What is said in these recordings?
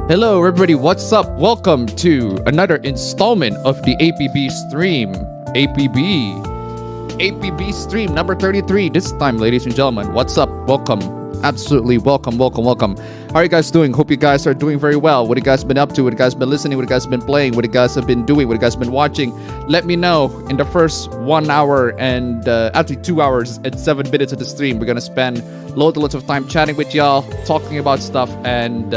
Hello, everybody. What's up? Welcome to another installment of the APB stream. APB stream number 33. This time, ladies and gentlemen. What's up? Welcome. Absolutely welcome. How are you guys doing? Hope you guys are doing very well. What you guys been up to? What you guys been listening? What you guys been playing? What you guys have been doing? What you guys been watching? Let me know. In the first 1 hour and actually 2 hours and 7 minutes of the stream, we're gonna spend loads of time chatting with y'all, talking about stuff, and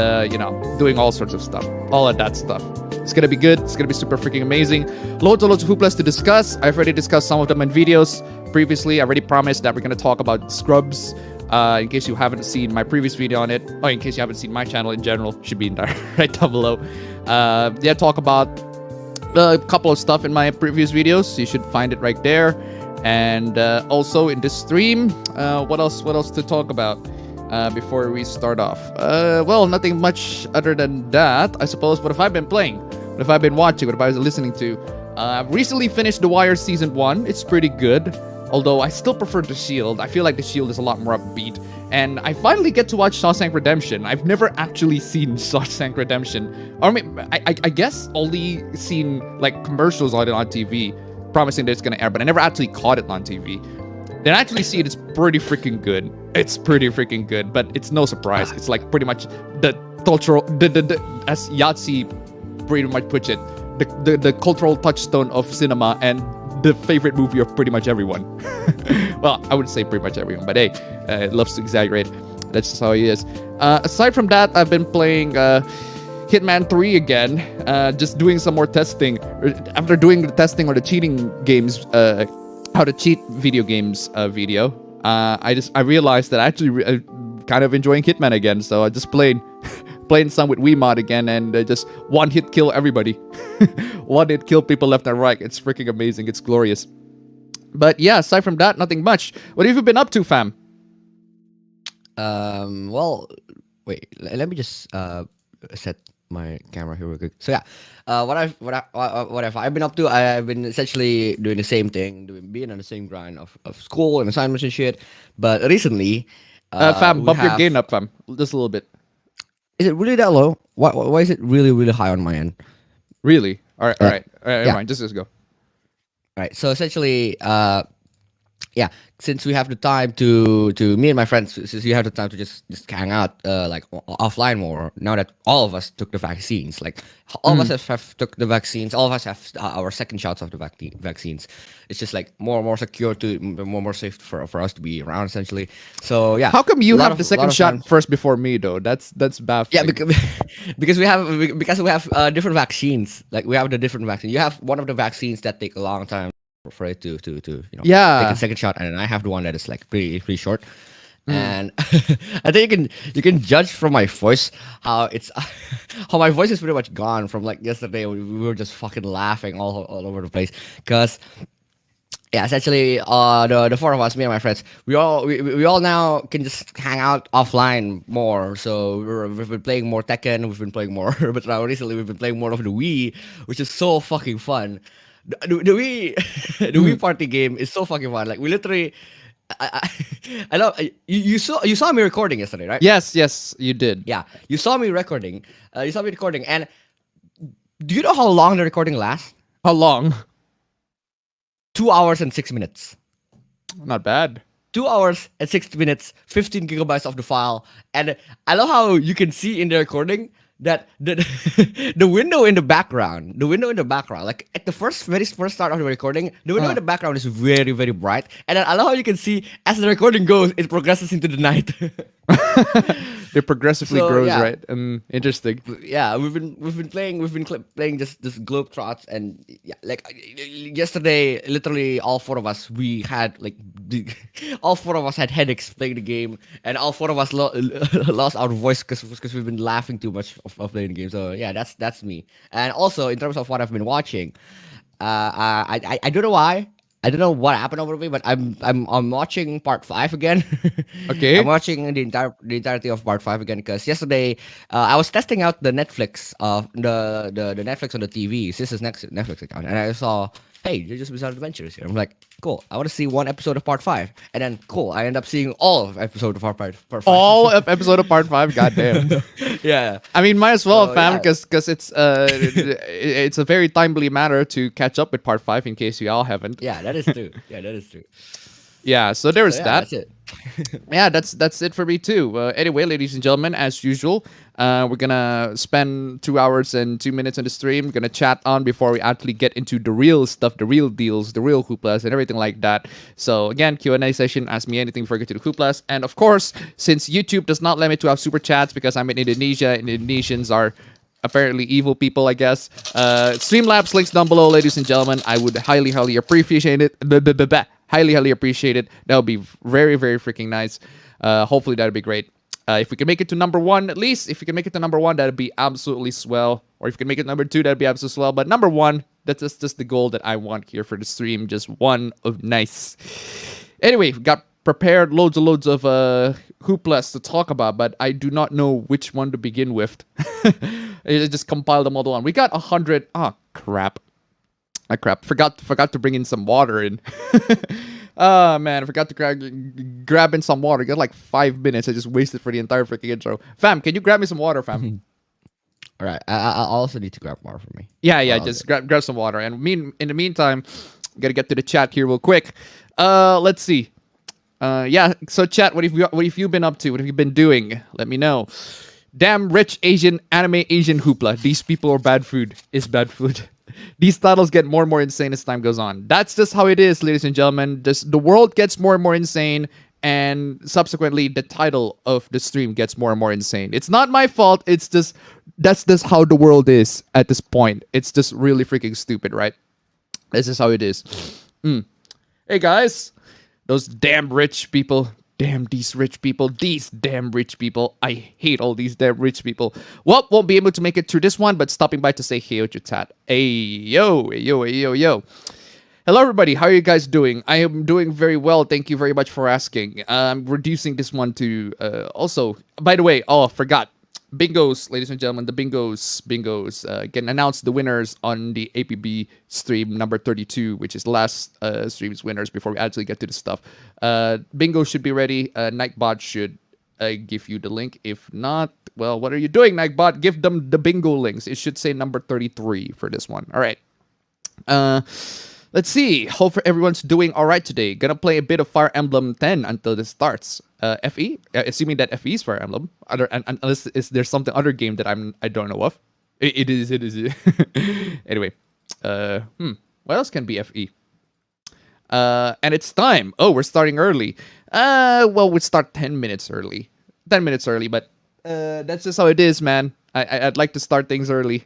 doing all sorts of stuff, all of that stuff. It's gonna be good. It's gonna be super freaking amazing. Loads of hooplas to discuss. I've already discussed some of them in videos previously. I already promised that we're gonna talk about scrubs. In case you haven't seen my previous video on it, or in case you haven't seen my channel in general, should be in there right down below. Talk about a couple of stuff in my previous videos. So you should find it right there. And also in this stream, what else to talk about before we start off? Well, nothing much other than that, I suppose. What have I been playing? What have I been watching? What have I been listening to? I've recently finished The Wire Season 1. It's pretty good. Although I still prefer The Shield. I feel like The Shield is a lot more upbeat. And I finally get to watch Shawshank Redemption. I've never actually seen Shawshank Redemption. Or I mean, I guess only seen like commercials on it on TV, promising that it's gonna air, but I never actually caught it on TV. Then I actually see it, it's pretty freaking good. It's pretty freaking good, but it's no surprise. It's like pretty much the cultural, as Yahtzee pretty much puts it, the cultural touchstone of cinema and the favorite movie of pretty much everyone. Well, I would say pretty much everyone, but hey, loves to exaggerate. That's just how he is. Aside from that, I've been playing Hitman 3 again, just doing some more testing. After doing the testing on the cheating games, how to cheat video games video, I realized that I actually kind of enjoying Hitman again, so I just playing some with Wiimote again, and just one hit kill everybody. One hit kill people left and right. It's freaking amazing. It's glorious. But yeah, aside from that, nothing much. What have you been up to, fam? Well, wait. Let me just set my camera here real quick. So yeah, what have I been up to? I've been essentially doing the same thing, being on the same grind of school and assignments and shit. But recently, fam, bump your gain up, fam, just a little bit. Is it really that low? Why is it really high on my end? Really? All right. Yeah. Never mind. Just go. All right. So essentially, since we have the time to me and my friends, since we have the time to just hang out like offline more, now that all of us took the vaccines, like all of us have took the vaccines, all of us have our second shots of the vaccines. It's just like more secure, to more safe for us to be around, essentially. So yeah. How come you have the second shot first before me though? That's baffling. Yeah, because we have different vaccines. Like we have the different vaccines. You have one of the vaccines that take a long time for it to take a second shot, and I have the one that is like pretty short. And I think you can judge from my voice how my voice is pretty much gone from like yesterday. We were just fucking laughing all over the place because yeah, essentially the four of us, me and my friends, we all now can just hang out offline more. So we've been playing more Tekken, we've been playing more, but now recently we've been playing more of the Wii, which is so fucking fun. The Wii party game is so fucking fun. Like we literally, I love you saw me recording yesterday, right? Yes, you did. Yeah, you saw me recording. And do you know how long the recording lasts? How long? 2 hours and 6 minutes. Not bad. 2 hours and 6 minutes, 15 gigabytes of the file, and I love how you can see in the recording that the window in the background, like at the very first start of the recording, the window in the background is very bright, and then I love how you can see as the recording goes, it progresses into the night. It progressively grows, yeah. Right? Interesting. Yeah, we've been playing just this globetrots, and yeah, like yesterday, literally all four of us had headaches playing the game, and all four of us lost our voice because we've been laughing too much of playing the game. So yeah, that's me. And also in terms of what I've been watching, I don't know why. I don't know what happened over me, but I'm watching part 5 again. Okay. I'm watching the entirety of part 5 again because yesterday I was testing out the Netflix the Netflix on the TV. This is Netflix account, and I saw hey, JoJo's Bizarre Adventures here. I'm like, cool. I want to see one episode of part 5, and then cool. I end up seeing all of episode of part 5. All of episode of part 5. Goddamn. Yeah. I mean, might as well, So fam, yeah, because it's a very timely matter to catch up with part 5 in case you all haven't. yeah, that is true. Yeah, that is true. Yeah, so So there's yeah, that. that's it. Yeah, that's it for me too. Anyway, ladies and gentlemen, as usual, we're gonna spend 2 hours and 2 minutes on the stream. We're gonna chat on before we actually get into the real stuff, the real deals, the real hooplas, and everything like that. So again, Q&A session. Ask me anything before we get to the hooplas. And of course, since YouTube does not let me to have super chats because I'm in Indonesia, and Indonesians are apparently evil people, I guess. Streamlabs links down below, ladies and gentlemen. I would highly appreciate it. Highly appreciate it. That would be very freaking nice. Hopefully that'd be great. If we can make it to number 1, at least if we can make it to number 1, that'd be absolutely swell. Or if we can make it number 2, that'd be absolutely swell. But number 1, that's just the goal that I want here for the stream. Just one of nice. Anyway, we got prepared loads of hooplas to talk about, but I do not know which one to begin with. I just compiled them all to one. We got 100. Oh crap! Forgot to bring in some water in. Oh man, I forgot to grab in some water. Got like 5 minutes. I just wasted for the entire freaking intro. Fam, can you grab me some water, fam? All right. I also need to grab more for me. Yeah. Just grab some water. And in the meantime, gotta get to the chat here real quick. Let's see. Yeah. So chat, what have you been up to? What have you been doing? Let me know. Damn rich Asian anime Asian hoopla. These people are bad food. Is bad food. These titles get more and more insane as time goes on. That's just how it is, ladies and gentlemen. The world gets more and more insane, and subsequently, the title of the stream gets more and more insane. It's not my fault. It's just that's just how the world is at this point. It's just really freaking stupid, right? This is how it is. Hey guys, those damn rich people. Damn these rich people. These damn rich people. I hate all these damn rich people. Well, won't be able to make it through this one, but stopping by to say hey to chat. Hey yo. Hello everybody. How are you guys doing? I am doing very well. Thank you very much for asking. I'm reducing this one to also. By the way, forgot. Bingos, ladies and gentlemen, the bingos can announce the winners on the APB stream number 32, which is last stream's winners before we actually get to the stuff. Bingo should be ready. Nightbot should give you the link. If not, well, what are you doing, Nightbot? Give them the bingo links. It should say number 33 for this one. All right. Let's see. Hope everyone's doing all right today. Gonna play a bit of Fire Emblem 10 until this starts. FE, assuming that FE is Fire Emblem. Unless there's something other game that I don't know of. It is. Anyway, what else can be FE? And it's time. Oh, we're starting early. Well, we start 10 minutes early. 10 minutes early, but that's just how it is, man. I'd like to start things early.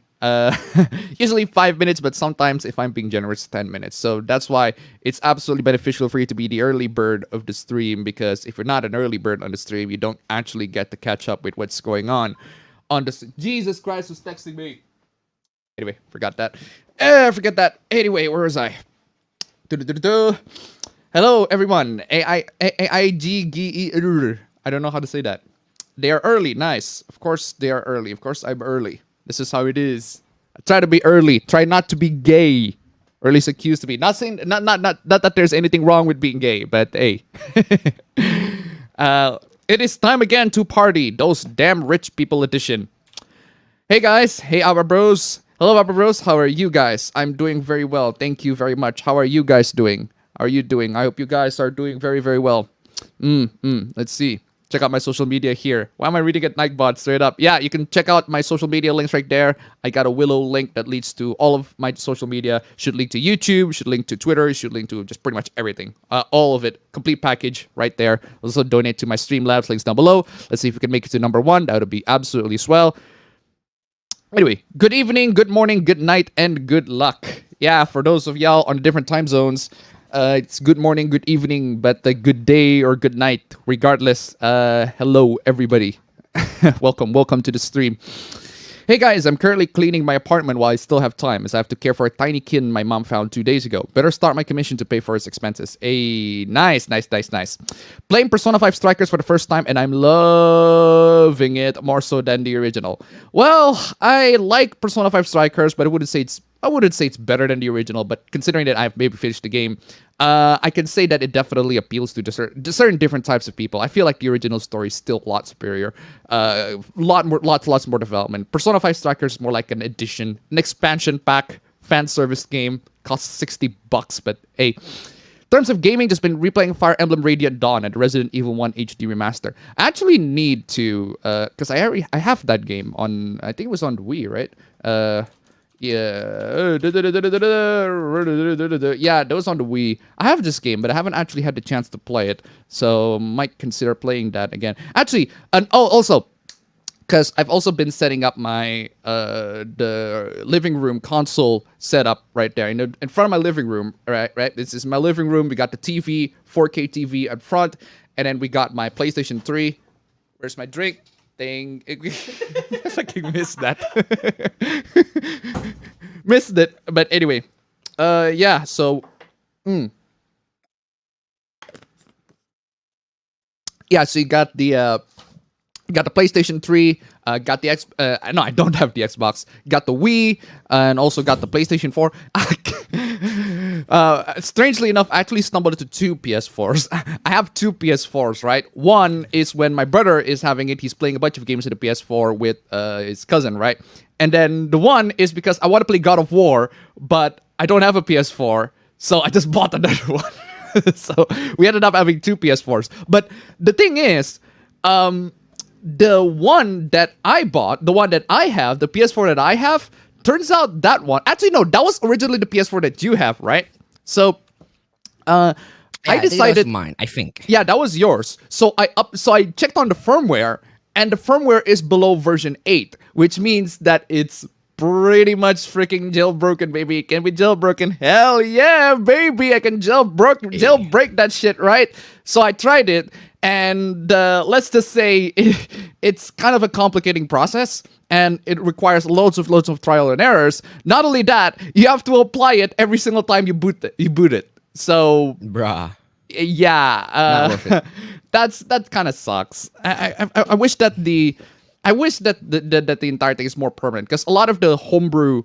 Usually 5 minutes, but sometimes if I'm being generous, 10 minutes. So that's why it's absolutely beneficial for you to be the early bird of the stream, because if you're not an early bird on the stream, you don't actually get to catch up with what's going on the Jesus Christ was texting me. Anyway, forgot that. Forget that. Anyway, where was I? Hello everyone. AIGGE. I don't know how to say that. They are early. Nice. Of course they are early. Of course I'm early. This is how it is. I try to be early. Try not to be gay. Or at least accused to be. Not saying not that there's anything wrong with being gay, but hey. It is time again to party. Those damn rich people edition. Hey guys. Hey Abba Bros. Hello Abba Bros. How are you guys? I'm doing very well. Thank you very much. How are you guys doing? How are you doing? I hope you guys are doing very, very well. Let's see. Check out my social media here. Why am I reading it Nightbot straight up? Yeah, you can check out my social media links right there. I got a Willow link that leads to all of my social media. Should link to YouTube, should link to Twitter, should link to just pretty much everything. All of it. Complete package right there. Also donate to my Streamlabs, links down below. Let's see if we can make it to number 1. That would be absolutely swell. Anyway, good evening, good morning, good night, and good luck. Yeah, for those of y'all on different time zones, it's good morning, good evening, but a good day or good night, regardless. Hello, everybody. Welcome to the stream. Hey guys, I'm currently cleaning my apartment while I still have time, as I have to care for a tiny kitten my mom found 2 days ago. Better start my commission to pay for his expenses. Hey, nice. Playing Persona 5 Strikers for the first time, and I'm loving it more so than the original. Well, I like Persona 5 Strikers, but I wouldn't say it's I wouldn't say it's better than the original, but considering that I've maybe finished the game, I can say that it definitely appeals to certain different types of people. I feel like the original story is still a lot superior. Lots more development. Persona 5 Strikers is more like an addition, an expansion pack, fan service game. Costs $60, but hey. In terms of gaming, just been replaying Fire Emblem Radiant Dawn and Resident Evil 1 HD Remaster. I actually need to, because I have that game on, I think it was on Wii, right? Yeah, that was on the Wii. I have this game, but I haven't actually had the chance to play it, so might consider playing that again. Actually, and also, because I've also been setting up my the living room console setup right there, in front of my living room. Right. This is my living room. We got the TV, 4K TV up front, and then we got my PlayStation 3. Where's my drink? Thing. I fucking missed that. Missed it. But anyway, yeah. So, yeah. So you got the PlayStation 3. Got the no, I don't have the Xbox. Got the Wii, and also got the PlayStation 4. Strangely enough, I actually stumbled into two PS4s. I have two PS4s, right? One is when my brother is having it. He's playing a bunch of games in the PS4 with his cousin, right? And then the one is because I want to play God of War, but I don't have a PS4, so I just bought another one. So we ended up having two PS4s. But the thing is, the one that I bought, the one that I have, the PS4 that I have, turns out that one, actually no, that was originally the PS4 that you have, right? So, I decided, that was mine, I think. Yeah, that was yours. So I checked on the firmware, and the firmware is below version 8, which means that it's pretty much freaking jailbroken, baby. It can be jailbroken. Hell yeah, baby! I can jailbreak that shit, right? So I tried it. And let's just say it's kind of a complicating process, and it requires loads of trial and errors. Not only that, you have to apply it every single time you boot it. So, bruh, yeah, not worth it. that kind of sucks. I wish that the entire thing is more permanent, because a lot of the homebrew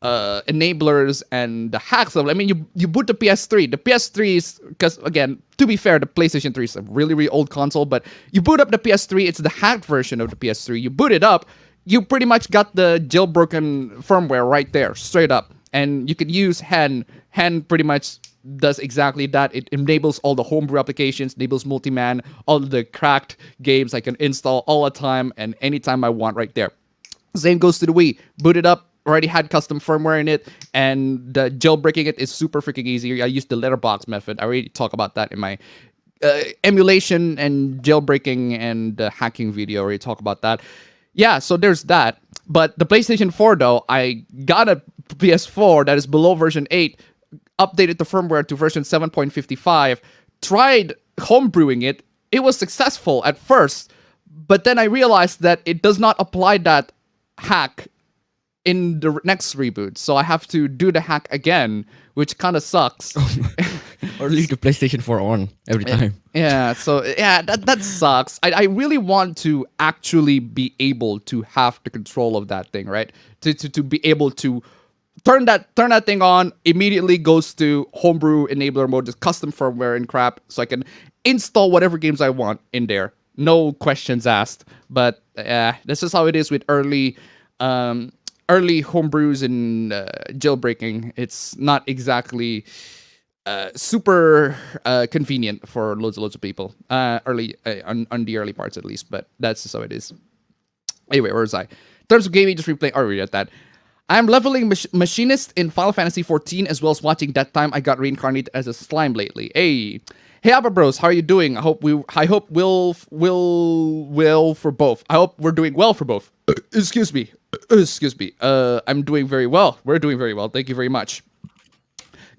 enablers and the hacks of, I mean, you boot the PS3. The PS3 is, because again, to be fair, the PlayStation 3 is a really, really old console, but you boot up the PS3, it's the hacked version of the PS3. You boot it up, you pretty much got the jailbroken firmware right there, straight up. And you could use Hen. Hen pretty much does exactly that. It enables all the homebrew applications, enables multi-man, all the cracked games I can install all the time and anytime I want right there. Same goes to the Wii. Boot it up, already had custom firmware in it, and jailbreaking it is super freaking easy. I use the letterbox method. I already talk about that in my emulation and jailbreaking and hacking video. I already talk about that. Yeah, so there's that. But the PlayStation 4, though, I got a PS4 that is below version 8, updated the firmware to version 7.55, tried homebrewing it. It was successful at first, but then I realized that it does not apply that hack in the next reboot, so I have to do the hack again, which kind of sucks. Or leave the PlayStation 4 on every time. Yeah, so yeah, that sucks. I really want to actually be able to have the control of that thing, right? To be able to turn that thing on, immediately goes to homebrew enabler mode, just custom firmware and crap, so I can install whatever games I want in there. No questions asked. But this is how it is with early homebrews and jailbreaking. It's not exactly super convenient for loads of people. Early on the early parts at least, but that's just how it is. Anyway, where was I? In terms of gaming, just replaying. Already at that. I'm leveling machinist in Final Fantasy 14, as well as watching That Time I Got Reincarnated as a Slime lately. Hey, Abba Bros, how are you doing? I hope we'll for both. I hope we're doing well for both. Excuse me. I'm doing very well. We're doing very well. Thank you very much.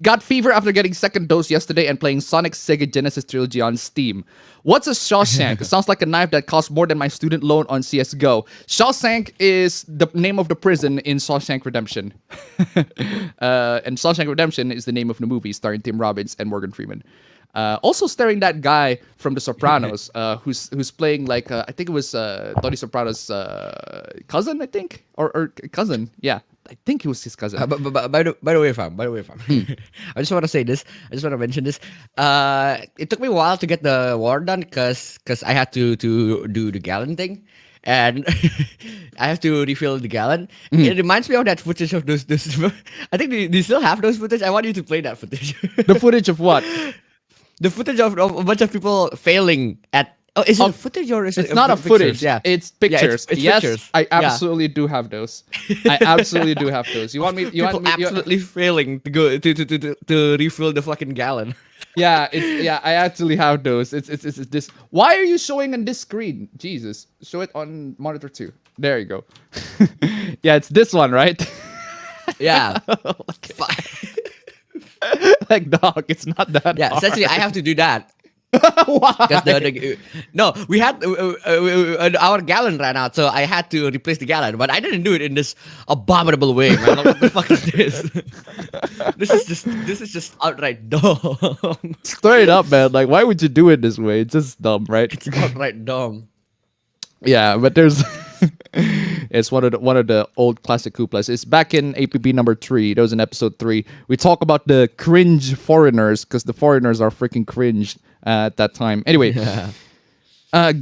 Got fever after getting second dose yesterday and playing Sonic Sega Genesis Trilogy on Steam. What's a Shawshank? It sounds like a knife that costs more than my student loan on CSGO. Shawshank is the name of the prison in Shawshank Redemption. And Shawshank Redemption is the name of the movie starring Tim Robbins and Morgan Freeman. Also starring that guy from The Sopranos, who's playing I think it was Tony Soprano's cousin, I think, or cousin, yeah. I think he was his cousin. But by the way, fam. I just want to say this. I just want to mention this. It took me a while to get the war done because I had to do the gallon thing, and I have to refill the gallon. It reminds me of that footage of those. I think they still have those footage. I want you to play that footage. The footage of what? The footage of a bunch of people failing at. Oh, is it a footage or is it? It's not a footage. Yeah, it's pictures. It's yes, pictures. I absolutely do have those. I absolutely do have those. You want me? You people want me? absolutely failing to go to refill the fucking gallon. Yeah, I actually have those. It's this. Why are you showing on this screen? Jesus, show it on monitor 2. There you go. Yeah, it's this one, right? Yeah. Like, dog, it's not that. Yeah, hard. essentially, I have to do that. Why? No, we had our gallon ran out, so I had to replace the gallon. But I didn't do it in this abominable way, man. Like, what the fuck is this? This is just outright dumb. Straight up, man. Like, why would you do it this way? It's just dumb, right? It's outright dumb. Yeah, but there's it's one of the old classic Hooplas. It's back in APB number 3. That was in episode 3. We talk about the cringe foreigners because the foreigners are freaking cringe at that time. Anyway,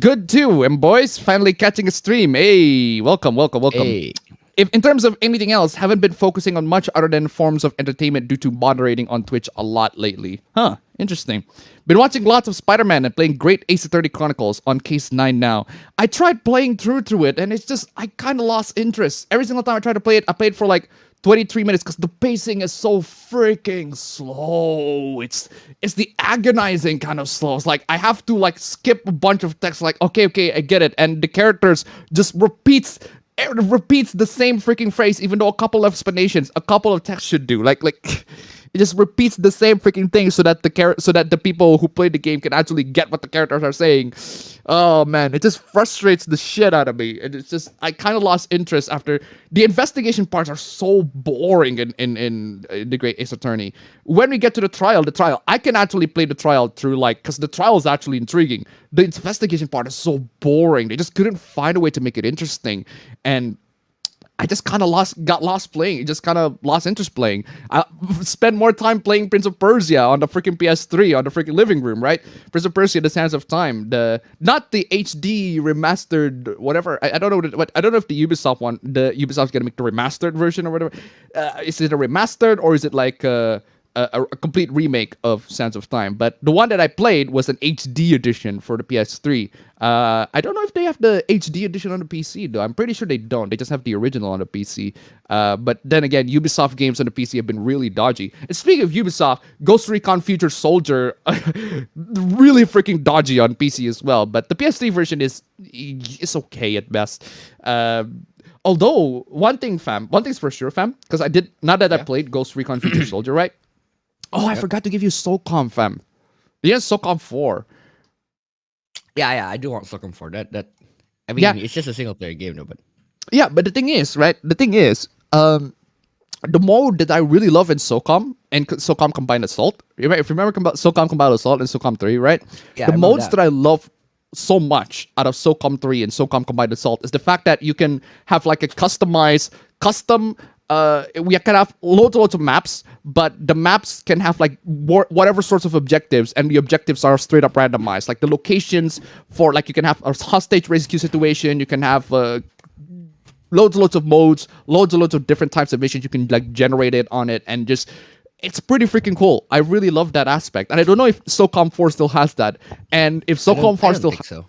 good too, and boys, finally catching a stream. Hey, welcome. Hey. If in terms of anything else, haven't been focusing on much other than forms of entertainment due to moderating on Twitch a lot lately. Huh, interesting. Been watching lots of Spider-Man and playing Great Ace Attorney Chronicles on Case 9 now. I tried playing through it, and it's just, I kind of lost interest. Every single time I tried to play it, I played for like 23 minutes because the pacing is so freaking slow. It's the agonizing kind of slow. It's like I have to like skip a bunch of text like, okay, I get it. And the characters just repeats the same freaking phrase, even though a couple of explanations, a couple of text should do. Like it just repeats the same freaking thing so that the people who play the game can actually get what the characters are saying. Oh man, it just frustrates the shit out of me. And it's just, I kind of lost interest after the investigation parts are so boring in the Great Ace Attorney. When we get to the trial, I can actually play the trial through because the trial is actually intriguing. The investigation part is so boring. They just couldn't find a way to make it interesting. And I just kind of got lost playing. It just kind of lost interest playing. I spent more time playing Prince of Persia on the freaking PS3 on the freaking living room, right? Prince of Persia: The Sands of Time, not the HD remastered whatever. I don't know I don't know if the Ubisoft one, the Ubisoft's gonna make the remastered version or whatever. Is it a remastered or is it like a complete remake of Sands of Time? But the one that I played was an HD edition for the PS3. I don't know if they have the HD edition on the PC though. I'm pretty sure they don't. They just have the original on the PC. But then again, Ubisoft games on the PC have been really dodgy. And speaking of Ubisoft, Ghost Recon Future Soldier, really freaking dodgy on PC as well. But the PS3 version is okay at best. Although one thing's for sure, fam, because I played Ghost Recon Future Soldier, right? Oh, I forgot to give you SOCOM, fam. Yeah, SOCOM 4. Yeah, I do want SOCOM 4. That I mean, it's just a single player game, though. But yeah, but the thing is, right? The mode that I really love in SOCOM and SOCOM Combined Assault. If you remember SOCOM Combined Assault and SOCOM 3, right? Yeah, the modes that I love so much out of SOCOM 3 and SOCOM Combined Assault is the fact that you can have like a custom we can have loads of maps, but the maps can have like whatever sorts of objectives, and the objectives are straight up randomized. Like the locations for, like, you can have a hostage rescue situation, you can have loads of modes, loads of different types of missions you can like generate it on it, and just, it's pretty freaking cool. I really love that aspect, and I don't know if SOCOM 4 still has that, and if SOCOM 4 still think so.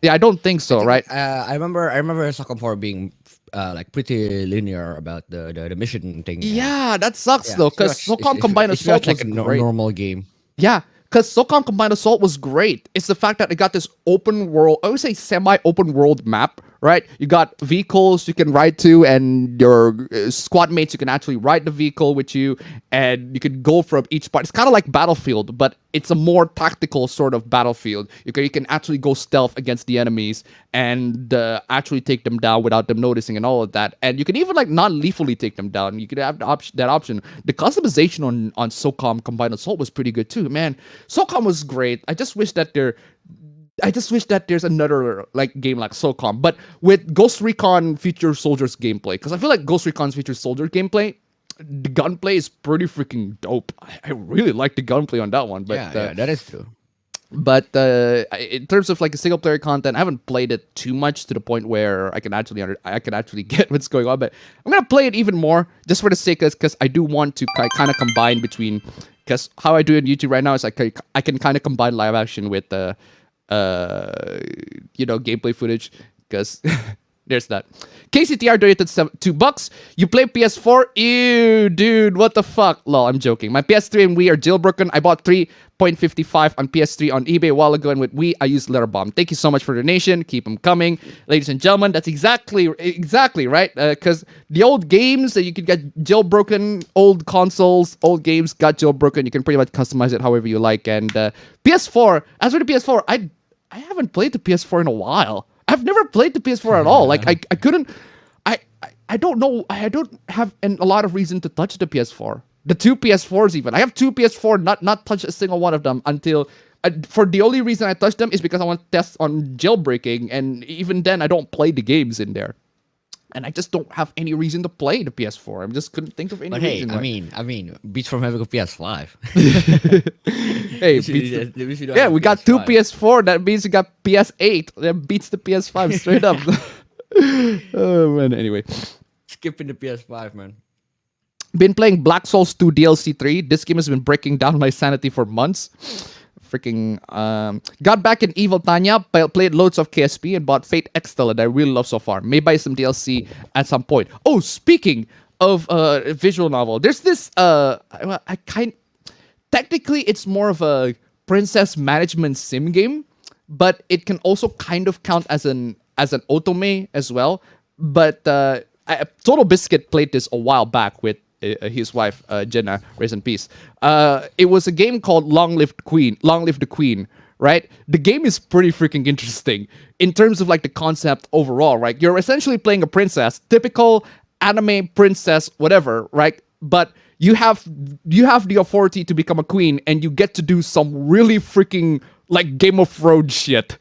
Yeah, I don't think so, right? I remember SOCOM 4 being like pretty linear about the mission thing. Yeah, that sucks though, because SOCOM Combined Assault was like a great. normal game. Yeah, because SOCOM Combined Assault was great. It's the fact that it got this open world, I would say semi-open world map, right? You got vehicles you can ride to, and your squad mates, you can actually ride the vehicle with you, and you can go from each part. It's kind of like Battlefield, but it's a more tactical sort of Battlefield. You can actually go stealth against the enemies and actually take them down without them noticing and all of that. And you can even like non-lethally take them down. You could have that option. The customization on SOCOM Combined Assault was pretty good too, man. SOCOM was great. I just wish that I just wish that there's another like game like SOCOM, but with Ghost Recon Future Soldiers gameplay, because I feel like Ghost Recon's Future Soldier gameplay, the gunplay is pretty freaking dope. I really like the gunplay on that one. But yeah, that is true. But in terms of like a single player content, I haven't played it too much to the point where I can actually get what's going on. But I'm gonna play it even more just for the sake of, because I do want to kind of combine between, because how I do it on YouTube right now is I can kind of combine live action with gameplay footage, because there's that. KCTR donated $2. You play PS4? Ew, dude, what the fuck? Lol, I'm joking. My PS3 and Wii are jailbroken. I bought 3.55 on PS3 on eBay a while ago, and with Wii, I used Letterbomb. Thank you so much for the donation. Keep them coming. Ladies and gentlemen, that's exactly right. Because the old games that you could get jailbroken, old consoles, old games got jailbroken. You can pretty much customize it however you like. And PS4, as for the PS4, I haven't played the PS4 in a while. I've never played the PS4 at all. Like I couldn't. I don't know. I don't have a lot of reason to touch the PS4. The two PS4s even. I have two PS4. Not touch a single one of them until. For the only reason I touched them is because I want to test on jailbreaking, and even then I don't play the games in there. And I just don't have any reason to play the PS4. I just couldn't think of any reason. But hey, I mean, beats from having a PS5. Hey, we got two PS4. That means we got PS8. That beats the PS5 straight up. Oh man. Anyway, skipping the PS5, man. Been playing Black Souls 2 DLC 3. This game has been breaking down my sanity for months. Freaking got back in Evil Tanya, played loads of KSP, and bought Fate Extel that I really love so far. May buy some DLC at some point. Oh, speaking of visual novel, there's this technically it's more of a princess management sim game, but it can also kind of count as an otome as well. But Total Biscuit played this a while back with his wife Jenna, rest in peace. It was a game called Long Live the Queen, right? The game is pretty freaking interesting in terms of like the concept overall, right? You're essentially playing a princess, typical anime princess, whatever, right? But you have the authority to become a queen, and you get to do some really freaking like Game of Thrones shit.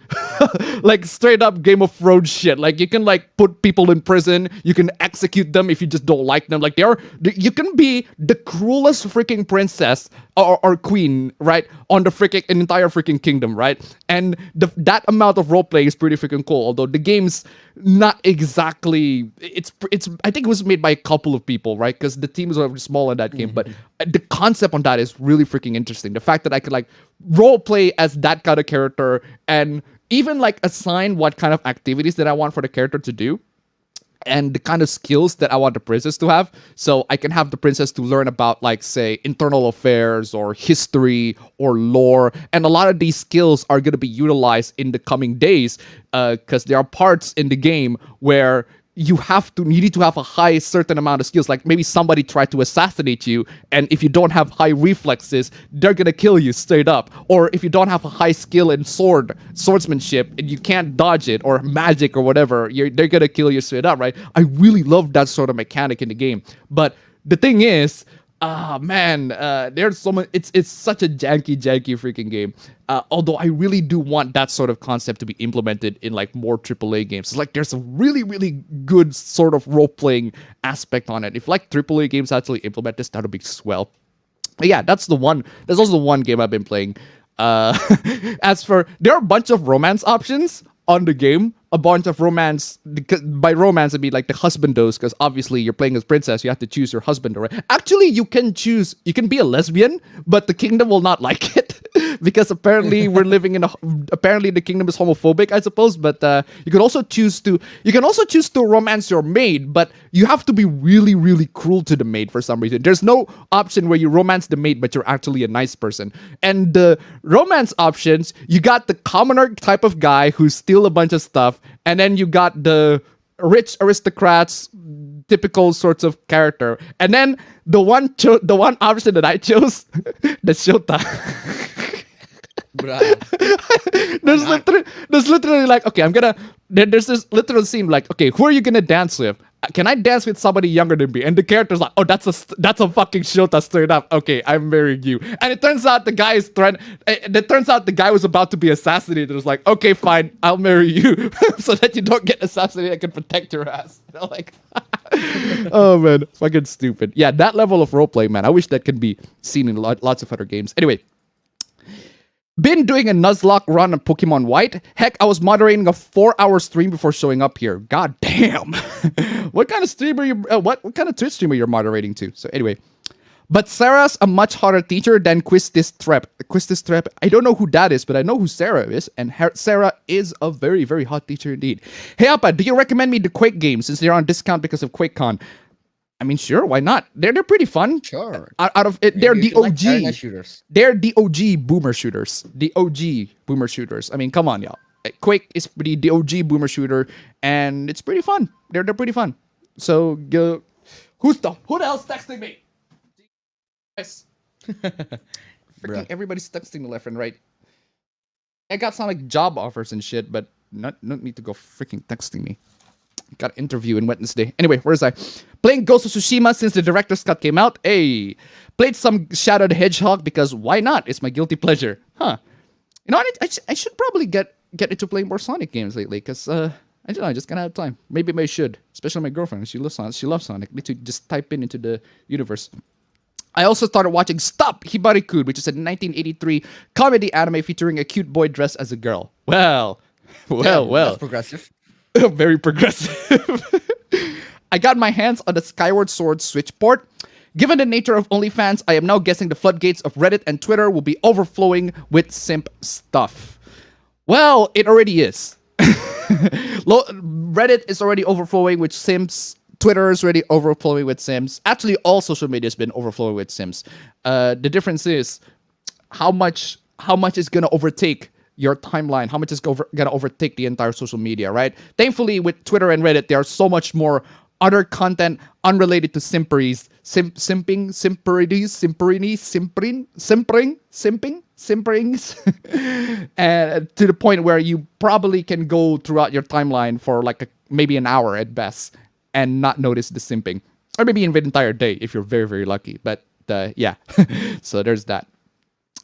Like straight up Game of Thrones shit. Like you can like put people in prison, you can execute them if you just don't like them. Like you can be the cruelest freaking princess or queen, right? On the freaking entire freaking kingdom, right? And that amount of role playing is pretty freaking cool. Although the game's not exactly, it's I think it was made by a couple of people, right? Because the teams are small in that game, but the concept on that is really freaking interesting. The fact that I could like role play as that kind of character and even like assign what kind of activities that I want for the character to do and the kind of skills that I want the princess to have. So I can have the princess to learn about like, say, internal affairs or history or lore. And a lot of these skills are going to be utilized in the coming days because there are parts in the game where you need to have a high certain amount of skills. Like maybe somebody tried to assassinate you, and if you don't have high reflexes, they're gonna kill you straight up. Or if you don't have a high skill in swordsmanship, and you can't dodge it, or magic or whatever, they're gonna kill you straight up, right? I really love that sort of mechanic in the game. But the thing is, there's so much. It's such a janky freaking game. Although I really do want that sort of concept to be implemented in like more AAA games. It's like there's a really good sort of role playing aspect on it. If like AAA games actually implement this, that would be swell. But yeah, that's the one. There's also the one game I've been playing. As for there are a bunch of romance options on the game. A bunch of romance, by romance, it'd be like the husbandos, because obviously you're playing as princess, you have to choose your husband, right? Actually, you can be a lesbian, but the kingdom will not like it, because apparently apparently the kingdom is homophobic, I suppose, but you can also choose to romance your maid, but you have to be really cruel to the maid for some reason. There's no option where you romance the maid, but you're actually a nice person. And the romance options, you got the commoner type of guy who steals a bunch of stuff, and then you got the rich aristocrats, typical sorts of character. And then the one option that I chose, the Shota. There's literally like, okay, there's this literal scene like, okay, who are you gonna dance with? can I dance with somebody younger than me? And the character's like, oh, that's a fucking Shota straight up. Okay, I'm marrying you. And it turns out the guy is it turns out the guy was about to be assassinated. It was like, okay, fine, I'll marry you so that you don't get assassinated. I can protect your ass. You know, like, oh man, fucking stupid. Yeah, that level of roleplay, man. I wish that could be seen in lots of other games. Anyway. Been doing a Nuzlocke run on Pokemon White. Heck, I was moderating a 4-hour stream before showing up here. God damn. What kind of streamer you? What kind of Twitch streamer you're moderating to? So anyway, but Sarah's a much hotter teacher than Quistis Trep. Quistis Trep. I don't know who that is, but I know who Sarah is, and Sarah is a very, very hot teacher indeed. Hey Appa, do you recommend me the Quake games since they're on discount because of QuakeCon? I mean, sure, why not? They're pretty fun. Sure. Out of it, they're the OG. Like shooters. They're the OG boomer shooters. The OG boomer shooters. I mean, come on, y'all. Quake is the OG boomer shooter, and it's pretty fun. They're pretty fun. So, who the hell's texting me? Yes. Freaking everybody's texting me left and right. I got some like job offers and shit, but not need to go freaking texting me. Got an interview in Wednesday. Anyway, where is I? Playing Ghost of Tsushima since the director's cut came out. Hey, played some Shadow the Hedgehog because why not? It's my guilty pleasure. Huh. You know, I should probably get into playing more Sonic games lately because I don't know, I just kind of have time. Maybe I should, especially my girlfriend. She loves Sonic. Need to just type into the universe. I also started watching Stop Hibari-kun, which is a 1983 comedy anime featuring a cute boy dressed as a girl. Well. That's progressive. Very progressive. I got my hands on the Skyward Sword Switch port. Given the nature of OnlyFans, I am now guessing the floodgates of Reddit and Twitter will be overflowing with simp stuff. Well, it already is. Reddit is already overflowing with simps. Twitter is already overflowing with simps. Actually, all social media has been overflowing with simps. The difference is how much is going to overtake your timeline, how much is gonna overtake the entire social media, right? Thankfully, with Twitter and Reddit, there are so much more other content unrelated to simping, and to the point where you probably can go throughout your timeline for like maybe an hour at best and not notice the simping, or maybe even the entire day if you're very, very lucky. But yeah, so there's that,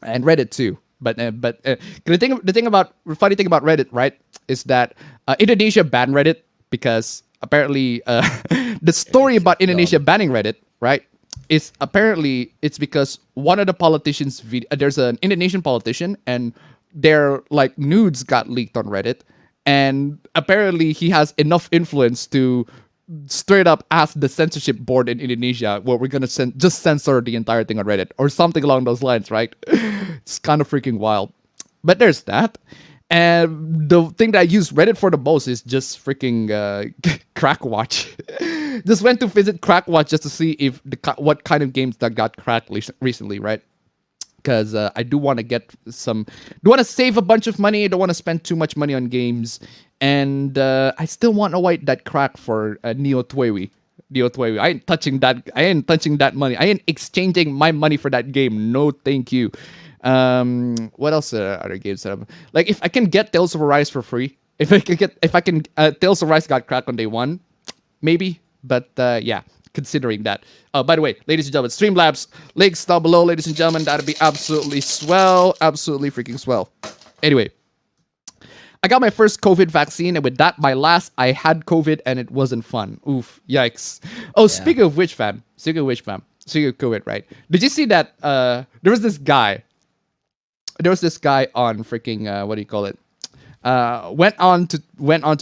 and Reddit too. But the funny thing about Reddit, right, is that Indonesia banned Reddit because apparently the story about Indonesia banning Reddit, right, is apparently it's because one of the politicians, there's an Indonesian politician, and their like nudes got leaked on Reddit, and apparently he has enough influence to straight up ask the censorship board in Indonesia, well, we're gonna just censor the entire thing on Reddit or something along those lines, right? It's kind of freaking wild. But there's that. And the thing that I use Reddit for the most is just freaking Crackwatch. Just went to visit Crackwatch just to see if what kind of games that got cracked recently, right? Because I do want to want to save a bunch of money. I don't want to spend too much money on games. And I still want to white that crack for Neo Twewi. I ain't touching that money. I ain't exchanging my money for that game. No, thank you. What else are other games that I'm like? If I can get Tales of Arise for free, if I can Tales of Arise got cracked on day one, maybe. But yeah, considering that. By the way, ladies and gentlemen, Streamlabs links down below, ladies and gentlemen. That'd be absolutely swell, absolutely freaking swell. Anyway, I got my first COVID vaccine, and with that, my last, I had COVID, and it wasn't fun. Oof, yikes. Oh, yeah. Speaking of which, fam. Speaking of COVID, right? Did you see that? There was this guy on freaking what do you call it? Went on to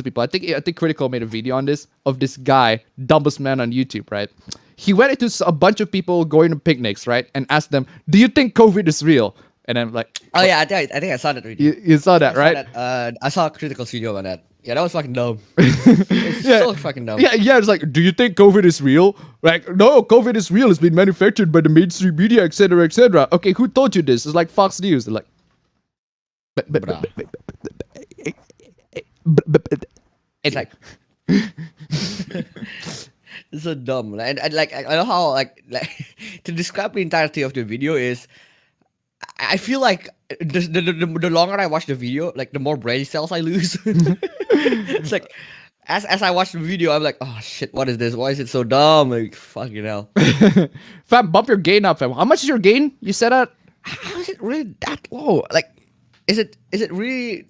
people. I think Critical made a video on this of this guy, dumbest man on YouTube, right? He went into a bunch of people going to picnics, right, and asked them, "Do you think COVID is real?" And I'm like, "Oh yeah, I think I saw that video. You saw that, right? I saw Critical's video on that. Yeah, that was fucking dumb. It's so fucking dumb. Yeah. It's like, do you think COVID is real? Like, no, COVID is real. It's been manufactured by the mainstream media, etc., etc. Okay, who told you this? It's like Fox News. They're like, it's like, it's so dumb. And like, I know how like to describe the entirety of the video is, I feel like the longer I watch the video, like the more brain cells I lose. It's like as I watched the video, I'm like, oh shit, what is this? Why is it so dumb? Like fucking hell. Fam, bump your gain up, fam. How much is your gain? You said that? How is it really that low? Like, is it really?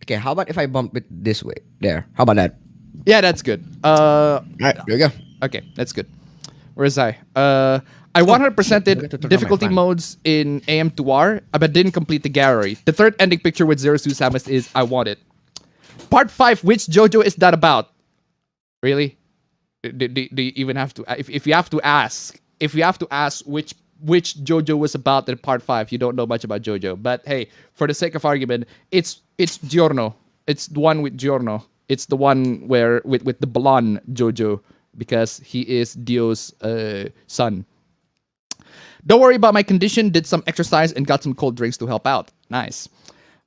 Okay, how about if I bump it this way? There. How about that? Yeah, that's good. All right, there you go. Okay, that's good. Where is I? I 100%ed difficulty modes in AM2R, but didn't complete the gallery. The third ending picture with Zero Suit Samus is I want it. Part 5, which JoJo is that about? Really? Do you even have to? If you have to ask which JoJo was about in Part 5, you don't know much about JoJo. But hey, for the sake of argument, it's Giorno. It's the one with Giorno. It's the one where with the blonde JoJo because he is Dio's son. Don't worry about my condition. Did some exercise and got some cold drinks to help out. Nice.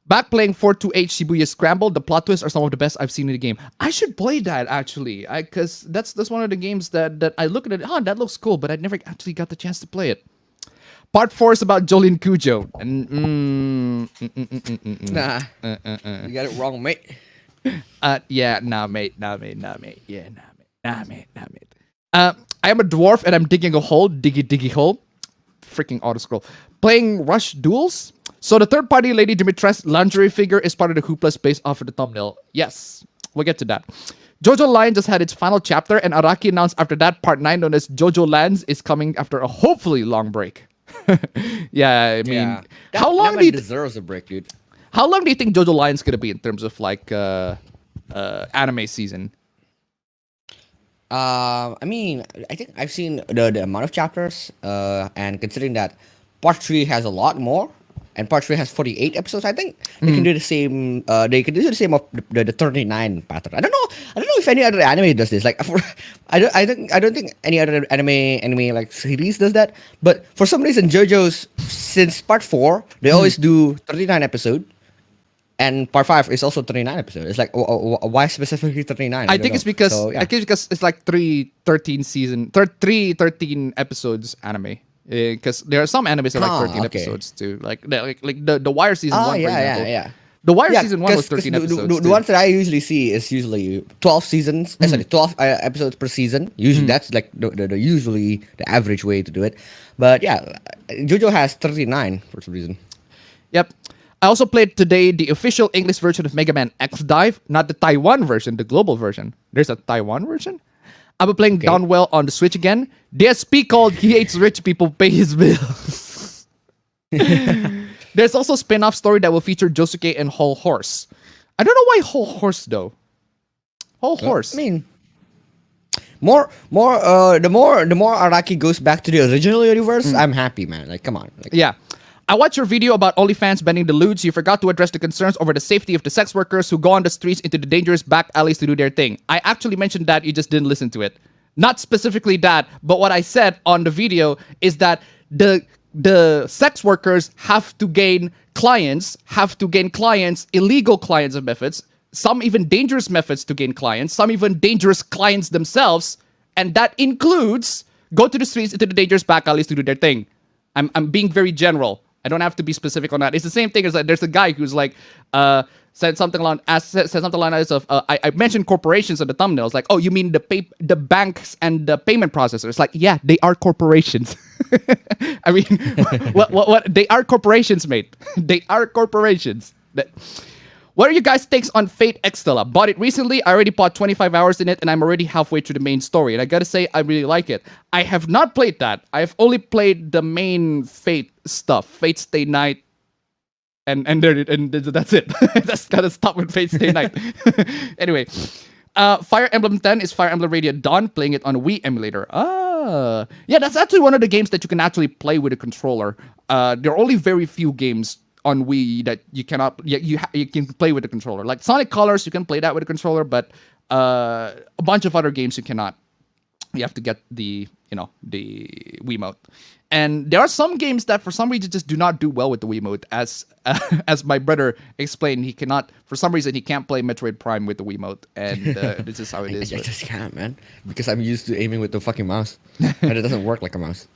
Back playing 428 Shibuya Scramble. The plot twists are some of the best I've seen in the game. I should play that actually, because that's one of the games that I look at it. Oh, that looks cool, but I never actually got the chance to play it. Part 4 is about Jolene Cujo. And Nah, you got it wrong, mate. Yeah, nah, mate. Yeah, nah, mate. I am a dwarf and I'm digging a hole. Diggy hole. Freaking auto scroll. Playing Rush Duels. So the third party Lady Dimitrescu lingerie figure is part of the Hoopla space off of the thumbnail. Yes, we'll get to that. JoJo Line just had its final chapter, and Araki announced after that part 9, known as JoJo Lands, is coming after a hopefully long break. Yeah, I mean, how long do you deserves a break, dude? How long do you think JoJo Line's gonna be in terms of like anime season? I mean, I think I've seen the amount of chapters, and considering that part 3 has a lot more, and part 3 has 48 episodes, I think they can do the same. They can do the same of the 39 pattern. I don't know if any other anime does this. Like, I don't think any other anime like series does that. But for some reason, JoJo's since part 4, they always do 39 episode. And part 5 is also 39 episodes. It's like, why specifically 39? I think it's because it's like 13 episodes anime. Because there are some animes that are like 13 episodes too. Like the Wire season 1, for example. Yeah. The Wire season 1 was 13 episodes. The ones that I usually see is usually 12 seasons. Sorry, 12 episodes per season. Usually that's like the usually the average way to do it. But yeah, JoJo has 39 for some reason. Yep. I also played today the official English version of Mega Man X Dive, not the Taiwan version, the global version. There's a Taiwan version? I've been playing Downwell on the Switch again. DSP called He Hates Rich People Pay His Bills. There's also a spin-off story that will feature Josuke and Whole Horse. I don't know why Whole Horse though. Whole Horse. I mean, the more Araki goes back to the original universe, I'm happy, man. Like, come on. Like, yeah. I watched your video about OnlyFans banning the lewds. You forgot to address the concerns over the safety of the sex workers who go on the streets into the dangerous back alleys to do their thing. I actually mentioned that, you just didn't listen to it. Not specifically that, but what I said on the video is that the sex workers have to gain clients, illegal clients of methods, some even dangerous methods to gain clients, some even dangerous clients themselves, and that includes go to the streets into the dangerous back alleys to do their thing. I'm being very general. I don't have to be specific on that. It's the same thing as like there's a guy who's like said something along lines of I mentioned corporations on the thumbnail. It's like, oh, you mean the banks and the payment processors? Like, yeah, they are corporations. I mean, what they are corporations, mate. They are corporations. What are you guys' takes on Fate Extella? Bought it recently. I already bought 25 hours in it, and I'm already halfway through the main story. And I gotta say, I really like it. I have not played that. I've only played the main Fate stuff, Fate Stay Night, and that's it. That's gotta stop with Fate Stay Night. Anyway, Fire Emblem 10 is Fire Emblem Radiant Dawn. Playing it on a Wii emulator. Yeah, that's actually one of the games that you can actually play with a controller. There are only very few games on Wii that you cannot, you can play with the controller. Like Sonic Colors, you can play that with a controller, but a bunch of other games you cannot. You have to get the Wiimote. And there are some games that for some reason just do not do well with the Wiimote. As my brother explained, he cannot, for some reason, he can't play Metroid Prime with the Wiimote, and this is how it is. I just can't, man, because I'm used to aiming with the fucking mouse, and it doesn't work like a mouse.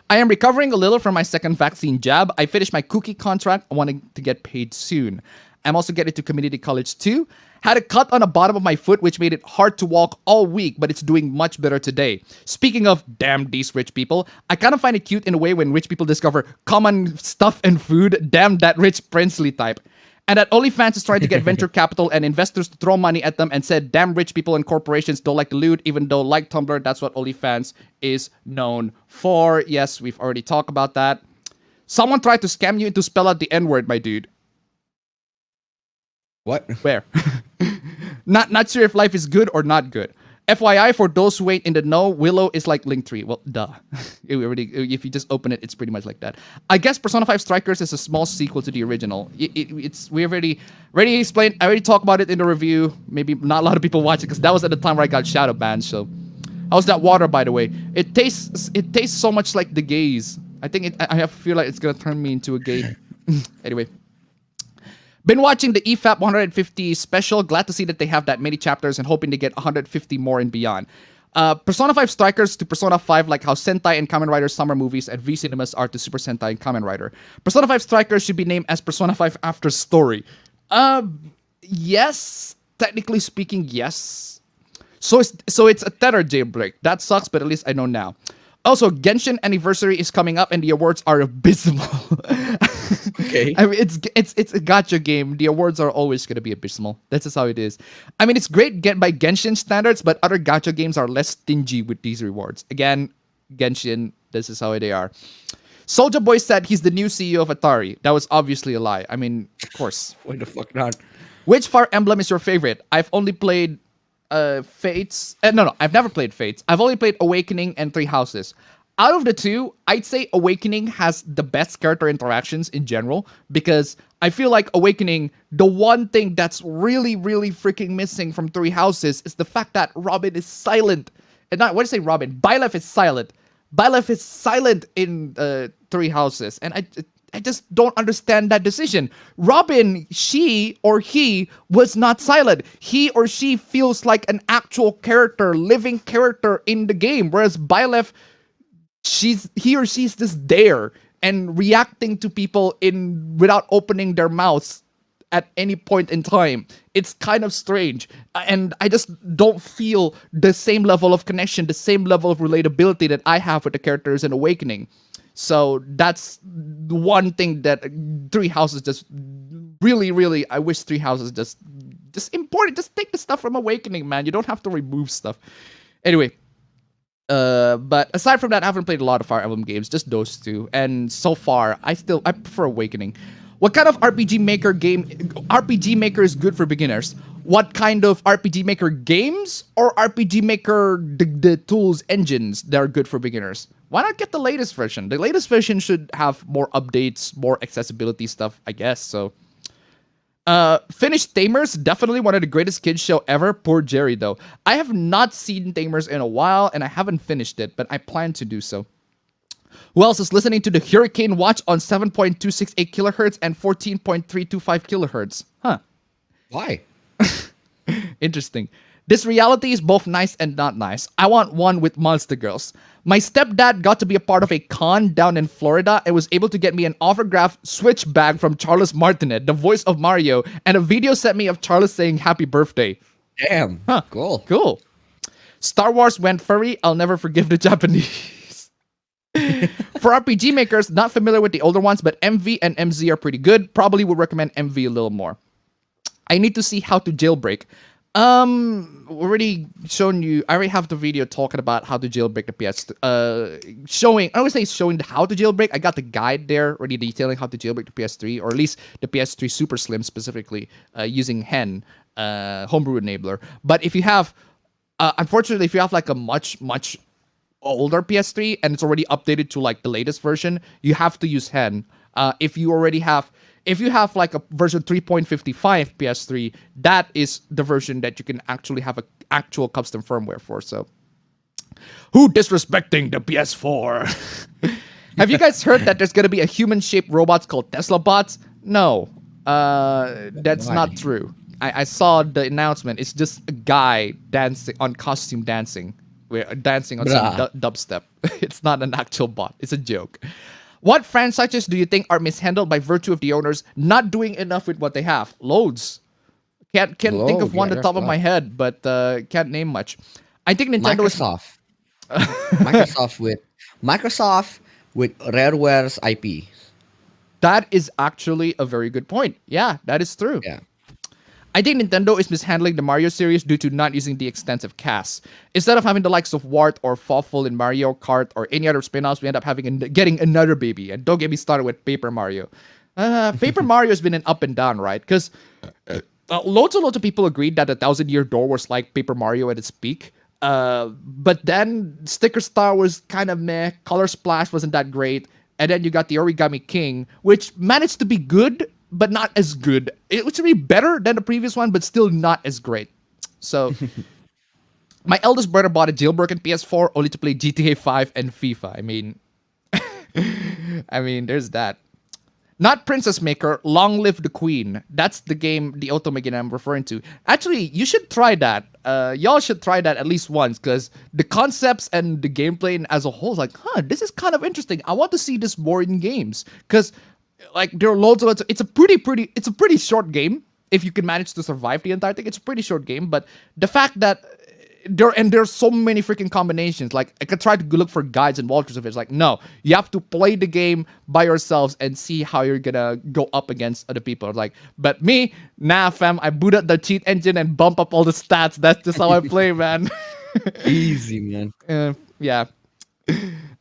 I am recovering a little from my second vaccine jab. I finished my cookie contract, wanting to get paid soon. I'm also getting to community college too. Had a cut on the bottom of my foot, which made it hard to walk all week, but it's doing much better today. Speaking of damn these rich people, I kind of find it cute in a way when rich people discover common stuff and food. Damn that rich princely type. And that OnlyFans is trying to get venture capital and investors to throw money at them and said, damn rich people and corporations don't like to loot, even though, like Tumblr, that's what OnlyFans is known for. Yes, we've already talked about that. Someone tried to scam you into spell out the N-word, my dude. What? Where? Not sure if life is good or not good. FYI, for those who ain't in the know, Willow is like Linktree. Well, duh. If you just open it, it's pretty much like that. I guess Persona 5 Strikers is a small sequel to the original. We already explained. I already talked about it in the review. Maybe not a lot of people watch it because that was at the time where I got shadow banned. So, how's that water, by the way? It tastes so much like the gays. I think I feel like it's gonna turn me into a gay. Anyway. Been watching the EFAP 150 special. Glad to see that they have that many chapters and hoping to get 150 more and beyond. Persona 5 Strikers to Persona 5, like how Sentai and Kamen Rider summer movies at V Cinemas are to Super Sentai and Kamen Rider. Persona 5 Strikers should be named as Persona 5 After Story. Yes. Technically speaking, yes. So it's a Tether jailbreak. That sucks, but at least I know now. Also, Genshin Anniversary is coming up, and the awards are abysmal. Okay. I mean, it's a gacha game. The awards are always gonna be abysmal. That's just how it is. I mean, it's great by Genshin standards, but other gacha games are less stingy with these rewards. Again, Genshin, this is how they are. Soulja Boy said he's the new CEO of Atari. That was obviously a lie. I mean, of course. Why the fuck not? Which Fire Emblem is your favorite? I've only played Fates. No, I've never played Fates. I've only played Awakening and Three Houses. Out of the two, I'd say Awakening has the best character interactions in general, because I feel like Awakening, the one thing that's really, really freaking missing from Three Houses is the fact that Robin is silent. And not, what did I say Robin? Byleth is silent. Byleth is silent in Three Houses. And I just don't understand that decision. Robin, she or he was not silent. He or she feels like an actual character, living character in the game. Whereas Byleth, he or she's just there and reacting to people without opening their mouths at any point in time. It's kind of strange. And I just don't feel the same level of connection, the same level of relatability that I have with the characters in Awakening. So that's the one thing that Three Houses just really, really, I wish Three Houses just important. Just take the stuff from Awakening, man. You don't have to remove stuff. Anyway, but aside from that, I haven't played a lot of Fire Emblem games, just those two. And so far, I prefer Awakening. What kind of RPG Maker is good for beginners? What kind of RPG Maker games or RPG Maker the tools engines that are good for beginners? Why not get the latest version? The latest version should have more updates, more accessibility stuff, I guess. So, finished Tamers, definitely one of the greatest kids show ever. Poor Jerry, though. I have not seen Tamers in a while, and I haven't finished it, but I plan to do so. Who else is listening to the Hurricane Watch on 7.268 kilohertz and 14.325 kilohertz? Huh. Why? Interesting. This reality is both nice and not nice. I want one with Monster Girls. My stepdad got to be a part of a con down in Florida and was able to get me an autographed Switch bag from Charles Martinet, the voice of Mario, and a video sent me of Charles saying happy birthday. Damn. Huh. Cool. Star Wars went furry. I'll never forgive the Japanese. For RPG makers, not familiar with the older ones, but MV and MZ are pretty good. Probably would recommend MV a little more. I need to see how to jailbreak. Already shown you. I already have the video talking about how to jailbreak the PS. Showing. I always say showing how to jailbreak. I got the guide there already detailing how to jailbreak the PS3, or at least the PS3 Super Slim specifically, using Hen, homebrew enabler. But if you have, unfortunately, if you have like a much older PS3 and it's already updated to like the latest version, you have to use Hen. If you have like a version 3.55 PS3, that is the version that you can actually have an actual custom firmware for. So, who disrespecting the PS4? Have you guys heard that there's gonna be a human-shaped robots called Tesla bots? No, that's not true. I saw the announcement. It's just a guy dancing on costume dancing on some dubstep. It's not an actual bot. It's a joke. What franchises do you think are mishandled by virtue of the owners not doing enough with what they have? Loads. Can't think of Load, one yeah, on the there's top a of my lot. head, but can't name much. I think Nintendo is. Microsoft, Microsoft with Microsoft with Rareware's IP. That is actually a very good point. Yeah, that is true. Yeah, I think Nintendo is mishandling the Mario series due to not using the extensive cast. Instead of having the likes of Wart or Fawful in Mario Kart or any other spin-offs, we end up getting another baby. And don't get me started with Paper Mario. Paper Mario has been an up and down, right? Because loads and loads of people agreed that the Thousand Year Door was like Paper Mario at its peak. But then Sticker Star was kind of meh. Color Splash wasn't that great. And then you got the Origami King, which managed to be good, but not as good. It would be better than the previous one, but still not as great. So, my eldest brother bought a jailbroken PS4 only to play GTA 5 and FIFA. I mean, there's that. Not Princess Maker, Long Live the Queen. That's the game, the Otome game I'm referring to. Actually, you should try that. Y'all should try that at least once, because the concepts and the gameplay as a whole is like, this is kind of interesting. I want to see this more in games. Because, like, there are loads. It's a pretty short game. If you can manage to survive the entire thing, it's a pretty short game. But the fact that there's so many freaking combinations. Like, I could try to look for guides and walkthroughs of it. It's like, no, you have to play the game by yourselves and see how you're gonna go up against other people. Like, but me, nah, fam, I boot up the cheat engine and bump up all the stats. That's just how I play, man. easy, man. Yeah.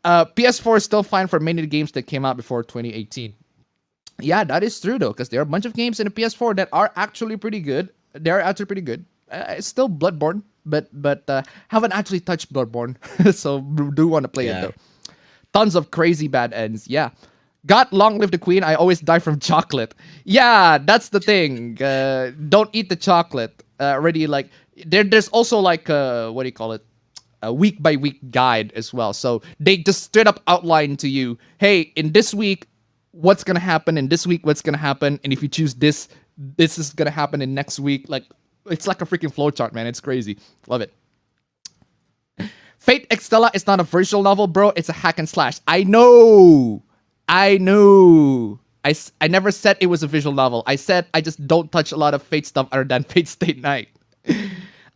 PS4 is still fine for many of the games that came out before 2018. Yeah, that is true though, because there are a bunch of games in the PS4 that are actually pretty good. They're actually pretty good. It's still Bloodborne, but haven't actually touched Bloodborne, so do want to play it though. Tons of crazy bad ends. Yeah, got Long Live the Queen. I always die from chocolate. Yeah, that's the thing. Don't eat the chocolate. Already, like there's also like what do you call it? A week by week guide as well. So they just straight up outline to you, hey, in this week, what's gonna happen? In this week, what's gonna happen? And if you choose this, this is gonna happen in next week. Like, it's like a freaking flowchart, man. It's crazy. Love it. Fate Extella is not a visual novel, bro. It's a hack and slash. I know. I never said it was a visual novel. I said I just don't touch a lot of Fate stuff other than Fate Stay Night.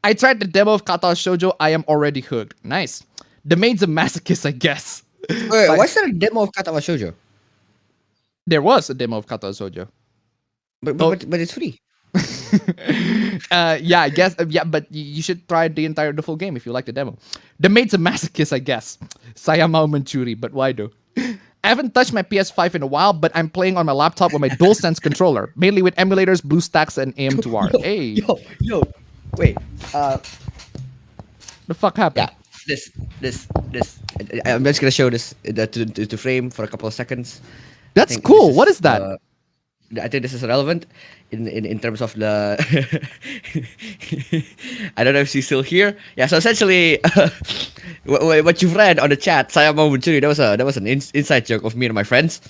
I tried the demo of Kata Shoujo. I am already hooked. Nice. The maid's a masochist, I guess. Wait, why is there a demo of Katawa Shoujo? There was a demo of Kata Shoujo. But it's free. Yeah, I guess. Yeah, but you should try the full game if you like the demo. The maid's a masochist, I guess. Sayama Manchuri, but why though? I haven't touched my PS5 in a while, but I'm playing on my laptop with my DualSense controller, mainly with emulators, BlueStacks, and AM2R. Hey, yo, wait. the fuck happened? Yeah, this. I'm just gonna show this to frame for a couple of seconds. That's cool. What is that? I think this is relevant in terms of the. I don't know if she's still here. Yeah. So essentially, what you've read on the chat, Sayama Munchuri, that was an inside joke of me and my friends.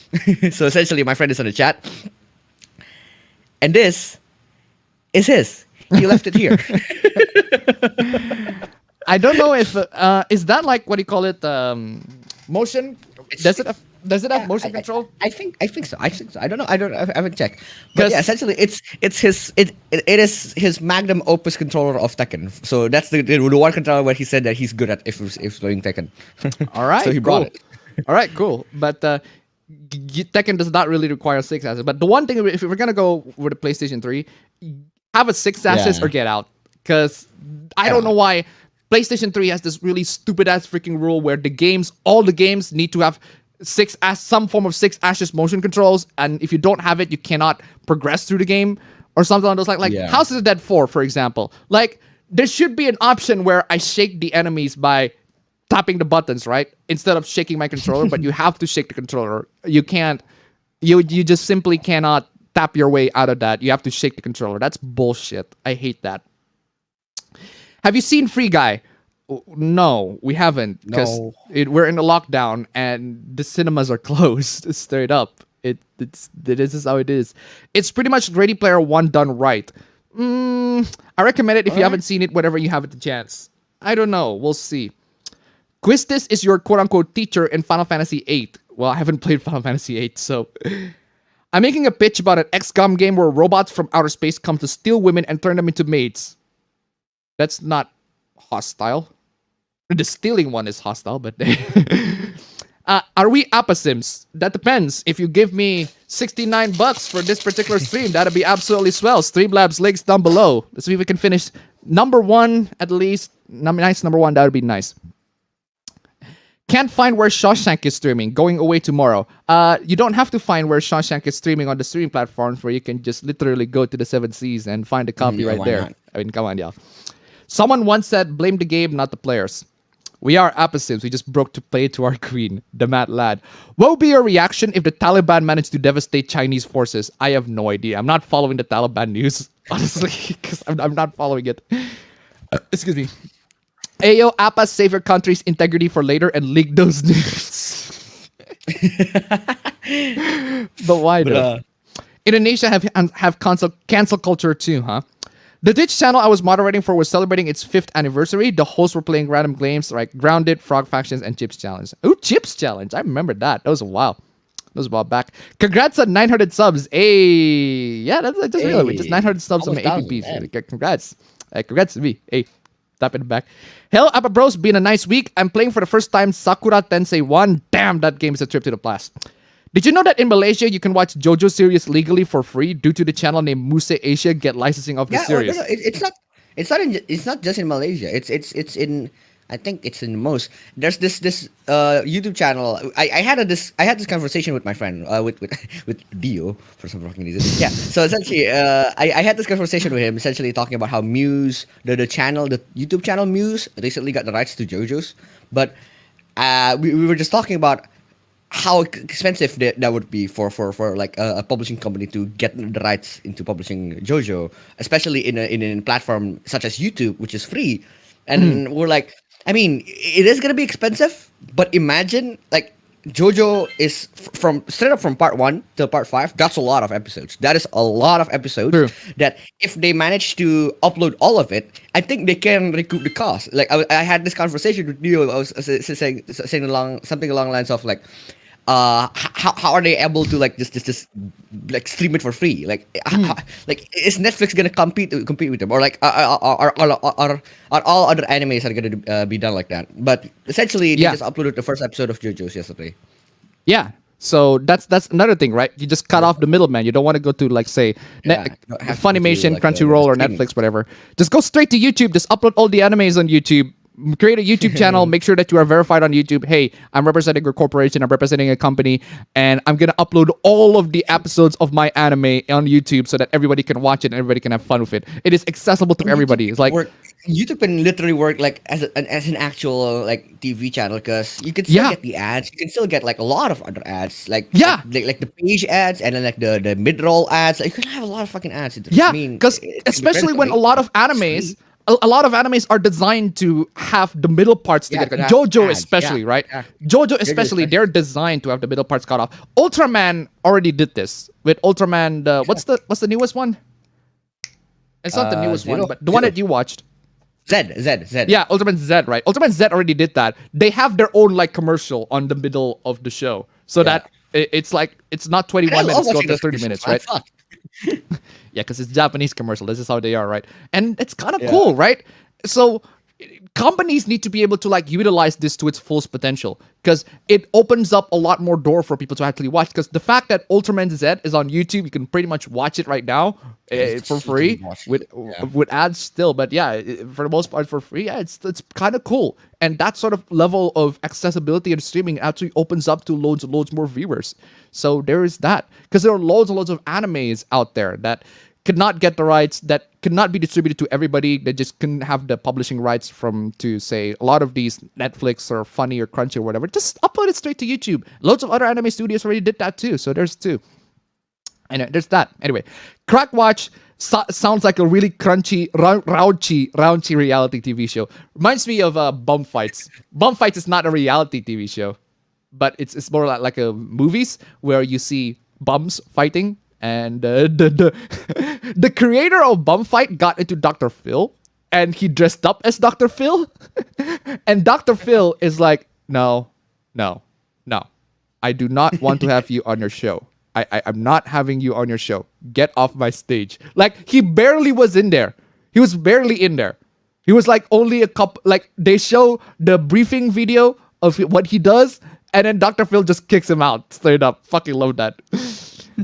So essentially, my friend is on the chat, and this is his. He left it here. I don't know if is that like what do you call it? Motion? Does it have motion control? I think so. I don't know. I haven't checked. But yeah, essentially, it is his magnum opus controller of Tekken. So that's the one controller where he said that he's good at if playing Tekken. All right, so he brought it. All right, cool. But Tekken does not really require 6 axis. But the one thing, if we're gonna go with the PlayStation 3, have a 6 axis or get out. Because I don't know why PlayStation 3 has this really stupid ass freaking rule where all the games need to have some form of 6 axis motion controls, and if you don't have it, you cannot progress through the game or something like those. Like House of the Dead 4, for example. Like, there should be an option where I shake the enemies by tapping the buttons, right? Instead of shaking my controller, but you have to shake the controller. You can't. You just simply cannot tap your way out of that. You have to shake the controller. That's bullshit. I hate that. Have you seen Free Guy? No, we haven't, because we're in a lockdown and the cinemas are closed. Straight up, this is how it is. It's pretty much Ready Player One done right. I recommend it if you haven't seen it. Whenever you have the chance. I don't know. We'll see. Quistis is your quote unquote teacher in Final Fantasy VIII. Well, I haven't played Final Fantasy VIII, so I'm making a pitch about an XCOM game where robots from outer space come to steal women and turn them into maids. That's not hostile. The stealing one is hostile, but are we Appasims? That depends. If you give me $69 for this particular stream, that'd be absolutely swell. Streamlabs links down below. Let's see if we can finish number one at least. Nice number one. That would be nice. Can't find where Shawshank is streaming. Going away tomorrow. You don't have to find where Shawshank is streaming on the streaming platforms, where you can just literally go to the 7 Seas and find a copy right there. Not? I mean, come on, y'all. Someone once said, blame the game, not the players. We are Appasims. We just broke to play to our queen, the mad lad. What would be your reaction if the Taliban managed to devastate Chinese forces? I have no idea. I'm not following the Taliban news, honestly, because I'm not following it. Excuse me. Ayo, Appas, save your country's integrity for later and leak those news. But why though? Indonesia have cancel culture too, huh? The Twitch channel I was moderating for was celebrating its 5th anniversary. The hosts were playing random games like Grounded, Frog Factions, and Chips Challenge. Ooh, Chips Challenge. I remember that. That was a while. That was a while back. Congrats on 900 subs. Hey. Yeah, that's just really just 900 subs on my APB. Congrats. Congrats to me. Hey. Tap in the back. Hell, Appa Bros, been a nice week. I'm playing for the first time Sakura Tensei 1. Damn, that game is a trip to the past. Did you know that in Malaysia you can watch JoJo series legally for free due to the channel named Muse Asia get licensing of the series? No, it's not just in Malaysia. It's in, I think it's in most. There's this YouTube channel. I had this conversation with my friend with Dio for some fucking reason. Yeah. So essentially, I had this conversation with him, essentially talking about how Muse, the YouTube channel Muse, recently got the rights to JoJo's, but we were just talking about how expensive that would be for like a publishing company to get the rights into publishing JoJo, especially in a platform such as YouTube, which is free. And we're like, I mean, it is gonna be expensive, but imagine like JoJo is straight up from part 1 to part 5. That's a lot of episodes. That is a lot of episodes. True. That if they manage to upload all of it, I think they can recoup the cost. Like I had this conversation with you. I was saying something along the lines of like, how are they able to like just like stream it for free? Like like is Netflix gonna compete with them, or like are all other animes are gonna be done like that? But essentially, they just uploaded the first episode of JoJo's yesterday. Yeah. So that's another thing, right? You just cut off the middleman. You don't want to go to like say Funimation, like Crunchyroll, or Netflix, whatever. Just go straight to YouTube. Just upload all the animes on YouTube. Create a YouTube channel. Make sure that you are verified on YouTube. Hey, I'm representing a corporation. I'm representing a company, and I'm gonna upload all of the episodes of my anime on YouTube so that everybody can watch it and everybody can have fun with it. It is accessible to everybody. It's like YouTube can literally work like as an actual like TV channel, because you can still get the ads. You can still get like a lot of other ads, like like the page ads and then like the mid-roll ads. Like, you can have a lot of fucking ads. I mean, because especially when a lot of animes. A lot of animes are designed to have the middle parts together. JoJo especially, right? Yeah. JoJo especially, they're designed to have the middle parts cut off. Ultraman already did this with Ultraman. What's the newest one? It's not the newest one, but the one that you watched. Z. Yeah, Ultraman Z, right? Ultraman Z already did that. They have their own like commercial on the middle of the show, so that it's like it's not 21 minutes, go up to 30 minutes, right? Yeah, because it's Japanese commercial. This is how they are, right? And it's kind of cool, right? So companies need to be able to like utilize this to its fullest potential, because it opens up a lot more door for people to actually watch. Because the fact that Ultraman Z is on YouTube, you can pretty much watch it right now for free with ads still. But yeah, for the most part for free. Yeah, it's kind of cool. And that sort of level of accessibility and streaming actually opens up to loads and loads more viewers. So there is that, because there are loads and loads of animes out there that could not get the rights, that could not be distributed to everybody, that just couldn't have the publishing rights to say a lot of these Netflix or Funny or Crunchy or whatever. Just upload it straight to YouTube. Loads of other anime studios already did that too. So there's two. And there's that. Anyway, Crackwatch sounds like a really crunchy, raunchy reality TV show. Reminds me of Bum Fights. Bum Fights is not a reality TV show, but it's more like a movies where you see bums fighting. And the creator of Bum Fight got into Dr. Phil, and he dressed up as Dr. Phil. And Dr. Phil is like, no. I do not want to have you on your show. I'm not having you on your show. Get off my stage. Like, he barely was in there. He was barely in there. He was like only a couple, like they show the briefing video of what he does, and then Dr. Phil just kicks him out straight up. Fucking love that.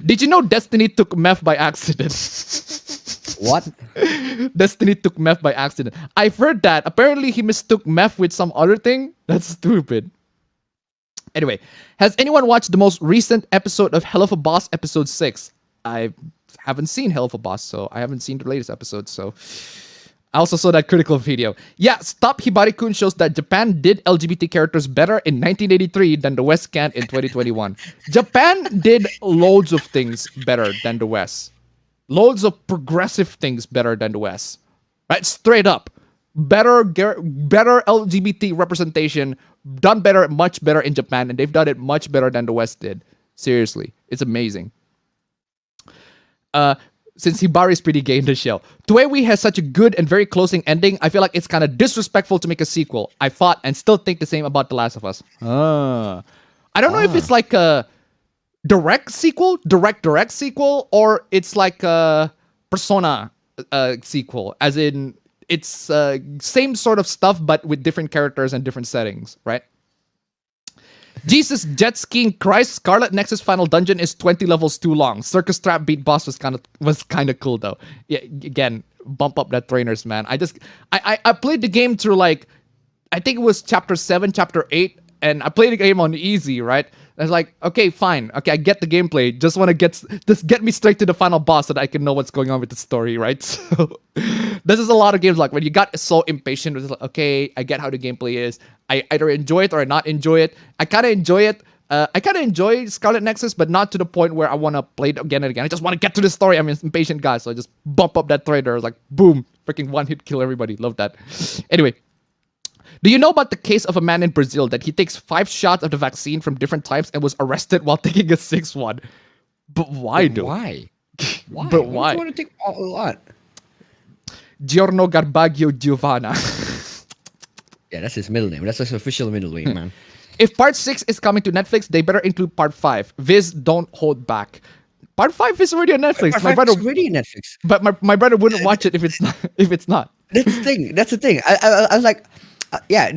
Did you know Destiny took meth by accident? What? Destiny took meth by accident. I've heard that. Apparently he mistook meth with some other thing. That's stupid. Anyway, has anyone watched the most recent episode of Hell of a Boss episode 6? I haven't seen Hell of a Boss, so I haven't seen the latest episode, so I also saw that critical video. Yeah, Stop Hibari-kun shows that Japan did LGBT characters better in 1983 than the West can in 2021. Japan did loads of things better than the West. Loads of progressive things better than the West. Right? Straight up. Better LGBT representation, done better, much better in Japan, and they've done it much better than the West did. Seriously. It's amazing. Since Hibari is pretty gay in the show. Toei has such a good and very closing ending, I feel like it's kind of disrespectful to make a sequel. I fought and still think the same about The Last of Us. I don't know if it's like a direct sequel, direct sequel, or it's like a Persona sequel, as in it's same sort of stuff but with different characters and different settings, right? Jesus jet skiing Christ, Scarlet Nexus final dungeon is 20 levels too long. Circus trap beat boss was kind of cool though. Yeah, again, bump up that trainers, man. I played the game through like, I think it was chapter 7, chapter 8, and I played the game on easy, right? I was like, okay, fine. Okay, I get the gameplay. Just want to get me straight to the final boss so that I can know what's going on with the story, right? So this is a lot of games like when you got so impatient, it's like, okay, I get how the gameplay is. I either enjoy it or I not enjoy it. I kind of enjoy it. I kind of enjoy Scarlet Nexus, but not to the point where I want to play it again and again. I just want to get to the story. I'm an impatient guy, so I just bump up that trader. Like, boom, freaking one hit kill everybody. Love that. Anyway. Do you know about the case of a man in Brazil that he takes 5 shots of the vaccine from different types and was arrested while taking a 6th one? But why, dude? Why? Why? But why? Why do you want to take a lot? Giorno Garbaggio Giovanna. Yeah, that's his middle name. That's his official middle name, man. If part 6 is coming to Netflix, they better include part 5. Viz, don't hold back. Part 5 is already on Netflix. Part 5 is already on Netflix. But my brother wouldn't watch it if it's not. That's the thing. I was like, yeah,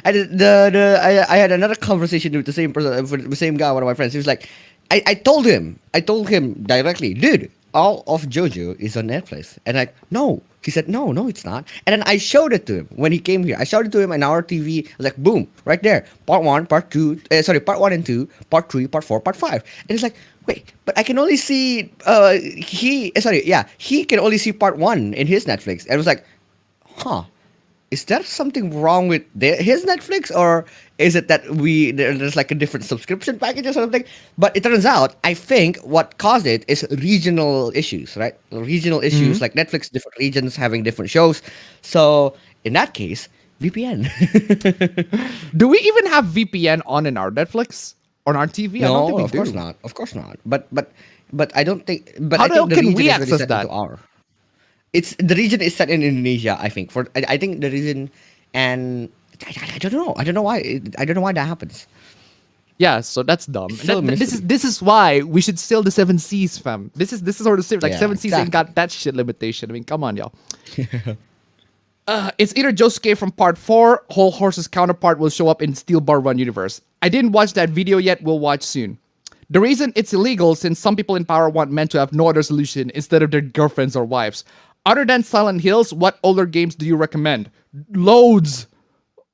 I had another conversation with the same person, with the same guy, one of my friends. He was like, I told him directly, dude, all of JoJo is on Netflix, and like, no. He said, no, it's not. And then I showed it to him when he came here. I showed it to him on our TV. I was like, boom, right there. Part 1, part 2, part 1 and 2, part 3, part 4, part 5. And it's like, wait, but I can only see, he can only see part 1 in his Netflix. And I was like, huh. Is there something wrong with his Netflix, or is it that there's like a different subscription package or something? But it turns out, I think what caused it is regional issues, right? Regional issues, like Netflix, different regions having different shows. So in that case, VPN. Do we even have VPN on in our Netflix? On our TV? No, I don't think we of do. course not. Of course not. But I don't think. But How I think the can region we is already access set that? into our. It's the region is set in Indonesia, I think. I think the reason, and I don't know. I don't know why. I don't know why that happens. Yeah, so that's dumb. Still This is why we should steal the 7 Seas, fam. This is sort of like Yeah, 7 Seas ain't got that shit limitation. I mean, come on, y'all. It's either Josuke from part 4, Whole Horse's counterpart will show up in Steel Bar Run universe. I didn't watch that video yet. We'll watch soon. The reason it's illegal since some people in power want men to have no other solution instead of their girlfriends or wives. Other than Silent Hills, what older games do you recommend? Loads.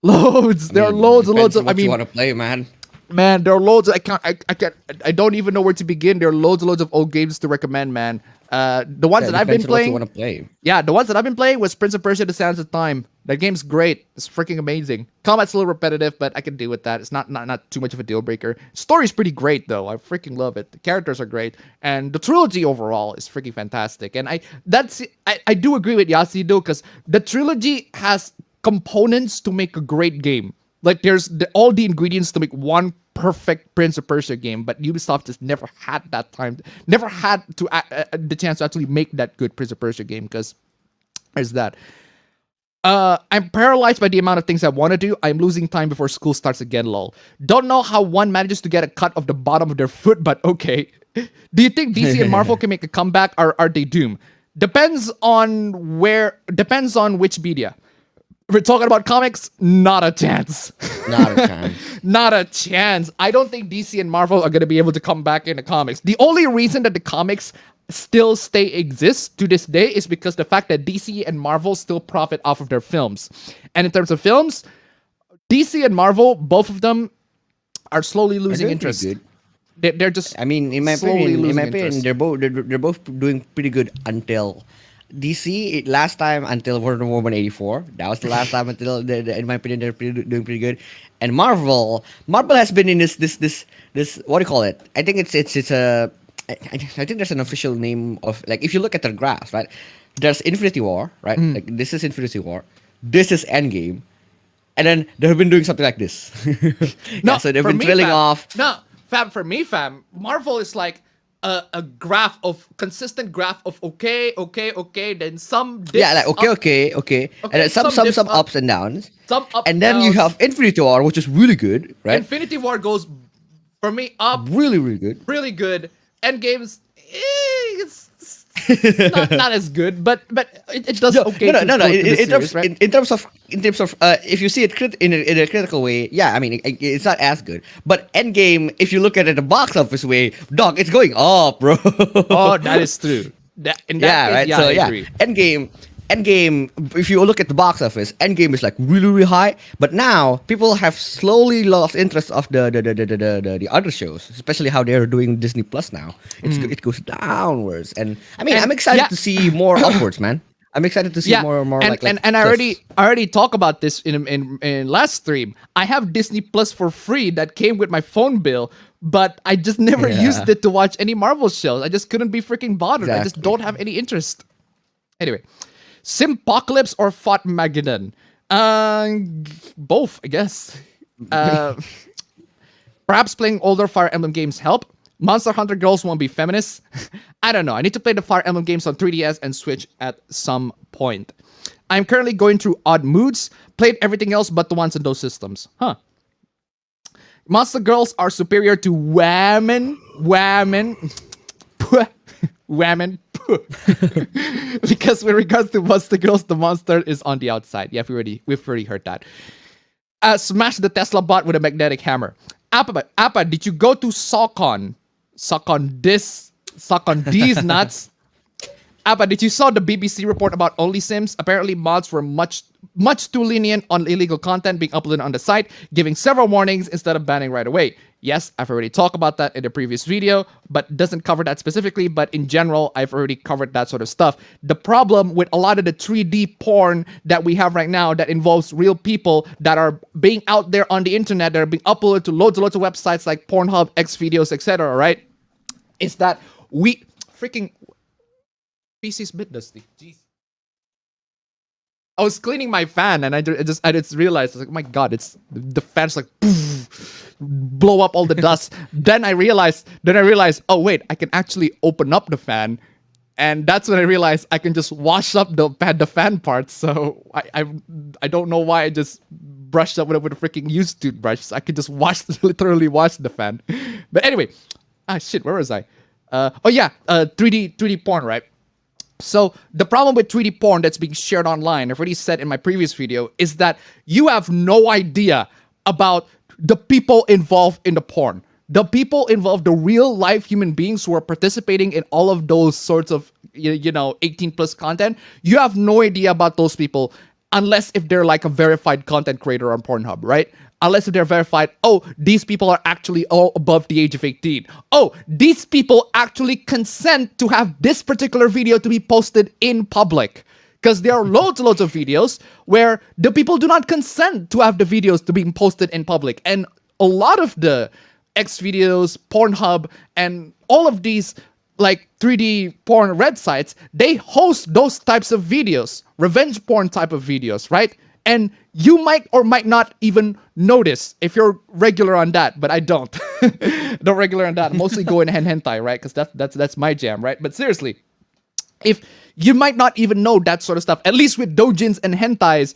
There are loads of. What you want to play, man? Man, there are loads. I don't even know where to begin. There are loads of old games to recommend, man. The ones that I've been playing. What you want to play. Yeah, the ones that I've been playing was Prince of Persia: The Sands of Time. That game's great. It's freaking amazing. Combat's a little repetitive, but I can deal with that. It's not too much of a deal breaker. Story's pretty great though. I freaking love it. The characters are great, and the trilogy overall is freaking fantastic. And I do agree with Yasi though, because the trilogy has components to make a great game. Like there's all the ingredients to make one perfect Prince of Persia game, but Ubisoft just never had that time, never had to the chance to actually make that good Prince of Persia game, because there's that. I'm paralyzed by the amount of things I want to do. I'm losing time before school starts again, lol. Don't know how one manages to get a cut of the bottom of their foot, but okay. Do you think DC and Marvel can make a comeback, or are they doomed? Depends on which media. If we're talking about comics, not a chance. Not a chance. Not a chance. I don't think DC and Marvel are going to be able to come back into comics. The only reason that the comics still exist to this day is because the fact that DC and Marvel still profit off of their films. And in terms of films, DC and Marvel, both of them are slowly losing interest. They're just. I mean, in my opinion, they're both doing pretty good until DC. Last time until Wonder Woman 84. That was the last time until, in my opinion, they're doing pretty good. And Marvel has been in this what do you call it? I think it's a. I think there's an official name of, like, if you look at the graphs, right? There's Infinity War, right? Like, this is Infinity War. This is Endgame. And then they've been doing something like this. No, so they've been trailing off. No, for me, Marvel is like a graph of consistent graph of okay, then some dips like okay, and then some ups and downs. Some ups and then you have Infinity War, which is really good, right? Infinity War goes for me up, really good, really good. Endgame's it's not as good, but it does okay. No. In terms of if you see it in a critical way, yeah, I mean it's not as good. But Endgame, if you look at it the box office way, dog, it's going up, bro. Oh, that is true. Right. So I agree. Endgame, if you look at the box office, Endgame is like really high, but now people have slowly lost interest of the other shows, especially how they're doing Disney Plus now. It goes downwards, and I mean, I'm excited to see more upwards, man. I'm excited to see more and I already talked about this in last stream. I have Disney Plus for free that came with my phone bill, but I just never used it to watch any Marvel shows. I just couldn't be freaking bothered. Exactly. I just don't have any interest. Anyway. Simpocalypse or Fatmageddon? Both, I guess. Perhaps playing older Fire Emblem games help. Monster Hunter girls won't be feminists. I don't know. I need to play the Fire Emblem games on 3DS and Switch at some point. I'm currently going through odd moods. Played everything else but the ones in those systems. Huh. Monster girls are superior to women. Because with regards to Monster Girls, the monster is on the outside. Yeah, we've already heard that. Smash the Tesla bot with a magnetic hammer. Appa, did you go to SockOn? Suck on these nuts. Appa, did you saw the BBC report about OnlySims? Apparently, mods were much too lenient on illegal content being uploaded on the site, giving several warnings instead of banning right away. Yes, I've already talked about that in the previous video, but doesn't cover that specifically. But in general, I've already covered that sort of stuff. The problem with a lot of the 3D porn that we have right now that involves real people that are being out there on the internet, that are being uploaded to loads of websites like Pornhub, Xvideos, etc., right? Is that we freaking... PC's bit dusty. Jeez. I was cleaning my fan and I just realized, I was like, oh my god, it's the fan's like poof, blow up all the dust. Then I realized, oh wait, I can actually open up the fan, and that's when I realized I can just wash up the fan parts. So I don't know why I just brushed up with a freaking used toothbrush. I could just literally wash the fan. But anyway, shit, where was I? 3D porn, right? So the problem with 3D porn that's being shared online, I've already said in my previous video, is that you have no idea about the people involved in the porn. The people involved, the real life human beings who are participating in all of those sorts of, 18 plus content. You have no idea about those people unless if they're like a verified content creator on Pornhub, right? Unless if they're verified, oh, these people are actually all above the age of 18. Oh, these people actually consent to have this particular video to be posted in public. Because there are loads of videos where the people do not consent to have the videos to be posted in public. And a lot of the Xvideos, Pornhub, and all of these like 3D porn red sites, they host those types of videos, revenge porn type of videos, right? And you might or might not even notice if you're regular on that, but I don't. Don't regular on that. I mostly go in hentai, right? Because that's my jam, right? But seriously, If you might not even know that sort of stuff, at least with doujins and hentais,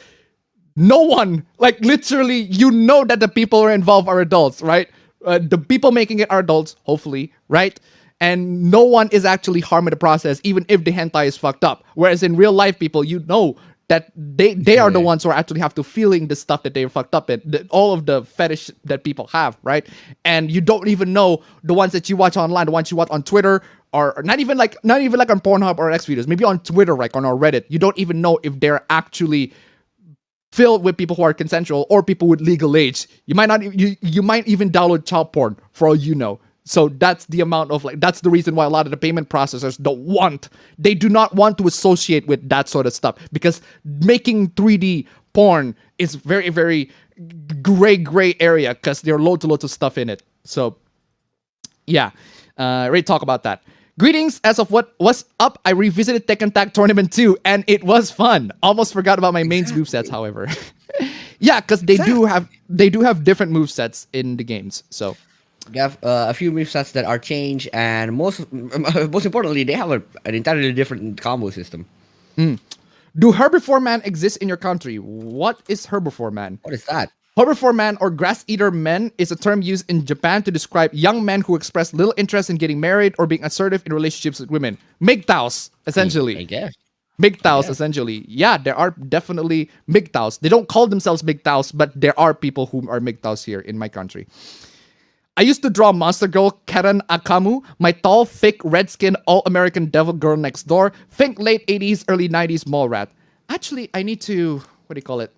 no one, like literally, you know that the people who are involved are adults, right? The people making it are adults, hopefully, right? And no one is actually harmed in the process, even if the hentai is fucked up. Whereas in real life, people, you know that they are the ones who are actually have to feeling the stuff that they fucked up in, all of the fetish that people have, right? And you don't even know the ones that you watch online, the ones you watch on Twitter, or not even like on Pornhub or X videos, maybe on Twitter, like on our Reddit. You don't even know if they're actually filled with people who are consensual or people with legal age. You might not you might even download child porn for all you know. So that's the amount of that's the reason why a lot of the payment processors they do not want to associate with that sort of stuff, because making 3D porn is very, very gray area, because there are loads of stuff in it. So yeah, ready to talk about that. Greetings, as of what's up, I revisited Tekken Tag Tournament 2, and it was fun. Almost forgot about my mains movesets, however. Yeah, because they do have different movesets in the games, so... You have a few movesets that are changed, and most importantly, they have an entirely different combo system. Do Herbivore Man exist in your country? What is Herbivore Man? What is that? Herbivore man or grass eater men is a term used in Japan to describe young men who express little interest in getting married or being assertive in relationships with women. MGTOWs, essentially. I guess. MGTOWs, essentially. Yeah, there are definitely MGTOWs. They don't call themselves MGTOWs, but there are people who are MGTOWs here in my country. I used to draw Monster Girl Karen Akamu, my tall, thick, red-skinned, all-American devil girl next door. Think late 80s, early 90s mall rat. Actually, I need to... What do you call it?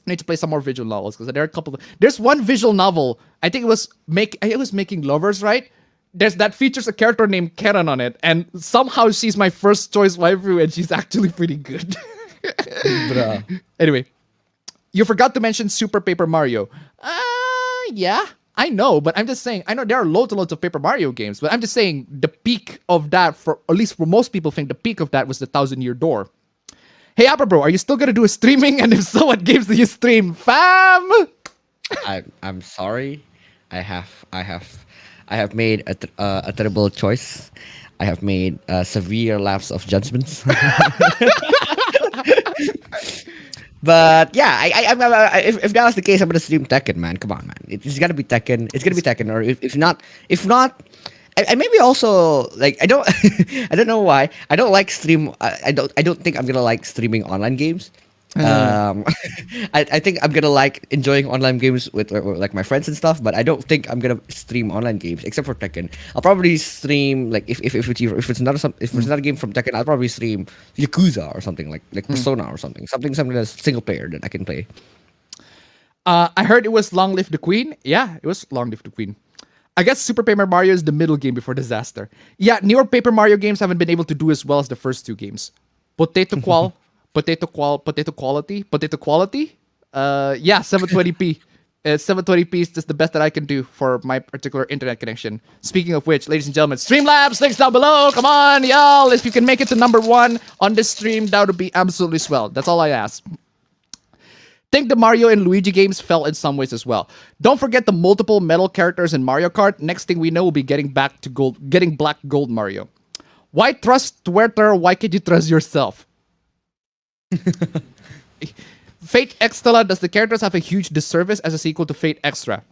I need to play some more visual novels, because there are a couple of... There's one visual novel. I think it was Making Lovers, right? That features a character named Karen on it, and somehow she's my first choice waifu, and she's actually pretty good. Anyway, you forgot to mention Super Paper Mario. Yeah, I know, but I'm just saying, I know there are loads and loads of Paper Mario games, but I'm just saying the peak of that, at least for most people think the peak of that was the 1,000-Year Door. Hey, Appa Bro, are you still gonna do a streaming? And if so, what games do you stream, fam? I'm sorry. I have made a terrible choice. I have made severe lapse of judgments. But yeah, if that was the case, I'm gonna stream Tekken, man. Come on, man. It's gotta be Tekken. It's gonna be Tekken, or if not, I maybe also like I don't I don't know why I don't like stream. I don't think I'm gonna like streaming online games. I think I'm gonna like enjoying online games with like my friends and stuff, but I don't think I'm gonna stream online games except for Tekken. I'll probably stream like if it's not a game from Tekken, I'll probably stream Yakuza or something like Persona or something that's single player that I can play. I heard it was Long Live the Queen. Yeah, it was Long Live the Queen. I guess Super Paper Mario is the middle game before Disaster. Yeah, newer Paper Mario games haven't been able to do as well as the first two games. Potato quality. Yeah, 720p. 720p is just the best that I can do for my particular internet connection. Speaking of which, ladies and gentlemen, Streamlabs, links down below. Come on, y'all. If you can make it to number 1 on this stream, that would be absolutely swell. That's all I ask. Think the Mario and Luigi games fell in some ways as well. Don't forget the multiple metal characters in Mario Kart. Next thing we know, we'll be getting black gold Mario. Why trust Twitter? Why can't you trust yourself? Fate Extra, does the characters have a huge disservice as a sequel to Fate Extra?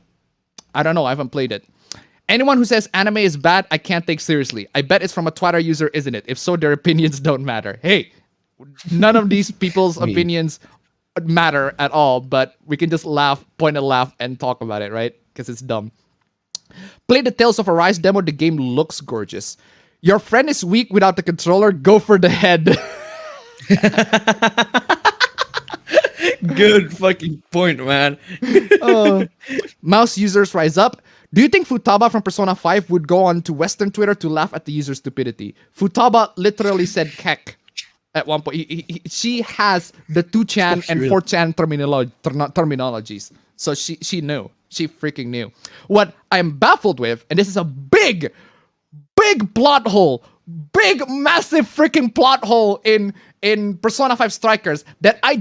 I don't know, I haven't played it. Anyone who says anime is bad, I can't take seriously. I bet it's from a Twitter user, isn't it? If so, their opinions don't matter. Hey, none of these people's opinions matter at all, but we can just point and laugh and talk about it, right? Because it's dumb. Play the Tales of Arise demo, the game looks gorgeous. Your friend is weak without the controller, go for the head. Good fucking point, man. Mouse users rise up. Do you think Futaba from Persona 5 would go on to Western Twitter to laugh at the user's stupidity? Futaba literally said kek at one point. She has the 2chan and 4chan terminologies. So she knew. She freaking knew. What I'm baffled with, and this is a big big plot hole, big massive freaking plot hole in Persona 5 Strikers that I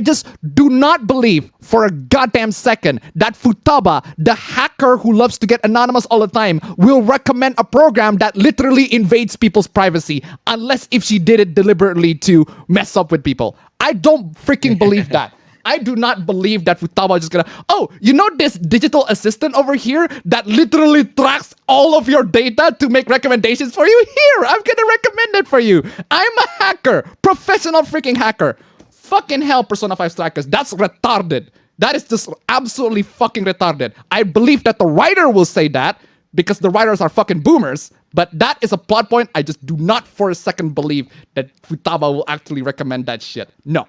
just do not believe for a goddamn second that Futaba, the hacker who loves to get anonymous all the time, will recommend a program that literally invades people's privacy unless if she did it deliberately to mess up with people. I don't freaking believe that. I do not believe that Futaba is just gonna, oh, you know this digital assistant over here that literally tracks all of your data to make recommendations for you? Here, I'm gonna recommend it for you. I'm a hacker, professional freaking hacker. Fucking hell, Persona 5 Strikers, that's retarded. That is just absolutely fucking retarded. I believe that the writer will say that because the writers are fucking boomers, but that is a plot point. I just do not for a second believe that Futaba will actually recommend that shit. No.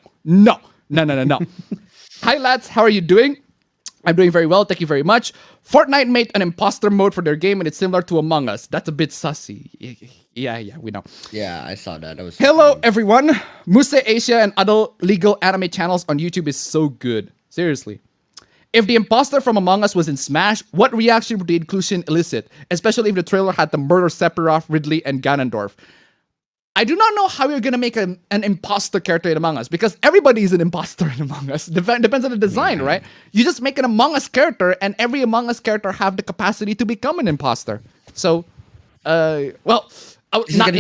Hi lads, how are you doing? I'm doing very well, thank you very much. Fortnite made an imposter mode for their game and it's similar to Among Us. That's a bit sussy. Yeah, we know. Yeah, I saw that. Hello everyone. Muse Asia and other legal anime channels on YouTube is so good. Seriously. If the imposter from Among Us was in Smash, what reaction would the inclusion elicit? Especially if the trailer had the murder Sephiroth, Ridley, and Ganondorf. I do not know how you're gonna make an imposter character in Among Us because everybody is an imposter in Among Us. Depends on the design, right? You just make an Among Us character, and every Among Us character have the capacity to become an imposter. So, This is gonna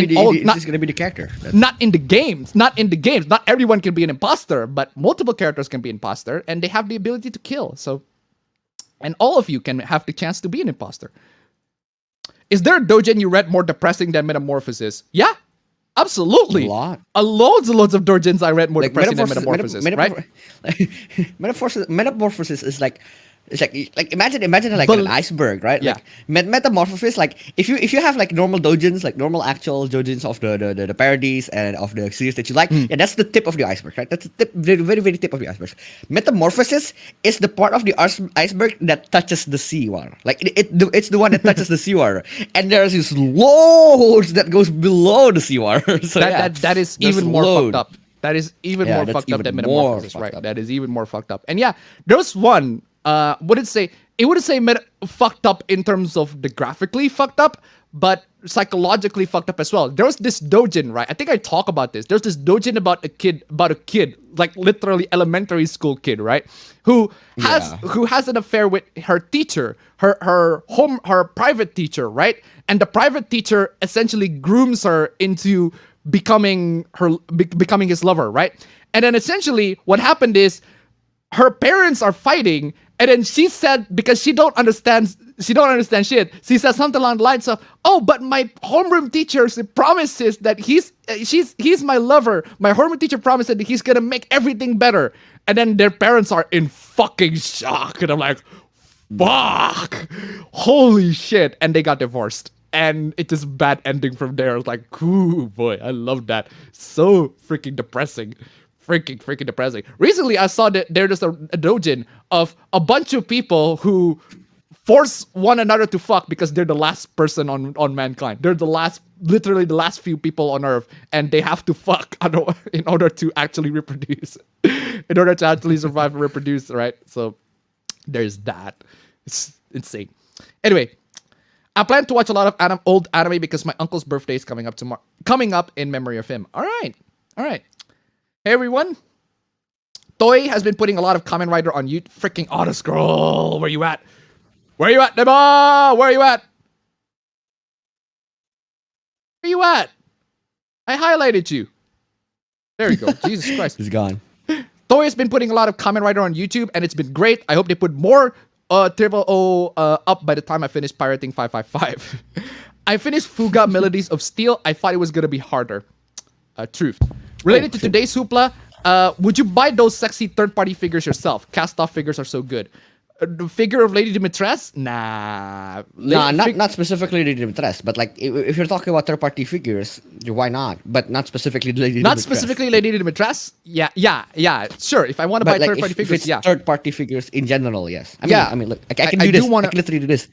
be the character. Not in the games. Not everyone can be an imposter, but multiple characters can be imposter, and they have the ability to kill. So, and all of you can have the chance to be an imposter. Is there a doujin you read more depressing than Metamorphosis? Yeah. Absolutely. A lot. Loads and loads of doujins I read more depressing than Metamorphosis, right? Metamorphosis is like, it's like imagine like an iceberg, right? Yeah. Like Metamorphosis, like if you have like normal doujins, like normal actual doujins of the parodies and of the series that you like, yeah, that's the tip of the iceberg, right? That's the tip, very, very tip of the iceberg. Metamorphosis is the part of the iceberg that touches the seawater. Like it's the one that touches the seawater, and there's these loads that goes below the seawater. So that is even more fucked up. That is even more fucked up than Metamorphosis, right? That is even more fucked up. And yeah, there was one. Wouldn't say fucked up in terms of the graphically fucked up, but psychologically fucked up as well. There was this doujin, right? I think I talk about this. There's this doujin about a kid, like literally elementary school kid, right? Who has an affair with her teacher, her private teacher, right? And the private teacher essentially grooms her into becoming his lover, right? And then essentially what happened is her parents are fighting. And then she said, because she don't understand shit, she said something along the lines of, oh, but my homeroom teacher promises that he's my lover. My homeroom teacher promised that he's gonna make everything better. And then their parents are in fucking shock. And I'm like, fuck. Holy shit. And they got divorced. And it just bad ending from there. I was like, ooh, boy, I love that. So freaking depressing. Freaking depressing. Recently, I saw that there's a doujin of a bunch of people who force one another to fuck because they're the last person on mankind. They're literally the last few people on Earth, and they have to fuck in order to actually reproduce, in order to actually survive and reproduce, right? So there's that. It's insane. Anyway, I plan to watch a lot of old anime because my uncle's birthday is coming up in memory of him. All right. Hey everyone, Toy has been putting a lot of Kamen Rider on YouTube. Freaking auto scroll. Where you at, Deba? Where you at? I highlighted you. There you go. Jesus Christ. He's gone. Toy has been putting a lot of Kamen Rider on YouTube, and it's been great. I hope they put more Triple O up by the time I finish pirating 555. I finished Fuga Melodies of Steel. I thought it was gonna be harder. Truth. Related to today's Hoopla, would you buy those sexy third-party figures yourself? Cast-off figures are so good. The figure of Lady Dimitrescu? Nah. Not specifically Lady Dimitrescu, but like if you're talking about third-party figures, why not? But not specifically Lady Dimitrescu. Not specifically Lady Dimitrescu? Yeah. Sure. If I want to buy third-party figures, yeah. Third-party figures in general, yes. I mean, look, I can do this. I can literally do this.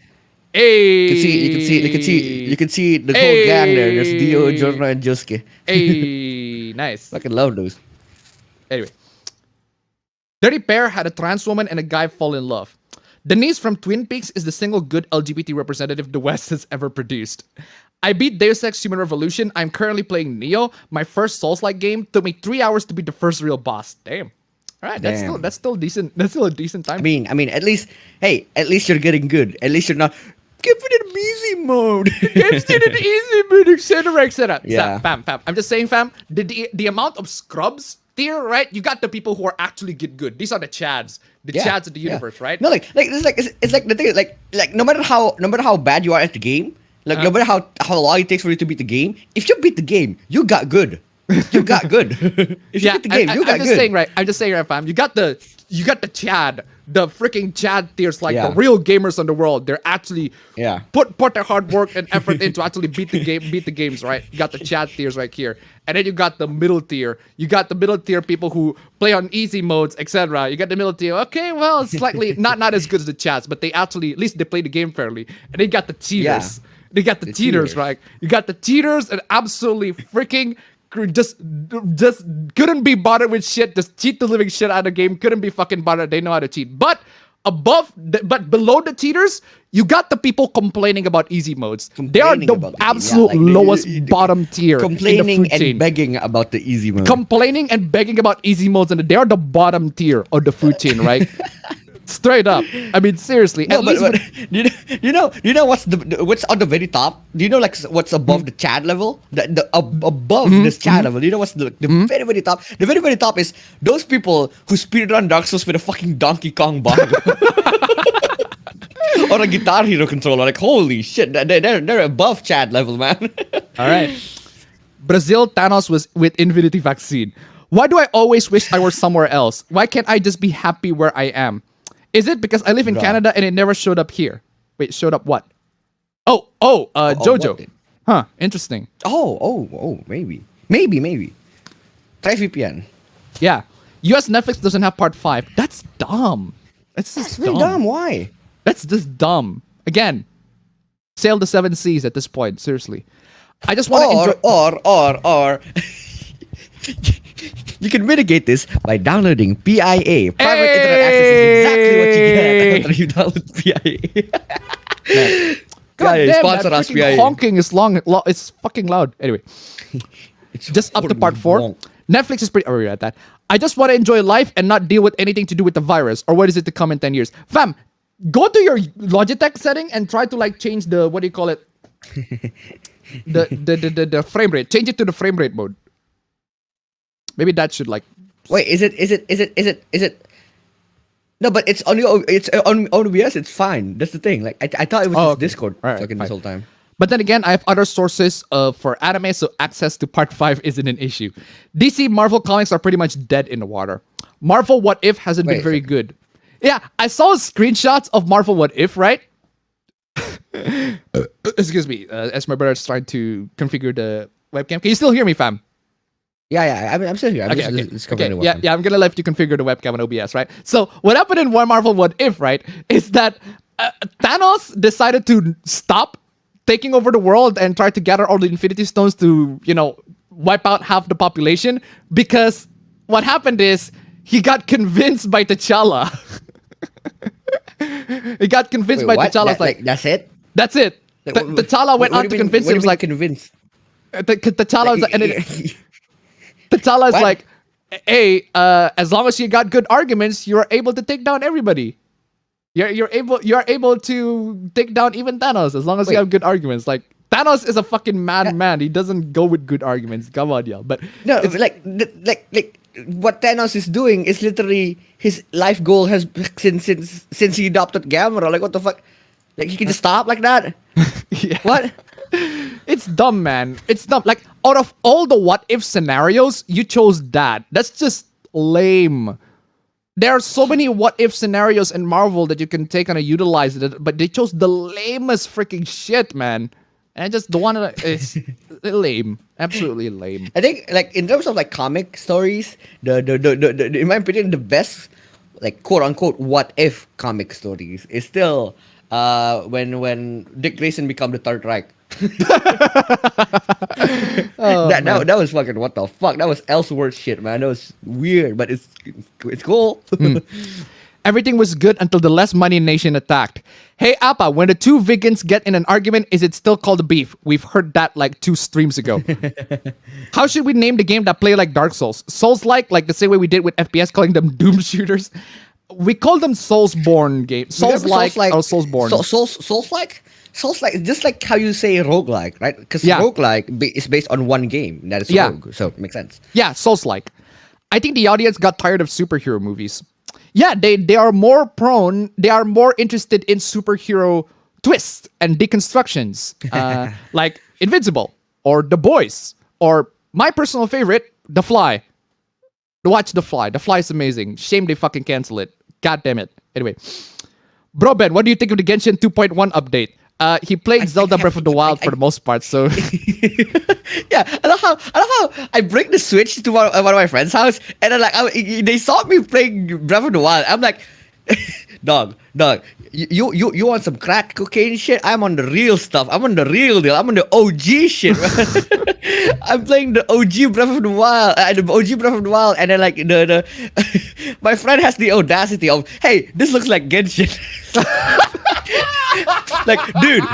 Hey, you can see the whole gang there. There's Dio, Jorno, and Josuke. Hey, nice. Fucking love those. Anyway, Dirty Pair had a trans woman and a guy fall in love. Denise from Twin Peaks is the single good LGBT representative the West has ever produced. I beat Deus Ex Human Revolution. I'm currently playing Neo. My first Souls-like game took me 3 hours to beat the first real boss. Damn. All right, that's still decent. That's still a decent time. I mean, at least you're getting good. At least you're not. Give it an easy mode. Give it an easy mode, etc. Yeah. Fam. I'm just saying, fam. The amount of scrubs tier, right? You got the people who are actually get good. These are the chads, chads of the universe, right? No, it's like the thing is like no matter how bad you are at the game, like no matter how long it takes for you to beat the game, if you beat the game, you got good. You got good. If you beat the game, you got good. I'm just saying, right, fam. You got the Chad, the freaking Chad tiers, like the real gamers on the world. They're actually put their hard work and effort in to actually beat the games, right? You got the Chad tiers right here, and then you got the middle tier. You got the middle tier people who play on easy modes, etc. You got the middle tier. Okay, well, it's slightly not as good as the Chads, but they actually at least they play the game fairly. And then you got the cheaters. They got the cheaters, right? You got the cheaters and absolutely freaking. Just couldn't be bothered with shit. Just cheat the living shit out of the game. Couldn't be fucking bothered. They know how to cheat. But below the cheaters, you got the people complaining about easy modes. They are the absolute lowest bottom tier. Complaining and begging about the easy mode. Complaining and begging about easy modes, and they are the bottom tier of the food chain, right? Straight up. I mean, seriously. No, but you know what's on the very top? Do you know like what's above the Chad level? Above this Chad level. You know what's the very very top? The very very top is those people who speedrun Dark Souls with a fucking Donkey Kong bottom. Or a Guitar Hero controller. Like holy shit, they're above Chad level, man. All right. Brazil Thanos was with Infinity Vaccine. Why do I always wish I were somewhere else? Why can't I just be happy where I am? Is it because I live in Canada and it never showed up here? Wait, showed up what? Jojo. What? Huh, interesting. Maybe. Try VPN. Yeah. US Netflix doesn't have part 5. That's dumb. That's really dumb. Why? That's just dumb. Again, sail the 7 seas at this point, seriously. I just want to enjoy... Or... You can mitigate this by downloading PIA. Private internet access is exactly what you get after you download PIA. God damn, sponsor that us, PIA. honking is it's fucking loud. Anyway, it's just up to part 4. Long. Netflix is pretty... Oh, we're at that. I just want to enjoy life and not deal with anything to do with the virus. Or what is it to come in 10 years? Fam, go to your Logitech setting and try to like change the... What do you call it? the frame rate. Change it to the frame rate mode. Maybe that should like. Wait, is it? No, but it's on OBS. It's fine. That's the thing. Like I thought it was just Discord fucking this whole time. But then again, I have other sources for anime, so access to part 5 isn't an issue. DC Marvel comics are pretty much dead in the water. Marvel What If hasn't been very good. Yeah, I saw screenshots of Marvel What If, right? Excuse me, as my brother's trying to configure the webcam. Can you still hear me, fam? Yeah. I'm still here. Yeah. I'm gonna let you configure the webcam on OBS, right? So what happened in Marvel What If, right, is that Thanos decided to stop taking over the world and try to gather all the Infinity Stones to, wipe out half the population, because what happened is he got convinced by T'Challa. He got convinced by T'Challa. Like, that's it. That's it. T'Challa went on to convince him. Like convinced. T'Challa was like, T'Challa is like, hey, as long as you got good arguments, you're able to take down everybody. You're able to take down even Thanos as long as you have good arguments. Like Thanos is a fucking man. He doesn't go with good arguments. Come on, y'all. But no, it's like what Thanos is doing is literally his life goal has since he adopted Gamera. Like what the fuck? Like he can just stop like that? Yeah. What? It's dumb, man. It's dumb. Like, out of all the what-if scenarios, you chose that. That's just lame. There are so many what-if scenarios in Marvel that you can take and utilize it, but they chose the lamest freaking shit, man. And I just don't want to... It's lame. Absolutely lame. I think, like, in terms of, like, comic stories, the in my opinion, the best, like, quote-unquote, what-if comic stories is still when Dick Grayson become the Third Reich. That was fucking what the fuck. That was Elseworld shit, man. That was weird, but it's cool. Everything was good until the less money nation attacked. Hey Appa, when the two vegans get in an argument, is it still called beef? We've heard that like 2 streams ago. How should we name the game that play like Dark Souls? Souls-like the same way we did with FPS, calling them Doom shooters. We call them Soulsborne games. Souls-like or Soulsborne. Souls-like? Souls-like, just like how you say roguelike, right? Because roguelike is based on one game. That is rogue, so it makes sense. Yeah, Souls-like. I think the audience got tired of superhero movies. Yeah, they are more prone. They are more interested in superhero twists and deconstructions, like Invincible or The Boys or my personal favorite, The Fly. Watch The Fly. The Fly is amazing. Shame they fucking cancel it. God damn it. Anyway, Bro Ben, what do you think of the Genshin 2.1 update? He played Zelda Breath of the Wild for the most part, so yeah. I love how I bring the Switch to one of my friend's house, and then they saw me playing Breath of the Wild. I'm like, dog, you want some crack cocaine shit? I'm on the real stuff. I'm on the real deal. I'm on the OG shit. I'm playing the OG Breath of the Wild, and then like the my friend has the audacity of, hey, this looks like Genshin. Like, dude,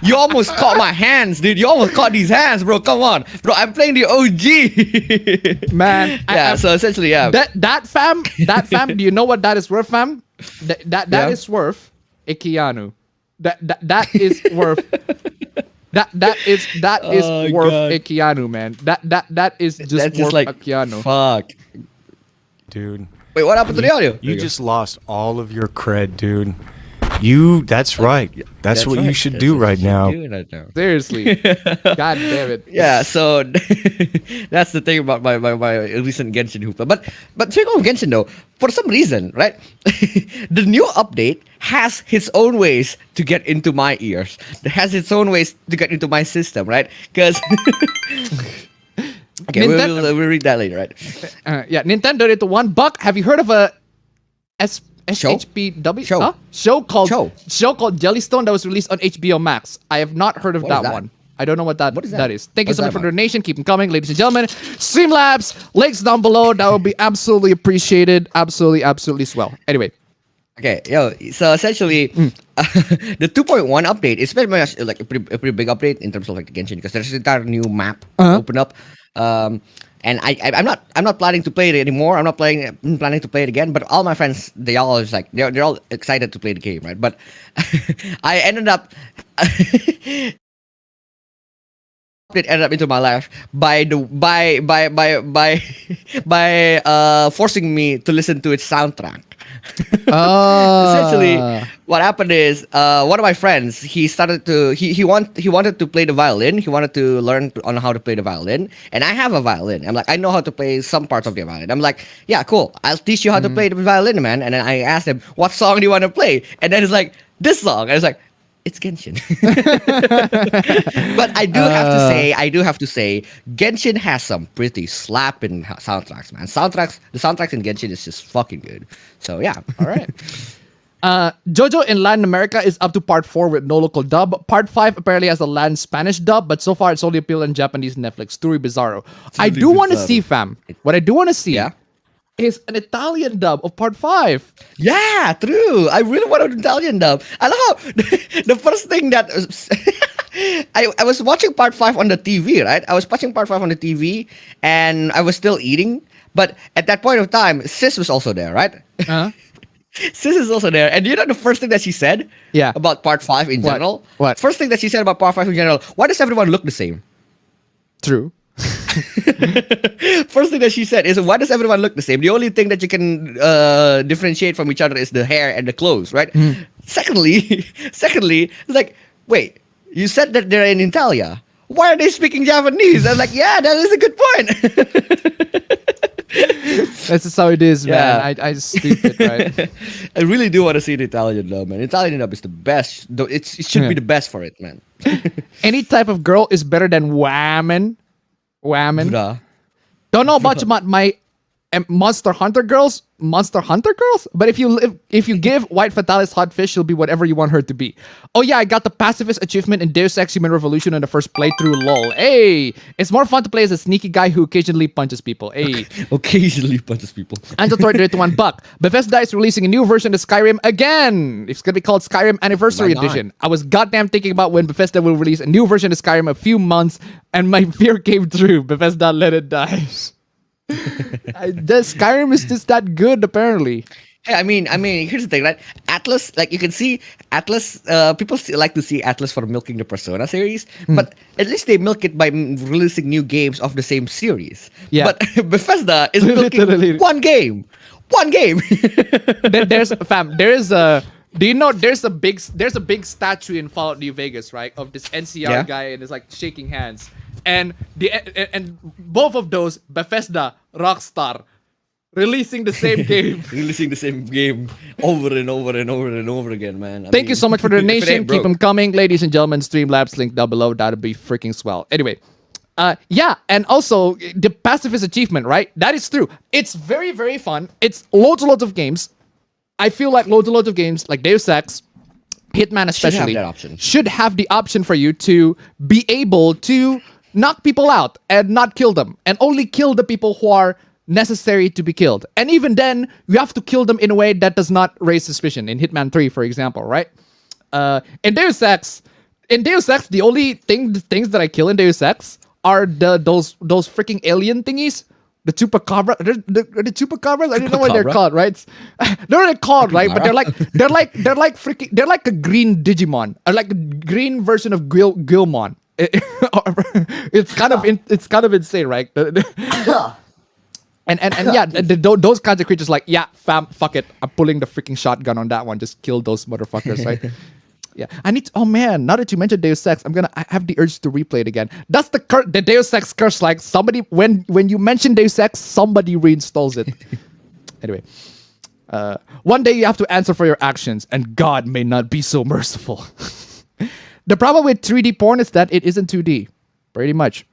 you almost caught my hands, dude. You almost caught these hands, bro. Come on, bro. I'm playing the OG, man. Yeah. So essentially, yeah. That fam. Do you know what that is worth, fam? That is worth a Keanu. That is worth. That is worth a Keanu, man. That is just worth like, a Keanu. Fuck, dude. Wait, what happened to the audio? You just lost all of your cred, dude. That's right. That's what you should do right now. Seriously. God damn it. Yeah, so that's the thing about my recent Genshin Hoopla. But speaking of Genshin though, for some reason, right? The new update has its own ways to get into my ears. It has its own ways to get into my system, right? Because okay, we'll read that later, right? Yeah, Nintendo donated $1. Have you heard of a SHPW show called Jellystone that was released on HBO Max? I have not heard of that one. I don't know what that is. Thank you so much for the donation. Keep them coming, ladies and gentlemen. Streamlabs, links down below. That would be absolutely appreciated. Absolutely swell. Anyway. Okay, so essentially, the 2.1 update is pretty much like a pretty big update in terms of like the Genshin, because there's an entire new map open up. And I'm not planning to play it anymore. I'm not planning to play it again. But all my friends, they're all excited to play the game, right? But I ended up it ended up into my life by forcing me to listen to its soundtrack. Essentially, what happened is one of my friends, he wanted to play the violin. He wanted to learn on how to play the violin, and I have a violin. I'm like, I know how to play some parts of the violin. I'm like, yeah, cool. I'll teach you how to play the violin, man. And then I asked him, what song do you want to play? And then he's like, this song. And I was like, it's Genshin. But I do have to say, Genshin has some pretty slapping soundtracks, man. The soundtracks in Genshin is just fucking good. So yeah. All right. JoJo in Latin America is up to part 4 with no local dub. Part 5 apparently has a Latin Spanish dub, but so far it's only appeared on Japanese Netflix. Turi Bizarro. I do want to see, fam. What I do want to see is an Italian dub of part 5. Yeah, true. I really want an Italian dub. I love how the first thing that I was watching part 5 on the TV, right? I was watching part 5 on the TV and I was still eating. But at that point of time, Sis was also there, right? Sis is also there. And you know the first thing that she said about part 5 in general? What? First thing that she said about part 5 in general, why does everyone look the same? True. First thing that she said is, why does everyone look the same? The only thing that you can differentiate from each other is the hair and the clothes, right? Secondly, it's like, wait, you said that they're in Italia. Why are they speaking Japanese? I was like, yeah, that is a good point. That's just how it is, man. I just stupid, right? I really do want to see the Italian dub, man. Italian dub is the best. It should be the best for it, man. Any type of girl is better than whammon. Don't know much about my And Monster Hunter girls. But if you give White Fatalis hot fish, she'll be whatever you want her to be. Oh yeah, I got the pacifist achievement in Deus Ex Human Revolution in the first playthrough. Lol. Hey, it's more fun to play as a sneaky guy who occasionally punches people. Hey, occasionally punches people. And to throw it to $1. Bethesda is releasing a new version of Skyrim again. It's gonna be called Skyrim Anniversary Edition. I was goddamn thinking about when Bethesda will release a new version of Skyrim a few months, and my fear came true. Bethesda let it die. The Skyrim is just that good, apparently. Hey, I mean, here's the thing, right? Atlas, like you can see, Atlas. People still like to see Atlas for milking the Persona series, but at least they milk it by releasing new games of the same series. Yeah. But Bethesda is milking one game. There's a. Do you know there's a big statue in Fallout New Vegas, right, of this NCR guy, and it's like shaking hands. And both of those, Bethesda, Rockstar, releasing the same game. Over and over again, man. Thank you so much for the donation. Keep them coming, ladies and gentlemen. Streamlabs link down below. That'd be freaking swell. Anyway, and also the pacifist achievement, right? That is true. It's very, very fun. It's loads of games. I feel like loads of games, like Deus Ex, Hitman especially, should have the option for you to be able to knock people out and not kill them, and only kill the people who are necessary to be killed. And even then, you have to kill them in a way that does not raise suspicion. In Hitman 3, for example, right? In Deus Ex, the only things that I kill in Deus Ex are those freaking alien thingies. The chupacabra, the chupacabras. I don't know what they're called, right? They're not called, right? But they're like a green Digimon, or like a green version of Gilmon. It's kind of insane, right? And yeah, those kinds of creatures, like, yeah, fam, fuck it, I'm pulling the freaking shotgun on that one. Just kill those motherfuckers, right? Yeah, I need to, oh man, now that you mentioned Deus Ex, I have the urge to replay it again. That's the Deus Ex curse, like somebody, when you mention Deus Ex, somebody reinstalls it. Anyway, one day you have to answer for your actions, and God may not be so merciful. The problem with 3D porn is that it isn't 2D, pretty much.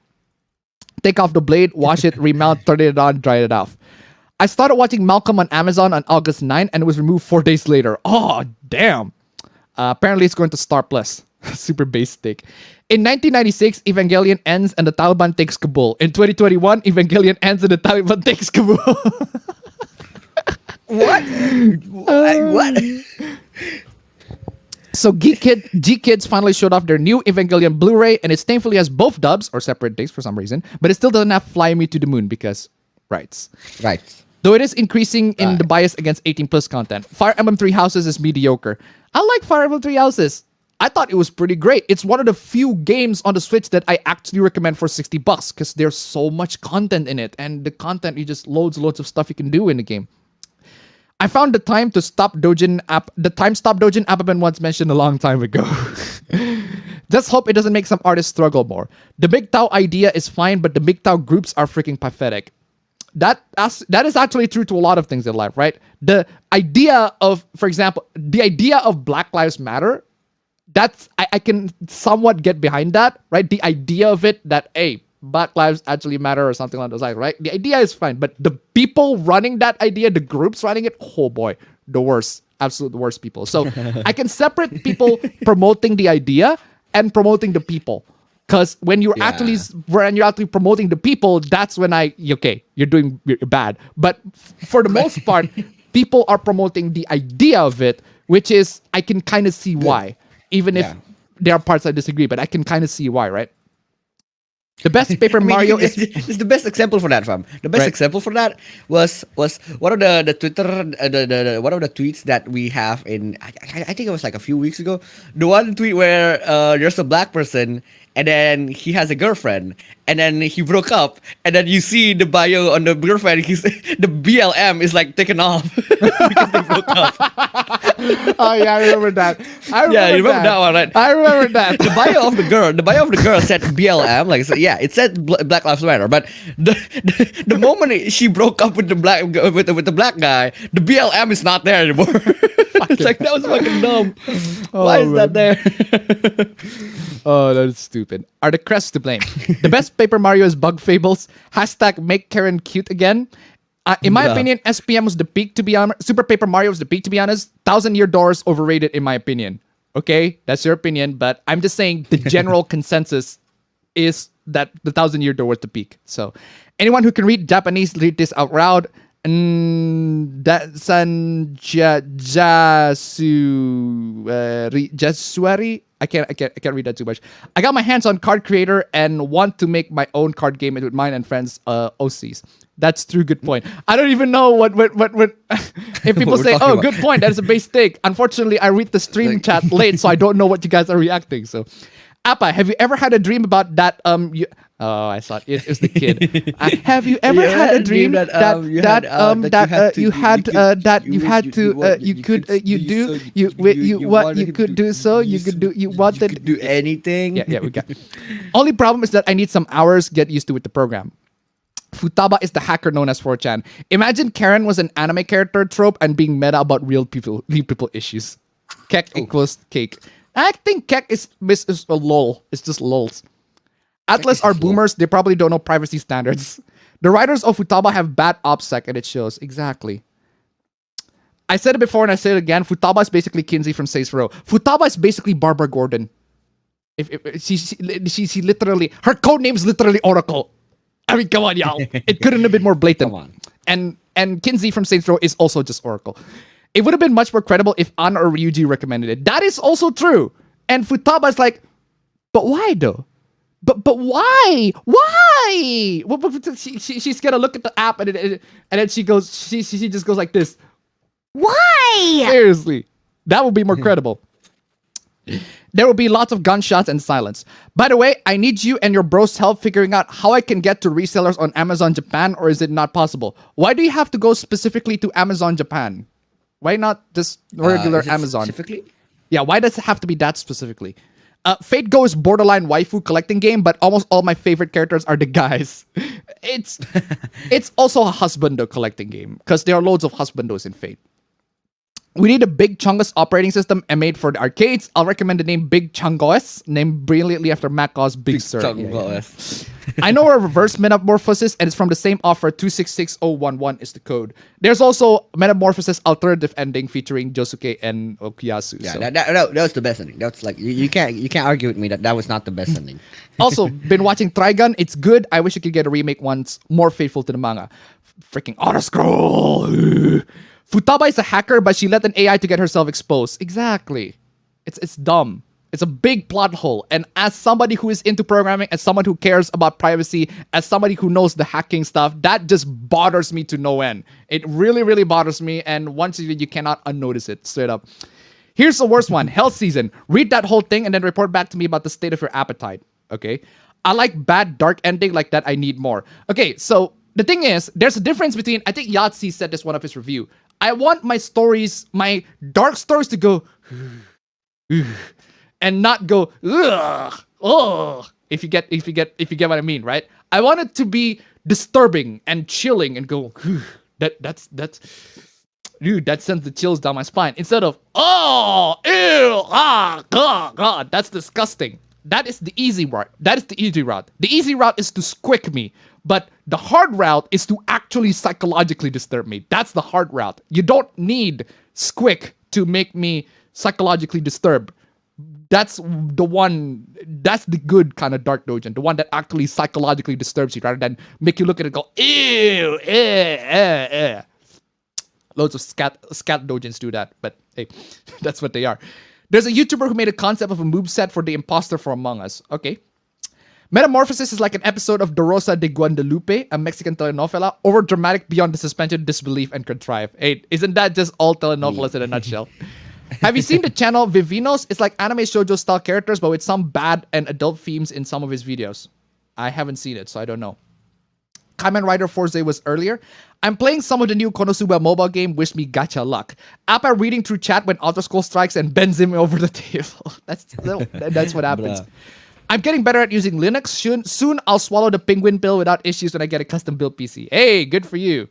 Take off the blade, wash it, remount, turn it on, dry it off. I started watching Malcolm on Amazon on August 9, and it was removed 4 days later. Oh, damn. Apparently, it's going to Star Plus. Super basic. In 1996, Evangelion ends and the Taliban takes Kabul. In 2021, Evangelion ends and the Taliban takes Kabul. What? What? So G-Kids finally showed off their new Evangelion Blu-ray, and it thankfully has both dubs, or separate discs for some reason, but it still doesn't have Fly Me to the Moon because rights. Right. Though it is increasing in the bias against 18 plus content. Fire Emblem Three Houses is mediocre. I like Fire Emblem Three Houses. I thought it was pretty great. It's one of the few games on the Switch that I actually recommend for $60 because there's so much content in it, and the content, you just loads of stuff you can do in the game. I found the time stop dojin app Appaben once mentioned a long time ago. Just hope it doesn't make some artists struggle more. The MGTOW idea is fine, but the MGTOW groups are freaking pathetic. That is actually true to a lot of things in life, right? The idea of, for example, the idea of Black Lives Matter, that's I can somewhat get behind that, right? The idea of it that, hey, Black lives actually matter or something like those lines, right? The idea is fine, but the people running that idea, the groups running it, oh boy, the worst, absolute worst people. So I can separate people promoting the idea and promoting the people. Because when you're actually promoting the people, that's when you're doing bad. But for the most part, people are promoting the idea of it, which is, I can kind of see why. Even if there are parts I disagree, but I can kind of see why, right? The best Paper Mario is the best example for that, fam. The best example for that was one of the Twitter one of the tweets that we have in I think it was like a few weeks ago. The one tweet where there's a black person and then he has a girlfriend and then he broke up and then you see the bio on the girlfriend, the BLM is like taken off because they broke up. Oh yeah, I remember that. You remember that one, right? I remember that. The bio of the girl said BLM, like, so yeah, it said Black Lives Matter, but the moment she broke up with the black guy, the BLM is not there anymore. It's like, that was fucking dumb. Why is that there? Oh, that's stupid. Are the crests to blame? The best Paper Mario is Bug Fables. # make Karen cute again. In my opinion, SPM was the peak, to be honest. Super Paper Mario was the peak, to be honest. 1,000-Year Doors overrated, in my opinion. Okay? That's your opinion, but I'm just saying the general consensus is that the 1,000-Year Door was the peak. So, anyone who can read Japanese, read this out loud. Jasuari. I can't read that too much. I got my hands on Card Creator and want to make my own card game with mine and friends, OCs. That's true. Good point. I don't even know what if people say, "Oh, good point." That is a base take. Unfortunately, I read the stream chat late, so I don't know what you guys are reacting. So, Appa, have you ever had a dream about that? I thought it's the kid. Have you ever had a dream that you could do anything? Yeah, we got. Only problem is that I need some hours get used to with the program. Futaba is the hacker known as 4chan. Imagine Karen was an anime character trope and being meta about real people issues. Kek equals cake. I think Kek is a lol. It's just lols. Atlas are boomers. They probably don't know privacy standards. The writers of Futaba have bad OPSEC, and it shows. Exactly. I said it before and I say it again. Futaba is basically Kinsey from Saints Row. Futaba is basically Barbara Gordon. If she literally, her code name is literally Oracle. I mean, come on, y'all. It couldn't have been more blatant. Come on. And Kinsey from Saints Row is also just Oracle. It would have been much more credible if An or Ryuji recommended it. That is also true. And Futaba is like, but why though? But why? Why? She's gonna look at the app and then she just goes like this. Why? Seriously, that would be more credible. There will be lots of gunshots and silence. By the way, I need you and your bros' help figuring out how I can get to resellers on Amazon Japan, or is it not possible? Why do you have to go specifically to Amazon Japan? Why not just regular Amazon? Specifically? Yeah, why does it have to be that specifically? Fate Go is borderline waifu collecting game, but almost all my favorite characters are the guys. It's also a husbando collecting game, because there are loads of husbandos in Fate. We need a Big Chungus operating system and made for the arcades. I'll recommend the name Big Chungos, named brilliantly after Macaw's Big Sur. Chungos. I know a reverse metamorphosis, and it's from the same offer. 266011 is the code. There's also Metamorphosis alternative ending featuring Josuke and Okuyasu. Yeah, so. that was the best ending. That's like you can't argue with me that was not the best ending. Also, been watching Trigun. It's good. I wish you could get a remake once more faithful to the manga. Freaking auto scroll. Futaba is a hacker, but she let an AI to get herself exposed. Exactly. It's dumb. It's a big plot hole. And as somebody who is into programming, as someone who cares about privacy, as somebody who knows the hacking stuff, that just bothers me to no end. It really, really bothers me. And once you cannot unnotice it, straight up. Here's the worst one. Hell Season. Read that whole thing and then report back to me about the state of your appetite. Okay? I like bad dark ending like that. I need more. Okay, so the thing is, there's a difference between, I think Yahtzee said this one of his review. I want my stories, my dark stories to go and not go ugh. If you get what I mean, right? I want it to be disturbing and chilling and go that's dude, that sends the chills down my spine instead of oh ew god, that's disgusting. That is the easy route. That is the easy route. The easy route is to squick me. But the hard route is to actually psychologically disturb me. That's the hard route. You don't need squick to make me psychologically disturbed. That's the good kind of dark doujin. The one that actually psychologically disturbs you rather than make you look at it and go, ew, Loads of scat doujins do that, but hey, that's what they are. There's a YouTuber who made a concept of a moveset for the imposter for Among Us. Okay. Metamorphosis is like an episode of Dorosa de Guadalupe, a Mexican telenovela, over dramatic beyond the suspension of disbelief and contrived. Hey, isn't that just all telenovelas in a nutshell? Have you seen the channel Vivinos? It's like anime shoujo style characters, but with some bad and adult themes in some of his videos. I haven't seen it, so I don't know. Kamen Rider Forze was earlier. I'm playing some of the new Konosuba mobile game. Wish me gacha luck. Appa reading through chat when auto scroll strikes and bends him over the table. That's what happens. I'm getting better at using Linux. Soon I'll swallow the penguin pill without issues when I get a custom built PC. Hey, good for you.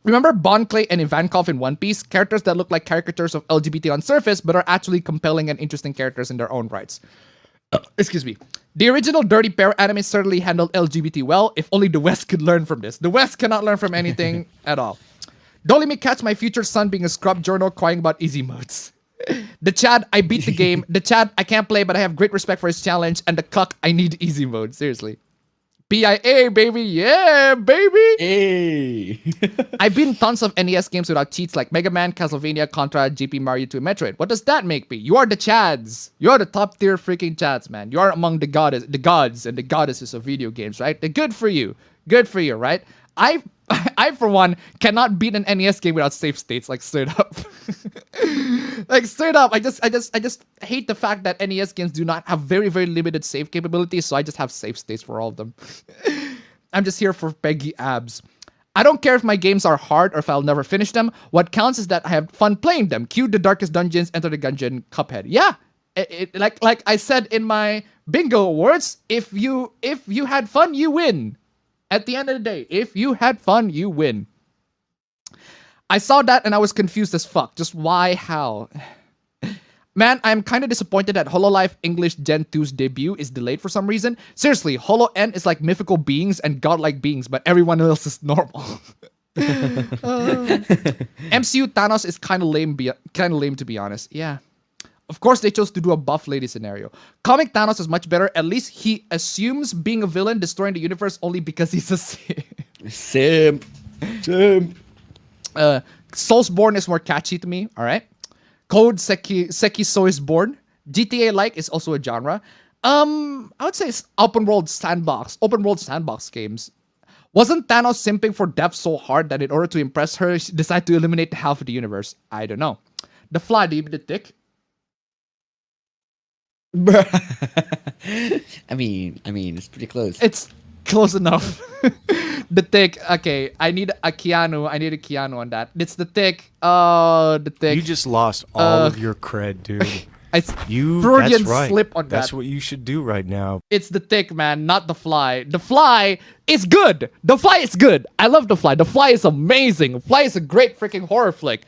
Remember Bon Clay and Ivankov in One Piece? Characters that look like caricatures of LGBT on surface, but are actually compelling and interesting characters in their own rights. Excuse me. The original Dirty Pair anime certainly handled LGBT well. If only the West could learn from this. The West cannot learn from anything at all. Don't let me catch my future son being a scrub journal crying about easy modes. The Chad, I beat the game. The Chad, I can't play, but I have great respect for his challenge. And the Cuck, I need easy mode. Seriously. PIA, baby. Yeah, baby. Hey. I've beaten tons of NES games without cheats like Mega Man, Castlevania, Contra, GP, Mario 2, Metroid. What does that make me? You are the Chads. You are the top tier freaking Chads, man. You are among the gods and the goddesses of video games, right? They're good for you. Good for you, right? I for one cannot beat an NES game without save states, like straight up. Like straight up. I just hate the fact that NES games do not have very, very limited save capabilities, so I just have save states for all of them. I'm just here for Peggy abs. I don't care if my games are hard or if I'll never finish them. What counts is that I have fun playing them. Cue the darkest dungeons, enter the gungeon, Cuphead. Yeah. Like I said in my bingo awards, if you had fun, you win. At the end of the day, if you had fun, you win. I saw that and I was confused as fuck. Just why? How? Man, I'm kind of disappointed that HoloLive English Gen 2's debut is delayed for some reason. Seriously, Holo N is like mythical beings and godlike beings, but everyone else is normal. MCU Thanos is kind of lame to be honest. Yeah. Of course, they chose to do a buff lady scenario. Comic Thanos is much better. At least he assumes being a villain, destroying the universe only because he's a Simp. Soulsborne is more catchy to me. All right. Code Seki So is Born. GTA-like is also a genre. I would say it's open world sandbox games. Wasn't Thanos simping for Death so hard that in order to impress her, she decided to eliminate half of the universe? I don't know. The Fly, do you mean the Tick? I mean, it's pretty close. It's close enough. The Tick. Okay, I need a Keanu on that. It's the Tick. The Tick. You just lost all of your cred, dude. Freudian that's right. slip on that. That's what you should do right now. It's the Tick, man, not the Fly. The Fly is good. The Fly is good. I love the Fly. The Fly is amazing. The Fly is a great freaking horror flick.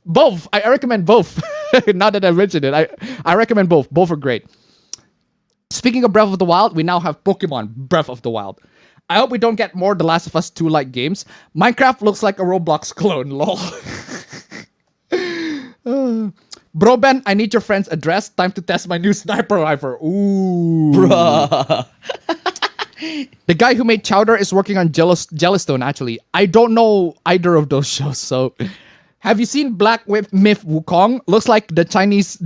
Both. I recommend both. Now that I mentioned it, I recommend both. Both are great. Speaking of Breath of the Wild, we now have Pokemon Breath of the Wild. I hope we don't get more The Last of Us 2-like games. Minecraft looks like a Roblox clone, lol. Bro Ben, I need your friend's address. Time to test my new sniper rifle. Ooh. Bruh. The guy who made Chowder is working on Jellystone, actually. I don't know either of those shows, so... Have you seen Black Myth Wukong? Looks like the Chinese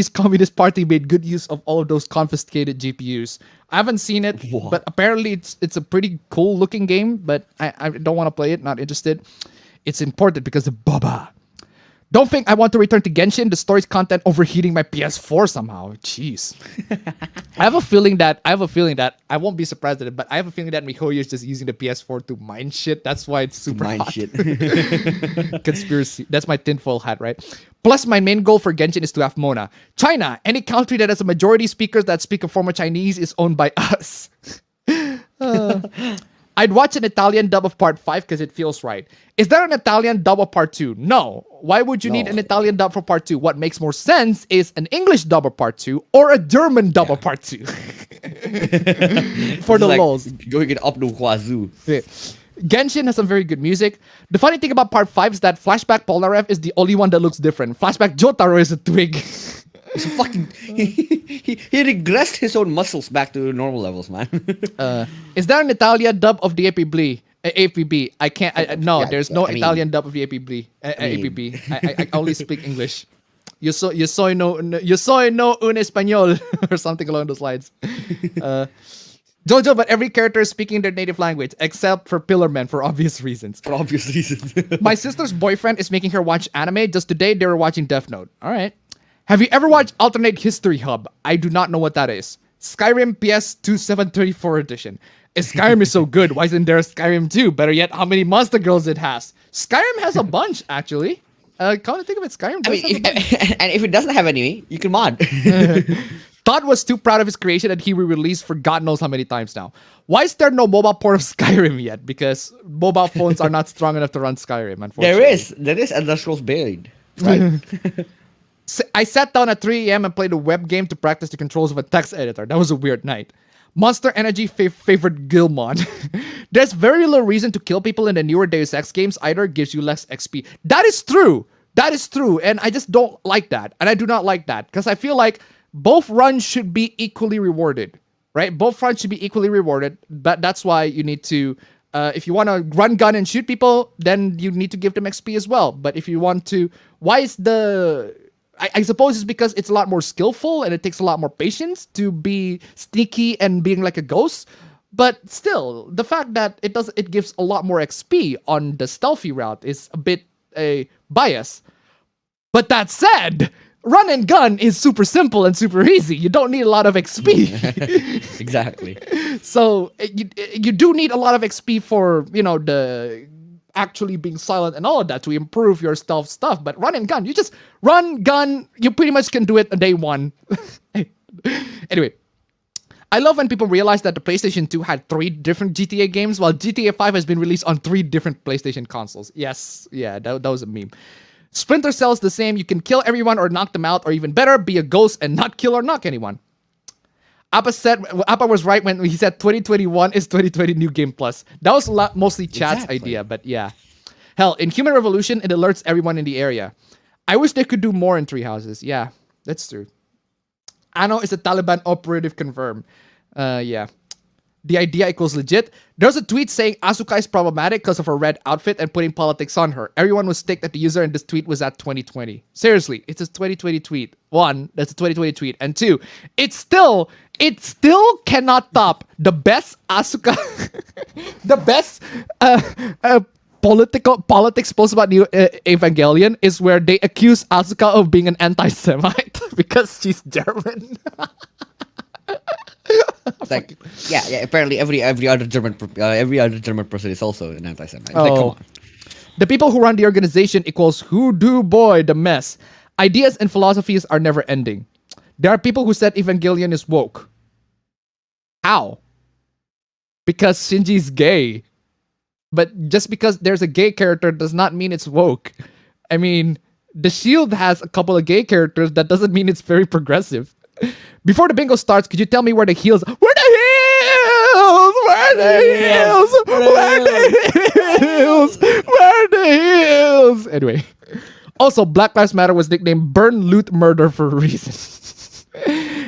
Communist Party made good use of all of those confiscated GPUs. I haven't seen it, but apparently it's a pretty cool looking game, but I don't want to play it, not interested. It's important because of Baba. Don't think I want to return to Genshin. The story's content overheating my PS4 somehow. Jeez. I have a feeling that I won't be surprised at it, but I have a feeling that MiHoYo is just using the PS4 to mine shit. That's why it's super hot. Shit. Conspiracy. That's my tinfoil hat, right? Plus, my main goal for Genshin is to have Mona. China, any country that has a majority speakers that speak a form of Chinese is owned by us. I'd watch an Italian dub of part 5 because it feels right. Is there an Italian dub of part 2? No. Why would you need an Italian dub for part 2? What makes more sense is an English dub of part 2 or a German dub of part 2. For the lols. Going it up to wazoo. Yeah. Genshin has some very good music. The funny thing about part 5 is that Flashback Polnareff is the only one that looks different. Flashback Jotaro is a twig. It's a fucking... he regressed his own muscles back to normal levels, man. Is there an Italian dub of the APB? APB. I can't... no, there's no Italian dub of the APB. APB. I only speak English. Yo soy no un español. Or something along those lines. Jojo, but every character is speaking their native language, except for Pillarman for obvious reasons. For obvious reasons. My sister's boyfriend is making her watch anime. Just today, they were watching Death Note. All right. Have you ever watched Alternate History Hub? I do not know what that is. Skyrim PS2 734 edition. If Skyrim is so good, why isn't there a Skyrim 2? Better yet, how many Monster Girls it has? Skyrim has a bunch, actually. Come to think of it, Skyrim does have a bunch. And if it doesn't have any, you can mod. Todd was too proud of his creation that he re-released for God knows how many times now. Why is there no mobile port of Skyrim yet? Because mobile phones are not strong enough to run Skyrim, unfortunately. There is Elder Scrolls Buried. Right? I sat down at 3 a.m. and played a web game to practice the controls of a text editor. That was a weird night. Monster Energy favorite Gilmon. There's very little reason to kill people in the newer Deus Ex games either. Gives you less XP. That is true. That is true. And I just don't like that. And I do not like that. Because I feel like both runs should be equally rewarded. Right? Both runs should be equally rewarded. But that's why you need to... if you want to run gun and shoot people, then you need to give them XP as well. But if you want to... Why is the... I suppose it's because it's a lot more skillful and it takes a lot more patience to be sneaky and being like a ghost. But still, the fact that it gives a lot more XP on the stealthy route is a bit a bias. But that said, run and gun is super simple and super easy. You don't need a lot of XP. Exactly. So you do need a lot of XP for, the actually being silent and all of that to improve your stealth stuff. But run and gun, you just run, gun, you pretty much can do it on day one. Anyway, I love when people realize that the PlayStation 2 had 3 different GTA games while GTA 5 has been released on 3 different PlayStation consoles. Yes, yeah, that was a meme. Splinter Cell's the same. You can kill everyone or knock them out, or even better, be a ghost and not kill or knock anyone. Appa was right when he said 2021 is 2020 New Game Plus. That was mostly Chad's idea, but yeah. Hell, in Human Revolution, it alerts everyone in the area. I wish they could do more in Three Houses. Yeah, that's true. Ano is a Taliban operative confirmed. Yeah. The idea equals legit. There's a tweet saying Asuka is problematic because of her red outfit and putting politics on her. Everyone was ticked at the user and this tweet was at 2020. Seriously, it's a 2020 tweet. 1, that's a 2020 tweet. And 2, it still cannot top the best Asuka, the best politics post about New Evangelion is where they accuse Asuka of being an anti-Semite because she's German. Like, yeah. Apparently, every other German person is also an anti-Semite. Oh. Like, come on. The people who run the organization equals who do boy the mess. Ideas and philosophies are never ending. There are people who said Evangelion is woke. How? Because Shinji's gay. But just because there's a gay character does not mean it's woke. I mean, The Shield has a couple of gay characters. That doesn't mean it's very progressive. Before the bingo starts, could you tell me where the heels... Where the heels? Where the heels? Where the heels? Where the heels? Anyway. Also, Black Lives Matter was nicknamed Burn, Loot, Murder for a reason.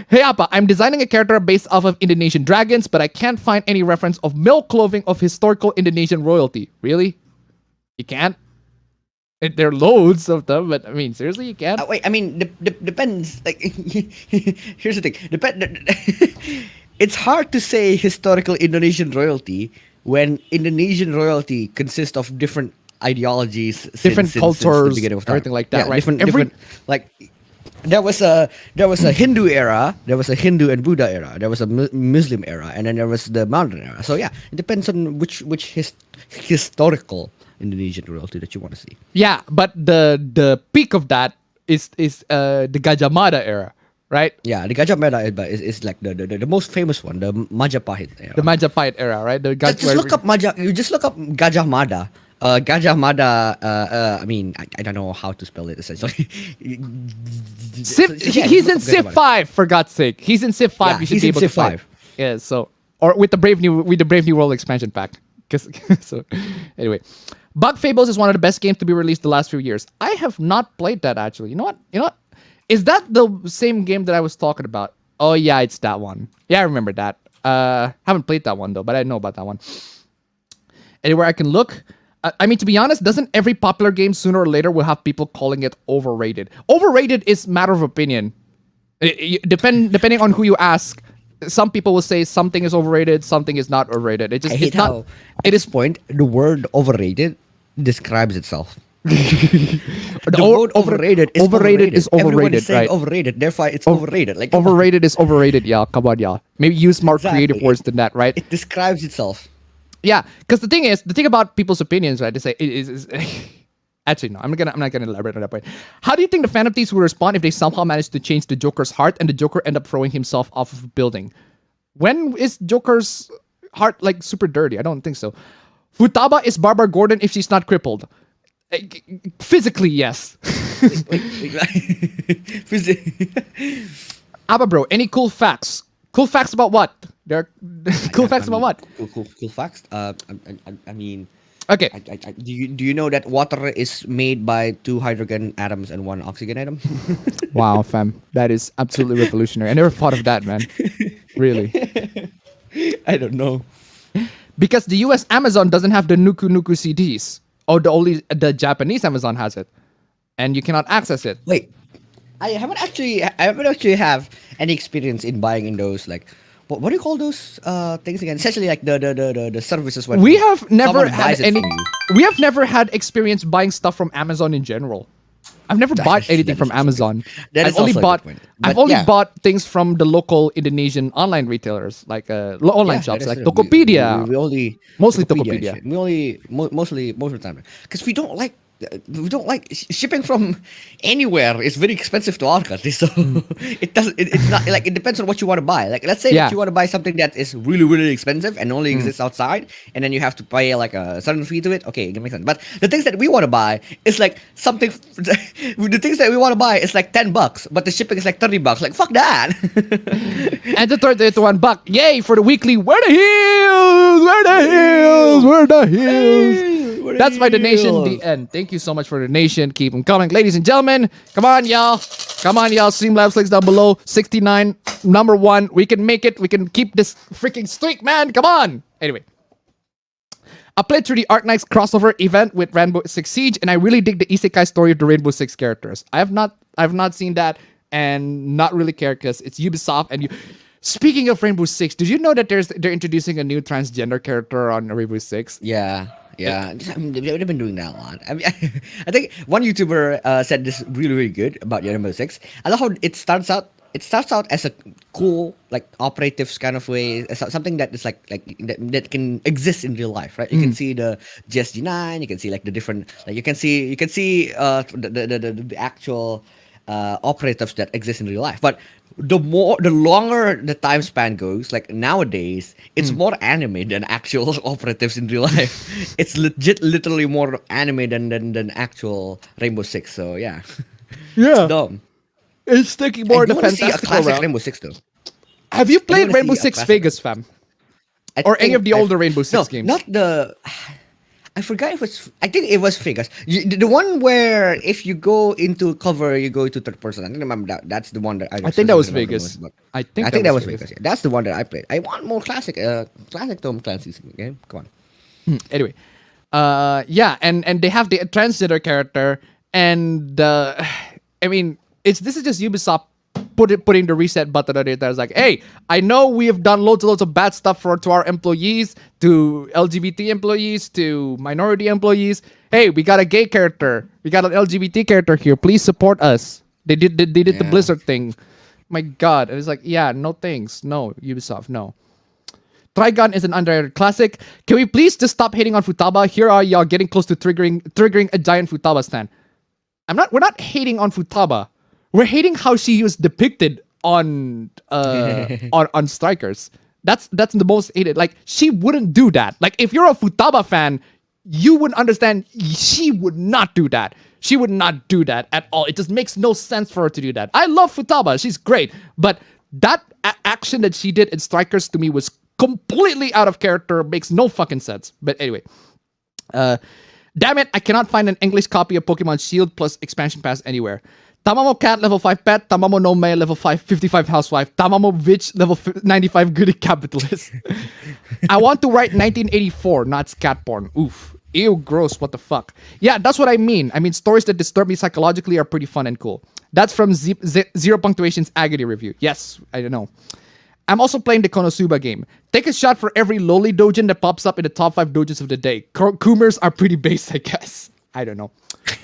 Hey Appa, I'm designing a character based off of Indonesian dragons, but I can't find any reference of male clothing of historical Indonesian royalty. Really? You can't? There are loads of them, but I mean, seriously, you can't? Wait, I mean, depends. Like, here's the thing. It's hard to say historical Indonesian royalty when Indonesian royalty consists of different ideologies, different cultures, since the beginning of time. Everything like that, right? Different. Like, there was a Hindu era, there was a Hindu and Buddha era, there was a Muslim era, and then there was the modern era. So yeah, it depends on which historical Indonesian royalty that you want to see. Yeah, but the peak of that is the Gajah Mada era, right? Yeah, the Gajah Mada is like the most famous one, the Majapahit era. The Majapahit era, right? Just look up Gajah Mada. Gajah Mada. I mean, I don't know how to spell it essentially. He's in Civ 5 for God's sake. He's in Civ 5. Yeah, you should be able to play. Yeah. So, or with the Brave New World expansion pack. So, anyway, Bug Fables is one of the best games to be released the last few years. I have not played that actually. You know what? Is that the same game that I was talking about? Oh yeah, it's that one. Yeah, I remember that. Haven't played that one though, but I know about that one. Anywhere I can look. I mean, to be honest, doesn't every popular game sooner or later will have people calling it overrated? Overrated is matter of opinion. Depending on who you ask, some people will say something is overrated, something is not overrated. At this point, the word overrated describes itself. The word overrated is overrated. Everyone is saying overrated, therefore it's overrated. Like, overrated is overrated, yeah. Come on, yeah. Maybe use more creative words than that, right? It describes itself. Yeah, because the thing about people's opinions, right? They say it is actually no. I'm not gonna elaborate on that point. How do you think the Phantom Thieves will respond if they somehow manage to change the Joker's heart and the Joker end up throwing himself off of a building? When is Joker's heart like super dirty? I don't think so. Futaba is Barbara Gordon if she's not crippled. Physically, yes. Abba bro, any cool facts? Cool facts about what? There are cool facts about what? Cool facts. I mean, Okay. do you know that water is made by 2 hydrogen atoms and 1 oxygen atom? Wow, fam. That is absolutely revolutionary. I never thought of that, man. Really. I don't know. Because the US Amazon doesn't have the Nuku Nuku CDs. Or the Japanese Amazon has it. And you cannot access it. Wait, I haven't actually have any experience in buying in those like what do you call those things again? Essentially like the services when we have never someone had buys it any. from you. We have never had experience buying stuff from Amazon in general. I've never bought anything from Amazon. I've only bought bought things from the local Indonesian online retailers, like online shops, like Tokopedia. We Mostly Tokopedia. Tokopedia. We only mostly most of the time because we don't like shipping from anywhere. It's very expensive to our country, so it's not like it depends on what you want to buy. Like let's say that you want to buy something that is really expensive and only exists outside, and then you have to pay like a certain fee to it. Okay, it makes sense. But the things that we want to buy is like something. The things that we want to buy is like $10, but the shipping is like $30. Like fuck that. And the third to $1. Yay for the weekly. Where the hills? Where the hills? Where the hills? That's my donation. The end. Thank you so much for the donation. Keep them coming, ladies and gentlemen. Come on, y'all. Come on, y'all. Streamlabs links down below. 69, number 1. We can make it. We can keep this freaking streak, man. Come on. Anyway, I played through the Arc Knights crossover event with Rainbow Six Siege, and I really dig the isekai story of the Rainbow Six characters. I've not seen that, and not really care because it's Ubisoft. And Speaking of Rainbow Six, did you know that they're introducing a new transgender character on Rainbow Six? Yeah. I mean, they've been doing that a lot. I mean, I think one YouTuber said this really good about Rainbow Six. I love how it starts out. It starts out as a cool, like operatives kind of way, as something that is like that can exist in real life, right? You can see the GSG9, you can see like the different, like you can see the actual operatives that exist in real life. But the longer the time span goes, like nowadays, it's more anime than actual operatives in real life. It's literally more anime than actual Rainbow Six. So yeah, Yeah. it's dumb. It's taking more the fantastic fantastical route. Rainbow Six though. Have you played wanna Rainbow see a Six classic Vegas, fam? Or any of the older Rainbow Six games? Not the. I forgot if it's. I think it was Vegas. The one where if you go into cover, you go to third person. I don't remember that. That's the one that I think that was Vegas. I think that was Vegas. Yeah. That's the one that I played. I want more classic Tom Clancy's game. Come on. Anyway, yeah, and they have the transgender character, and I mean, this is just Ubisoft putting the reset button on it. That's like, hey, I know we have done loads of bad stuff to our employees, to LGBT employees, to minority employees. Hey, we got a gay character, we got an LGBT character here. Please support us. They did the Blizzard thing. My God, and it's like, yeah, no thanks, no Ubisoft, no. Trigun is an underrated classic. Can we please just stop hating on Futaba? Here are y'all getting close to triggering a giant Futaba stan. We're not hating on Futaba. We're hating how she was depicted on Strikers. That's the most hated. Like, she wouldn't do that. Like, if you're a Futaba fan, you would understand she would not do that. She would not do that at all. It just makes no sense for her to do that. I love Futaba. She's great. But that action that she did in Strikers to me was completely out of character. Makes no fucking sense. But anyway. Damn it, I cannot find an English copy of Pokemon Shield plus expansion pass anywhere. Tamamo Cat level 5 pet, Tamamo no Mae level 55 housewife, Tamamo Witch level 95 goody capitalist. I want to write 1984, not scat porn. Oof. Ew, gross, what the fuck. Yeah, that's what I mean. I mean, stories that disturb me psychologically are pretty fun and cool. That's from Zero Punctuation's Agony review. Yes, I don't know. I'm also playing the Konosuba game. Take a shot for every lowly dojin that pops up in the top 5 dojins of the day. Kumers are pretty base, I guess. I don't know.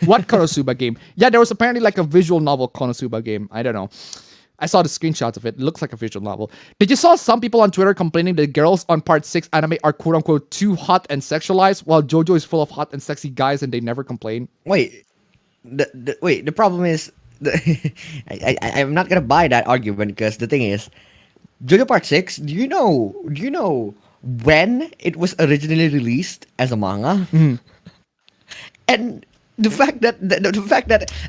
What Konosuba game? Yeah, there was apparently like a visual novel Konosuba game. I don't know. I saw the screenshots of it. It looks like a visual novel. Did you saw some people on Twitter complaining that girls on part 6 anime are quote unquote too hot and sexualized, while JoJo is full of hot and sexy guys and they never complain? Wait. The problem is I'm not gonna buy that argument because the thing is, JoJo Part 6, do you know when it was originally released as a manga? Mm-hmm. And the fact that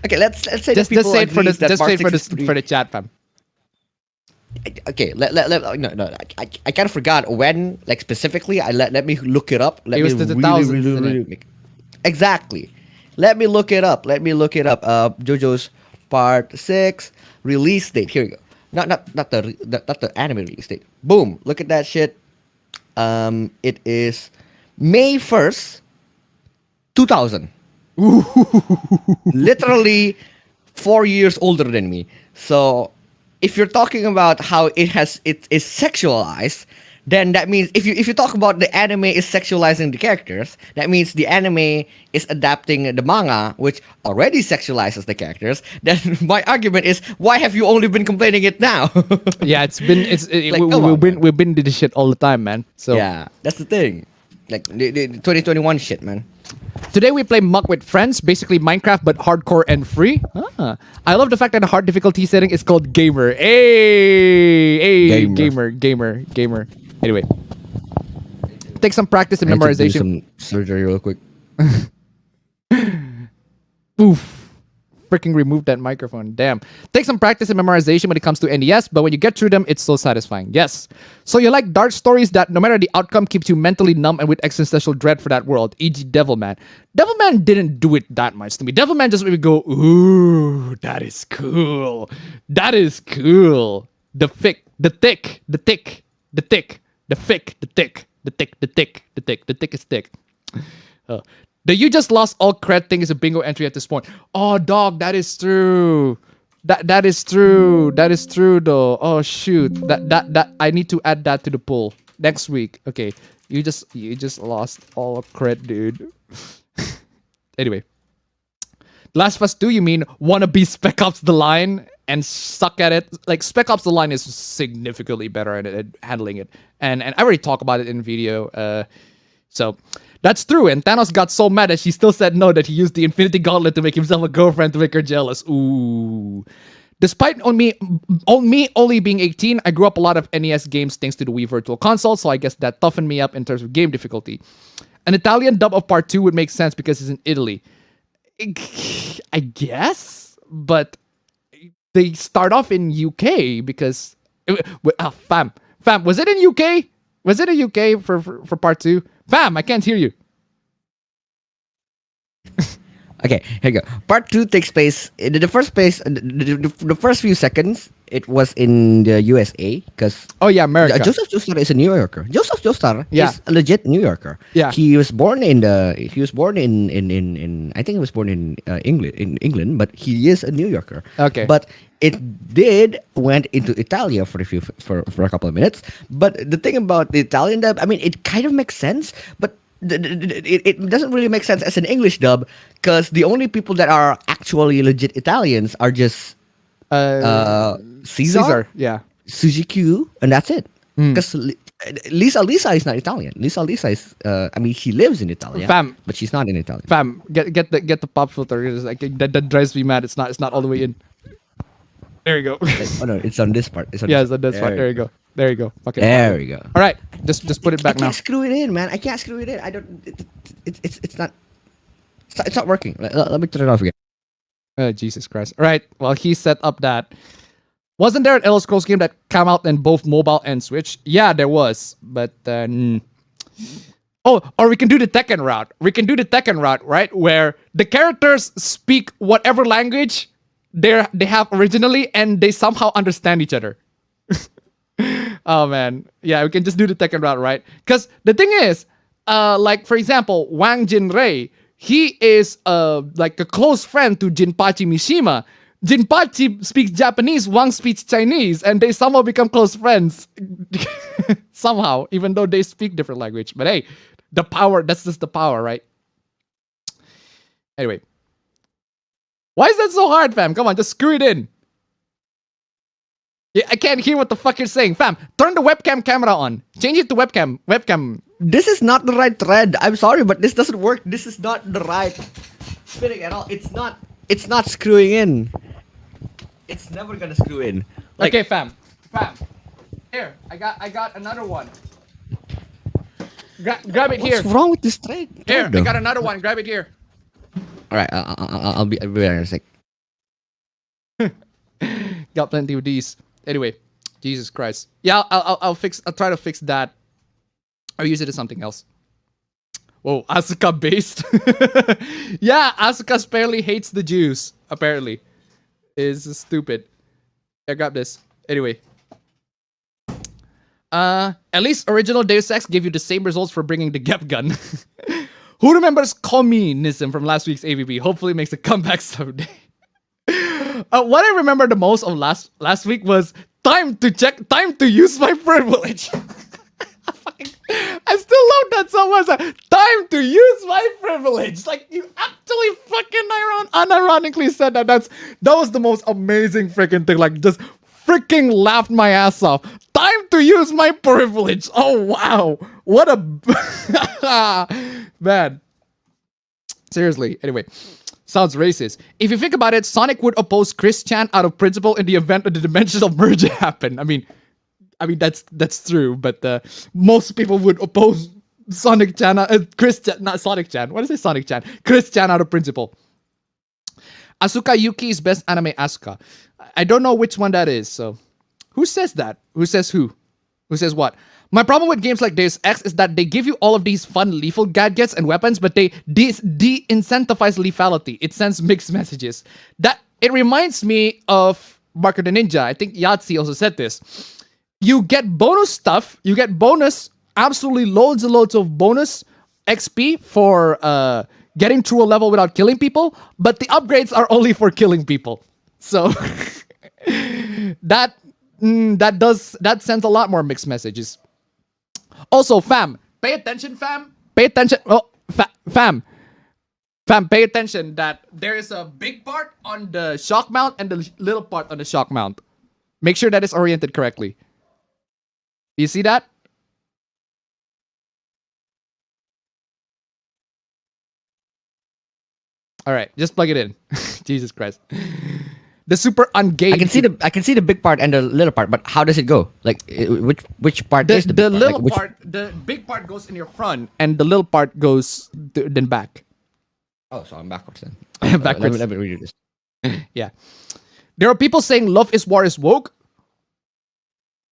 okay, let's say Just that people say it for the agrees that just say it Part 6 is for the chat, fam. Okay, no, I kind of forgot when, like specifically. Let me look it up. Let It was me the 2000s, isn't it? exactly. Let me look it up. JoJo's Part 6 release date. Here we go. Not the anime release date. Boom! Look at that shit. It is May 1st, 2000. Literally 4 years older than me. So if you're talking about how it is sexualized, then that means if you talk about the anime is sexualizing the characters, that means the anime is adapting the manga, which already sexualizes the characters. Then my argument is, why have you only been complaining it now? Yeah, Like, come on, we've been to this shit all the time, man. So yeah, that's the thing. Like the 2021 shit, man. today we play Muck with Friends, basically Minecraft but hardcore and free. I love the fact that the hard difficulty setting is called gamer. Hey, gamer. Anyway, take some practice and I need to do memorization. some surgery real quick. Oof. Freaking remove that microphone. Damn. Take some practice and memorization when it comes to NES, but when you get through them, it's so satisfying. Yes. So you like dark stories that no matter the outcome keeps you mentally numb and with existential dread for that world, e.g. Devilman. Devilman didn't do it that much to me. Devilman just made me go, ooh, that is cool. That is cool. The thick is thick. The you just lost all cred thing is a bingo entry at this point. Oh, dog, that is true. That is true. That is true, though. Oh shoot, that I need to add that to the poll next week. Okay, you just lost all cred, dude. Anyway, Last of Us 2, you mean wanna be Spec Ops The Line and suck at it? Like Spec Ops The Line is significantly better at handling it, and I already talked about it in video. So. That's true, and Thanos got so mad that she still said no, that he used the Infinity Gauntlet to make himself a girlfriend to make her jealous. Ooh. Despite on me only being 18, I grew up a lot of NES games thanks to the Wii Virtual Console, so I guess that toughened me up in terms of game difficulty. An Italian dub of Part 2 would make sense because it's in Italy. I guess, but they start off in UK because... fam, was it in UK? Was it in UK for Part 2? Fam, I can't hear you. Okay, here you go. Part 2 takes place in the first place. The first few seconds, it was in the USA because America. Joseph Joestar is a New Yorker. Joseph Joestar is a legit New Yorker. Yeah, he was born in I think he was born in England, but he is a New Yorker. Okay, but it went into Italia for a couple of minutes. But the thing about the Italian dub, I mean, it kind of makes sense, but it doesn't really make sense as an English dub because the only people that are actually legit Italians are just Caesar, Suzy Q, and that's it. Because Lisa is not Italian. Lisa is I mean, she lives in Italy, but she's not in Italy. Fam, get the pop filter. It's like, that drives me mad. It's not all the way in. There you go. Oh no, it's on this part. It's on this part. There you go. Okay. There we go. All right, just put it back now. I can't screw it in, man. I can't screw it in. I don't. It's not working. Let me turn it off again. Oh, Jesus Christ. All right. Well, he set up that. Wasn't there an Elder Scrolls game that came out in both mobile and Switch? Yeah, there was. But or we can do the Tekken route. Right? Where the characters speak whatever language they have originally, and they somehow understand each other. Oh man, yeah, we can just do the Tekken route, right? Because the thing is, like for example, Wang Jinrei, he is like a close friend to Jinpachi Mishima. Jinpachi speaks Japanese, Wang speaks Chinese, and they somehow become close friends. Somehow, even though they speak different language. But hey, the power, that's just the power, right? Anyway. Why is that so hard, fam? Come on, just screw it in. Yeah, I can't hear what the fuck you're saying. Fam, turn the webcam camera on. Change it to webcam. This is not the right thread. I'm sorry, but this doesn't work. This is not the right fitting at all. It's not screwing in. It's never gonna screw in. Like, okay, fam. Here, I got another one. Grab it here. What's wrong with this thread? Here, I got another one. Grab it here. All right, I'll be there in a sec. Got plenty of these. Anyway, Jesus Christ. Yeah, I'll try to fix that. Or use it as something else. Whoa, Asuka based. Yeah, Asuka apparently hates the Jews. Apparently, is stupid. I got this. Anyway. At least original Deus Ex gave you the same results for bringing the Gep gun. Who remembers communism from last week's APB? Hopefully makes a comeback someday. What I remember the most of last week was time to use my privilege. I still love that so much. Time to use my privilege. Like, you actually fucking unironically said that. That was the most amazing freaking thing. Like, just freaking laughed my ass off. Time to use my privilege. Oh, wow. What a... Man. Seriously. Anyway. Sounds racist. If you think about it, Sonic would oppose Chris Chan out of principle in the event of the dimensional merge happened. I mean, that's true, but most people would oppose Sonic Chan, Chris Chan, not Sonic Chan. What is it, Sonic Chan? Chris Chan out of principle. Asuka Yuki is best anime Asuka. I don't know which one that is. So, who says that? Who says who? Who says what? My problem with games like Deus Ex is that they give you all of these fun lethal gadgets and weapons, but they de-incentivize lethality. It sends mixed messages. That it reminds me of Marco the Ninja. I think Yahtzee also said this. You get bonus stuff. You get bonus, absolutely loads and loads of bonus XP for getting through a level without killing people, but the upgrades are only for killing people. So that sends a lot more mixed messages. Also, fam, pay attention, fam. Pay attention. Oh, fam, pay attention that there is a big part on the shock mount and the little part on the shock mount. Make sure that is oriented correctly. You see that? All right, just plug it in. Jesus Christ. The super ungay. I can see the big part and the little part, but how does it go? Like, which part is the big part? Little part? The big part goes in your front, and the little part goes then back. Oh, so I'm backwards then. Backwards. Let me read this. Yeah. There are people saying Love is War is woke.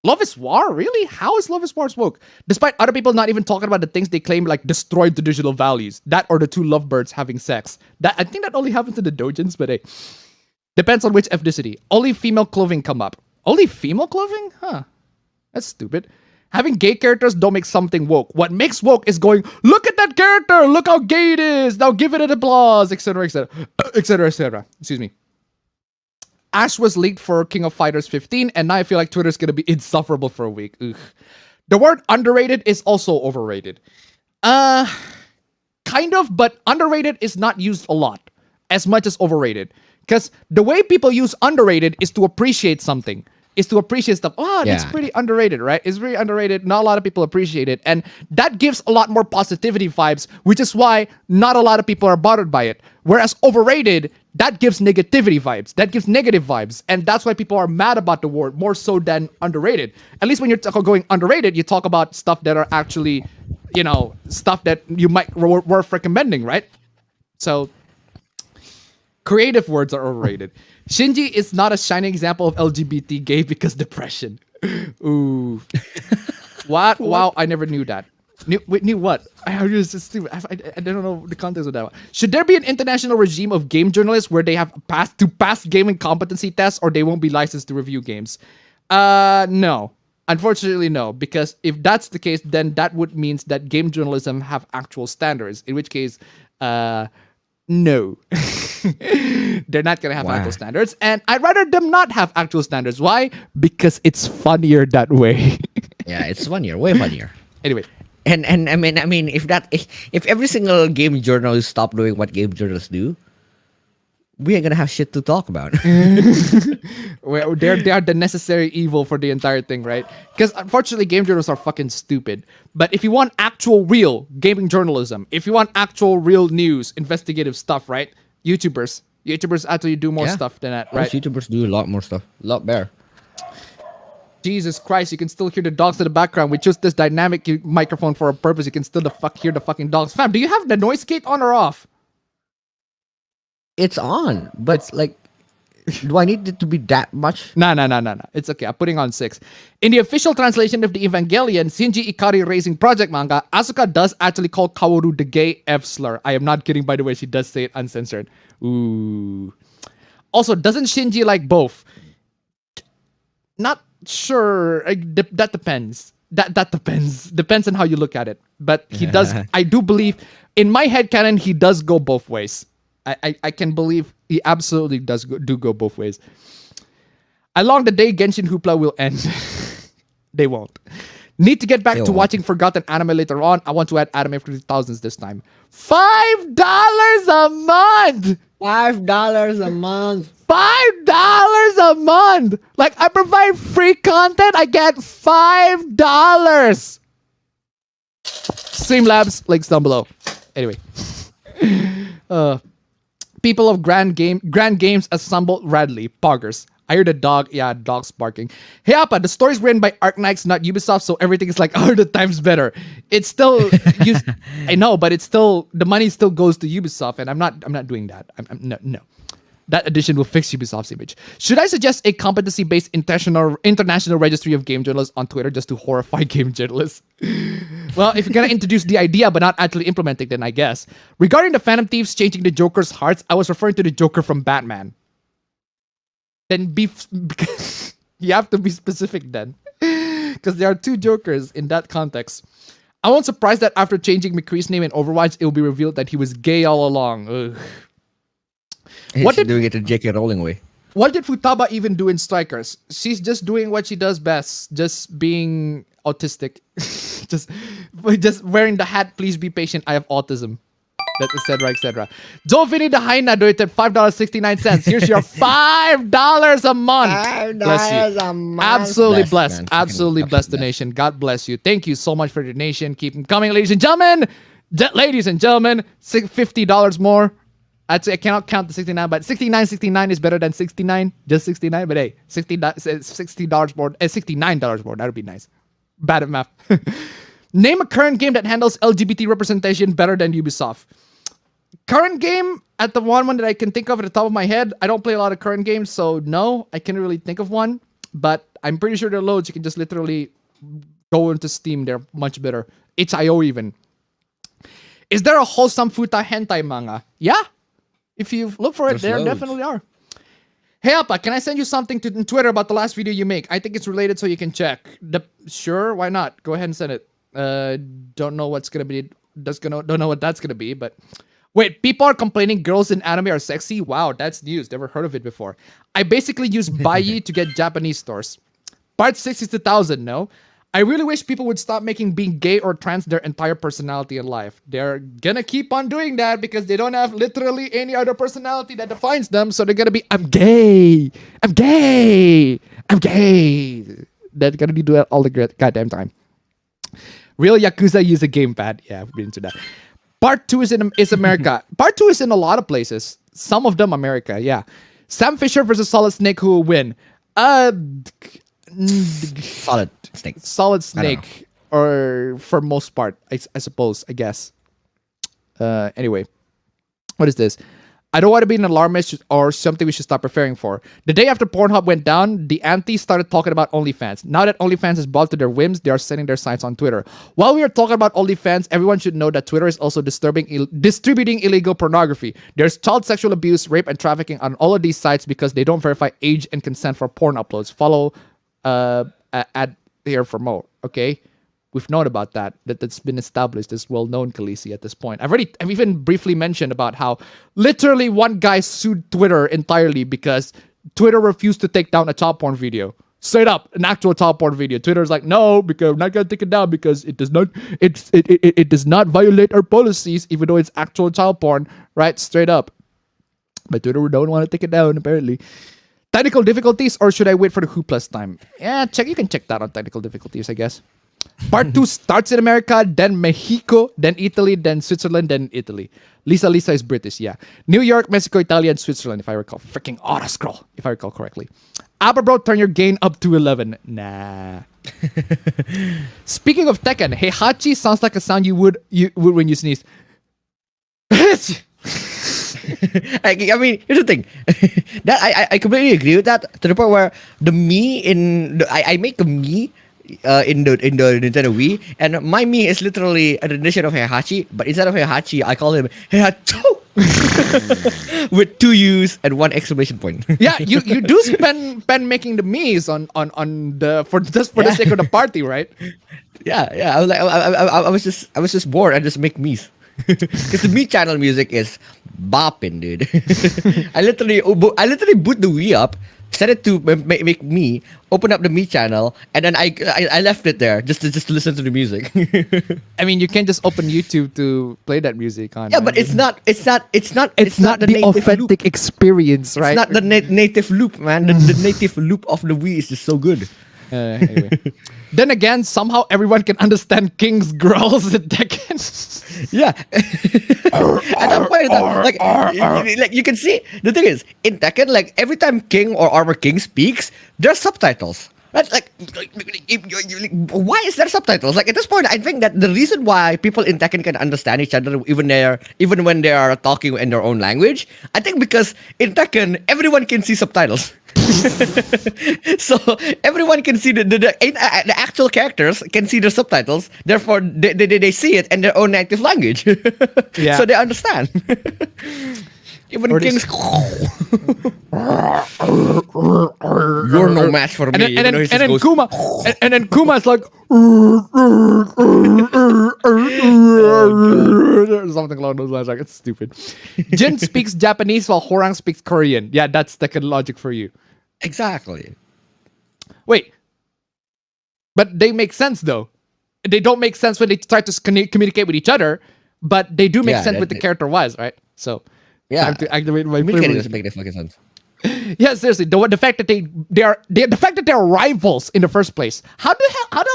Love is War? Really? How is Love is War woke? Despite other people not even talking about the things they claim like destroyed traditional values. That or the two lovebirds having sex. That I think that only happens in the dojins, but hey. Depends on which ethnicity. Only female clothing come up. Only female clothing? Huh. That's stupid. Having gay characters don't make something woke. What makes woke is going, look at that character! Look how gay it is! Now give it an applause! Etc, etc. Etc, etc. Excuse me. Ash was leaked for King of Fighters 15, and now I feel like Twitter's gonna be insufferable for a week. Ugh. The word underrated is also overrated. Kind of, but underrated is not used a lot. As much as overrated. Because the way people use underrated is to appreciate something. Is to appreciate stuff. Oh, that's pretty underrated, right? It's very underrated. Not a lot of people appreciate it. And that gives a lot more positivity vibes, which is why not a lot of people are bothered by it. Whereas overrated, that gives negativity vibes. That gives negative vibes. And that's why people are mad about the word more so than underrated. At least when you're going underrated, you talk about stuff that are actually, stuff that you might worth recommending, right? So... creative words are overrated. Shinji is not a shining example of LGBT gay because depression. Ooh. What? Wow, I never knew that. Knew what? I don't know the context of that one. Should there be an international regime of game journalists where they have to pass gaming competency tests or they won't be licensed to review games? No. Unfortunately, no. Because if that's the case, then that would mean that game journalism have actual standards. In which case, no. They're not gonna have actual standards, and I'd rather them not have actual standards. Why? Because it's funnier that way. Yeah, it's funnier, way funnier. Anyway, and I mean, if every single game journalist stop doing what game journalists do, we ain't gonna have shit to talk about. Well, they are the necessary evil for the entire thing, right? Because unfortunately, game journalists are fucking stupid. But if you want actual real gaming journalism, if you want actual real news, investigative stuff, right? YouTubers actually do more stuff than that, right? Most YouTubers do a lot more stuff, a lot better. Jesus Christ, you can still hear the dogs in the background. We chose this dynamic microphone for a purpose. You can still hear the fucking dogs. Fam, do you have the noise gate on or off? it's on, but like, do I need it to be that much? No. It's okay. I'm putting on 6. In the official translation of the Evangelion Shinji Ikari Racing Project manga, Asuka does actually call Kaworu the gay F slur. I am not kidding, by the way. She does say it uncensored. Ooh. Also, doesn't Shinji like both? Not sure. That depends. That depends. Depends on how you look at it. But he does. I do believe, in my head canon, he does go both ways. I can believe he absolutely does go both ways. Along the day Genshin Hoopla will end. They won't. Need to get back to watching forgotten anime later on. I want to add anime for the thousands this time. $5 a month! $5 a month. $5 a month! Like, I provide free content, I get $5! Streamlabs, links down below. Anyway. People of Grand Games assemble Radley. Poggers. I heard a dog. Yeah, dog's barking. Hey, Appa, the story's written by Arknights, not Ubisoft, so everything is like 100 times better. It's still... I know, but it's still... The money still goes to Ubisoft, and I'm not doing that. No. That addition will fix Ubisoft's image. Should I suggest a competency-based international registry of game journalists on Twitter just to horrify game journalists? Well, if you're gonna introduce the idea but not actually implement it, then I guess. Regarding the Phantom Thieves changing the Joker's hearts, I was referring to the Joker from Batman. Then you have to be specific then. Because there are 2 Jokers in that context. I won't surprise that after changing McCree's name in Overwatch, it will be revealed that he was gay all along. Ugh. Doing it the J.K. Rowling way. What did Futaba even do in Strikers? She's just doing what she does best. Just being autistic. just wearing the hat, please be patient, I have autism. That etc. Jovini the Hyena donated $5.69. Here's your $5 a month. $5 a month. Absolutely blessed. Man. Absolutely blessed donation. God bless you. Thank you so much for the donation. Keep them coming, ladies and gentlemen. $50 more. Actually, I cannot count the 69, but 69 is better than 69. Just 69, but hey, $60 more, $69 more. That would be nice. Bad at math. Name a current game that handles LGBT representation better than Ubisoft. Current game, at the one that I can think of at the top of my head, I don't play a lot of current games, so no, I can't really think of one. But I'm pretty sure there are loads. You can just literally go into Steam. They're much better. itch.io even. Is there a wholesome futa hentai manga? Yeah. If you look for it, there definitely are. Hey, Appa, can I send you something to Twitter about the last video you make? I think it's related, so you can check. Sure, why not? Go ahead and send it. Don't know what's gonna be. Don't know what that's gonna be. But wait, people are complaining girls in anime are sexy. Wow, that's news. Never heard of it before. I basically use Baiyi to get Japanese stores. Part 6 is 2,000. No. I really wish people would stop making being gay or trans their entire personality in life. They're gonna keep on doing that because they don't have literally any other personality that defines them. So they're gonna be, I'm gay. I'm gay. I'm gay. They're gonna do that all the goddamn time. Real Yakuza use a gamepad. Yeah, I've been into that. Part 2 is America. Part 2 is in a lot of places. Some of them America, yeah. Sam Fisher versus Solid Snake, who will win? Solid Snake, or for most part, I suppose, I guess. Anyway, what is this? I don't want to be an alarmist or something we should stop preparing for. The day after Pornhub went down, the antis started talking about OnlyFans. Now that OnlyFans is bought to their whims, they are setting their sights on Twitter. While we are talking about OnlyFans, everyone should know that Twitter is also distributing illegal pornography. There's child sexual abuse, rape, and trafficking on all of these sites because they don't verify age and consent for porn uploads. Follow ad here for more. Okay, we've known about that's been established. It's well known, Khaleesi, at this point. I've even briefly mentioned about how literally one guy sued Twitter entirely because Twitter refused to take down a child porn video. Straight up, an actual child porn video. Twitter's like, no, because I'm not gonna take it down because it does not violate our policies, even though it's actual child porn, right? Straight up. But Twitter don't want to take it down, apparently. Technical difficulties, or should I wait for the Hoopla's time? Yeah, you can check that on technical difficulties, I guess. Part 2 starts in America, then Mexico, then Italy, then Switzerland, then Italy. Lisa is British, yeah. New York, Mexico, Italy, and Switzerland, if I recall. Freaking auto-scroll, if I recall correctly. Appa bro, turn your gain up to 11. Nah. Speaking of Tekken, Heihachi sounds like a sound you would when you sneeze. I mean, here's the thing. That I completely agree with that to the point where the me I make a me in the Nintendo Wii, and my me is literally a rendition of Heihachi, but instead of Heihachi, I call him Heihachi with 2 U's and 1 exclamation point. Yeah, you do spend making the me's on the for the sake of the party, right? Yeah. I was like, I was just bored. I just make me's because the me channel music is bopping, dude. I literally boot the Wii up, set it to make me, open up the me channel, and then I left it there just to listen to the music. I mean, you can't just open YouTube to play that music on. Yeah, but it's not the native authentic loop. experience, right? It's not the native loop, man. The native loop of the Wii is just so good. Anyway. Then again, somehow everyone can understand King's growls at Tekken. Yeah. At that point, like you can see, the thing is, in Tekken, like every time King or Armor King speaks, there's subtitles. That's like, why is there subtitles? Like at this point, I think that the reason why people in Tekken can understand each other even when they are talking in their own language, I think because in Tekken everyone can see subtitles. So everyone can see the actual characters can see the subtitles. Therefore, they see it in their own native language. Yeah. So they understand. Even Or King's you're no match for me. And then Kuma and then Kuma's like something along those lines. Like, it's stupid. Jin speaks Japanese while Horang speaks Korean. Yeah, that's Tekken logic for you. Exactly. Wait, but they make sense though. They don't make sense when they try to communicate with each other, but they do make sense with the character wise, right? So yeah, time to activate my communicating privilege. doesn't make that fucking sense. Yeah, seriously, the fact that the fact that they're rivals in the first place. How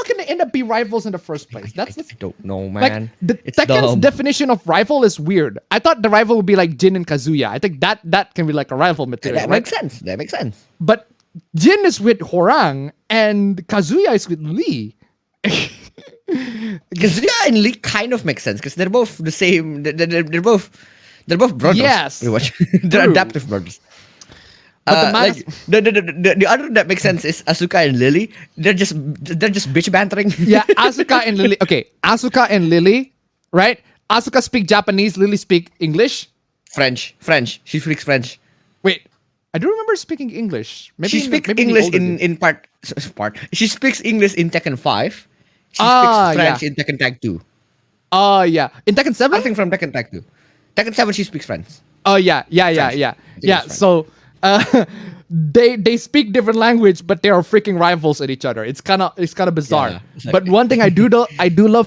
can they end up be rivals in the first place? I don't know, man. Like the It's Tekken's dumb. definition of rival is weird. I thought the rival would be like Jin and Kazuya. I think that can be like a rival material. That right? makes sense. That makes sense. But Jin is with Horang and Kazuya is with Lee. Kazuya and Lee kind of makes sense because they're both the same. They're both brothers. Yes, pretty much. They're true. adaptive brothers. But Like, the other that makes sense is Asuka and Lily. They're just bitch bantering. Yeah, Asuka and Lily. Okay, Asuka and Lily, right? Asuka speak Japanese, Lily speak English. French. She speaks French. Wait, I do remember speaking English. Maybe She speaks maybe English older days. in part. She speaks English in Tekken 5. She Ah, speaks French yeah. in Tekken Tag 2. Oh yeah, in Tekken 7. I think from Tekken Tag 2. Tekken 7 she speaks French. Oh yeah. think it's So they speak different language, but they are freaking rivals at each other. It's kind of bizarre. Yeah, it's like- But one thing I do love,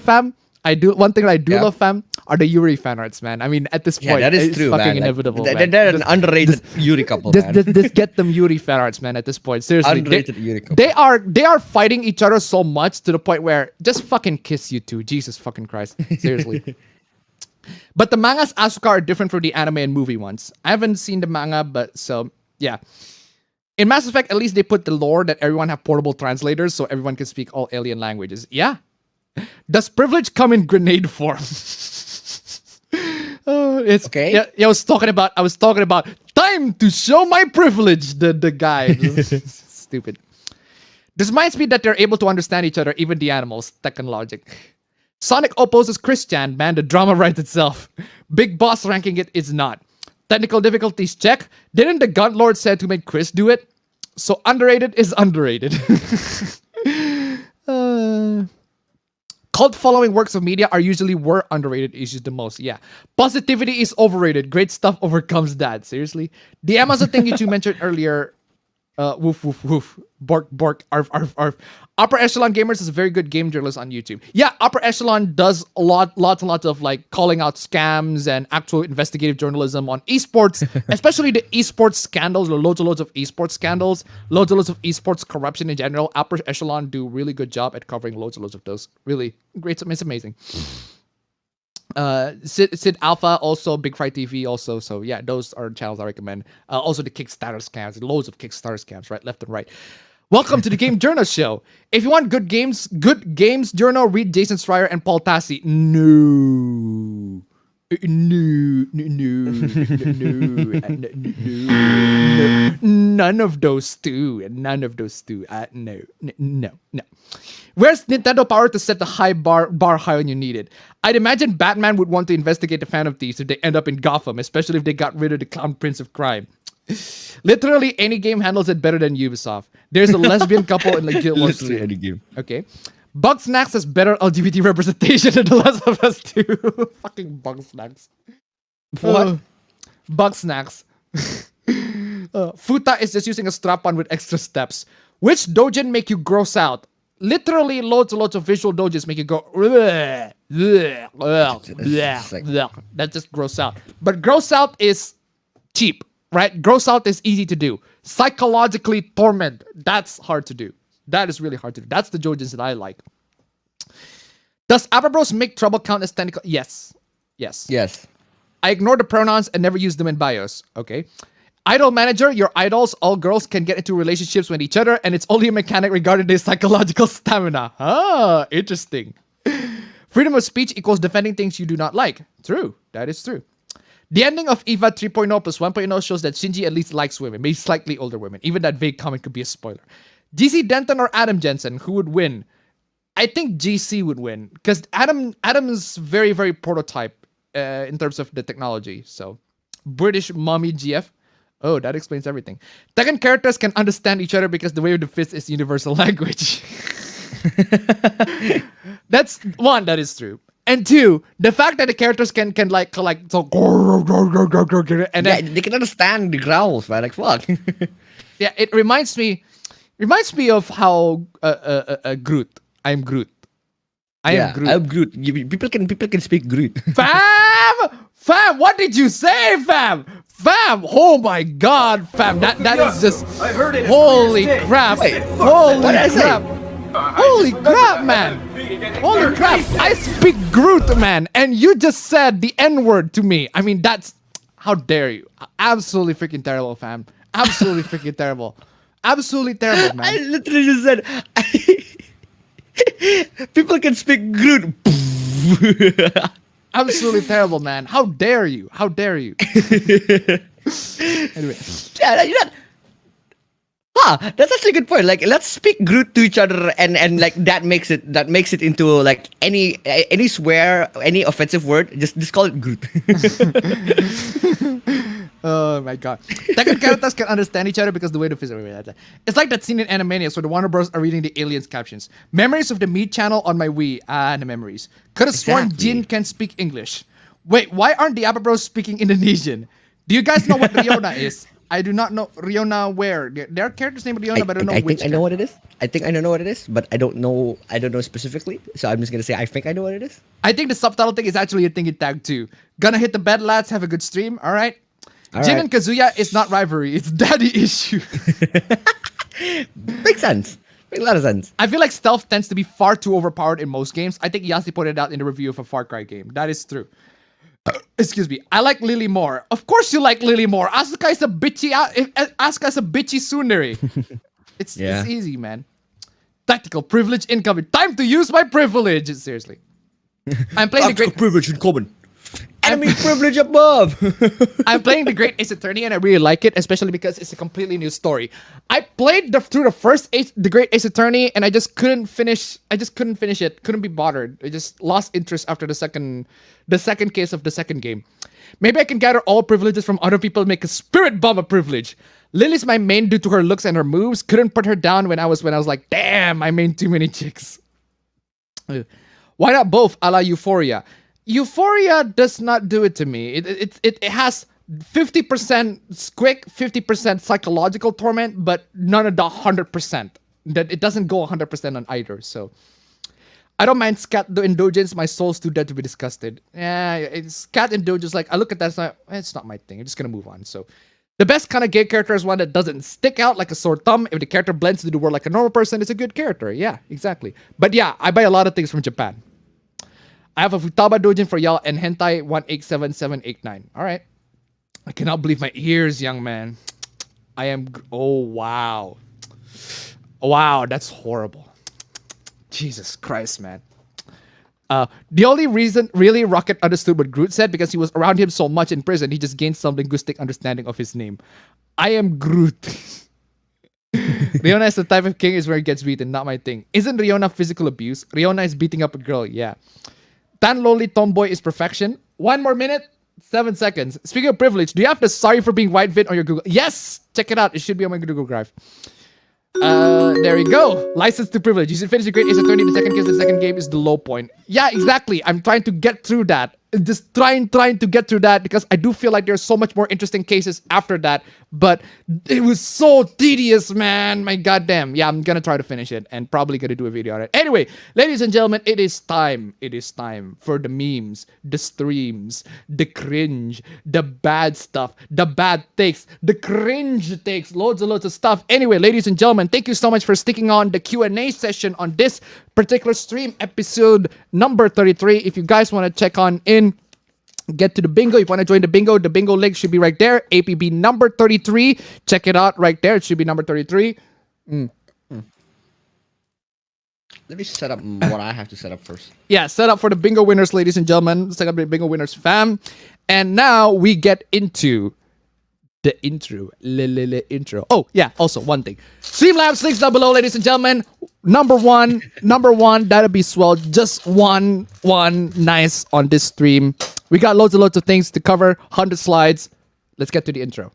fam. One thing I do Yeah. love, fam, are the Yuri fan arts, man. I mean, at this Yeah, point, that is it's true, fucking man. Like, inevitable. they're man. an underrated Yuri couple, man. Just get them Yuri fan arts, man. At this point, seriously, Underrated Yuri couple. they are fighting each other so much to the point where just fucking kiss you two. Jesus fucking Christ, seriously. But the mangas Asuka are different from the anime and movie ones. I haven't seen the manga, but so yeah. In Mass Effect, at least they put the lore that everyone have portable translators, so everyone can speak all alien languages. Yeah. Does privilege come in grenade form? It's Okay. Yeah, I was talking about time to show my privilege. The guy, stupid. This reminds me that they're able to understand each other, even the animals. Tekken logic. Sonic opposes Christian, man. The drama writes itself. Big Boss ranking it is not. Technical difficulties check. Didn't the Gun Lord said to make Chris do it? So underrated is underrated. Cult following works of media are usually where underrated issues the most. Yeah. Positivity is overrated. Great stuff overcomes that. Seriously. The Amazon thing you two mentioned earlier. Woof, woof, woof. Bork, bork, arf, arf, arf. Upper Echelon Gamers is a very good game journalist on YouTube. Yeah, Upper Echelon does lots and lots of like calling out scams and actual investigative journalism on esports, especially the esports scandals. There are loads and loads of esports scandals, loads and loads of esports corruption in general. Upper Echelon do a really good job at covering loads and loads of those. Really great. It's amazing. Sid Alpha, also Big Fry TV, also. So yeah, those are channels I recommend. Also the Kickstarter scams, loads of Kickstarter scams, right, left and right. Welcome to the Game Journal Show. If you want good games journal, read Jason Schreier and Paul Tassi. No. No. None of those two. None of those two. No. Where's Nintendo power to set the high bar high when you need it? I'd imagine Batman would want to investigate the Phantom Thieves if they end up in Gotham, especially if they got rid of the Clown Prince of Crime. Literally any game handles it better than Ubisoft. There's a lesbian couple in like Guild Wars 2. Any game. Okay. Bug Snacks has better LGBT representation than The Last of Us 2. Fucking Bug Snacks. What? Bug Snacks. Futa is just using a strap-on with extra steps. Which doujin make you gross out? Literally loads and loads of visual dojins make you go that just gross out. But gross out is cheap, right? Gross out is easy to do. Psychologically torment, that's hard to do. That is really hard to do. That's the dojins that I like. Does APB make trouble count as technical? Yes. I ignore the pronouns and never use them in bios. Okay. Idol manager, your idols, all girls can get into relationships with each other, and it's only a mechanic regarding their psychological stamina. Ah, interesting. Freedom of speech equals defending things you do not like. True. That is true. The ending of EVA 3.0 plus 1.0 shows that Shinji at least likes women, maybe slightly older women. Even that vague comment could be a spoiler. GC Denton or Adam Jensen, who would win? I think GC would win, because Adam is very, very prototype in terms of the technology. So, British mommy GF. Oh, that explains everything. Tekken characters can understand each other because the way of the fist is universal language. That's one, that is true. And two, the fact that the characters can like so and then they can understand the growls, man. Like fuck. Yeah, it reminds me of how Groot. I'm Groot. I am Groot. I'm Groot. People can speak Groot. Fam, what did you say, fam? Oh my God, fam. That is just. I heard it. Holy crap! Holy crap, man! Holy crap! I speak Groot, man, and you just said the N-word to me. I mean, that's how dare you? Absolutely freaking terrible, fam. Absolutely freaking terrible. Absolutely terrible, man. I literally just said people can speak Groot. Absolutely terrible, man. How dare you? How dare you? Anyway. Yeah, you know. That's actually a good point. Like, let's speak Groot to each other, and like that makes it into like any swear, any offensive word. Just call it Groot. Oh my God. Tekken characters can understand each other because the way the physical. It's like that scene in Animaniacs where the Warner Bros are reading the aliens captions. Memories of the Meat channel on my Wii. The memories. Could have sworn Jin can speak English. Wait, why aren't the Appa Bros speaking Indonesian? Do you guys know what Riona is? I do not know Riona where. There are characters named Riona, but I don't know which. I think I know what it is. I think I know what it is, but I don't know specifically. So I'm just gonna say I think I know what it is. I think the subtitle thing is actually a thing in tag too. Gonna hit the bed, lads. Have a good stream. All right. Jin and Kazuya is not rivalry. It's daddy issue. Makes sense. Makes a lot of sense. I feel like stealth tends to be far too overpowered in most games. I think Yasi pointed out in the review of a Far Cry game. That is true. Excuse me. I like Lily more. Of course you like Lily more. Asuka is a bitchy tsundere. It's easy, man. Tactical privilege incoming. Time to use my privilege. Seriously. I'm playing the great privilege incoming. Enemy privilege above. I'm playing the Great Ace Attorney and I really like it, especially because it's a completely new story. I played through the first the Great Ace Attorney and I just couldn't finish it. Couldn't be bothered. I just lost interest after the second case of the second game. Maybe I can gather all privileges from other people and make a spirit bomb a privilege. Lily's my main due to her looks and her moves. Couldn't put her down when I was like, damn, I made too many chicks. Why not both a la Euphoria? Euphoria does not do it to me. It has 50% squick, 50% psychological torment, but none of the 100%. That it doesn't go 100% on either. So I don't mind scat indulgence. My soul's too dead to be disgusted. Yeah, it's cat indulgence. Like I look at that, it's not my thing. I'm just gonna move on. So the best kind of gay character is one that doesn't stick out like a sore thumb. If the character blends into the world like a normal person, it's a good character. Yeah, exactly. But yeah, I buy a lot of things from Japan. I have a Futaba Dojin for y'all and Hentai 187789. All right. I cannot believe my ears, young man. Oh, wow. Wow, that's horrible. Jesus Christ, man. The only reason really Rocket understood what Groot said because he was around him so much in prison, he just gained some linguistic understanding of his name. I am Groot. Riona is the type of king is where he gets beaten, not my thing. Isn't Riona physical abuse? Riona is beating up a girl, yeah. Tan lowly tomboy is perfection. 1 more minute, 7 seconds. Speaking of privilege, do you have the sorry for being white vid on your Google? Yes! Check it out. It should be on my Google Drive. There we go. License to privilege. You should finish the grade is a 30 in the second case. The second game is the low point. Yeah, exactly. I'm trying to get through that. Just trying to get through that because I do feel like there's so much more interesting cases after that. But it was so tedious, man. My goddamn. Yeah, I'm gonna try to finish it and probably gonna do a video on it. Anyway, ladies and gentlemen, it is time. It is time for the memes, the streams, the cringe, the bad stuff, the bad takes, the cringe takes, loads and loads of stuff. Anyway, ladies and gentlemen, thank you so much for sticking on the Q&A session on this particular stream, episode number 33. If you guys want to check on in, get to the bingo. If you want to join the bingo link should be right there. APB number 33. Check it out right there. It should be number 33. Let me set up what I have to set up first. Yeah, set up for the bingo winners, ladies and gentlemen. Set up the bingo winners, fam. And now we get into the intro. Intro. Oh, yeah, also one thing. Streamlabs links down below, ladies and gentlemen. Number one, that'll be swell. Just one nice on this stream. We got loads and loads of things to cover, 100 slides. Let's get to the intro.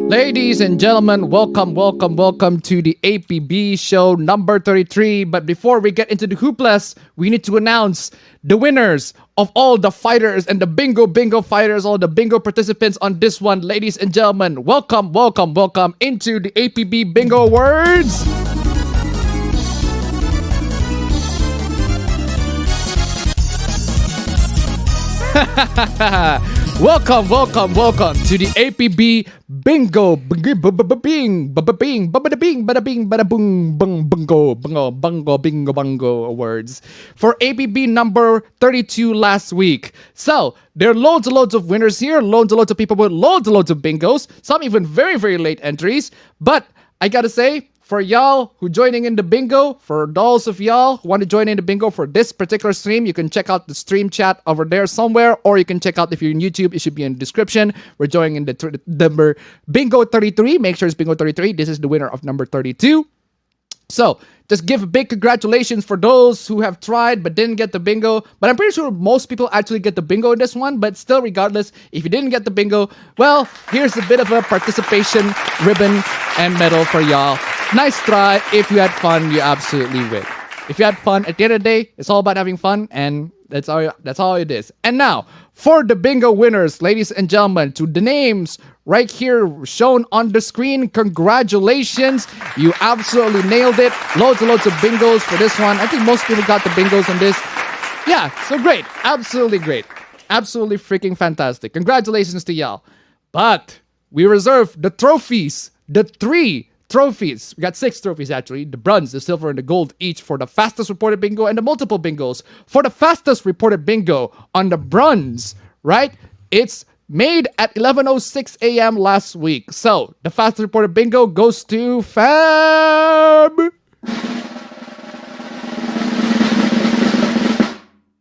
Ladies and gentlemen, welcome to the APB show number 33. But before we get into the hooplas, we need to announce the winners of all the fighters and the bingo fighters, all the bingo participants on this one. Ladies and gentlemen, welcome into the APB Bingo Awards. Welcome to the APB Bingo Bingo Awards for APB number 32 last week. So there are loads and loads of winners here, loads and loads of people with loads and loads of bingos, some even very, very late entries. But I gotta say, for y'all who joining in the bingo, for those of y'all who want to join in the bingo for this particular stream, you can check out the stream chat over there somewhere, or you can check out, if you're in YouTube, it should be in the description. We're joining in the number bingo 33. Make sure it's bingo 33. This is the winner of number 32. So just give a big congratulations for those who have tried but didn't get the bingo. But I'm pretty sure most people actually get the bingo in this one. But still, regardless, if you didn't get the bingo, well, here's a bit of a participation ribbon and medal for y'all. Nice try. If you had fun, you absolutely win. If you had fun, at the end of the day, it's all about having fun, and that's all it is. And now, for the bingo winners, ladies and gentlemen, to the names right here shown on the screen, congratulations. You absolutely nailed it. Loads and loads of bingos for this one. I think most people got the bingos on this. Yeah, so great. Absolutely great. Absolutely freaking fantastic. Congratulations to y'all. But we reserve the trophies, the 3 trophies. We got 6 trophies actually. The bronze, the silver, and the gold each for the fastest reported bingo and the multiple bingos. For the fastest reported bingo on the bronze, right? It's made at 11:06 a.m. last week. So the fastest reported bingo goes to Fab.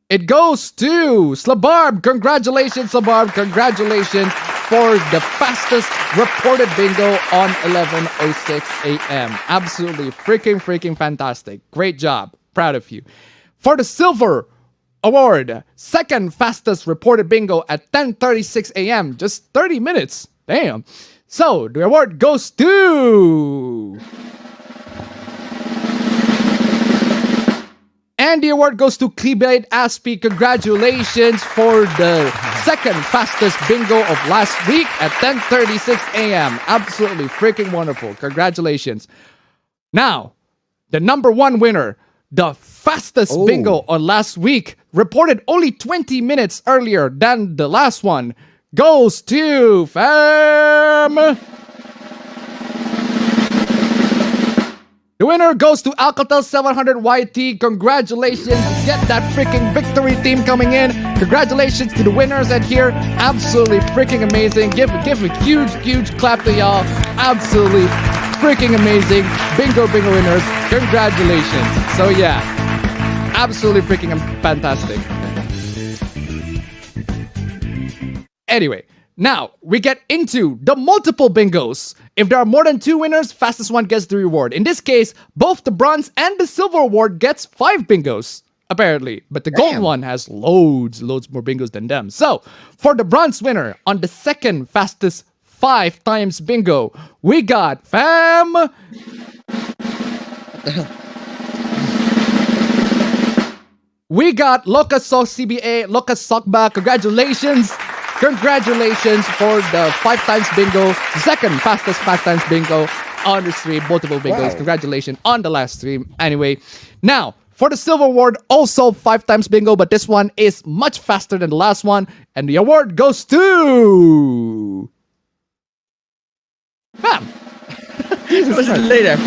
It goes to Slabarb. Congratulations, Slabarb. Congratulations for the fastest reported bingo on 11:06 a.m. Absolutely freaking fantastic. Great job. Proud of you. For the silver award, second fastest reported bingo at 10:36 a.m. Just 30 minutes. Damn. So the award goes to... And the award goes to Kleebait Aspie. Congratulations for the second fastest bingo of last week at 10:36 a.m. Absolutely freaking wonderful. Congratulations. Now, the number one winner, the fastest bingo on last week, reported only 20 minutes earlier than the last one, goes to Fam. The winner goes to Alcatel 700 YT. Congratulations. Get that freaking victory team coming in. Congratulations to the winners and here. Absolutely freaking amazing. Give a huge clap to y'all. Absolutely freaking amazing. Bingo winners. Congratulations. So yeah, absolutely freaking fantastic. Anyway, now we get into the multiple bingos. If there are more than 2 winners, fastest one gets the reward. In this case, both the bronze and the silver award gets 5 bingos, apparently. But the gold one has loads more bingos than them. So, for the bronze winner on the second fastest 5 times bingo, we got Fam. We got Locus Sock CBA, Locus Sockba. Congratulations. Congratulations for the 5 times bingo, second fastest 5 times bingo on the stream, multiple bingos. Wow. Congratulations on the last stream. Anyway, now for the silver award, also 5 times bingo, but this one is much faster than the last one, and the award goes to... Bam! Jesus Christ. Later.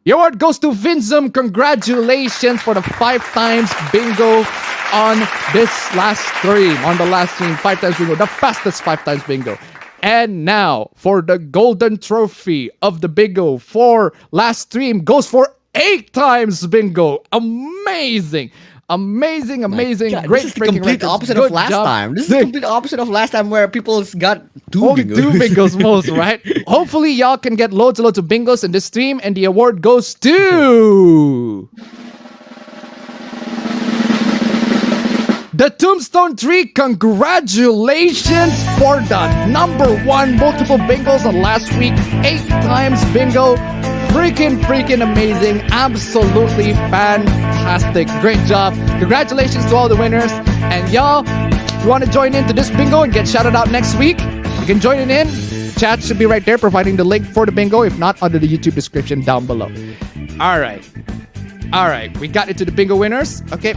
The award goes to Vinzum. Congratulations for the 5 times bingo on this last stream, 5 times bingo, the fastest 5 times bingo. And now for the golden trophy of the bingo for last stream goes for 8 times bingo. Amazing. Amazing. God, Great. This is the complete opposite of last time. This is the complete opposite of last time where people got 2 bingos. 2 bingos most, right? Hopefully y'all can get loads of bingos in this stream, and the award goes to... The Tombstone Tree. Congratulations for the number 1 multiple bingos on last week. 8 times bingo. Freaking amazing. Absolutely fantastic. Great job. Congratulations to all the winners. And y'all, if you want to join into this bingo and get shouted out next week, you can join in. Chat should be right there, providing the link for the bingo. If not, under the YouTube description down below. All right, we got into the bingo winners. Okay.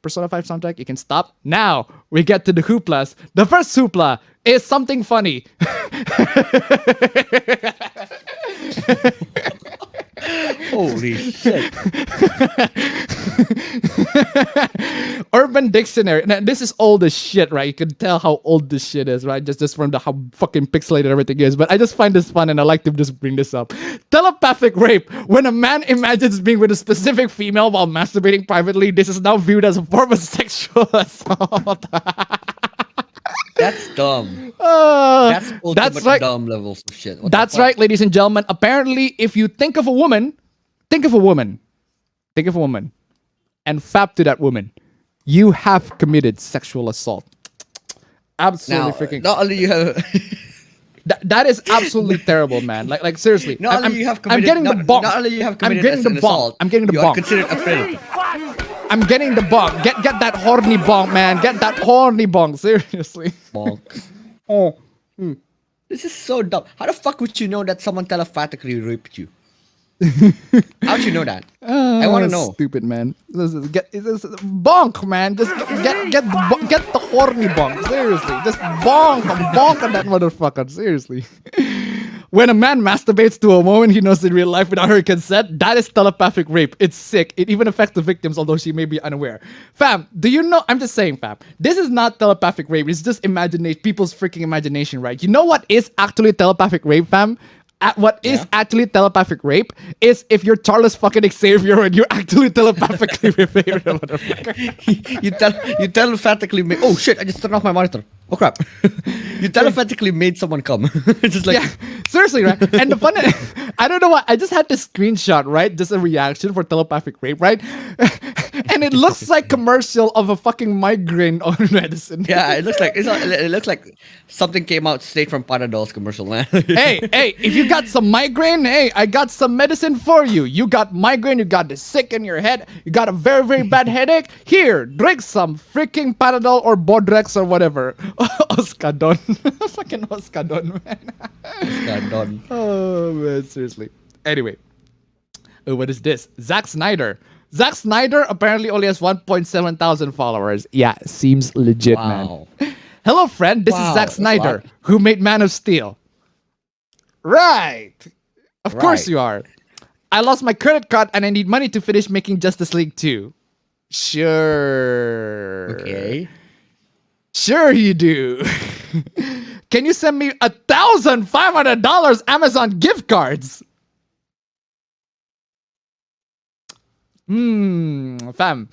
Persona 5 soundtrack, you can stop. Now, we get to the hooplas. The first hoopla is something funny. Holy shit. Urban Dictionary. Now, this is old as shit, right? You can tell how old this shit is, right? Just from how fucking pixelated everything is. But I just find this fun and I like to just bring this up. Telepathic rape. When a man imagines being with a specific female while masturbating privately, this is now viewed as a form of sexual assault. That's dumb. That's ultimate right. Dumb levels of shit. That's right, ladies and gentlemen. Apparently, if you think of a woman, and fap to that woman, you have committed sexual assault. Absolutely now, freaking. Not only you have. That is absolutely terrible, man. Like seriously. Not only you have committed. I'm getting the bonk. Not only you have committed assault. I'm getting the bonk. You are considered a predator. I'm getting the bonk. Get that horny bonk, man. Get that horny bonk. Seriously. Bonk. Oh. This is so dumb. How the fuck would you know that someone telepathically raped you? How'd you know that? I want to know. Stupid, man. Get bonk, man. Just get the horny bonk. Seriously, just bonk on that motherfucker. Seriously. When a man masturbates to a woman he knows in real life without her consent, that is telepathic rape. It's sick. It even affects the victims, although she may be unaware. Fam, do you know? I'm just saying, fam. This is not telepathic rape. It's just imagination, people's freaking imagination, right? You know what is actually telepathic rape, fam? What is actually telepathic rape is if you're Charles fucking Xavier and you actually telepathically rape a motherfucker. You telepathically made. Oh shit! I just turned off my monitor. Oh crap! You telepathically made someone come. It's just like seriously, right? And the fun, I don't know what. I just had this screenshot, right? Just a reaction for telepathic rape, right? And it looks like commercial of a fucking migraine on medicine. Yeah, it looks like something came out straight from Panadol's commercial, man. hey, if you got some migraine, hey, I got some medicine for you. You got migraine, you got the sick in your head, you got a very, very bad headache. Here, drink some freaking Panadol or Bodrex or whatever. Oskadon. Fucking Oskadon, man. Oskadon. Oh, man, seriously. Anyway. Oh, what is this? Zack Snyder. Zack Snyder apparently only has 1.7 thousand followers. Yeah, seems legit, man. Hello, friend. This is Zack Snyder, who made Man of Steel. Right. Of course you are. I lost my credit card and I need money to finish making Justice League 2. Sure. Okay. Sure you do. Can you send me $1,500 Amazon gift cards? Fam.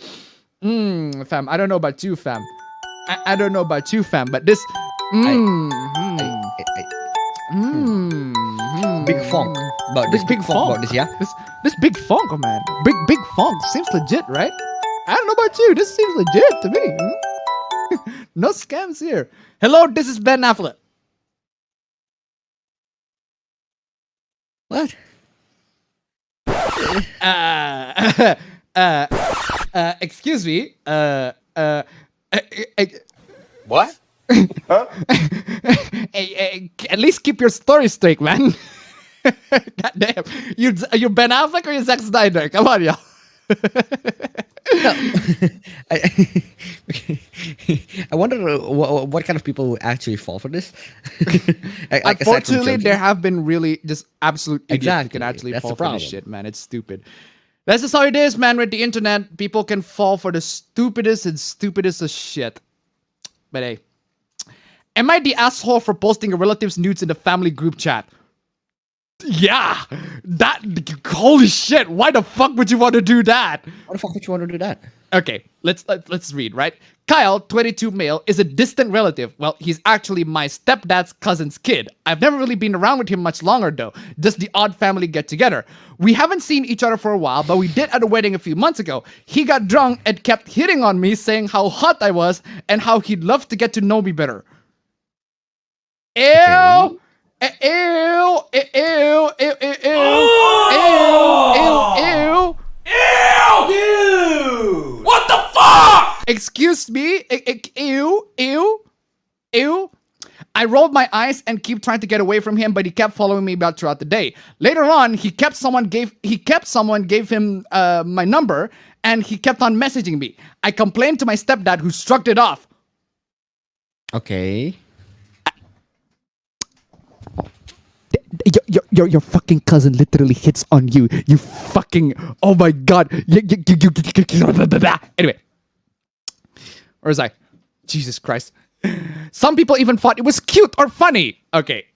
Fam. I don't know about you, fam. I don't know about you, fam, but this. Big funk. About this big funk about this, yeah? This big funk, man. Big funk. Seems legit, right? I don't know about you. This seems legit to me. No scams here. Hello, this is Ben Affleck. What? Excuse me. What? Huh? At least keep your story straight, man. God damn. You Ben Affleck or you Zack Snyder? Come on, y'all. I wonder what kind of people would actually fall for this. Unfortunately, there have been really just absolute idiots who can actually That's fall for this shit, man. It's stupid. That's just how it is, man. With the internet, people can fall for the stupidest of shit. But hey, am I the asshole for posting a relative's nudes in the family group chat? Yeah, that holy shit! Why the fuck would you want to do that? Why the fuck would you want to do that? Okay, let's read, right? Kyle, 22 male, is a distant relative. Well, he's actually my stepdad's cousin's kid. I've never really been around with him much longer though. Just the odd family get together. We haven't seen each other for a while, but we did at a wedding a few months ago. He got drunk and kept hitting on me, saying how hot I was and how he'd love to get to know me better. Ew! Okay. Ew, ew, ew, ew, ew, Dude! What the fuck? excuse me, ew. I rolled my eyes and keep trying to get away from him, but he kept following me about throughout the day. Later on, he kept someone gave him my number, and he kept on messaging me. I complained to my stepdad, who shrugged it off. Okay. Your fucking cousin literally hits on you. You fucking, oh my god. Anyway, where was I? Jesus Christ. Some people even thought it was cute or funny. Okay.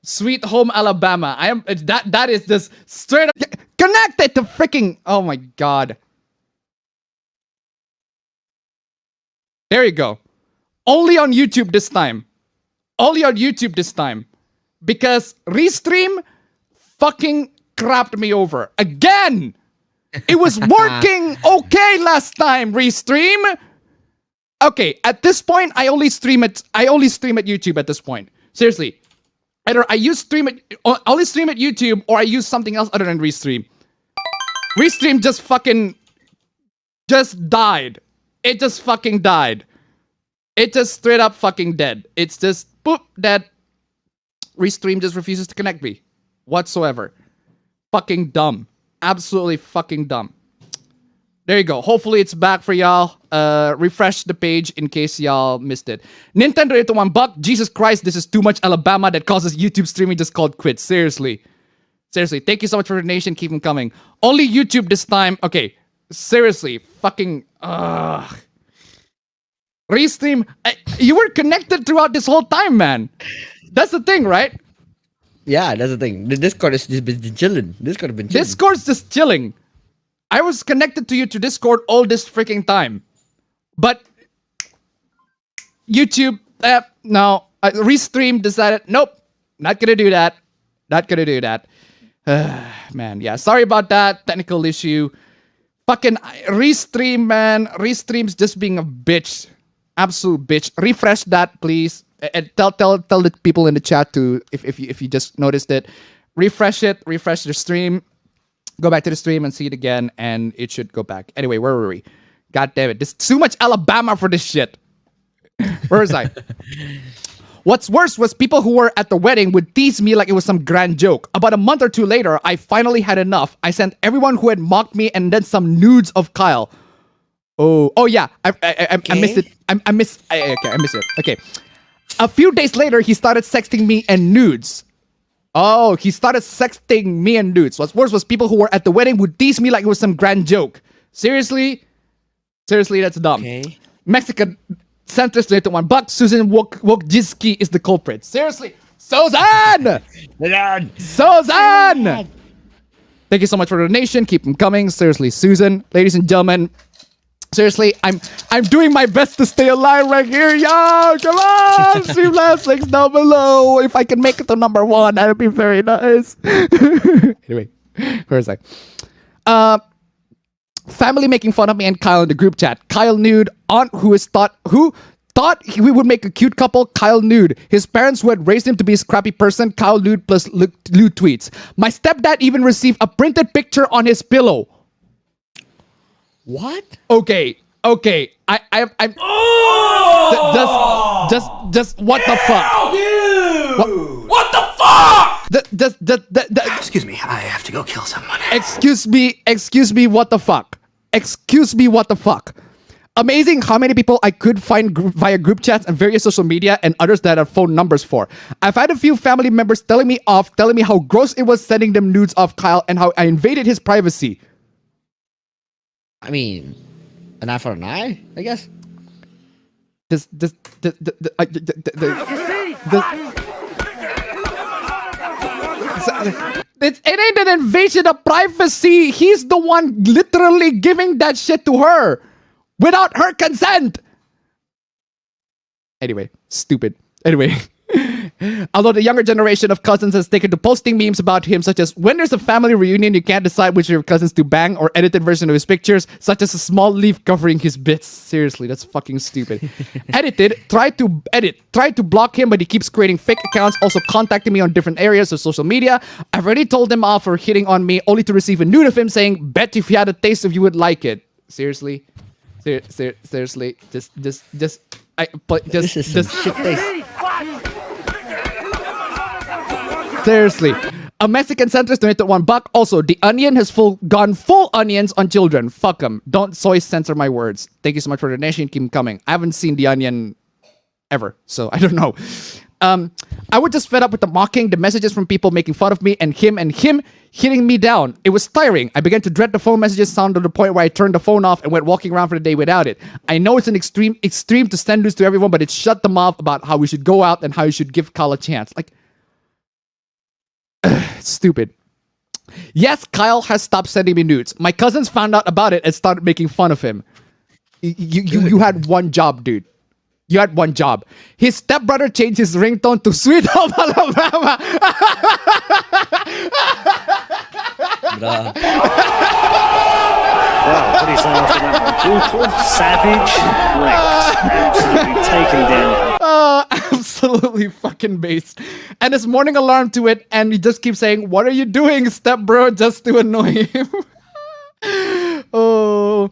Sweet Home Alabama. I am that is just straight up connected to freaking, oh my god. There you go. Only on YouTube this time. Because Restream fucking crapped me over. Again! It was working okay last time, Restream! Okay, at this point, I only stream at YouTube at this point. Seriously. Either I only stream at YouTube, or I use something else other than Restream. Restream just died. It just fucking died. It just straight up fucking dead. It's just, boop, dead. Restream just refuses to connect me. Whatsoever. Fucking dumb. Absolutely fucking dumb. There you go. Hopefully it's back for y'all. refresh the page in case y'all missed it. Nintendo ito $1. Jesus Christ, this is too much Alabama that causes YouTube streaming just called quit. Seriously. Thank you so much for the donation. Keep them coming. Only YouTube this time. Okay. Seriously. Fucking. Restream. You were connected throughout this whole time, man. That's the thing, right? Yeah, that's the thing. The Discord has just been chilling. Discord's just chilling. I was connected to you to Discord all this freaking time. But YouTube, no. Restream decided, nope, not gonna do that. Man, yeah, sorry about that. Technical issue. Fucking Restream, man. Restream's just being a bitch. Absolute bitch. Refresh that, please. And tell the people in the chat to, if you just noticed it, refresh the stream. Go back to the stream and see it again, and it should go back. Anyway, where were we? God damn it. There's too much Alabama for this shit. Where was I? What's worse was people who were at the wedding would tease me like it was some grand joke. About a month or two later, I finally had enough. I sent everyone who had mocked me and then some nudes of Kyle. Oh yeah. I missed it. I missed it. Okay. A few days later, he started sexting me and nudes. Oh, he started sexting me and nudes. What's worse was people who were at the wedding would tease me like it was some grand joke. Seriously, that's dumb. Okay. Mexican centrist donated $1. Susan Wojcicki is the culprit. Seriously, Susan! Susan! Thank you so much for the donation. Keep them coming. Seriously, Susan. Ladies and gentlemen, seriously, I'm doing my best to stay alive right here, y'all. Come on, stream last links down below. If I can make it to number 1, that would be very nice. Anyway, where is I? Family making fun of me and Kyle in the group chat. Kyle nude. Aunt who thought we would make a cute couple. Kyle nude. His parents who had raised him to be a scrappy person. Kyle nude plus lewd tweets. My stepdad even received a printed picture on his pillow. What? Okay. I'm. Just what the fuck? What the fuck? Excuse me, I have to go kill someone. Excuse me, what the fuck? Amazing how many people I could find via group chats and various social media and others that I have phone numbers for. I've had a few family members telling me how gross it was sending them nudes of Kyle and how I invaded his privacy. I mean, an eye for an eye, I guess. It ain't an invasion of privacy. He's the one literally giving that shit to her without her consent. Anyway, stupid. Anyway. Although the younger generation of cousins has taken to posting memes about him, such as when there's a family reunion, you can't decide which of your cousins to bang, or edited version of his pictures, such as a small leaf covering his bits. Seriously, that's fucking stupid. Tried to block him, but he keeps creating fake accounts, also contacting me on different areas of social media. I've already told him off for hitting on me, only to receive a nude of him saying, bet if you had a taste of you would like it. Seriously? Seriously? Just shit taste. Seriously. A Mexican centrist donated $1. Also, The Onion has gone full onions on children. Fuck them. Don't soy censor my words. Thank you so much for the donation. Keep them coming. I haven't seen The Onion ever, so I don't know. I was just fed up with the mocking, the messages from people making fun of me, and him hitting me down. It was tiring. I began to dread the phone messages sound to the point where I turned the phone off and went walking around for the day without it. I know it's an extreme to send news to everyone, but it shut them off about how we should go out and how you should give Kyle a chance. Like, stupid. Yes, Kyle has stopped sending me nudes. My cousins found out about it and started making fun of him. You had one job, dude. You had one job. His stepbrother changed his ringtone to Sweet Home Alabama. Well, what do you say after that? Brutal, savage, wrecked, absolutely taken down. Absolutely fucking based. And his morning alarm to it, and he just keeps saying, "What are you doing, stepbro?" just to annoy him. Oh.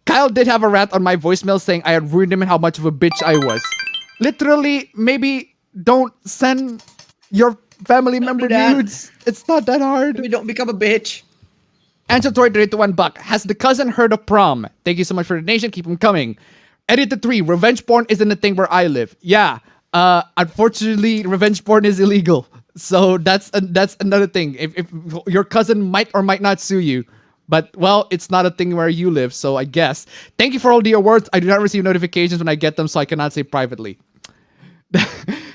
Kyle did have a rant on my voicemail saying I had ruined him and how much of a bitch I was. Literally, maybe don't send your family member nudes. It's not that hard. Maybe don't become a bitch. Answer Tori donate to $1. Has the cousin heard of prom? Thank you so much for the donation. Keep them coming. Editor 3. Revenge porn isn't a thing where I live. Yeah. Unfortunately, revenge porn is illegal. So that's another thing. If your cousin might or might not sue you. But, well, it's not a thing where you live, so I guess. Thank you for all the awards. I do not receive notifications when I get them, so I cannot say privately.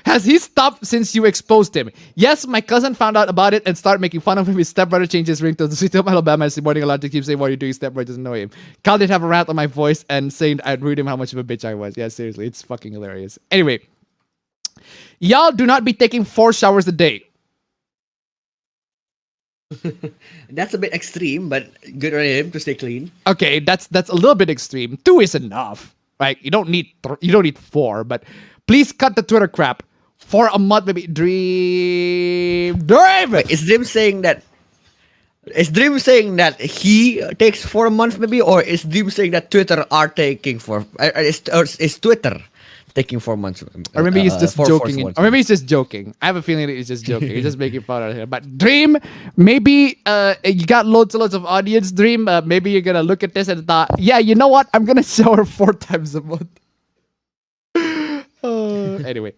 Has he stopped since you exposed him? Yes, my cousin found out about it and started making fun of him. His stepbrother changed his ringtone to Sweet Home Alabama this morning, allowed to keep saying what you're doing. Stepbrother doesn't know him. Cal did have a rant on my voice and saying I'd read him how much of a bitch I was. Yeah, seriously, it's fucking hilarious. Anyway, y'all do not be taking 4 showers a day. That's a bit extreme, but good on him to stay clean. Okay, that's a little bit extreme. 2 is enough, right? You don't need 4, but please cut the Twitter crap. For a month, maybe. Dream. Wait, is Dream saying that? Is Dream saying that he takes 4 months, maybe, or is Dream saying that Twitter are taking is Twitter taking 4 months? Or maybe he's just joking. Or maybe he's just joking. I have a feeling that he's just joking. He's just making fun of him. But Dream, maybe you got loads and loads of audience. Dream, maybe you're gonna look at this and thought, yeah, you know what? I'm gonna shower 4 times a month. Anyway.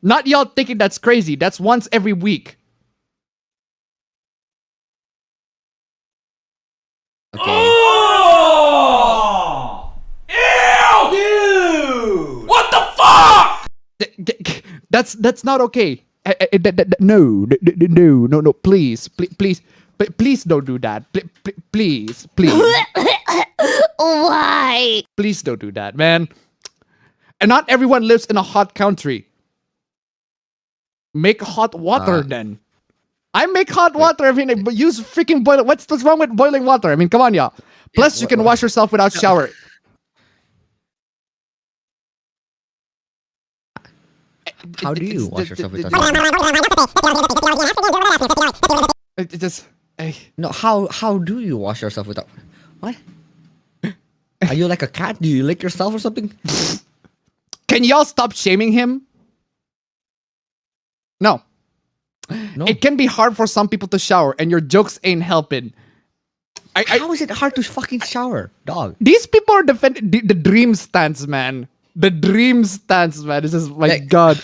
Not y'all thinking that's crazy. That's once every week. Okay. Oh! Ew! Dude! What the fuck? That's not okay. No, please don't do that. Please. Why? Please don't do that, man. And not everyone lives in a hot country. Make hot water then. I make hot water every night, but use freaking boil. What's wrong with boiling water? I mean, come on, y'all. Plus, you can wash yourself without shower. How do you wash yourself without shower? It just. No, how do you wash yourself without? What? Are you like a cat? Do you lick yourself or something? Can y'all stop shaming him? No. It can be hard for some people to shower, and your jokes ain't helping. How is it hard to fucking shower, dog? These people are defending the dream stance, man. The dream stance, man. This is my god.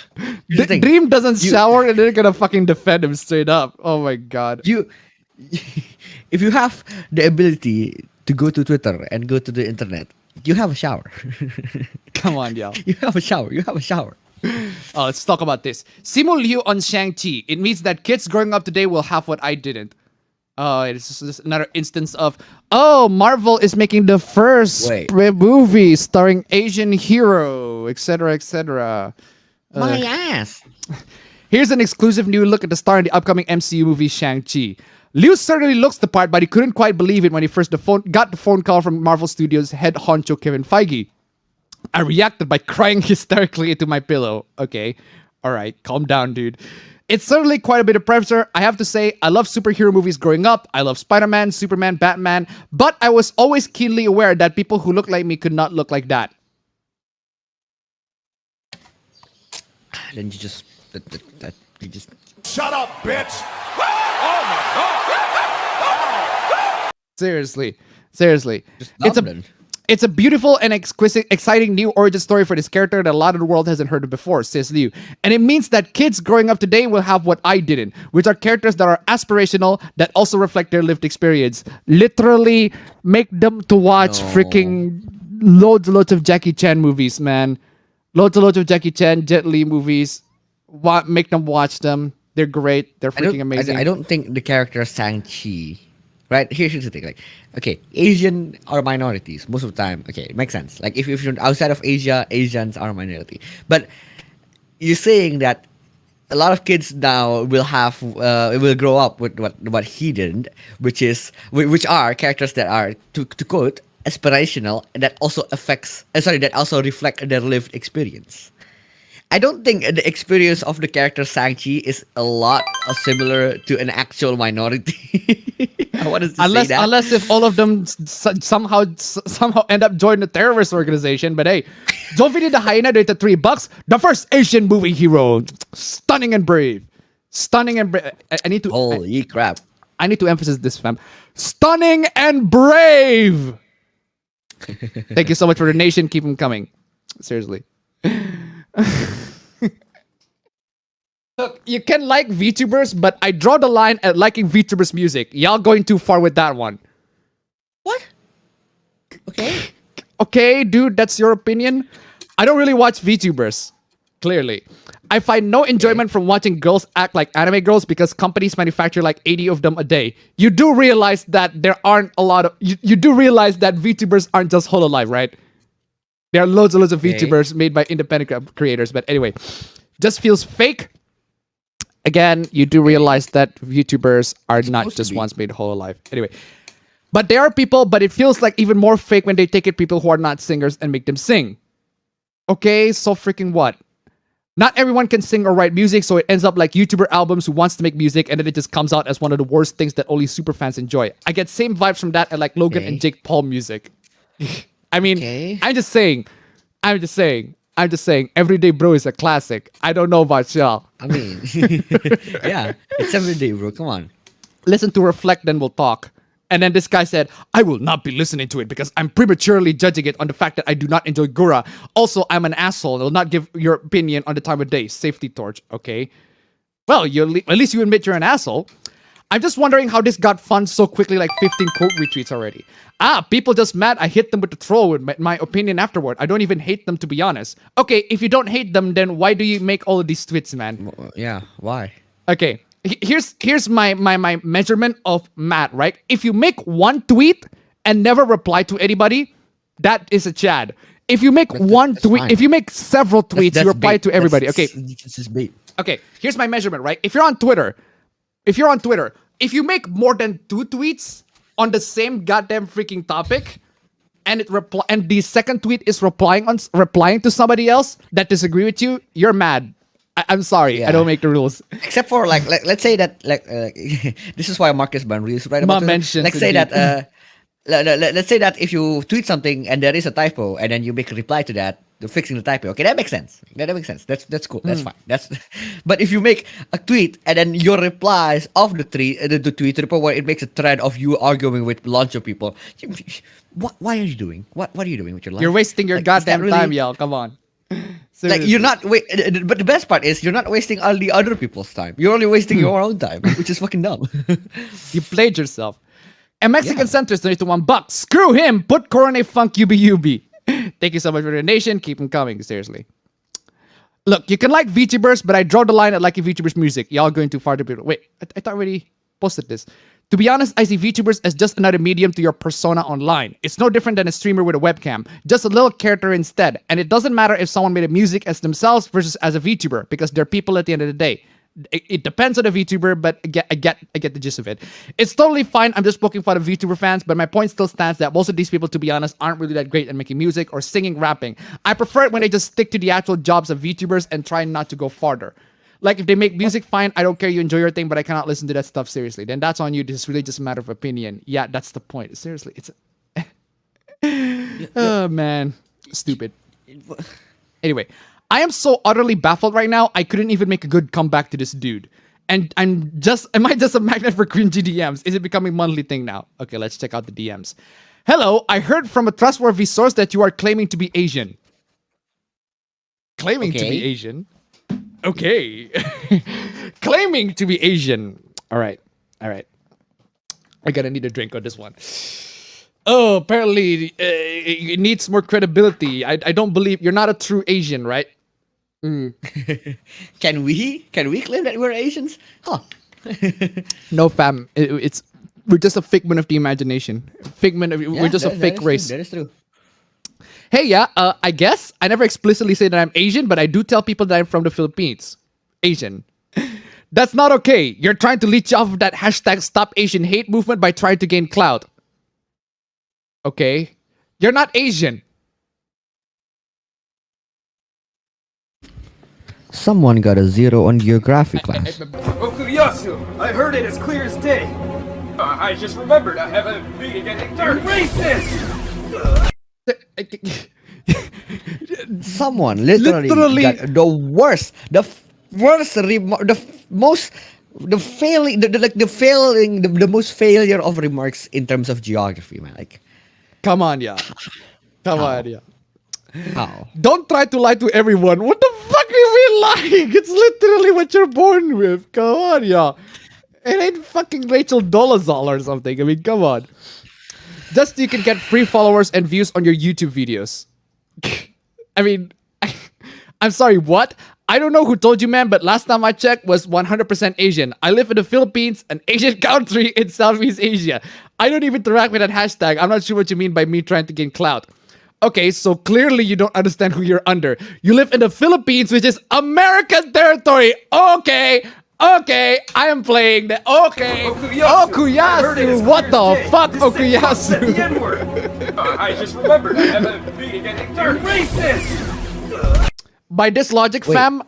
The dream doesn't shower, and they're gonna fucking defend him straight up. Oh my god. If you have the ability to go to Twitter and go to the internet, you have a shower. Come on, y'all. You have a shower. You have a shower. Let's talk about this. Simu Liu on Shang-Chi. It means that kids growing up today will have what I didn't. It's just another instance of, Marvel is making the first movie starring Asian hero, etc., etc. My ass. Here's an exclusive new look at the star in the upcoming MCU movie Shang-Chi. Liu certainly looks the part, but he couldn't quite believe it when he first got the phone call from Marvel Studios head honcho Kevin Feige. I reacted by crying hysterically into my pillow. Okay, alright, calm down, dude. It's certainly quite a bit of pressure. I have to say, I love superhero movies growing up. I love Spider-Man, Superman, Batman, but I was always keenly aware that people who look like me could not look like that. Then you just... Shut up, bitch! Seriously. It's a beautiful and exquisite, exciting new origin story for this character that a lot of the world hasn't heard of before, says Liu. And it means that kids growing up today will have what I didn't, which are characters that are aspirational, that also reflect their lived experience. Literally make them to watch freaking loads and loads of Jackie Chan movies, man. Loads and loads of Jackie Chan, Jet Li movies. Make them watch them. They're great. They're freaking amazing. I don't think the character Shang-Chi... Right, here's the thing. Like, okay, Asian are minorities most of the time. Okay, it makes sense. Like, if you're outside of Asia, Asians are a minority. But you're saying that a lot of kids now will grow up with what he didn't, which are characters that are to quote aspirational, and that also that also reflect their lived experience. I don't think the experience of the character Shang-Chi is a lot similar to an actual minority. I want to say that. Unless if all of them somehow end up joining a terrorist organization. But hey, Jovi the Hyena rated $3. The first Asian movie hero. Stunning and brave. I need to... Holy crap. I need to emphasize this, fam. Stunning and brave. Thank you so much for the donation. Keep them coming. Seriously. Look, you can like VTubers, but I draw the line at liking VTubers music. Y'all going too far with that one. What? Okay. Okay, dude, that's your opinion. I don't really watch VTubers. Clearly. I find no enjoyment from watching girls act like anime girls because companies manufacture like 80 of them a day. You do realize that there aren't a lot of... You do realize that VTubers aren't just Hololive, right? There are loads and loads of VTubers made by independent creators. But anyway, just feels fake. Again, you do realize that VTubers are not just ones made Hololive. Anyway. But there are people, but it feels like even more fake when they take it people who are not singers and make them sing. Okay, so freaking what? Not everyone can sing or write music, so it ends up like YouTuber albums who wants to make music and then it just comes out as one of the worst things that only super fans enjoy. I get same vibes from that and like Logan and Jake Paul music. I mean, I'm just saying, Everyday Bro is a classic. I don't know about y'all. I mean, yeah, it's Everyday Bro. Come on. Listen to Reflect, then we'll talk. And then this guy said, I will not be listening to it because I'm prematurely judging it on the fact that I do not enjoy Gura. Also, I'm an asshole and will not give your opinion on the time of day. Safety torch, okay? Well, at least you admit you're an asshole. I'm just wondering how this got fun so quickly, like 15 quote retweets already. People just mad I hit them with the troll with my opinion afterward. I don't even hate them, to be honest. Okay, if you don't hate them, then why do you make all of these tweets, man? Yeah, why? Okay. Here's my measurement of Matt, right? If you make one tweet and never reply to anybody, that is a Chad. If you make one tweet, fine. If you make several tweets, you reply to everybody. Okay. This is bait. Okay, here's my measurement, right? If you're on Twitter, if you make more than 2 tweets on the same goddamn freaking topic, and the second tweet is replying to somebody else that disagree with you, you're mad. I'm sorry, yeah. I don't make the rules. Except for like let's say that this is why Marcus Ban is right about this. Let's say that let's say that if you tweet something and there is a typo and then you make a reply to that, fixing the typo. Okay, that makes sense. That makes sense. That's cool. That's fine. But if you make a tweet and then your replies of the tweet to the point where it makes a thread of you arguing with a bunch of people, why are you doing? What are you doing with your life? You're wasting your goddamn time, y'all. Come on. Like you're not but the best part is you're not wasting all the other people's time. You're only wasting your own time, which is fucking dumb. You played yourself. And Mexican centrist donated $1. Screw him. Put Corona Funk UB. Thank you so much for the donation. Keep them coming. Seriously. Look, you can like VTubers, but I draw the line at liking VTubers music. Y'all going too far to be. Wait, I thought I already posted this. To be honest, I see VTubers as just another medium to your persona online. It's no different than a streamer with a webcam, just a little character instead. And it doesn't matter if someone made a music as themselves versus as a VTuber, because they're people at the end of the day. It depends on the VTuber, but I get the gist of it. It's totally fine. I'm just poking fun of VTuber fans, but my point still stands that most of these people, to be honest, aren't really that great at making music or singing, rapping. I prefer it when they just stick to the actual jobs of VTubers and try not to go farther. Like, if they make music, fine. I don't care. You enjoy your thing, but I cannot listen to that stuff seriously. Then that's on you. This is really just a matter of opinion. Yeah, that's the point. Seriously, it's... Oh, man. Stupid. Anyway, I am so utterly baffled right now, I couldn't even make a good comeback to this dude. And am I just a magnet for cringy DMs? Is it becoming a monthly thing now? Okay, let's check out the DMs. Hello, I heard from a trustworthy source that you are claiming to be Asian. Claiming to be Asian? Okay. Claiming to be Asian. All right. I gotta need a drink on this one. Oh, apparently it needs more credibility. I don't believe you're not a true Asian, right? Can we claim that we're Asians? Huh. No, fam. We're just a figment of the imagination. We're just a fake race. That is true. Hey, yeah, I guess I never explicitly say that I'm Asian, but I do tell people that I'm from the Philippines. Asian. That's not okay. You're trying to leech off of that hashtag Stop Asian Hate movement by trying to gain clout. Okay. You're not Asian. Someone got a 0 on geography class. Okuyasu, I heard it as clear as day. I just remembered I have a meeting at 8:30. Racist! Someone literally got the most the failing, the failing, the most failure of remarks in terms of geography, man. Like, Come on, yeah. Come How? on, yeah. how? Don't try to lie to everyone. What the fuck are we lying? It's literally what you're born with. Come on, yeah. It ain't fucking Rachel Dolezal or something. I mean, come on. Just so you can get free followers and views on your YouTube videos. I mean, I'm sorry, what? I don't know who told you, man, but last time I checked was 100% Asian. I live in the Philippines, an Asian country in Southeast Asia. I don't even interact with that hashtag. I'm not sure what you mean by me trying to gain clout. Okay, so clearly you don't understand who you're under. You live in the Philippines, which is American territory. Okay, I am playing the... Okay, Okuyasu. What the fuck, Okuyasu? The N-word. I just remembered I have a meeting at 8:30. You're racist! By this logic, fam,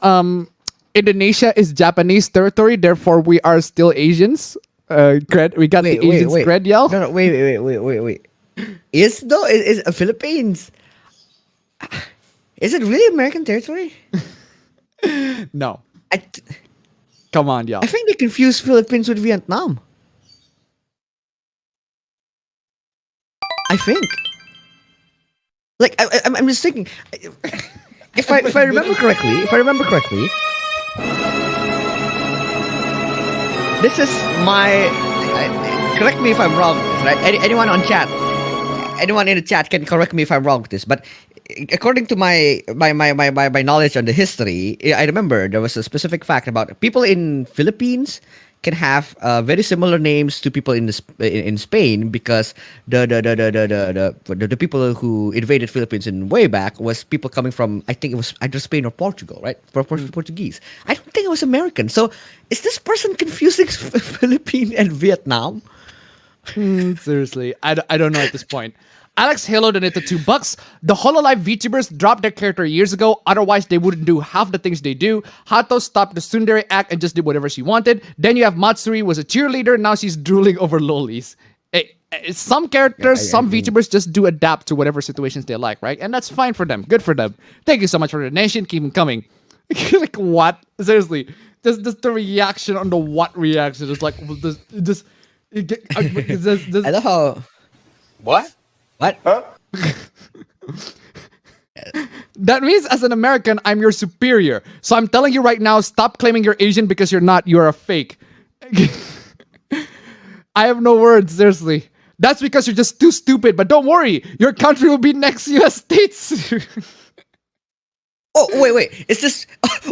Indonesia is Japanese territory, therefore we are still Asians. Cred, we got the Asians cred, y'all. No, wait. Is Philippines? Is it really American territory? No. Come on, y'all. I think they confuse Philippines with Vietnam. I think. Like I'm just thinking. If I remember correctly, this is my. Correct me if I'm wrong. Right? Anyone on chat, anyone in the chat can correct me if I'm wrong with this. But according to my knowledge on the history, I remember there was a specific fact about people in Philippines can have very similar names to people in Spain because the people who invaded Philippines in way back was people coming from, I think it was either Spain or Portugal, right? Portuguese. I don't think it was American. So is this person confusing Philippines and Vietnam? Seriously, I don't know at this point. Alex Halo donated $2. The HoloLive VTubers dropped their character years ago, otherwise they wouldn't do half the things they do. Hato stopped the tsundere act and just did whatever she wanted. Then you have Matsuri, was a cheerleader, now she's drooling over lolis. Some characters, some VTubers just do adapt to whatever situations they like, right? And that's fine for them. Good for them. Thank you so much for the donation. Keep them coming. Like, what? Seriously. Just the reaction on the what reaction is like, I love how... What? What? Huh? That means as an American, I'm your superior. So I'm telling you right now, stop claiming you're Asian because you're not. You're a fake. I have no words, seriously. That's because you're just too stupid. But don't worry, your country will be next US states. Oh, wait. Is this...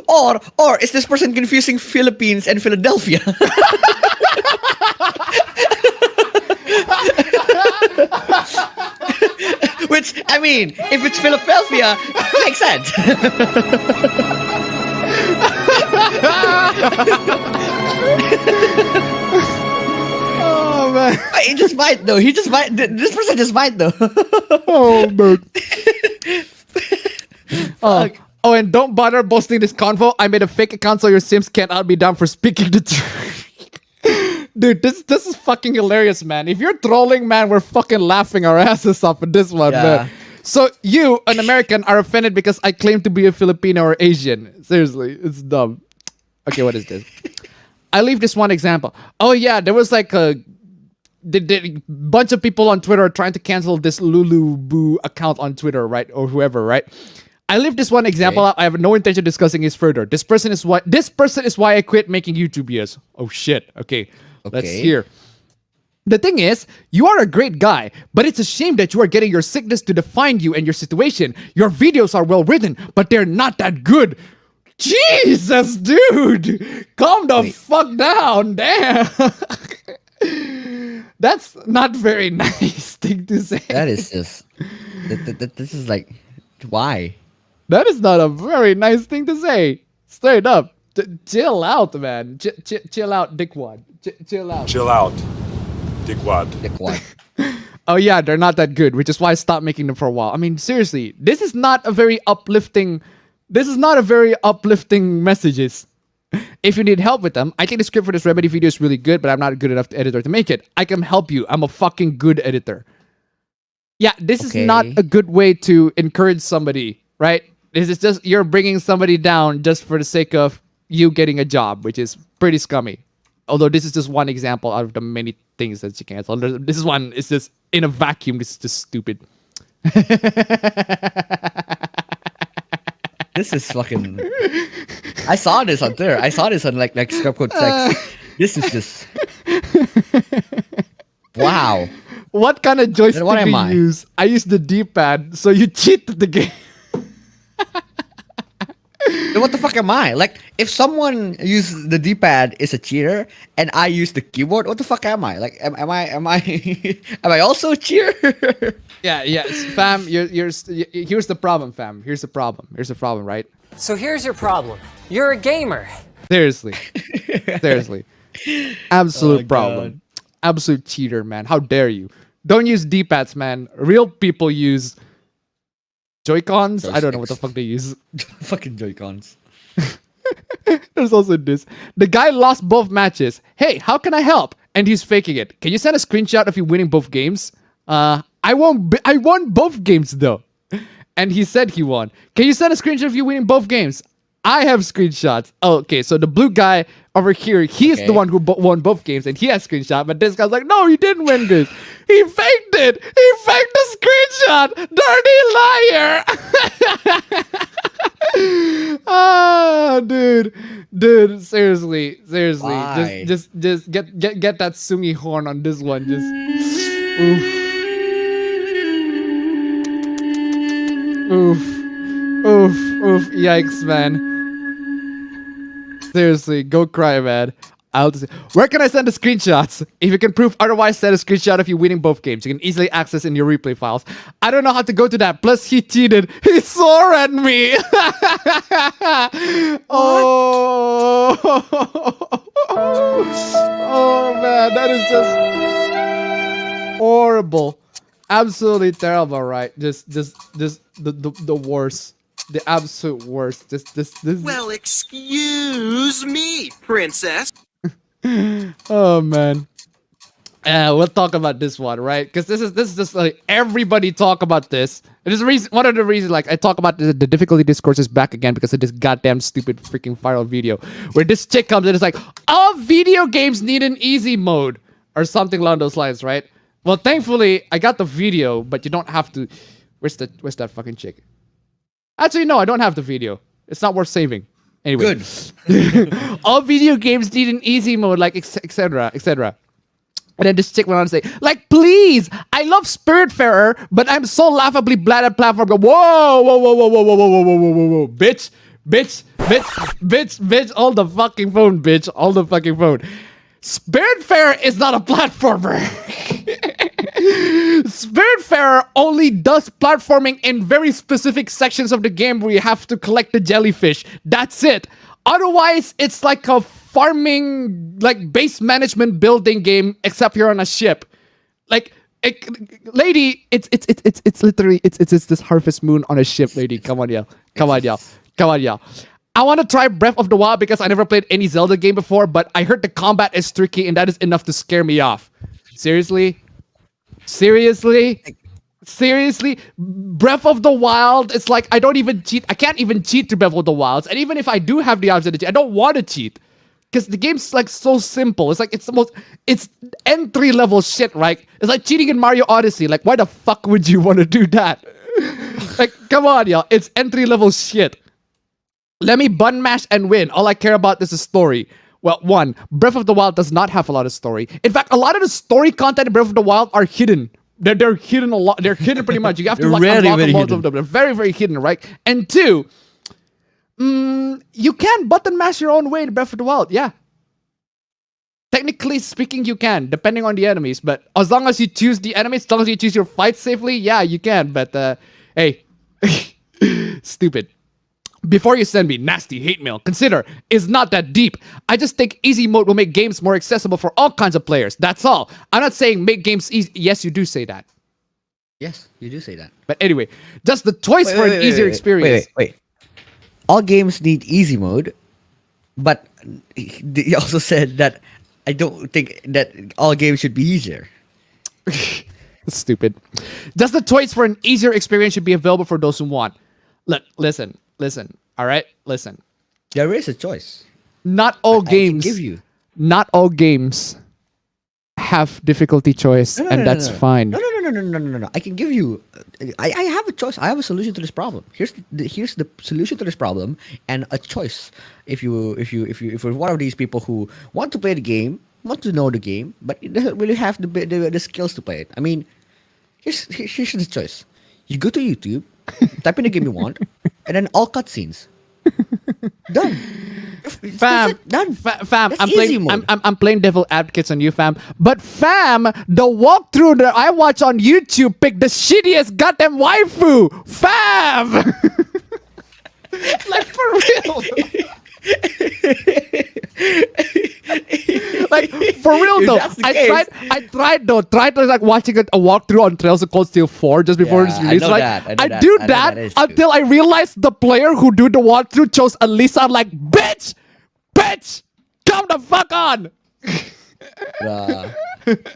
Or is this person confusing Philippines and Philadelphia? Which, I mean, if it's Philadelphia, it makes sense. Oh, man. He just might, though. This person just might, though. Oh, man. Oh, and don't bother posting this convo. I made a fake account so your Sims can't out me down for speaking the truth. Dude, this is fucking hilarious, man. If you're trolling, man, we're fucking laughing our asses off at this one, man. So you, an American, are offended because I claim to be a Filipino or Asian. Seriously, it's dumb. Okay, what is this? I leave this one example. Oh yeah, there was like a bunch of people on Twitter trying to cancel this Lulu Boo account on Twitter, right? Or whoever, right? I leave this one example out. I have no intention of discussing this further. This person is why I quit making YouTube videos. Oh shit. Okay. Let's hear. The thing is, you are a great guy, but it's a shame that you are getting your sickness to define you and your situation. Your videos are well written, but they're not that good. Jesus, dude. Calm the fuck down. Damn. That's not very nice thing to say. That is just... This is like... Why? That is not a very nice thing to say. Straight up. Chill out, man. Chill out, dickwad. Chill out. Chill out, dickwad. Oh yeah, they're not that good, which is why I stopped making them for a while. I mean, seriously, this is not a very uplifting messages. If you need help with them, I think the script for this remedy video is really good, but I'm not a good enough editor to make it. I can help you. I'm a fucking good editor. Yeah, this is not a good way to encourage somebody, right? This is just, you're bringing somebody down just for the sake of you getting a job, which is pretty scummy. Although this is just one example out of the many things that you can install. This is one. It's just in a vacuum. This is just stupid. This is fucking. I saw this on there. I saw this on like Scrub Code Sex. This is just. Wow. What kind of joystick Then what do am you I? use? I use the D-pad, so you cheat the game. Then what the fuck am I? Like, if someone uses the D-pad is a cheater, and I use the keyboard, what the fuck am I? Like, am I am I also a cheater? Yeah, fam. Here's the problem, fam. Here's the problem, right? So here's your problem. You're a gamer. Seriously. Absolute Oh, problem. God. Absolute cheater, man. How dare you? Don't use D-pads, man. Real people use Joy-Cons. I don't know what the fuck they use. Fucking Joy-Cons. There's also this. The guy lost both matches. Hey, how can I help? And he's faking it. Can you send a screenshot of you winning both games? I won both games though. And he said he won. Can you send a screenshot of you winning both games? I have screenshots. Oh, okay, so the blue guy over here, he's the one who won both games, and he has screenshot. But this guy's like, no, he didn't win this. He faked it. He faked the screenshot. Dirty liar. Ah, dude, seriously, Why? just get that sungi horn on this one. Just oof, yikes, man. Seriously, go cry, man. Where can I send the screenshots? If you can prove otherwise, send a screenshot of you winning both games. You can easily access in your replay files. I don't know how to go to that. Plus, he cheated. He swore at me. Oh man, that is just horrible. Absolutely terrible, right? Just the worst. The absolute worst. This. Well, excuse me, princess. Oh man. We'll talk about this one, right? Because this is just like everybody talk about this. It is one of the reasons like I talk about the difficulty discourse is back again because of this goddamn stupid freaking viral video where this chick comes and it's like, all video games need an easy mode or something along those lines, right? Well, thankfully I got the video, but you don't have to. Where's that fucking chick? Actually, no, I don't have the video. It's not worth saving. Anyway. Good. All video games need an easy mode, like etc. And then this chick went on to say, like, please, I love Spiritfarer, but I'm so laughably bad at platform. Whoa, bitch, all the fucking phone, bitch, all the fucking phone. Spiritfarer is not a platformer. Spiritfarer only does platforming in very specific sections of the game where you have to collect the jellyfish. That's it. Otherwise, it's like a farming, like base management building game, except you're on a ship. Like, lady, it's literally this Harvest Moon on a ship, lady. Come on, y'all. I want to try Breath of the Wild because I never played any Zelda game before, but I heard the combat is tricky and that is enough to scare me off. Seriously? Breath of the Wild, it's like I don't even cheat. I can't even cheat to Breath of the Wilds. And even if I do have the option to cheat, I don't want to cheat. Because the game's like so simple. It's like it's entry level shit, right? It's like cheating in Mario Odyssey. Like, why the fuck would you want to do that? Like, come on, y'all. It's entry level shit. Let me button mash and win. All I care about is the story. Well, one, Breath of the Wild does not have a lot of story. In fact, a lot of the story content in Breath of the Wild are hidden. They're hidden a lot. They're hidden pretty much. You have to like unlock a lot of them. They're very, very hidden, right? And two, you can button mash your own way in Breath of the Wild. Yeah. Technically speaking, you can, depending on the enemies. But as long as you choose the enemies, as long as you choose your fight safely, yeah, you can. But hey, stupid. Before you send me nasty hate mail, consider it's not that deep. I just think easy mode will make games more accessible for all kinds of players. That's all. I'm not saying make games easy. Yes, you do say that. Yes, you do say that. But anyway, just the choice for an easier experience. Wait. All games need easy mode, but he also said that I don't think that all games should be easier. Stupid. Just the choice for an easier experience should be available for those who want. Look, listen. All right, listen. There is a choice. Not all games. I can give you. not all games have difficulty choice, and that's fine. No. I can give you. I have a choice. I have a solution to this problem. Here's the solution to this problem and a choice. If you're one of these people who want to play the game, want to know the game, but it doesn't really have the skills to play it. I mean, here's the choice. You go to YouTube, type in the game you want, and then all cutscenes. Done. Fam, done. Fam, That's I'm easy playing. mode. I'm playing devil advocates on you, fam. But fam, the walkthrough that I watch on YouTube picked the shittiest goddamn waifu, fam. Like for real. Like for real though, I tried like watching a walkthrough on Trails of Cold Steel 4 just before it's released. I do that until I realized the player who do the walkthrough chose Elisa. I'm like, bitch, come the fuck on.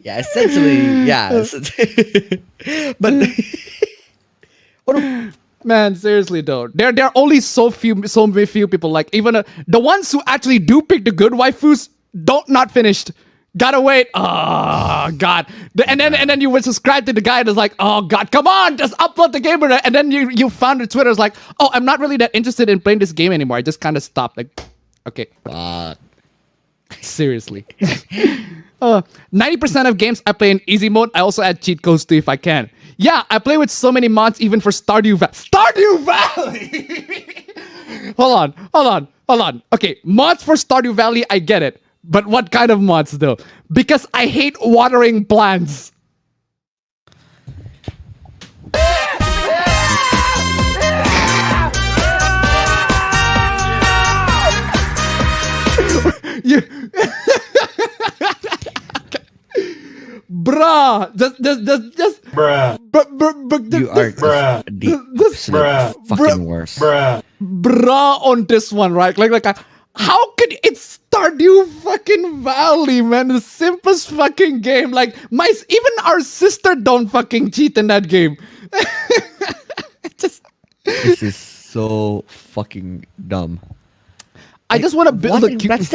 Yeah, essentially, yeah. But man, seriously though, there are only so many few people. Like even the ones who actually do pick the good waifus not finished. Gotta wait. Oh god. And then you would subscribe to the guy that's like, oh god, come on, just upload the game. And then you found the Twitter is like, oh, I'm not really that interested in playing this game anymore. I just kind of stopped. Like, okay. Seriously. 90% of games I play in easy mode. I also add cheat codes too if I can. Yeah, I play with so many mods even for Stardew Valley. Hold on. Okay, mods for Stardew Valley, I get it. But what kind of mods though? Because I hate watering plants. You bruh, just Bruh. you are the fucking worst. Bruh on this one, right? Like how could it Stardew fucking Valley, man? The simplest fucking game. Like even our sister don't fucking cheat in that game. This is so fucking dumb. I just want to build a cute. That's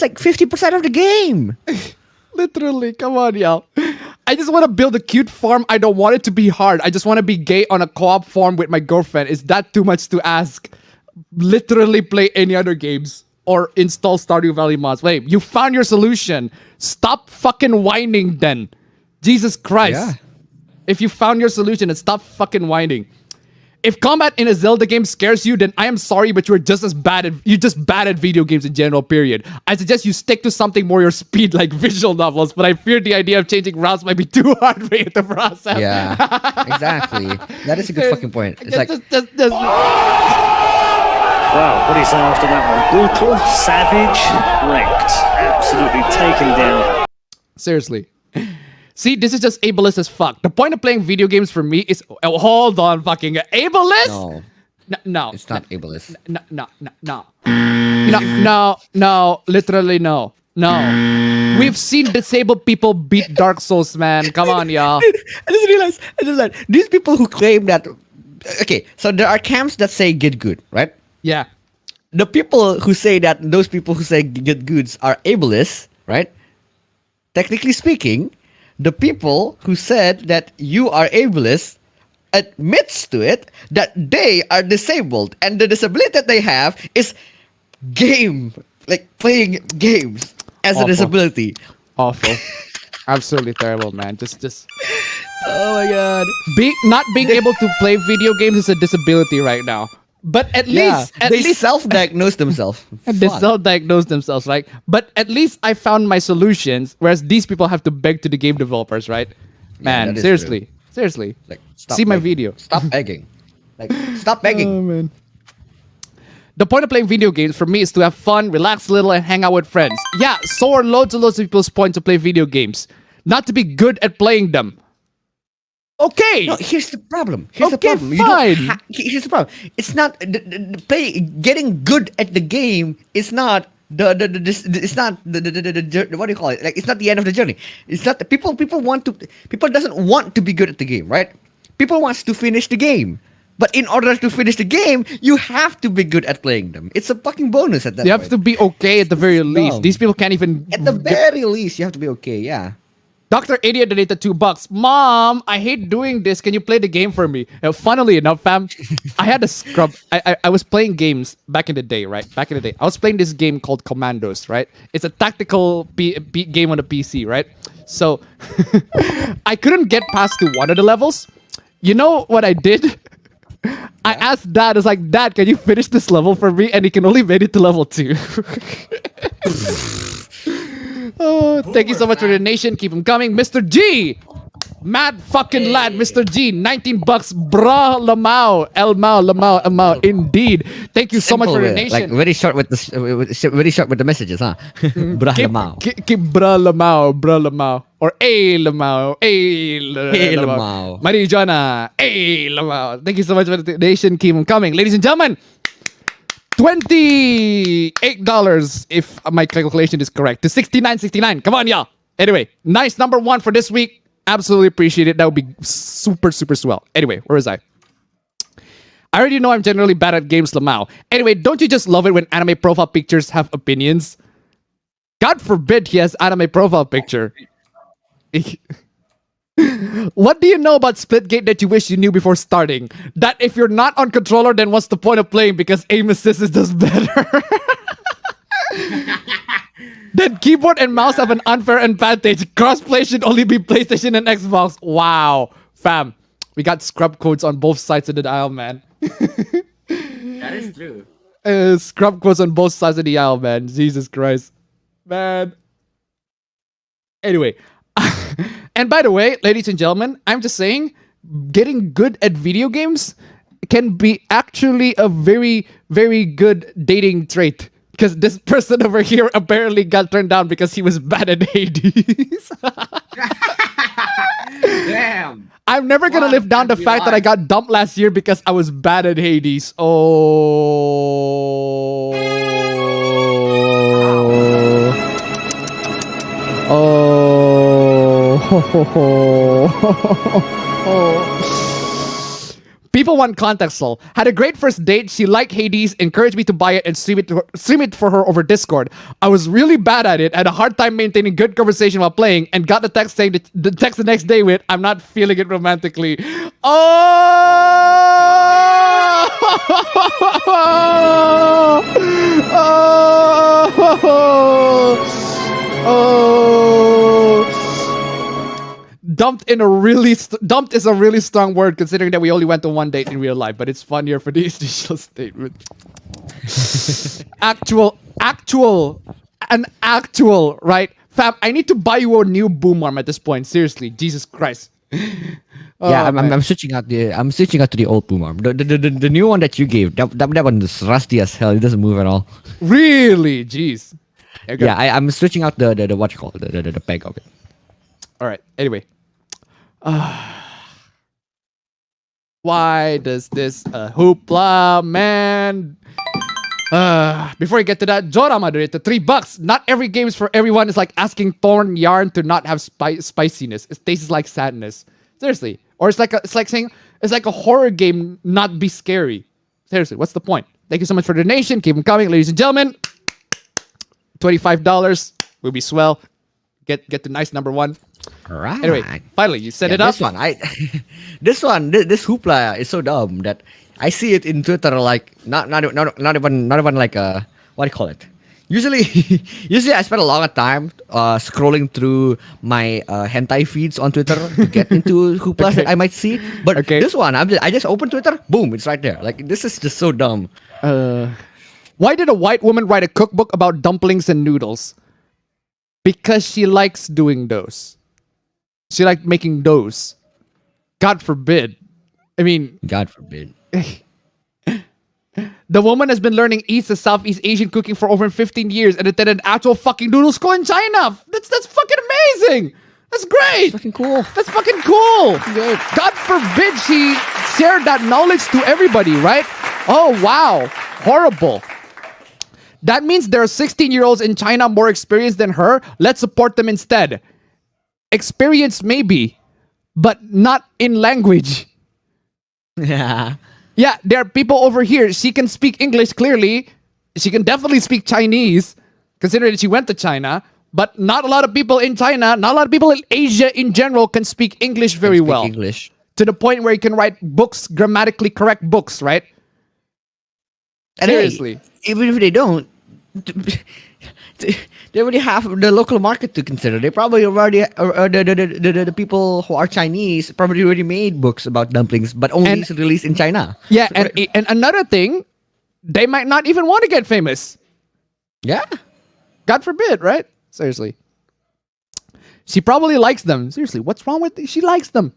like 50% of the game. Literally, come on, y'all. I just want to build a cute farm. I don't want it to be hard. I just want to be gay on a co-op farm with my girlfriend. Is that too much to ask? Literally play any other games or install Stardew Valley mods. Wait, you found your solution. Stop fucking whining then. Jesus Christ. Yeah. If you found your solution, then stop fucking whining. If combat in a Zelda game scares you, then I am sorry, but you're just bad at video games in general, period. I suggest you stick to something more your speed, like visual novels, but I fear the idea of changing routes might be too hard for you to process. Yeah, exactly. That is a good fucking point. It's like... Wow, what do you say after that one? Brutal, savage, wrecked. Absolutely taken down. Seriously. See, this is just ableist as fuck. The point of playing video games for me is... Oh, hold on, fucking... Ableist? No. It's not ableist. No. Literally, no. No. We've seen disabled people beat Dark Souls, man. Come on, y'all. I just realized, these people who claim that... Okay, so there are camps that say get good, right? Yeah. The people who say that... Those people who say get goods are ableist, right? Technically speaking... The people who said that you are ableist admits to it that they are disabled and the disability that they have is playing games as a disability. Awful. Absolutely terrible, man. Just oh my god. Not being able to play video games is a disability right now. But at least they self-diagnose themselves. They self-diagnose themselves, right? But at least I found my solutions, whereas these people have to beg to the game developers, right? Man, seriously. Like, see my video. Stop begging. Stop begging. Oh man. The point of playing video games for me is to have fun, relax a little, and hang out with friends. Yeah, so are loads and loads of people's point to play video games, not to be good at playing them. Okay. No, here's the problem. Fine. Here's the problem. It's not getting good at the game. It's not what do you call it? Like, it's not the end of the journey. It's not people doesn't want to be good at the game, right? People wants to finish the game. But in order to finish the game, you have to be good at playing them. It's a fucking bonus at that You point. have to be okay at the very least. dumb. These people can't even. At the very least, you have to be okay. Yeah. Dr. Idiot donated $2. Mom, I hate doing this. Can you play the game for me? Funnily enough, fam, I had a scrub. I was playing games back in the day, right? Back in the day. I was playing this game called Commandos, right? It's a tactical game on the PC, right? So I couldn't get past to one of the levels. You know what I did? I asked Dad, I was like, Dad, can you finish this level for me? And he can only made it to level 2. Oh, thank you so much for the donation. Keep them coming. Mr. G! Mad fucking lad, Mr. G. $19. Bra lamau. El mau, lamau, amau. Indeed. Thank you so much for the donation. Like very short with the very short with the messages, huh? Bra lamau. Keep bra lamau, bra lamau. Or a lamau, a lamau. Marijana, a lamau. Thank you so much for the donation. Keep them coming. Ladies and gentlemen, $28 if my calculation is correct to $69.69. Come on, y'all. Anyway, nice number 1 for this week. Absolutely appreciate it. That would be super swell. Anyway, where was I? I already know I'm generally bad at games, Lamau. Anyway, don't you just love it when anime profile pictures have opinions? God forbid he has anime profile picture. What do you know about Splitgate that you wish you knew before starting? That if you're not on controller, then what's the point of playing? Because aim assist does better. Then keyboard and mouse have an unfair advantage. Crossplay should only be PlayStation and Xbox. Wow. Fam, we got scrub codes on both sides of the aisle, man. That is true. Scrub codes on both sides of the aisle, man. Jesus Christ. Man. Anyway. And by the way, ladies and gentlemen, I'm just saying, getting good at video games can be actually a very, very good dating trait. Because this person over here apparently got turned down because he was bad at Hades. Damn. I'm never going to live down the fact that I got dumped last year because I was bad at Hades. Oh. People want context, lol. Had a great first date. She liked Hades, encouraged me to buy it and stream it for her over Discord. I was really bad at it, had a hard time maintaining good conversation while playing, and got the text saying the text the next day with, "I'm not feeling it romantically." Dumped is a really strong word considering that we only went on one date in real life, but it's funnier for the initial statement. Actual, right? Fam, I need to buy you a new boom arm at this point. Seriously, Jesus Christ. Yeah, I'm switching out to the old boom arm. The new one that you gave, that one is rusty as hell. It doesn't move at all. Really? Jeez. Okay. Yeah, I'm switching out the what you call it, the peg of it. All right. Anyway. Why does this hoopla, man? Before I get to that, Jorama donated $3. Not every game is for everyone. It's like asking Thorn Yarn to not have spiciness. It tastes like sadness. Seriously. Or it's like saying it's like a horror game not be scary. Seriously, what's the point? Thank you so much for the donation. Keep them coming, ladies and gentlemen. $25 will be swell. Get the nice number 1. All right. Anyway, finally, you set it up. This hoopla is so dumb that I see it in Twitter like not even like what do you call it? Usually I spend a lot of time scrolling through my hentai feeds on Twitter to get into hooplas that I might see. But this one, I just open Twitter, boom, it's right there. Like this is just so dumb. Why did a white woman write a cookbook about dumplings and noodles? Because she likes doing those. She liked making those. God forbid. I mean... God forbid. The woman has been learning East and Southeast Asian cooking for over 15 years and attended an actual fucking noodle school in China. That's fucking amazing. That's great. That's fucking cool. That's fucking cool. God forbid she shared that knowledge to everybody, right? Oh, wow. Horrible. That means there are 16-year-olds in China more experienced than her. Let's support them instead. Experience maybe, but not in language. Yeah. Yeah, there are people over here. She can speak English clearly. She can definitely speak Chinese, considering that she went to China. But not a lot of people in China, not a lot of people in Asia in general can speak English very well. English. To the point where you can write books, grammatically correct books, right? And seriously. Hey, even if they don't, they already have the local market to consider. They probably already, the people who are Chinese probably already made books about dumplings, but only released in China. Yeah, and another thing, they might not even want to get famous. Yeah. God forbid, right? Seriously. She probably likes them. Seriously, what's wrong with She likes them.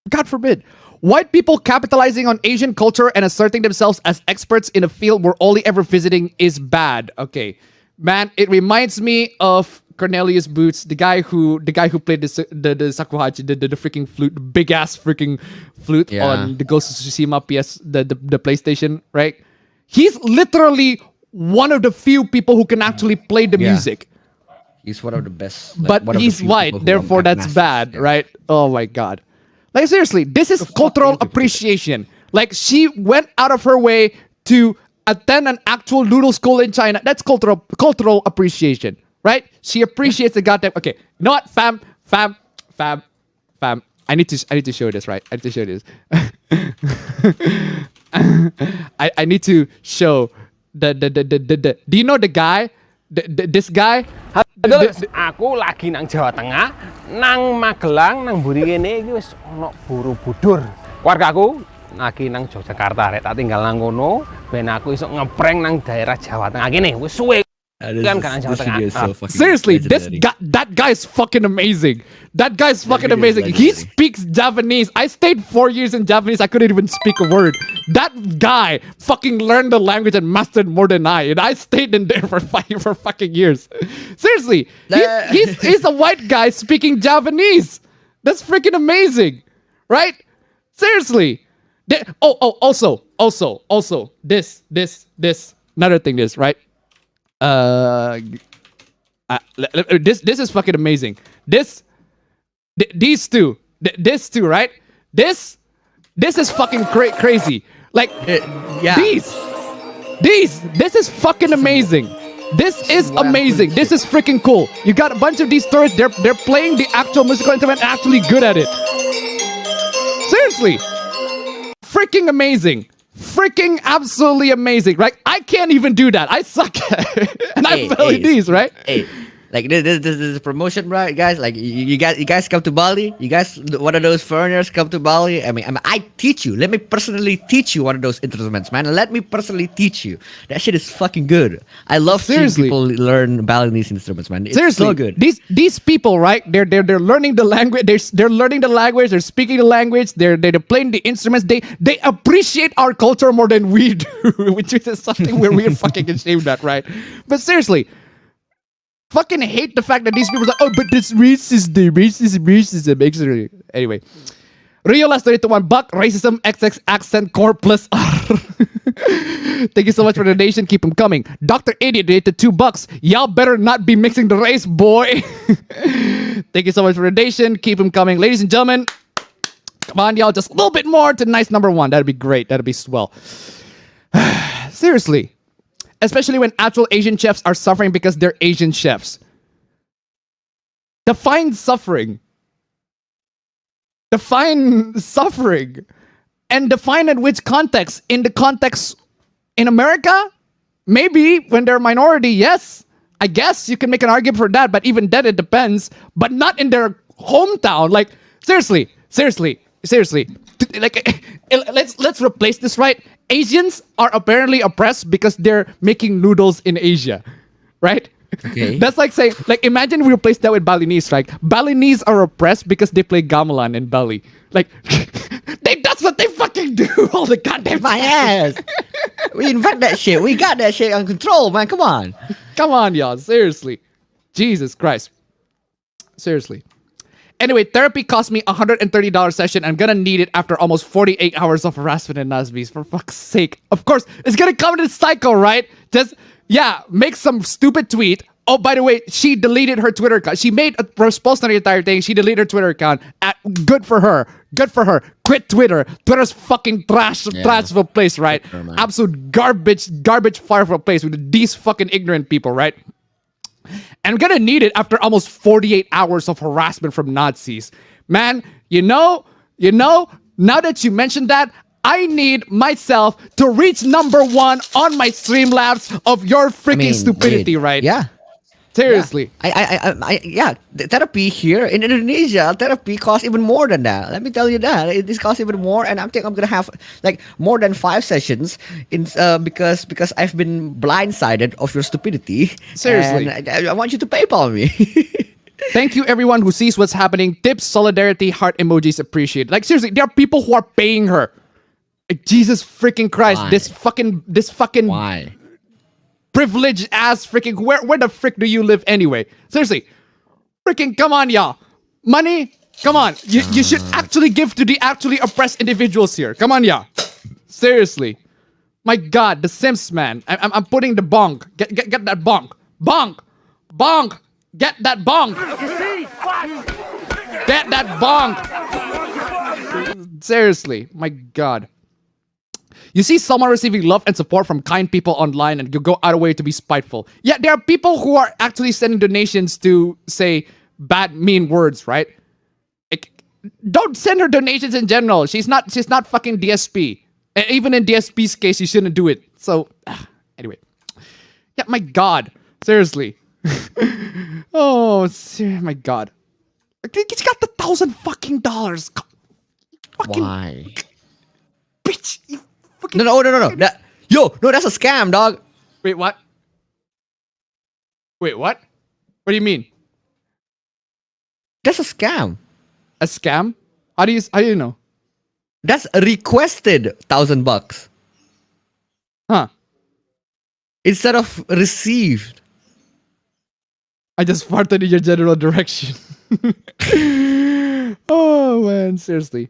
God forbid. White people capitalizing on Asian culture and asserting themselves as experts in a field we're only ever visiting is bad. Okay. Man, it reminds me of Cornelius Boots, the guy who played the shakuhachi, the freaking flute, big ass freaking flute on the Ghost of Tsushima the PlayStation, right? He's literally one of the few people who can actually play the music. He's one of the best. But he's white, therefore that's bad, right? Oh my god. Like seriously, this is cultural appreciation. Like she went out of her way to attend an actual noodle school in China. That's cultural appreciation, right? She appreciates the goddamn. Okay, you know what, fam. I need to show this, right? I need to show this. I need to show the. Do you know the guy? This guy. Aku lagi nang Jawa Tengah, nang Magelang, nang Buri kene iki wis ana Borobudur. Keluargaku lagi nang Yogyakarta, rek tak tinggal nang kono ben aku iso ngeprank nang daerah Jawa Tengah kene. Wis suwe kan Jawa Tengah. Seriously, that guy is fucking amazing. That guy's fucking amazing. He speaks Japanese. I stayed 4 years in Japanese. I couldn't even speak a word. That guy fucking learned the language and mastered more than I. And I stayed in there for fucking years. Seriously, he's a white guy speaking Japanese. That's freaking amazing, right? Seriously. Also, this another thing is right. This is fucking amazing. These two, right? This is fucking crazy. Like, this is fucking amazing. This is amazing. This is freaking cool. You got a bunch of these tourists. They're playing the actual musical instrument, actually good at it. Seriously, freaking amazing. Freaking absolutely amazing, right? I can't even do that. I suck at it. And I'm selling these, right? Hey, like this is a promotion, right, guys? Like you guys come to Bali. You guys, one of those foreigners come to Bali. I mean, I teach you. Let me personally teach you one of those instruments, man. Let me personally teach you. That shit is fucking good. I love seeing people learn Balinese instruments, man. It's so good. These people, right? They're learning the language. They're learning the language. They're speaking the language. They're playing the instruments. They appreciate our culture more than we do, which is something we're fucking ashamed at, right? But seriously. Fucking hate the fact that these people are like, oh, but this racism. Anyway. Rio last donated $1. Racism XX accent core plus R. Thank you so much for the donation. Keep them coming. Dr. Idiot donated $2. Y'all better not be mixing the race, boy. Thank you so much for the donation. Keep them coming. Ladies and gentlemen, come on, y'all. Just a little bit more to nice number 1. That'd be great. That'd be swell. Seriously. Especially when actual Asian chefs are suffering because they're Asian chefs. Define suffering. Define suffering. And define in which context? In the context in America? Maybe when they're a minority, yes. I guess you can make an argument for that, but even then it depends. But not in their hometown. Like, seriously. Like, let's replace this, right? Asians are apparently oppressed because they're making noodles in Asia, right? Okay. That's like saying, like, imagine we replace that with Balinese, right? Balinese are oppressed because they play gamelan in Bali. Like, that's what they fucking do all the goddamn my ass. We invent that shit. We got that shit on control, man. Come on. Come on, y'all. Seriously. Jesus Christ. Seriously. Anyway, therapy cost me $130 session. I'm gonna need it after almost 48 hours of harassment and Nazbis. For fuck's sake. Of course, it's gonna come in this cycle, right? Just, yeah, make some stupid tweet, Oh, by the way, she deleted her Twitter account. She made a response to the entire thing. She deleted her Twitter account. Good for her. Good for her. Quit Twitter. Twitter's fucking trash of a place, right? Absolute garbage fire of a place with these fucking ignorant people, right? And I'm gonna need it after almost 48 hours of harassment from Nazis. Man, you know, now that you mentioned that, I need myself to reach #1 on my Streamlabs of your freaking stupidity, right? Yeah. Seriously. Yeah. Therapy here in Indonesia, therapy costs even more than that. Let me tell you that. This costs even more, and I think I'm gonna have like more than 5 sessions because I've been blindsided of your stupidity. Seriously. And I want you to PayPal me. Thank you everyone who sees what's happening. Tips, solidarity, heart emojis appreciated. Like seriously, there are people who are paying her. Like, Jesus freaking Christ. Why? This fucking Why? privileged ass freaking where the frick do you live anyway? Seriously. Freaking come on, y'all. Money? Come on. You should actually give to the actually oppressed individuals here. Come on, y'all. Seriously. My God, the Sims, man. I'm putting the bonk. Get that bonk. Bonk. Bonk. Get that bonk. Get that bonk. Seriously. My God. You see someone receiving love and support from kind people online and you go out of way to be spiteful. Yeah, there are people who are actually sending donations to say bad, mean words, right? Like, don't send her donations in general. She's not fucking DSP. And even in DSP's case, you shouldn't do it. So, anyway. Yeah, my God. Seriously. My God. He's got the $1,000 fucking dollars. Fucking Why? bitch. You fucking No. No, that's a scam, dog. Wait, what? Wait, what? What do you mean? That's a scam. A scam? How do you know? That's a requested $1,000 Huh? instead of received. I just farted in your general direction. Oh man, seriously.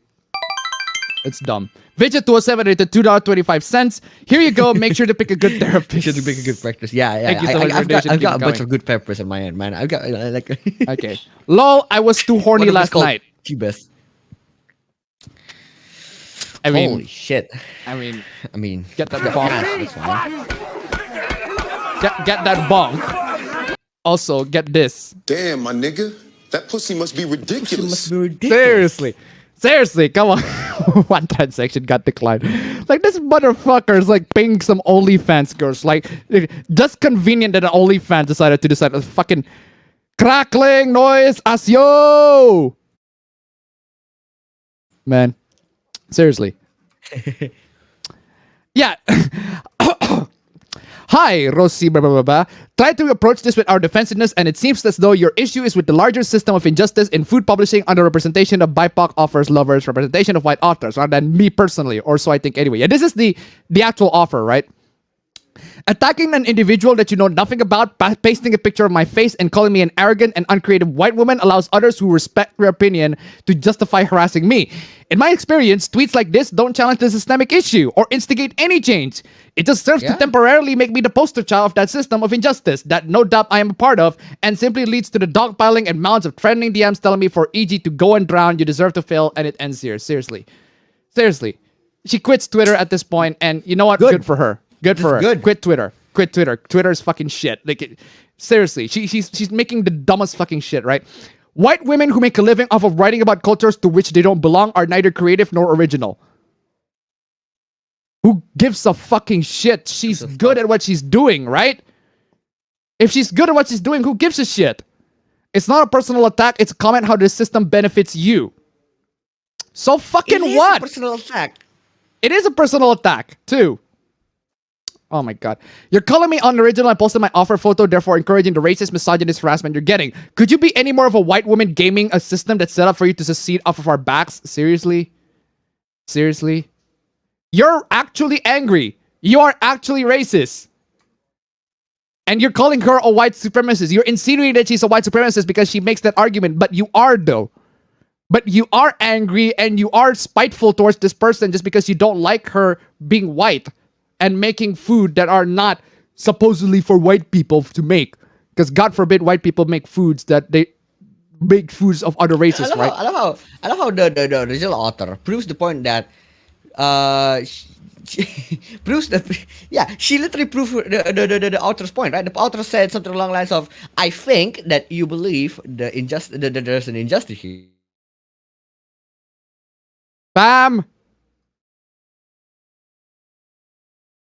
It's dumb. Vidget207 rated $2.25. Here you go. Make sure to pick a good therapist. Should pick a good practice. Yeah. Thank you so much for I've donation. got Keep a bunch going. of good peppers on my end, man. I've got like Okay. Lol, I was too horny one of last them's called night. Cubes. I mean, Holy shit. I mean, Get that bonk. That's fine. Get that bonk. Also, get this. Damn, my nigga. That pussy must be ridiculous. Seriously, come on. One transaction got declined. Like, this motherfucker is like paying some OnlyFans girls. Like, just convenient that an OnlyFans decided to fucking crackling noise as yo. Man, seriously. Yeah. Hi, Rosie, blah, blah, blah, blah. Try to approach this with our defensiveness, and it seems as though your issue is with the larger system of injustice in food publishing under representation of BIPOC authors, lovers, representation of white authors, rather than me personally, or so I think anyway. Yeah, this is the actual offer, right? Attacking an individual that you know nothing about, pasting a picture of my face and calling me an arrogant and uncreative white woman allows others who respect your opinion to justify harassing me. In my experience, tweets like this don't challenge the systemic issue or instigate any change. It just serves to temporarily make me the poster child of that system of injustice that no doubt I am a part of, and simply leads to the dogpiling and mounds of trending DMs telling me for EG to go and drown, you deserve to fail, and it ends here. Seriously. She quits Twitter at this point, and you know what? Good for her. Good for her. Good. Quit Twitter. Twitter is fucking shit. Like, seriously, she's making the dumbest fucking shit, right? White women who make a living off of writing about cultures to which they don't belong are neither creative nor original. Who gives a fucking shit? She's good at what she's doing, right? If she's good at what she's doing, who gives a shit? It's not a personal attack. It's a comment how this system benefits you. So fucking what? It is a personal attack. It is a personal attack, too. Oh my God. You're calling me unoriginal and posted my offer photo, therefore encouraging the racist, misogynist harassment you're getting. Could you be any more of a white woman gaming a system that's set up for you to succeed off of our backs? Seriously? You're actually angry. You are actually racist. And you're calling her a white supremacist. You're insinuating that she's a white supremacist because she makes that argument, but you are though. But you are angry and you are spiteful towards this person just because you don't like her being white and making food that are not supposedly for white people to make. Because God forbid white people make foods that they make foods of other races, right? I love how the original author proves the point that proves that she literally proved the author's point, right? The author said something along the lines of, I think that you believe there's an injustice here. Bam,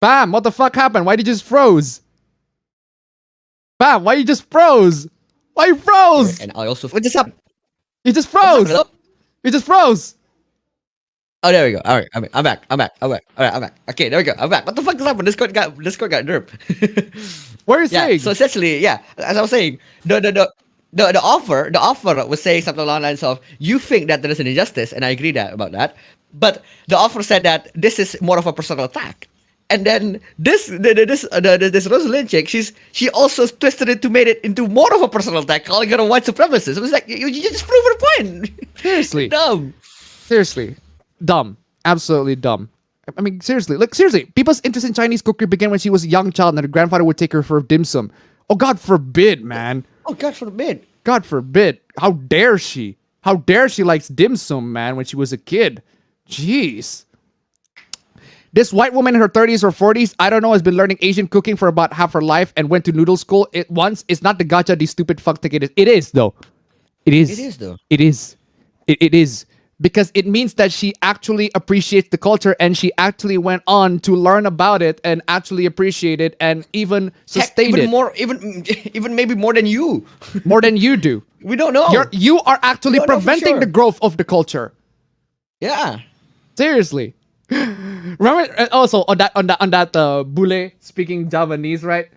what the fuck happened? Why did you just froze? Bam, why you just froze? Why you froze? And I also, what's up? You just froze. You just froze. Oh, there we go. All right, I'm back. All right, I'm back. Okay, there we go. I'm back. What the fuck is happening? Discord got nerfed. What are you saying? So essentially, as I was saying, the offer was saying something along the lines of, you think that there is an injustice, and I agree about that. But the offer said that this is more of a personal attack. And then this Rosalind chick, she also twisted it to make it into more of a personal attack, calling her a white supremacist. It was like, you just proved her point. Seriously. Dumb. Seriously. Dumb. Absolutely dumb. I mean, seriously. Like, seriously. People's interest in Chinese cookery began when she was a young child and her grandfather would take her for dim sum. Oh, God forbid, man. Oh, God forbid. God forbid. How dare she? How dare she likes dim sum, man, when she was a kid? Jeez. This white woman in her 30s or 40s, I don't know, has been learning Asian cooking for about half her life and went to noodle school once. It's not the gacha the stupid fuck think it is. It is, though. It is. It is, though. It is. It is. Because it means that she actually appreciates the culture and she actually went on to learn about it and actually appreciate it and even sustain it. Even maybe more than you. More than you do. We don't know. You are actually preventing the growth of the culture. Yeah. Seriously. Remember also on that Bule speaking Javanese, right?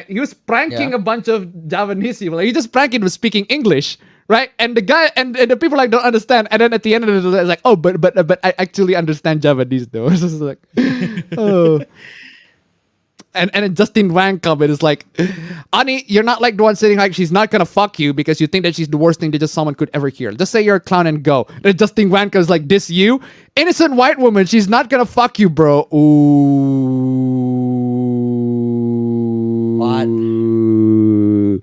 He was pranking a bunch of Javanese people. Like, he just pranking with speaking English, right? And the guy and the people like don't understand. And then at the end of it, it's like, oh, but I actually understand Javanese though. It's just like, oh. And then Justin Wang comment is like, Ani, you're not like the one sitting like she's not gonna fuck you because you think that she's the worst thing that just someone could ever hear. Just say you're a clown and go. And Justin Wang is like, this you? Innocent white woman, she's not gonna fuck you, bro. Ooh. What? Ooh.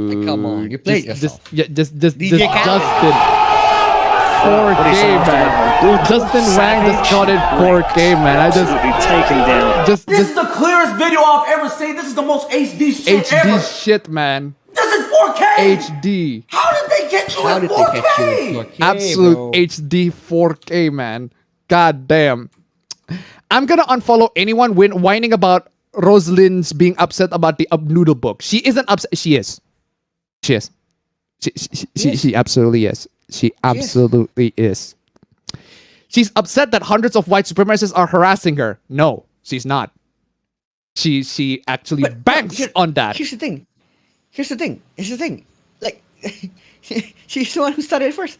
Like, come on, you played yourself. Just Justin. 4K, man. Justin Wang just got it 4K, man. I just taken down. This is the clearest video I've ever seen. This is the most HD shit ever. HD shit, man. This is 4K. HD. How did they get you at 4K? Absolute bro. HD 4K, man. God damn. I'm gonna unfollow anyone whining about Rosalind's being upset about the noodle book. She isn't upset. She is. She is. She absolutely is. She absolutely is. She's upset that hundreds of white supremacists are harassing her. No, she's not. She actually banks on that. Here's the thing. Like, she's the one who started it first.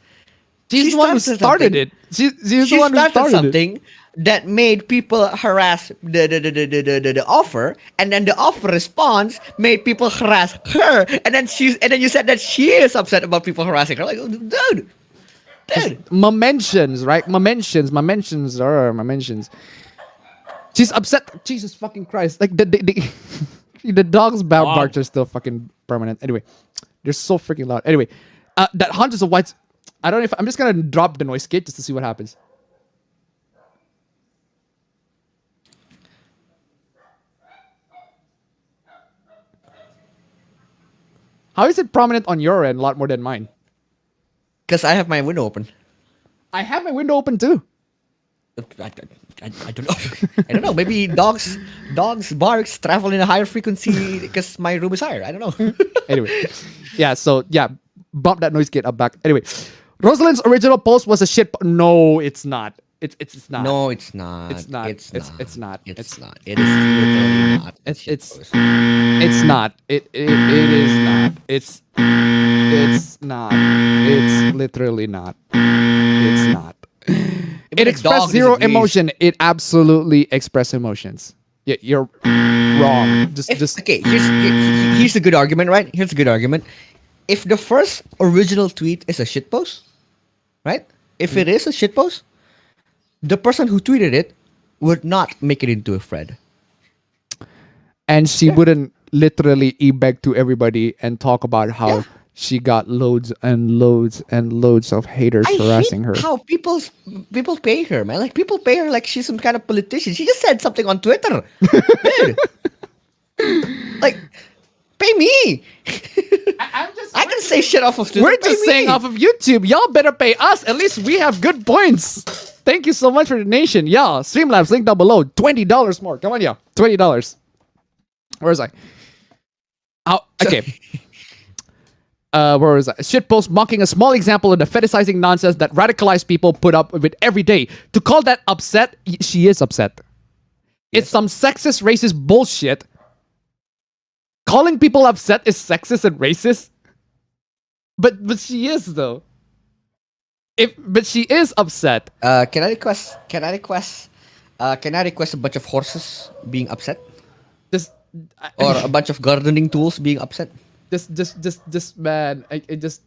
She's the one who started it. She's the one who started something that made people harass the offer, and then the offer response made people harass her, and then you said that she is upset about people harassing her. Like, dude. My mentions, right? My mentions. She's upset. Jesus fucking Christ! Like the dog's barks are still fucking permanent. Anyway, they're so freaking loud. Anyway, that hundreds of whites. I don't know if I'm just gonna drop the noise gate just to see what happens. How is it prominent on your end a lot more than mine? Because I have my window open. I have my window open too. I don't know. I don't know. Maybe dogs barks travel in a higher frequency because my room is higher. I don't know. Anyway, bump that noise gate up back. Anyway, Rosalind's original post was a shit. No, it's not. It's not. No, it's not. It's not. It's not. It's not. It's not. It is literally not. It's not. It is not. It's not. It's literally not. It's not. It expressed zero emotion. It absolutely expressed emotions. Yeah, you're wrong. Just okay. Here's a good argument, right? Here's a good argument. If the first original tweet is a shitpost, right? If it is a shitpost, the person who tweeted it would not make it into a thread. And she wouldn't literally e-beg to everybody and talk about how she got loads and loads and loads of haters harassing her. How people pay her, man. Like people pay her like she's some kind of politician. She just said something on Twitter. Dude. Like, pay me. I can say shit off of Twitter. We're just saying off of YouTube. Y'all better pay us. At least we have good points. Thank you so much for the donation. Yeah, Streamlabs link down below. $20 more. Come on, yeah. $20. Where was I? Oh, okay. Where was I? Shitpost mocking a small example of the fetishizing nonsense that radicalized people put up with every day. To call that upset, she is upset. It's some sexist, racist bullshit. Calling people upset is sexist and racist. But she is though. But she is upset. Can I request a bunch of horses being upset? Or a bunch of gardening tools being upset? Just man, I just.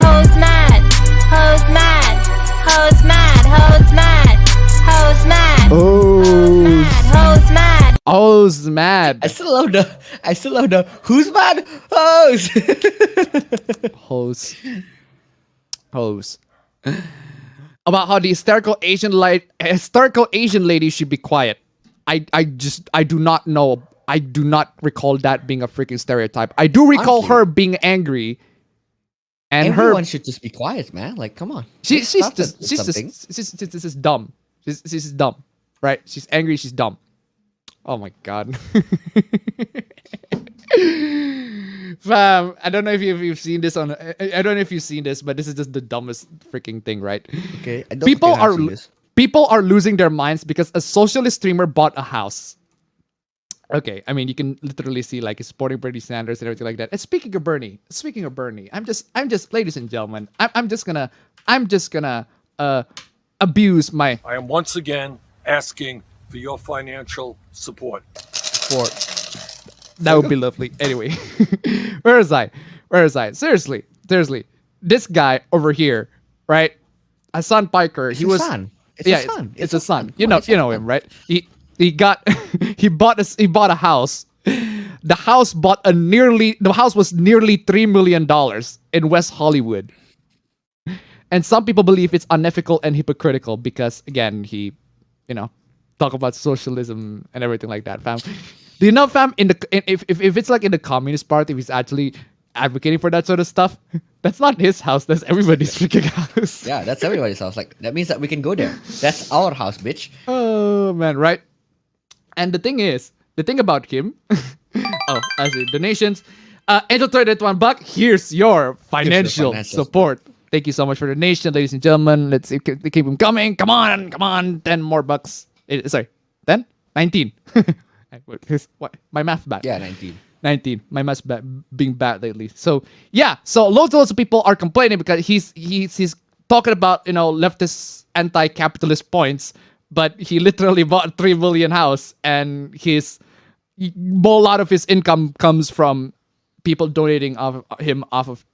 Hoes mad, hoes mad, hoes mad, hoes mad, hoes mad, hoes mad. Hoes mad. I still love the who's mad? Hoes. Hose. About how the hysterical Asian lady should be quiet. I do not know. I do not recall that being a freaking stereotype. I do recall her being angry. And everyone should just be quiet, man. Like, come on. She's just dumb. She's dumb, right? She's angry. She's dumb. Oh my god. Fam, I don't know if you've seen this on. I don't know if you've seen this, but this is just the dumbest freaking thing, right? Okay. People are losing their minds because a socialist streamer bought a house. Okay, I mean you can literally see like he's supporting Bernie Sanders and everything like that. And speaking of Bernie, I'm just, ladies and gentlemen, I'm just gonna abuse my. I am once again asking for your financial support. That would be lovely. Anyway, where is I? Seriously, this guy over here, right? Hassan Piker. It's a son. It's a son. You know him, right? He bought a house. The house was nearly $3 million in West Hollywood. And some people believe it's unethical and hypocritical because again, he, talk about socialism and everything like that, fam. Do you know, fam, if it's like in the Communist Party, if he's actually advocating for that sort of stuff, that's not his house, that's everybody's freaking house. Yeah, that's everybody's house. Like, that means that we can go there. That's our house, bitch. Oh, man, right? And the thing about him, actually, donations. Angel Toy, that $1. Here's your financial support. Thank you so much for the donation, ladies and gentlemen. Let's keep them coming. Come on. 10 more bucks. Sorry, 10? 19. What? My math bad. Yeah, 19. 19. My math's being bad lately. So yeah. So loads of people are complaining because he's talking about leftist anti-capitalist points, but he literally bought a $3 million house, and a lot of his income comes from people donating off of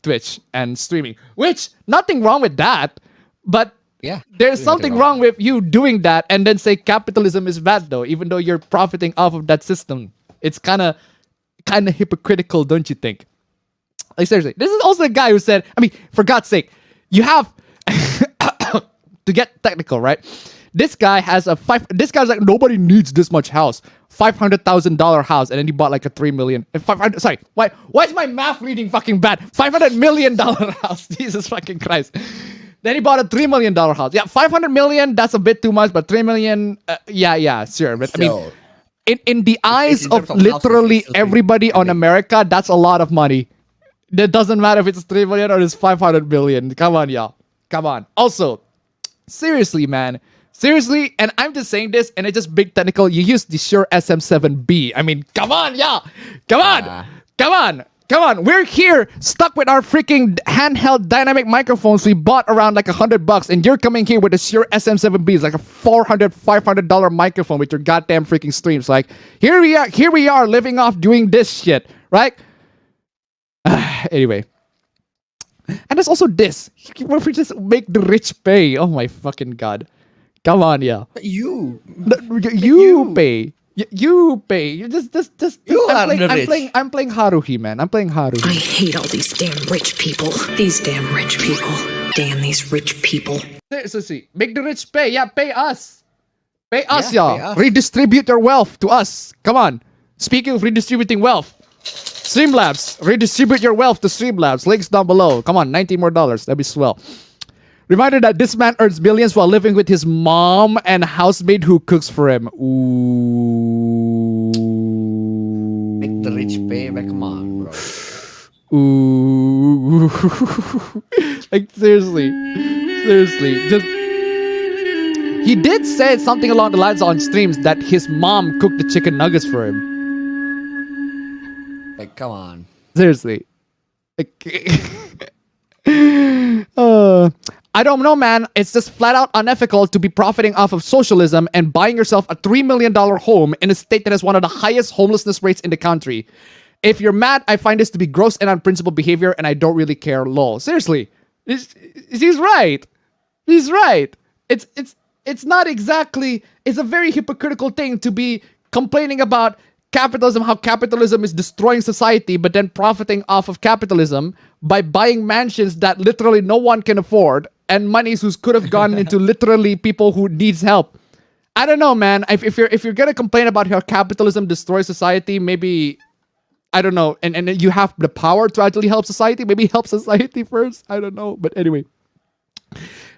Twitch and streaming. Which nothing wrong with that, but yeah, there's something wrong with you doing that and then say capitalism is bad though, even though you're profiting off of that system. It's kind of hypocritical, don't you think? Like seriously, this is also a guy who said, I mean, for God's sake, you have to get technical, right? This guy has this guy's like, nobody needs this much house. $500,000 house, and then he bought like a $3 million. Sorry, why is my math reading fucking bad? $500 million house. Jesus fucking Christ. Then he bought a $3 million house. Yeah, $500 million, that's a bit too much, but $3 million, yeah, sure. But I mean, in the eyes of literally everybody on America, that's a lot of money. It doesn't matter if it's $3 million or it's $500 million. Come on, y'all. Come on. Also, seriously, man. Seriously, and I'm just saying this, and it's just big technical. You use the Shure SM7B. I mean, come on, y'all. Come on. We're here stuck with our freaking handheld dynamic microphones we bought around like $100, and you're coming here with a Shure SM7B. It's like a $400-$500 microphone with your goddamn freaking streams. Like, here we are living off doing this shit, right? Anyway. And there's also this. We just make the rich pay. Oh my fucking god. Come on, yeah. You pay. You pay. You just. You are the rich. I'm playing Haruhi, man. I'm playing Haruhi. I hate all these damn rich people. These damn rich people. Damn these rich people. So see, make the rich pay. Yeah, pay us. Pay us, Yeah, y'all. pay us. Redistribute your wealth to us. Come on. Speaking of redistributing wealth, Streamlabs, redistribute your wealth to Streamlabs. Links down below. Come on, $19 more. That'd be swell. Reminder that this man earns billions while living with his mom and housemaid who cooks for him. Ooh. Make the rich pay. Like, come on, bro. Ooh. Like, seriously. Just. He did say something along the lines on streams that his mom cooked the chicken nuggets for him. Like, come on. Seriously. Like, I don't know, man. It's just flat out unethical to be profiting off of socialism and buying yourself a $3 million home in a state that has one of the highest homelessness rates in the country. If you're mad, I find this to be gross and unprincipled behavior, and I don't really care. Lol. Seriously. He's right. He's right. It's not exactly... It's a very hypocritical thing to be complaining about capitalism, how capitalism is destroying society, but then profiting off of capitalism by buying mansions that literally no one can afford and monies who could have gone into literally people who needs help. I don't know, man. If you're gonna complain about how capitalism destroys society, maybe, I don't know, and you have the power to actually help society, maybe help society first. I don't know, but anyway.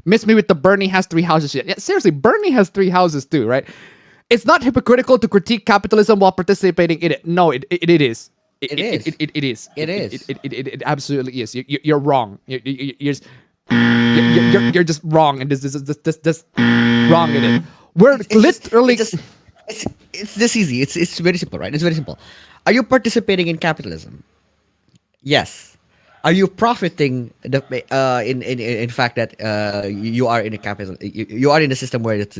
Miss me with the Bernie has 3 houses shit. Yeah, seriously, Bernie has 3 houses too, right? It's not hypocritical to critique capitalism while participating in it. No, it is. It is. It absolutely is. You're wrong. You're just wrong, and this wrong in it. We're literally. It's this easy. It's very simple, right? It's very simple. Are you participating in capitalism? Yes. Are you profiting in fact that you are in a capital? You are in a system where it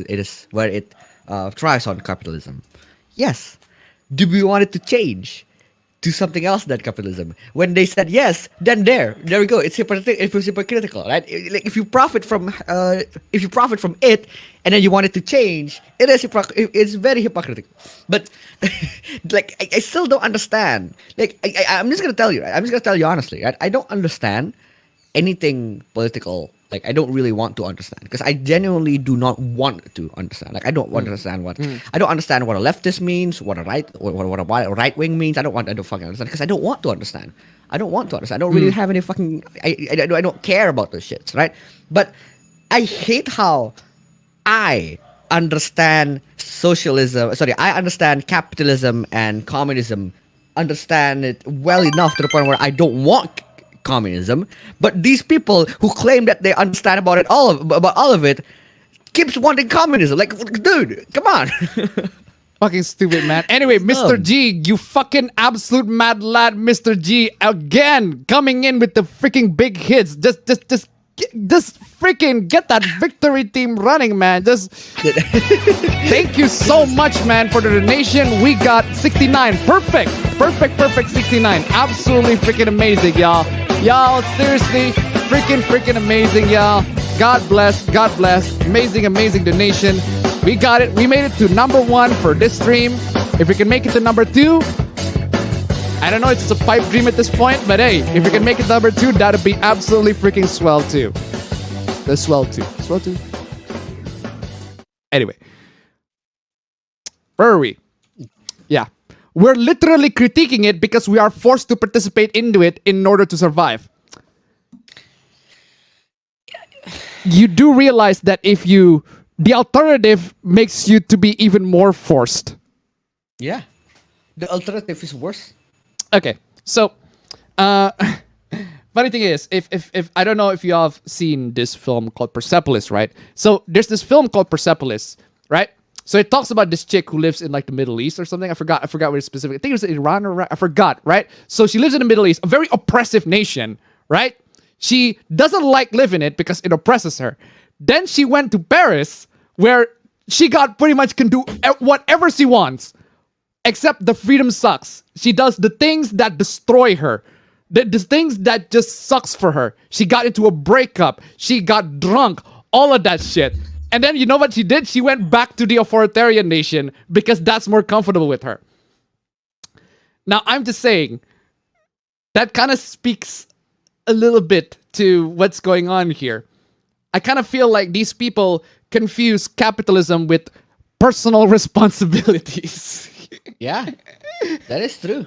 thrives on capitalism. Yes. Do we want it to change to something else than capitalism? When they said yes, then there we go. It's hypocritical, right? Like if you profit from it, and then you want it to change, it's very hypocritical. But like I still don't understand. Like I'm just gonna tell you, right? I'm just gonna tell you honestly, right? I don't understand anything political. Like I don't really want to understand, because I genuinely do not want to understand. Like I don't understand what I don't understand what a leftist means, what a right wing means. I don't fucking understand, because I don't want to understand. I don't really have any fucking. I don't care about those shits, right? But I hate how I understand socialism. Sorry, I understand capitalism and communism. Understand it well enough to the point where I don't want communism, but these people who claim that they understand about all of it keeps wanting communism. Like, dude, come on. Fucking stupid, man. Anyway, Mr. G, you fucking absolute mad lad, Mr. G, again coming in with the freaking big hits. Just freaking get that victory team running, man. Just thank you so much, man, for the donation. We got 69. Perfect 69. Absolutely freaking amazing, y'all. Y'all, seriously, freaking amazing, y'all. God bless. Amazing donation. We got it. We made it to number 1 for this stream. If we can make it to number 2, I don't know, it's just a pipe dream at this point, but hey, if we can make it to number 2, that'd be absolutely freaking swell too. That's swell too. Anyway, where are we? Yeah. We're literally critiquing it because we are forced to participate into it in order to survive. You do realize that the alternative makes you to be even more forced. Yeah. The alternative is worse. Okay. So, funny thing is, if I don't know if you have seen this film called Persepolis, right? So there's this film called Persepolis, right? So it talks about this chick who lives in like the Middle East or something. I forgot where it's specific. I think it was Iran or I forgot, right? So she lives in the Middle East, a very oppressive nation, right? She doesn't like living it because it oppresses her. Then she went to Paris, where she pretty much can do whatever she wants, except the freedom sucks. She does the things that destroy her. The things that just sucks for her. She got into a breakup. She got drunk. All of that shit. And then you know what she did? She went back to the authoritarian nation because that's more comfortable with her. Now, I'm just saying, that kind of speaks a little bit to what's going on here. I kind of feel like these people confuse capitalism with personal responsibilities. Yeah, that is true.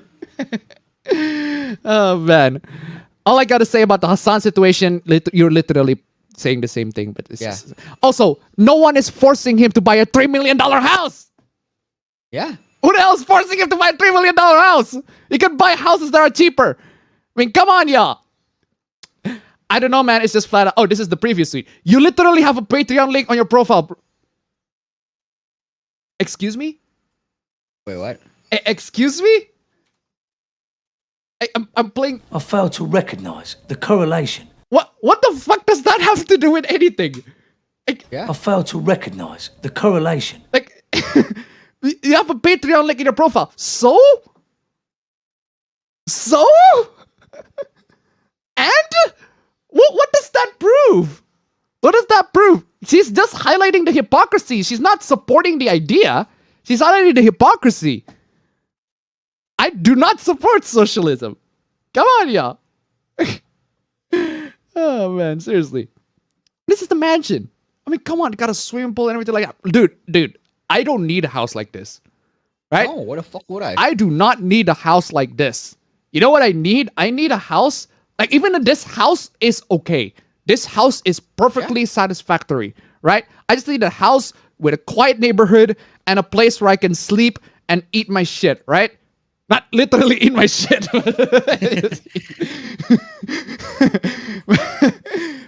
Oh, man. All I got to say about the Hassan situation, you're literally saying the same thing. But it's just... Also, no one is forcing him to buy a $3 million house. Yeah. Who the hell is forcing him to buy a $3 million house? You can buy houses that are cheaper. I mean, come on, y'all. I don't know, man. It's just flat out. Oh, this is the previous tweet. You literally have a Patreon link on your profile. Excuse me? Wait, what? Excuse me? I'm playing... I fail to recognize the correlation. What the fuck does that have to do with anything? I fail to recognize the correlation. Like, you have a Patreon link in your profile. So? And? What does that prove? What does that prove? She's just highlighting the hypocrisy. She's not supporting the idea. She's highlighting the hypocrisy. I do not support socialism. Come on, y'all. Oh, man, seriously. This is the mansion. I mean, come on, got a swimming pool and everything like that. Dude, I don't need a house like this. Right? No, what the fuck would I? I do not need a house like this. You know what I need? I need a house. Like, even this house is okay. This house is perfectly satisfactory, right? I just need a house with a quiet neighborhood and a place where I can sleep and eat my shit, right? Not literally eat my shit.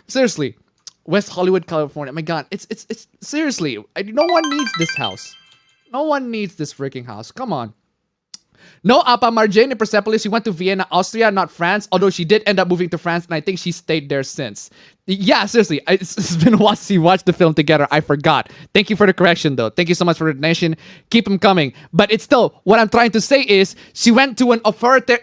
Seriously, West Hollywood, California. My God, it's seriously. No one needs this house. No one needs this freaking house. Come on. No, Apa Marjane Persepolis, she went to Vienna, Austria, not France, although she did end up moving to France, and I think she stayed there since. Yeah, seriously, it's been a while since we watched the film together. I forgot. Thank you for the correction, though. Thank you so much for the donation. Keep them coming. But it's still, what I'm trying to say is, she went to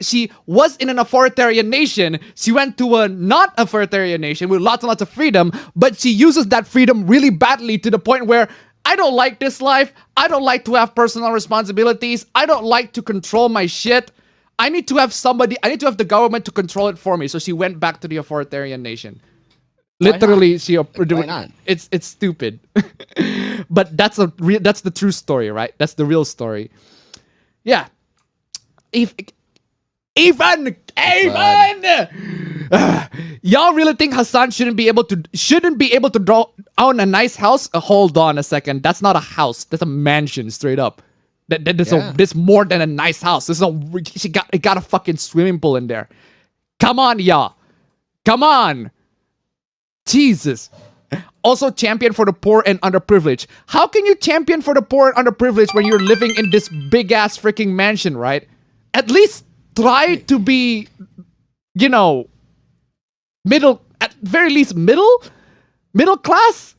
she was in an authoritarian nation. She went to a not authoritarian nation with lots and lots of freedom, but she uses that freedom really badly to the point where I don't like this life. I don't like to have personal responsibilities. I don't like to control my shit. I need to have the government to control it for me. So she went back to the authoritarian nation. Literally, why not? It's stupid. But that's the true story, right? That's the real story. Yeah. Even y'all really think Hassan shouldn't be able to draw own a nice house? Hold on a second. That's not a house. That's a mansion, straight up. That's more than a nice house. It got a fucking swimming pool in there. Come on, y'all. Come on. Jesus. Also champion for the poor and underprivileged. How can you champion for the poor and underprivileged when you're living in this big ass freaking mansion, right? At least try to be, middle, at very least middle class.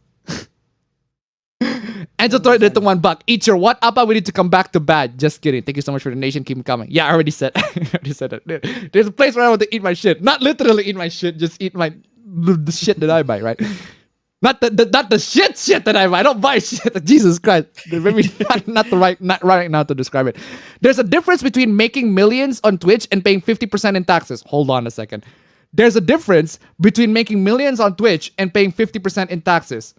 And just throw it to $1. Eat your what? Apa, we need to come back to bad. Just kidding. Thank you so much for the donation. Keep them coming. Yeah, I already said. it. There's a place where I want to eat my shit. Not literally eat my shit. Just eat the shit that I buy, right? Not the shit that I buy. I don't buy shit. Jesus Christ. Maybe not right now to describe it. There's a difference between making millions on Twitch and paying 50% in taxes. Hold on a second. There's a difference between making millions on Twitch and paying 50% in taxes.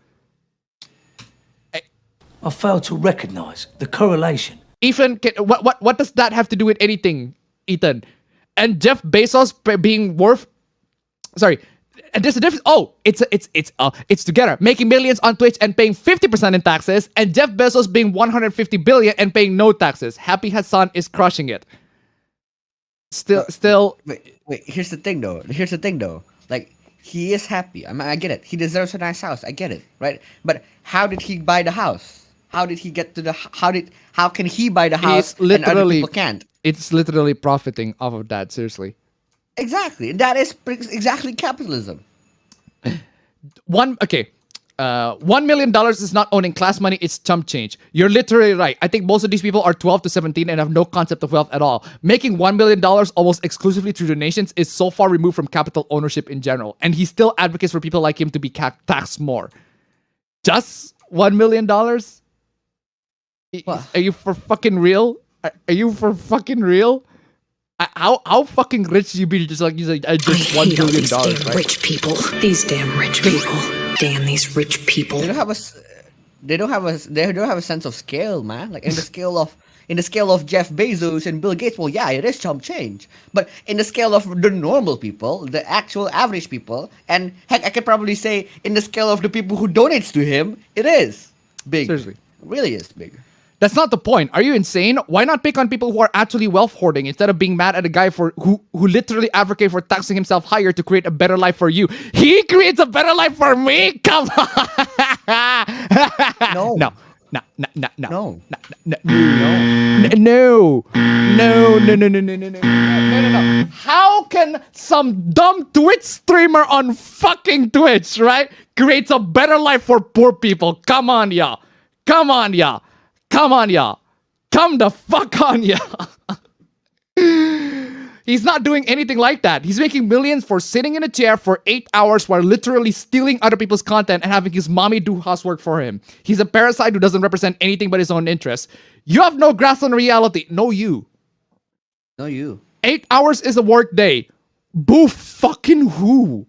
I fail to recognize the correlation. Ethan, what does that have to do with anything, Ethan? And Jeff Bezos being worth... Sorry. And there's a difference. Oh, it's together. Making millions on Twitch and paying 50% in taxes, and Jeff Bezos being 150 billion and paying no taxes. Happy Hassan is crushing it. Still. Wait. Here's the thing, though. Like, he is happy. I get it. He deserves a nice house. I get it, right? But how did he buy the house? How did he get to the? How can he buy the house and other people can't? It's literally profiting off of that. Seriously. Exactly. That is exactly capitalism. $1 million is not owning class money, it's chump change. You're literally right. I think most of these people are 12 to 17 and have no concept of wealth at all. Making $1 million almost exclusively through donations is so far removed from capital ownership in general. And he still advocates for people like him to be taxed more. Just $1 million? What? Are you for fucking real? Are you for fucking real? How fucking rich you be? Just like you said, just $1 billion, right? Rich people. These damn rich people. Damn these rich people. They don't have a sense of scale, man. Like in the scale of Jeff Bezos and Bill Gates, well, yeah, it is chump change. But in the scale of the normal people, the actual average people, and heck, I could probably say in the scale of the people who donates to him, it is big. Seriously. It really is big. That's not the point. Are you insane? Why not pick on people who are actually wealth hoarding instead of being mad at a guy who literally advocate for taxing himself higher to create a better life for you? He creates a better life for me? Come on. No. No. How can some dumb Twitch streamer on fucking Twitch, right, creates a better life for poor people? Come on, y'all. Come on, y'all. Come on, y'all. Come the fuck on, y'all. He's not doing anything like that. He's making millions for sitting in a chair for 8 hours while literally stealing other people's content and having his mommy do housework for him. He's a parasite who doesn't represent anything but his own interests. You have no grasp on reality. No, you. 8 hours is a work day. Boo fucking who?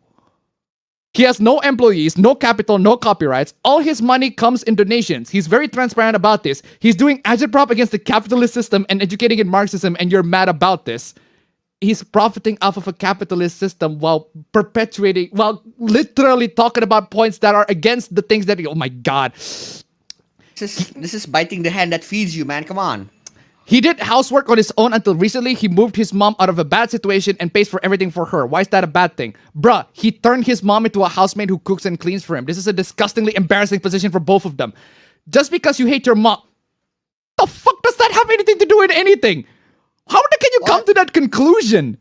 He has no employees, no capital, no copyrights. All his money comes in donations. He's very transparent about this. He's doing agitprop against the capitalist system and educating in Marxism, and you're mad about this. He's profiting off of a capitalist system while literally talking about points that are against the things that, oh my God. This is biting the hand that feeds you, man. Come on. He did housework on his own until recently. He moved his mom out of a bad situation and pays for everything for her. Why is that a bad thing? Bruh, he turned his mom into a housemaid who cooks and cleans for him. This is a disgustingly embarrassing position for both of them. Just because you hate your mom, the fuck does that have anything to do with anything? How can you come to that conclusion?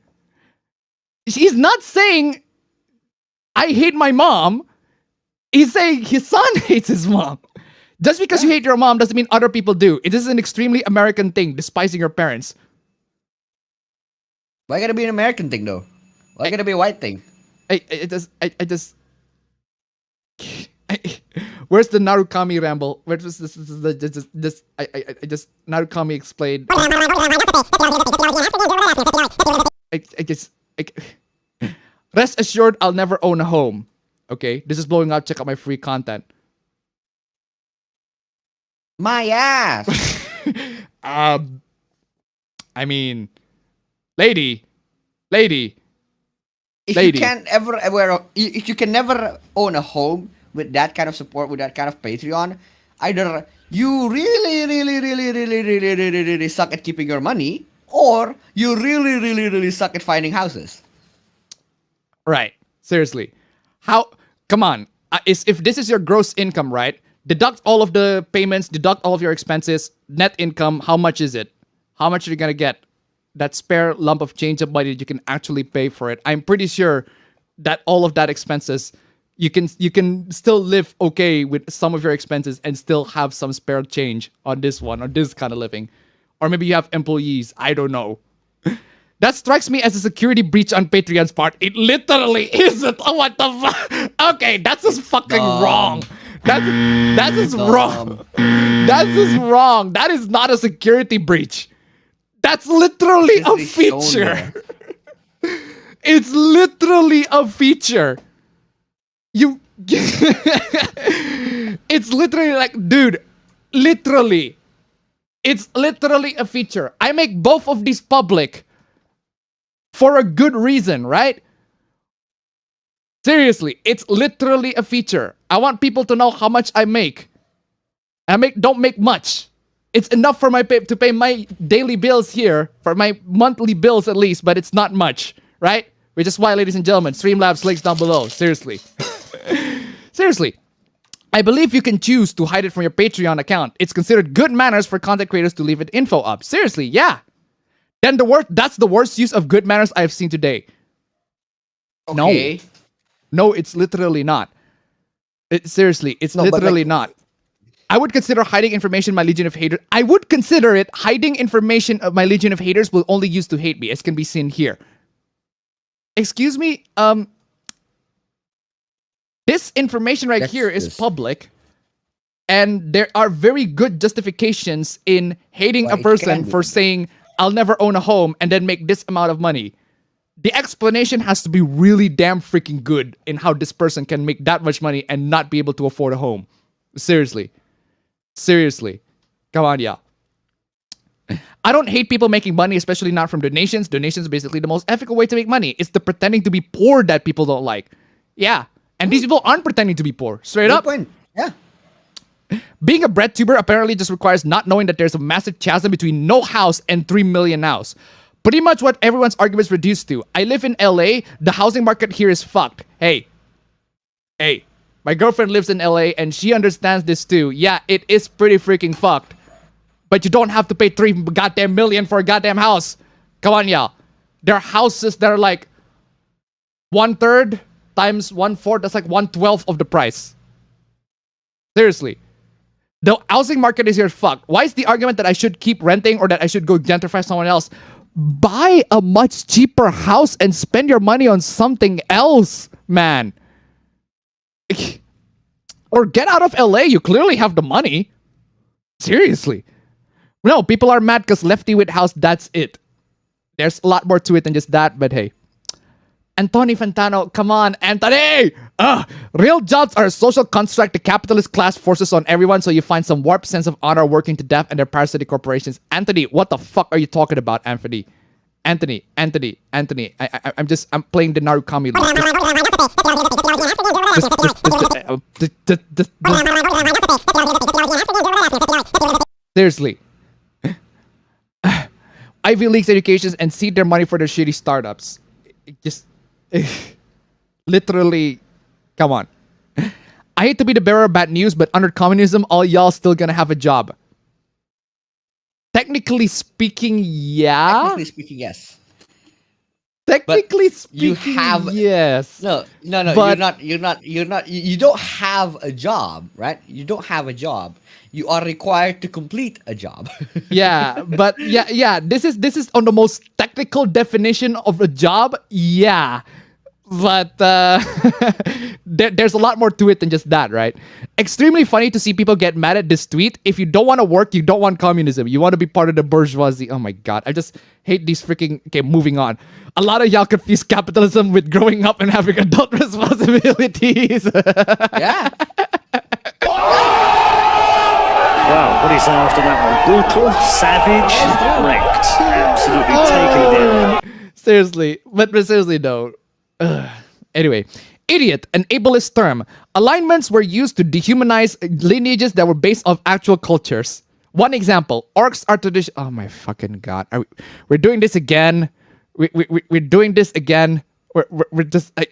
He's not saying, I hate my mom. He's saying his son hates his mom. Just because you hate your mom doesn't mean other people do. It is an extremely American thing, despising your parents. Why gotta be an American thing, though? Why gotta be a white thing? Where's the Narukami ramble? Where's this Narukami explained. Rest assured, I'll never own a home. Okay, this is blowing up. Check out my free content. My ass. I mean, lady. If you can never own a home with that kind of support, with that kind of Patreon, either you really suck at keeping your money, or you really suck at finding houses. Right. Seriously. How? Come on. If this is your gross income, right? Deduct all of the payments, deduct all of your expenses, net income, how much is it? How much are you gonna get? That spare lump of change of money that you can actually pay for it. I'm pretty sure that all of that expenses, you can still live okay with some of your expenses and still have some spare change on this kind of living. Or maybe you have employees, I don't know. That strikes me as a security breach on Patreon's part. It literally isn't. Oh, what the fuck? Okay, that's just fucking wrong. That's just wrong. That's just wrong. That is not a security breach. That's literally a feature. It's literally a feature. It's literally like, dude, literally. It's literally a feature. I make both of these public for a good reason, right? Seriously, it's literally a feature. I want people to know how much I make. Don't make much. It's enough for to pay my daily bills here, for my monthly bills at least, but it's not much, right? Which is why, ladies and gentlemen, Streamlabs links down below. Seriously. Seriously. I believe you can choose to hide it from your Patreon account. It's considered good manners for content creators to leave it info up. Seriously, yeah. Then that's the worst use of good manners I've seen today. Okay. No, it's literally not. Seriously, it's literally not. I would consider hiding information my Legion of Haters. I would consider it hiding information of my Legion of Haters will only use to hate me, as can be seen here. Excuse me, this information right here is public. And there are very good justifications in hating a person for saying, I'll never own a home and then make this amount of money. The explanation has to be really damn freaking good in how this person can make that much money and not be able to afford a home. Seriously. Come on, yeah. I don't hate people making money, especially not from donations. Donations are basically the most ethical way to make money. It's the pretending to be poor that people don't like. Yeah. And these people aren't pretending to be poor. Straight up. Point. Yeah. Being a bread tuber apparently just requires not knowing that there's a massive chasm between no house and 3 million nows. Pretty much what everyone's arguments reduced to. I live in LA. The housing market here is fucked. Hey. My girlfriend lives in LA and she understands this too. Yeah, it is pretty freaking fucked. But you don't have to pay 3 goddamn million for a goddamn house. Come on, y'all. There are houses that are like 1/3 times 1/4. That's like 1/12 of the price. Seriously. The housing market is here fucked. Why is the argument that I should keep renting or that I should go gentrify someone else? Buy a much cheaper house and spend your money on something else, man. Or get out of LA. You clearly have the money. Seriously. No, people are mad because lefty with house, that's it. There's a lot more to it than just that, but hey. Anthony Fantano, come on, Anthony! Real jobs are a social construct the capitalist class forces on everyone, so you find some warped sense of honor working to death and their parasitic corporations. Anthony, what the fuck are you talking about, Anthony? Anthony. I'm playing the Narukami. Seriously. Ivy League's educations and seed their money for their shitty startups. Just literally, come on. I hate to be the bearer of bad news, but under communism, all y'all still gonna have a job. Technically speaking, yeah. Technically speaking, yes. Technically speaking, you have yes. No. But you're not. You don't have a job, right? You don't have a job. You are required to complete a job. Yeah, but yeah. This is on the most technical definition of a job. Yeah, but there's a lot more to it than just that, right? Extremely funny to see people get mad at this tweet. If you don't want to work, you don't want communism. You want to be part of the bourgeoisie. Oh my god, I just hate these freaking. Okay, moving on. A lot of y'all confuse capitalism with growing up and having adult responsibilities. Yeah. Wow, what do you say after that one? Brutal, savage, wrecked. Absolutely taken down. Seriously, but seriously though. Anyway, idiot, an ableist term. Alignments were used to dehumanize lineages that were based off actual cultures. One example, orcs are tradition. Oh my fucking god, we're doing this again. We're doing this again. We're just I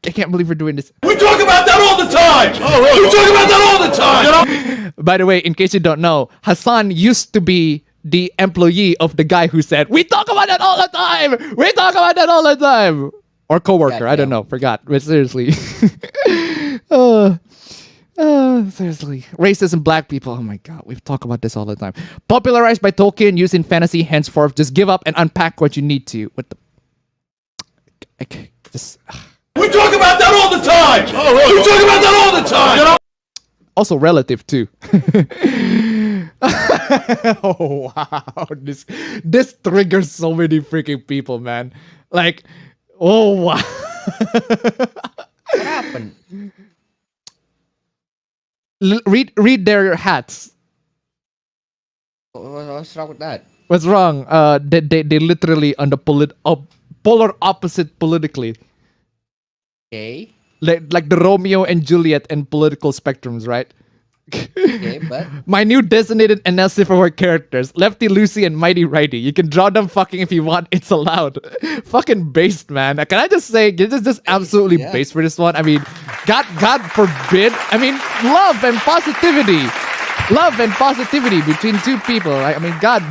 can't believe we're doing this. We talk about that all the time. We talk about that all the time. By the way, in case you don't know, Hassan used to be the employee of the guy who said, "We talk about that all the time. We talk about that all the time." Or coworker, I don't know, forgot. But seriously, seriously, racism, black people. Oh my god, we've talked about this all the time. Popularized by Tolkien, used in fantasy. Henceforth, just give up and unpack what you need to. What the? Okay, just. We talk about that all the time. We talk about that all the time. Also relative too. Oh wow, this triggers so many freaking people, man. Like, oh wow. What happened? Read their hats. What's wrong with that? What's wrong? They literally on the polar opposite politically. Okay. Like the Romeo and Juliet and political spectrums, right? Okay, but my new designated NLC for characters: Lefty, Lucy, and Mighty Righty. You can draw them fucking if you want. It's allowed. Fucking based, man. Can I just say this is just absolutely based for this one? I mean, God forbid. I mean, love and positivity between two people. Right? I mean, God.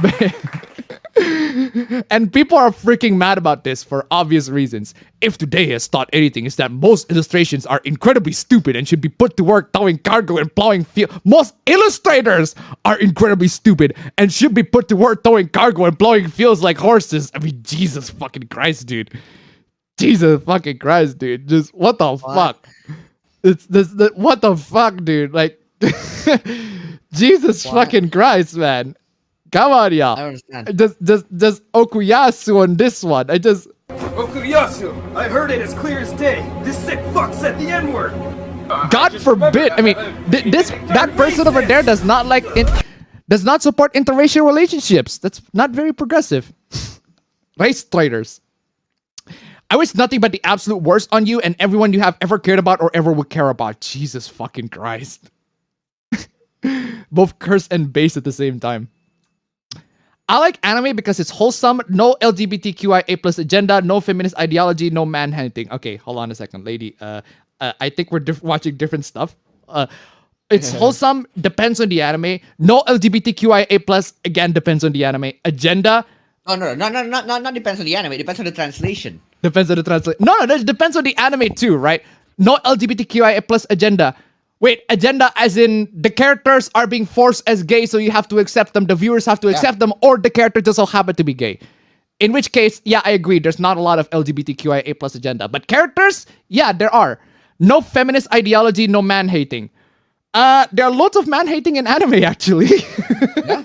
And people are freaking mad about this for obvious reasons. If today has taught anything, is that most illustrations are incredibly stupid and should be put to work towing cargo and plowing field. Most illustrators are incredibly stupid and should be put to work towing cargo and plowing fields like horses. I mean, Jesus fucking Christ, dude. Jesus fucking Christ, dude. Just what the fuck? It's this. What the fuck, dude? Like, Jesus fucking Christ, man. Come on, y'all. I understand. Just Okuyasu on this one. Okuyasu! I heard it as clear as day. This sick fuck said the N-word. God forbid. I mean, that person over there does not does not support interracial relationships. That's not very progressive. Race traitors. I wish nothing but the absolute worst on you and everyone you have ever cared about or ever would care about. Jesus fucking Christ. Both curse and base at the same time. I like anime because it's wholesome, no LGBTQIA+ agenda, no feminist ideology, no man-hunting. Okay, hold on a second, lady. I think we're watching different stuff. It's wholesome, depends on the anime. No LGBTQIA+, again, depends on the anime. Agenda. No, not depends on the anime. It depends on the translation. Depends on the translation. No, it depends on the anime too, right? No LGBTQIA+ agenda. Wait, agenda as in the characters are being forced as gay, so you have to accept them, the viewers have to accept them, or the character just so happen to be gay. In which case, yeah, I agree, there's not a lot of LGBTQIA+ agenda. But characters, yeah, there are. No feminist ideology, no man-hating. There are lots of man-hating in anime, actually. Yeah,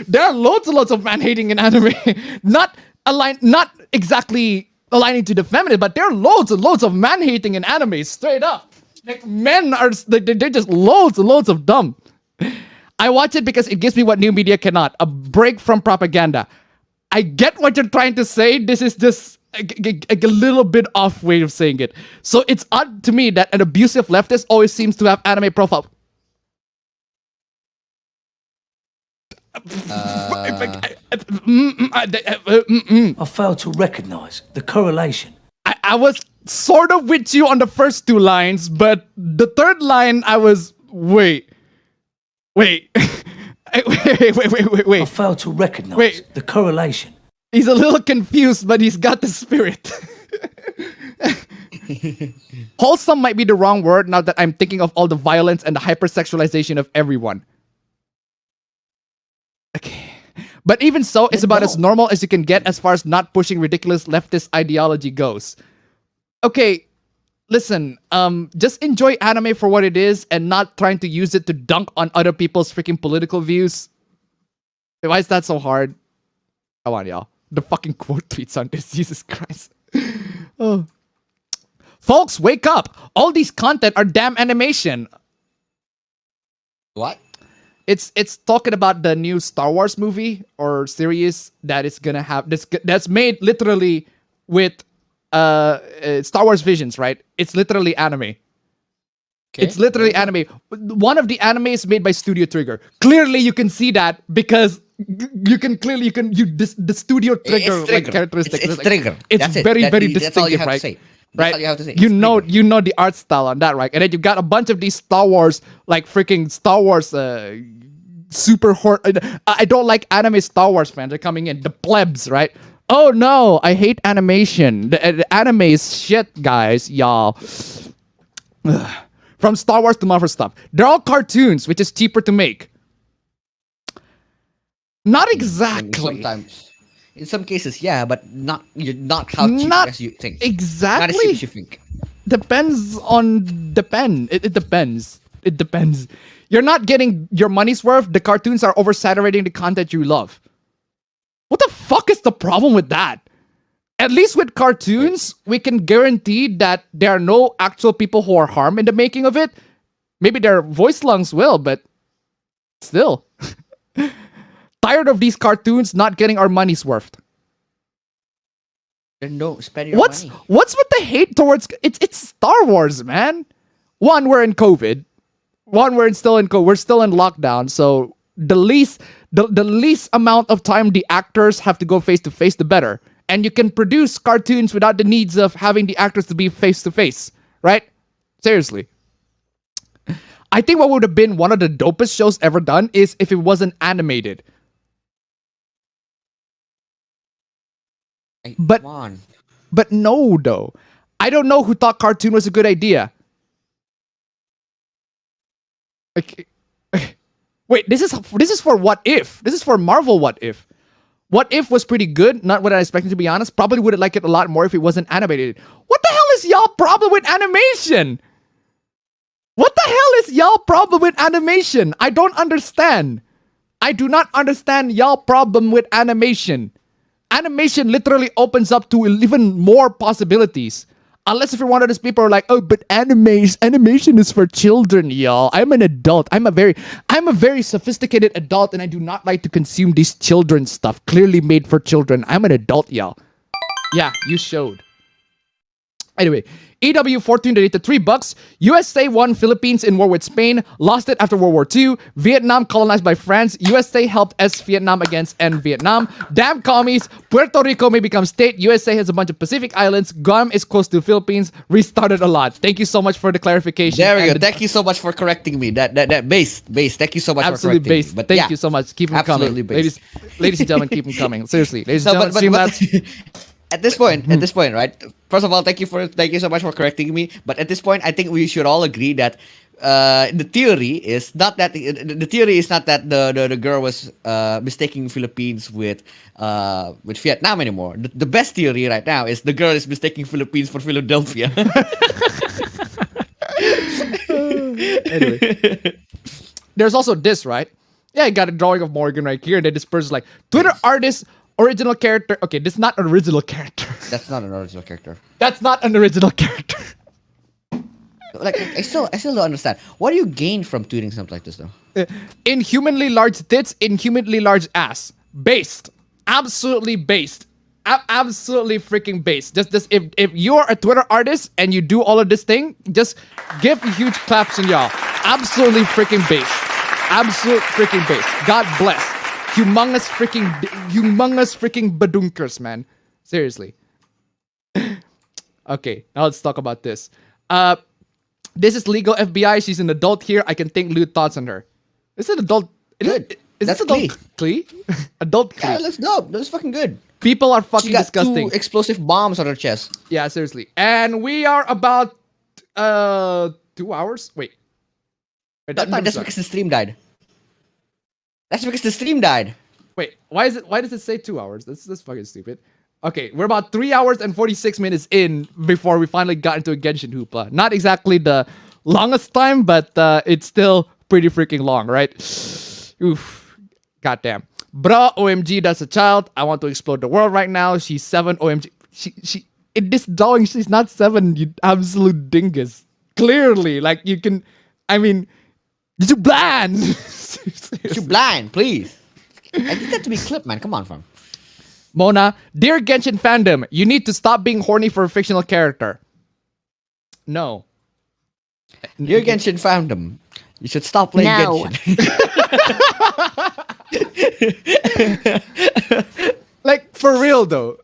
there are lots of man-hating in anime. Not exactly aligning to the feminist, but there are loads and loads of man-hating in anime, straight up. Like, men are, they're just loads and loads of dumb. I watch it because it gives me what new media cannot. A break from propaganda. I get what you're trying to say. This is just a little bit off way of saying it. So it's odd to me that an abusive leftist always seems to have anime profile. I fail to recognize the correlation. I was sort of with you on the first two lines, but the third line I was wait. I fail to recognize the correlation. He's a little confused, but he's got the spirit. Wholesome might be the wrong word now that I'm thinking of all the violence and the hypersexualization of everyone. Okay. But even so, it's about as normal as you can get as far as not pushing ridiculous leftist ideology goes. Okay, listen, just enjoy anime for what it is and not trying to use it to dunk on other people's freaking political views. Why is that so hard? Come on, y'all. The fucking quote tweets on this, Jesus Christ. Oh. Folks, wake up! All these content are damn animation. What? It's talking about the new Star Wars movie or series that is gonna have that's made literally with Star Wars visions, right? It's literally anime. Okay. It's literally anime. One of the animes made by Studio Trigger. Clearly, you can see that because the Studio Trigger like characteristic. It's Trigger. It's very distinctive, right? Right, you have to say. You know the art style on that, right? And then you got a bunch of these Star Wars, like freaking Star Wars, I don't like anime Star Wars fans are coming in, the plebs, right? Oh no, I hate animation. The anime is shit, guys, y'all. From Star Wars to Marvel stuff, they're all cartoons, which is cheaper to make. Not exactly. Sometimes. In some cases, yeah, but not how cheap as you think. Exactly. Not as cheap as you think. Depends. It depends. You're not getting your money's worth. The cartoons are oversaturating the content you love. What the fuck is the problem with that? At least with cartoons, we can guarantee that there are no actual people who are harmed in the making of it. Maybe their voice lungs will, but still. Tired of these cartoons not getting our money's worth. Then don't spend your money. What's with the hate towards it's Star Wars, man? One, we're in COVID. We're still in lockdown, so the least amount of time the actors have to go face to face, the better. And you can produce cartoons without the needs of having the actors to be face to face, right? Seriously. I think what would have been one of the dopest shows ever done is if it wasn't animated. But no, though. I don't know who thought cartoon was a good idea. Okay. Wait, this is for What If. This is for Marvel What If. What If was pretty good. Not what I expected, to be honest. Probably would have liked it a lot more if it wasn't animated. What the hell is y'all problem with animation? What the hell is y'all problem with animation? I don't understand. I do not understand y'all problem with animation. Animation literally opens up to even more possibilities. Unless if you're one of those people who are like, oh, but animation is for children, y'all. I'm an adult. I'm a very sophisticated adult, and I do not like to consume these children's stuff. Clearly made for children. I'm an adult, y'all. Yeah, you showed. Anyway, EW14 donated $3. USA won Philippines in war with Spain, lost it after World War II. Vietnam colonized by France. USA helped Vietnam against Vietnam. Damn commies. Puerto Rico may become state. USA has a bunch of Pacific islands. Guam is close to Philippines. Restarted a lot. Thank you so much for the clarification. There we go. Thank you so much for correcting me. That base. Thank you so much absolutely for correcting me. But thank you so much. Keep them coming. Ladies and gentlemen, keep them coming. Seriously. Ladies and gentlemen, at this point, right? First of all, thank you so much for correcting me. But at this point, I think we should all agree that the theory is not that the girl was mistaking Philippines with Vietnam anymore. The best theory right now is the girl is mistaking Philippines for Philadelphia. Anyway, there's also this, right? Yeah, I got a drawing of Morgan right here. And then this person's like, Twitter artist. Original character. Okay, this is not an original character. That's not an original character. That's not an original character. Like, I still don't understand. What do you gain from tweeting something like this, though? Inhumanly large tits, inhumanly large ass. Based. Absolutely based. Absolutely freaking based. Just if you're a Twitter artist and you do all of this thing, just give huge claps on y'all. Absolutely freaking based. Absolute freaking based. God bless. Humongous freaking badunkers, man. Seriously. Okay, now let's talk about this. This is legal FBI. She's an adult here. I can think lewd thoughts on her. Is it adult? Good. Is this adult Clee? Adult Clee. Yeah, that's dope. That's fucking good. People are fucking she got disgusting. 2 explosive bombs on her chest. Yeah, seriously. And we are about 2 hours. Wait. That's because the stream died. That's because the stream died. Wait, why does it say 2 hours? That's fucking stupid. Okay, we're about 3 hours and 46 minutes in before we finally got into a Genshin Hoopla. Not exactly the longest time, but it's still pretty freaking long, right? Oof. Goddamn. Bruh, OMG, that's a child. I want to explode the world right now. She's 7. OMG. She in this drawing, she's not 7, you absolute dingus. Clearly, like you can, I mean, you're blind. You're blind, please. I need that to be clipped, man. Come on, fam. Mona, dear Genshin fandom, you need to stop being horny for a fictional character. No. Dear Genshin fandom, you should stop playing Genshin. Like for real though.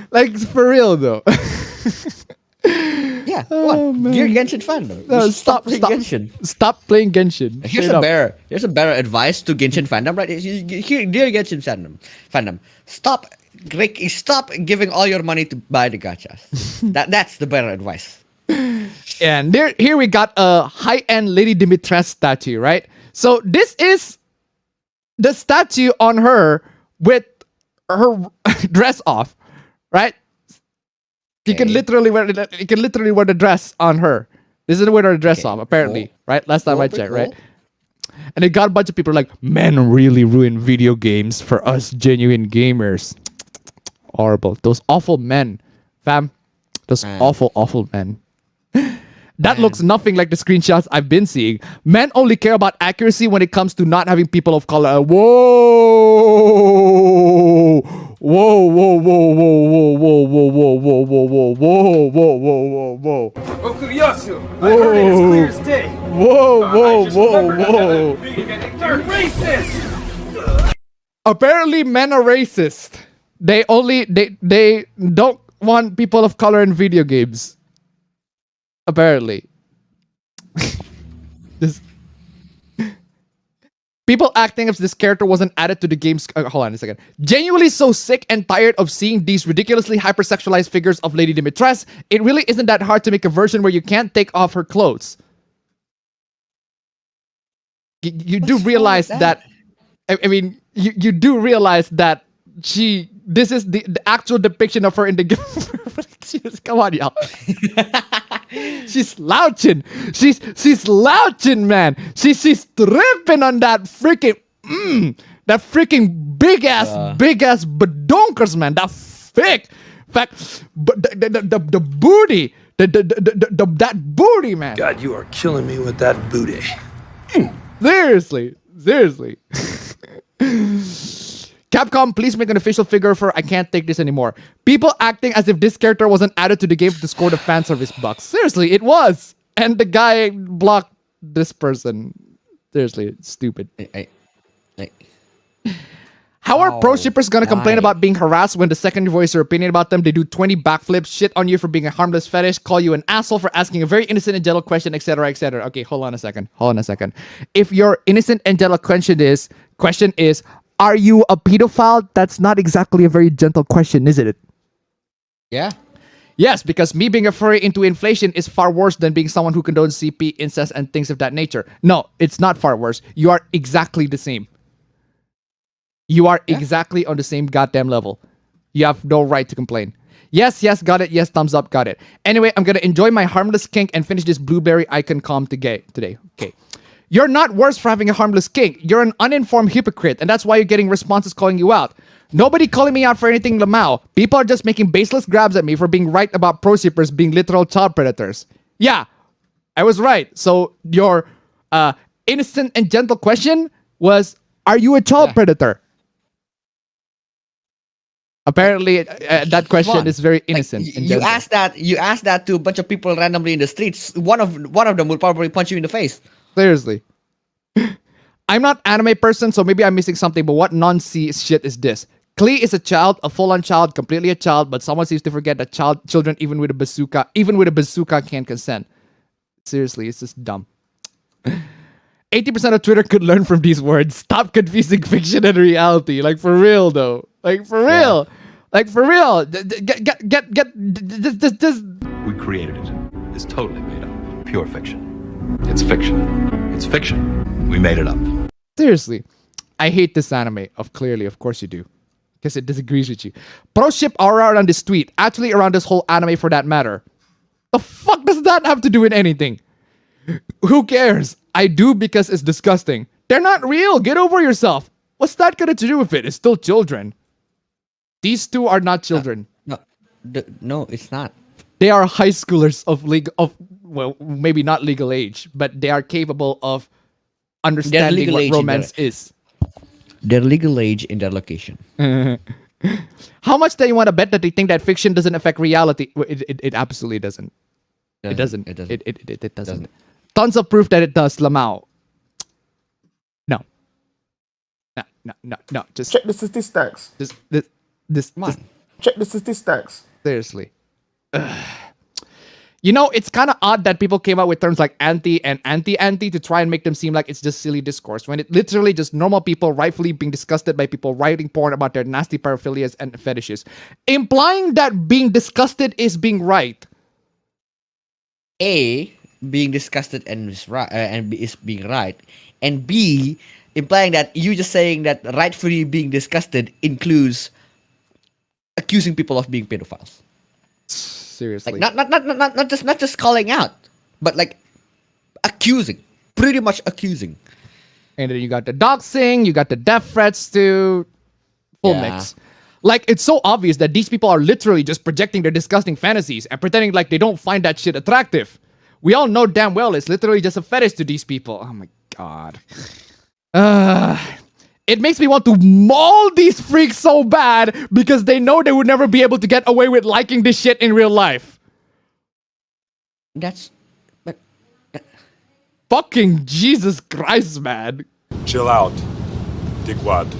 Like for real though. Yeah, what? Dear Genshin fandom. No, stop playing Genshin. Stop playing Genshin. Here's a better advice to Genshin fandom, right? Here, dear Genshin fandom, stop giving all your money to buy the gachas. That's the better advice. And here we got a high-end Lady Dimitrescu statue, right? So this is the statue on her with her dress off, right? You can literally wear the dress on her. This is with her dress off, apparently, right? Last time I checked, right? And it got a bunch of people like, men really ruin video games for us genuine gamers. Horrible. Those awful men, fam. Those awful men. That looks nothing like the screenshots I've been seeing. Men only care about accuracy when it comes to not having people of color. Whoa! Whoa, whoa, whoa, whoa, whoa, whoa, whoa, whoa, whoa, whoa, whoa, whoa, whoa, whoa, whoa. Okuyasu, I heard it as clear as day. Whoa, whoa, whoa, whoa. They're racist! Apparently men are racist. They don't want people of color in video games. Apparently. People acting as if this character wasn't added to the game's... hold on a second. Genuinely so sick and tired of seeing these ridiculously hypersexualized figures of Lady Dimitrescu, it really isn't that hard to make a version where you can't take off her clothes. You do realize that... I mean, you do realize that this is the actual depiction of her in the game. Come on, y'all. She's slouching. She's slouching, man. She's tripping on that freaking big ass badonkers, man. That thick, fact, but the booty, that booty, man. God, you are killing me with that booty. Seriously. Capcom, please make an official figure for I can't take this anymore. People acting as if this character wasn't added to the game to score the fan service bucks. Seriously, it was. And the guy blocked this person. Seriously, it's stupid. How are pro shippers gonna complain about being harassed when the second you voice your opinion about them, they do 20 backflips, shit on you for being a harmless fetish, call you an asshole for asking a very innocent and gentle question, etc., etc. Okay, hold on a second. If your innocent and gentle question is, are you a pedophile? That's not exactly a very gentle question, is it? Yeah. Yes, because me being a furry into inflation is far worse than being someone who condones CP, incest, and things of that nature. No, it's not far worse. You are exactly the same. You are exactly on the same goddamn level. You have no right to complain. Yes, got it. Yes, thumbs up, got it. Anyway, I'm gonna enjoy my harmless kink and finish this blueberry icon calm today. Okay. You're not worse for having a harmless kink. You're an uninformed hypocrite, and that's why you're getting responses calling you out. Nobody calling me out for anything, Lamau. People are just making baseless grabs at me for being right about pro shippers being literal child predators. Yeah, I was right. So your innocent and gentle question was, are you a child predator? Apparently, that question is very innocent. Like, you asked that to a bunch of people randomly in the streets. One of them will probably punch you in the face. Seriously. I'm not anime person, so maybe I'm missing something, but what non-C shit is this? Klee is a child, a full-on child, completely a child, but someone seems to forget that children, even with a bazooka, can't consent. Seriously, it's just dumb. 80% of Twitter could learn from these words. Stop confusing fiction and reality. Like, for real, though. Like, for real. Like, for real. Get this. We created it. It's totally made up. Pure fiction. It's fiction. It's fiction. We made it up. Seriously. I hate this anime. Of course you do. Because it disagrees with you. Pro ship all around this tweet. Actually, around this whole anime for that matter. The fuck does that have to do with anything? Who cares? I do because it's disgusting. They're not real. Get over yourself. What's that got to do with it? It's still children. These two are not children. No, it's not. They are high schoolers well, maybe not legal age, but they are capable of understanding what romance is. They're legal age in their location. How much do you want to bet that they think that fiction doesn't affect reality? It absolutely doesn't. It doesn't. It doesn't. Tons of proof that it does, Lamau. No. Just check the statistics. Come on. Check the statistics. Seriously. You know, it's kind of odd that people came up with terms like anti and anti-anti to try and make them seem like it's just silly discourse, when it literally just normal people rightfully being disgusted by people writing porn about their nasty paraphilias and fetishes. Implying that being disgusted is being right. A, being disgusted and is being right. And B, implying that you just saying that rightfully being disgusted includes accusing people of being pedophiles. Seriously. Like not just calling out, but like accusing. Pretty much accusing. And then you got the doxing, you got the death threats too. Full mix. Like, it's so obvious that these people are literally just projecting their disgusting fantasies and pretending like they don't find that shit attractive. We all know damn well it's literally just a fetish to these people. Oh my god. It makes me want to maul these freaks so bad because they know they would never be able to get away with liking this shit in real life. Fucking Jesus Christ, man. Chill out, dickwad.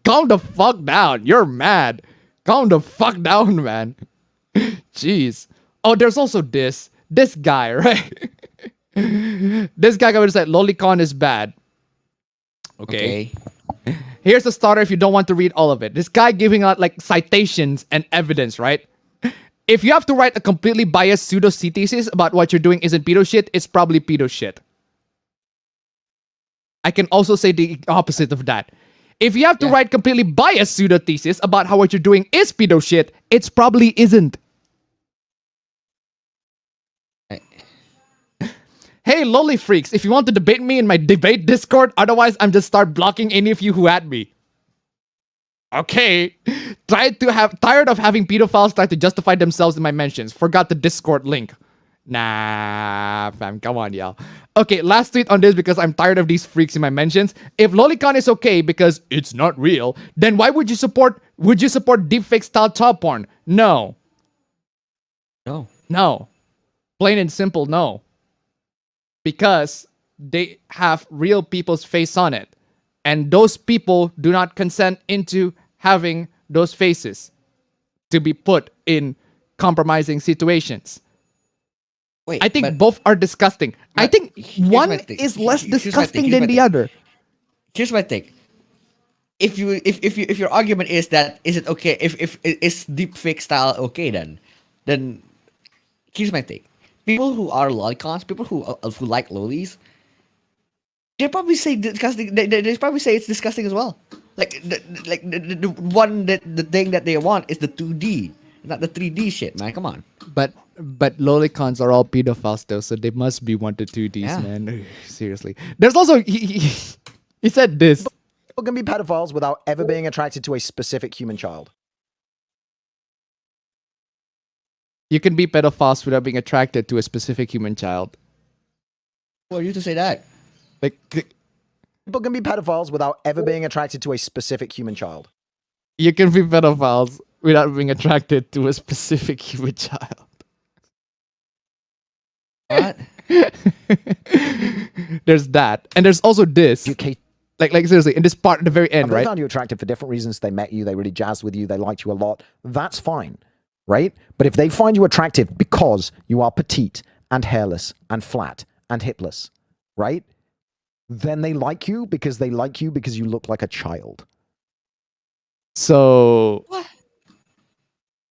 Calm the fuck down. You're mad. Calm the fuck down, man. Jeez. Oh, there's also this guy, right? This guy going to say Lolicon is bad. Okay. Here's the starter if you don't want to read all of it. This guy giving out like citations and evidence, right? If you have to write a completely biased pseudo thesis about what you're doing isn't pedo shit, it's probably pedo shit. I can also say the opposite of that. If you have to write completely biased pseudo thesis about how what you're doing is pedo shit, it's probably isn't. Hey, lolly freaks, if you want to debate me in my debate Discord, otherwise I'm just start blocking any of you who add me. Okay. Tired of having pedophiles try to justify themselves in my mentions. Forgot the Discord link. Nah, fam, come on, y'all. Okay, last tweet on this because I'm tired of these freaks in my mentions. If lolicon is okay because it's not real, then why would you support deepfake style child porn? No. No. Plain and simple, no. Because they have real people's face on it. And those people do not consent into having those faces to be put in compromising situations. Wait, I think both are disgusting. I think one is less disgusting than the other. Here's my thing. If your argument is that is it okay if is deepfake style okay then here's my thing. People who are lolicons, people who like lolies, they probably say disgusting. They probably say it's disgusting as well. Like the thing that they want is the 2D, not the 3D shit, man. Come on. But lolicons are all pedophiles though, so they must be 1 to 2Ds, man. Seriously. There's also he said this. People can be pedophiles without ever being attracted to a specific human child. You can be pedophiles without being attracted to a specific human child. Who are you to say that? Like, people can be pedophiles without ever being attracted to a specific human child. You can be pedophiles without being attracted to a specific human child. What? There's that. And there's also this. Like seriously, in this part at the very end, They right? found you attractive for different reasons. They met you, they really jazzed with you, they liked you a lot. That's fine, right? But if they find you attractive because you are petite and hairless and flat and hipless, right? Then they like you because you look like a child. So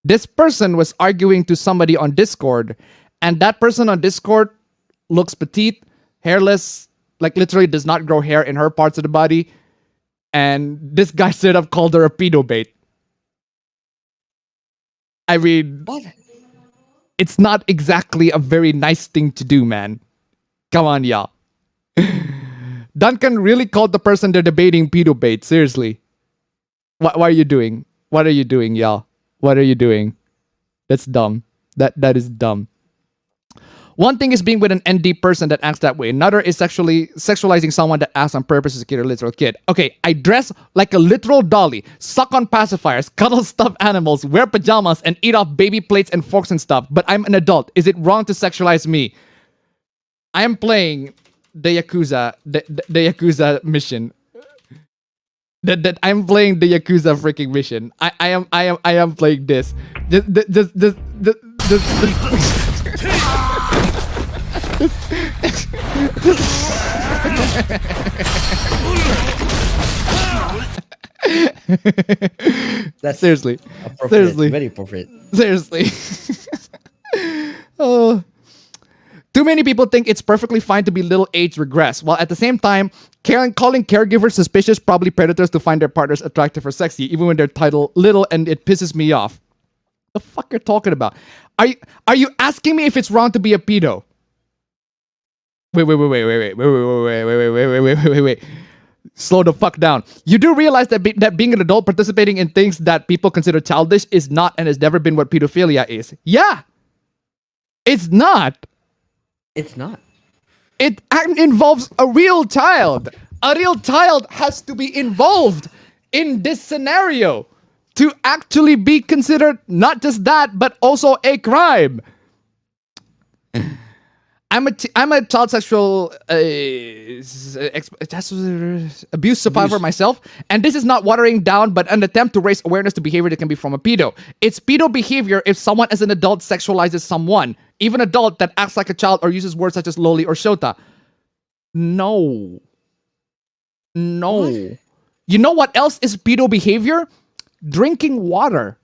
this person was arguing to somebody on Discord, and that person on Discord looks petite, hairless, like literally does not grow hair in her parts of the body. And this guy straight up called her a pedo bait. I mean, it's not exactly a very nice thing to do, man. Come on, y'all. Duncan really called the person they're debating pedo bait. Seriously. What are you doing? What are you doing, y'all? What are you doing? That's dumb. That is dumb. One thing is being with an ND person that acts that way. Another is sexualizing someone that acts on purpose as a kid or literal kid. Okay, I dress like a literal dolly, suck on pacifiers, cuddle stuffed animals, wear pajamas, and eat off baby plates and forks and stuff. But I'm an adult. Is it wrong to sexualize me? I am playing the Yakuza, the Yakuza mission. That I'm playing the Yakuza freaking mission. I am playing this. That's seriously, very appropriate. Seriously. Oh. Too many people think it's perfectly fine to be little age regress, while at the same time, calling caregivers suspicious, probably predators to find their partners attractive or sexy, even when they're titled little, and it pisses me off. The fuck you're talking about? Are you asking me if it's wrong to be a pedo? Wait. Slow the fuck down. You do realize that that being an adult participating in things that people consider childish is not and has never been what pedophilia is. Yeah. It's not. It's not. It involves a real child. A real child has to be involved in this scenario to actually be considered not just that, but also a crime. I'm a child sexual abuse survivor myself, and this is not watering down, but an attempt to raise awareness to behavior that can be from a pedo. It's pedo behavior if someone as an adult sexualizes someone, even adult that acts like a child or uses words such as loli or shota. No. What? You know what else is pedo behavior? Drinking water.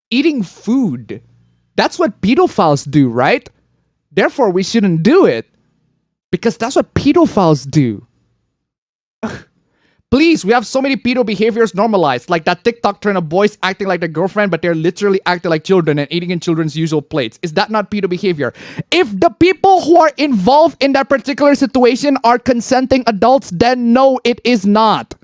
Eating food. That's what pedophiles do, right? Therefore, we shouldn't do it. Because that's what pedophiles do. Please, we have so many pedo behaviors normalized, like that TikTok trend of boys acting like their girlfriend, but they're literally acting like children and eating in children's usual plates. Is that not pedo behavior? If the people who are involved in that particular situation are consenting adults, then no, it is not.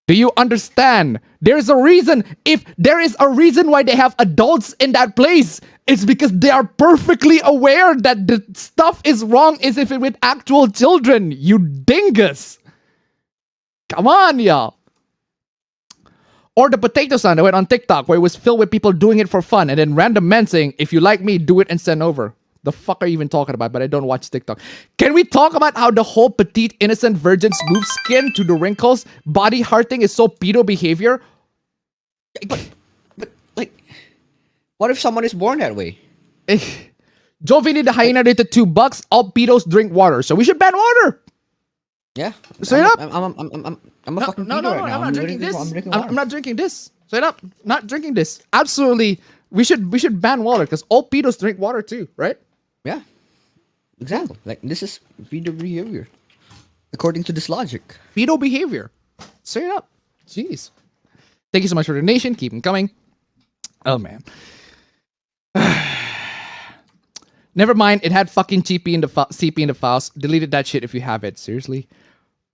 Do you understand? There's a reason. If there is a reason why they have adults in that place, it's because they are perfectly aware that the stuff is wrong as if it with actual children, you dingus. Come on, y'all. Or the potato sign that went on TikTok where it was filled with people doing it for fun and then random men saying, if you like me, do it and send over. The fuck are you even talking about? But I don't watch TikTok. Can we talk about how the whole petite innocent virgin smooth skin to the wrinkles, body hearting is so pedo behavior? But like, what if someone is born that way? Jovini the hyena rated $2. All pedos drink water, so we should ban water. Yeah. Straight up. I'm a fucking pedo right now. I'm not drinking this. I'm not drinking this. Straight up, not drinking this. Absolutely, we should ban water because all pedos drink water too, right? Yeah, exactly. Like this is pedo behavior, according to this logic. Pedo behavior, straight up. Jeez. Thank you so much for the donation. Keep them coming. Oh man. Never mind. It had fucking CP in the files. Deleted that shit if you have it. Seriously.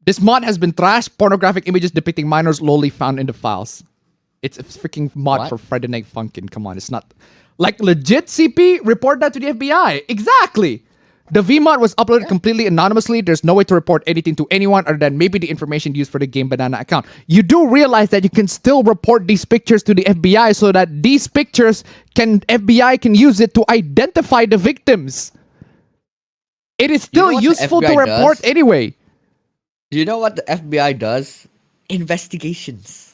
This mod has been trashed. Pornographic images depicting minors lowly found in the files. It's a freaking mod for Friday Night Funkin'. Come on, it's not like legit CP. Report that to the FBI. Exactly. The VMod was uploaded completely anonymously. There's no way to report anything to anyone other than maybe the information used for the Game Banana account. You do realize that you can still report these pictures to the FBI so that these pictures FBI can use it to identify the victims. It is still useful to report anyway. Do you know what the FBI does? Investigations.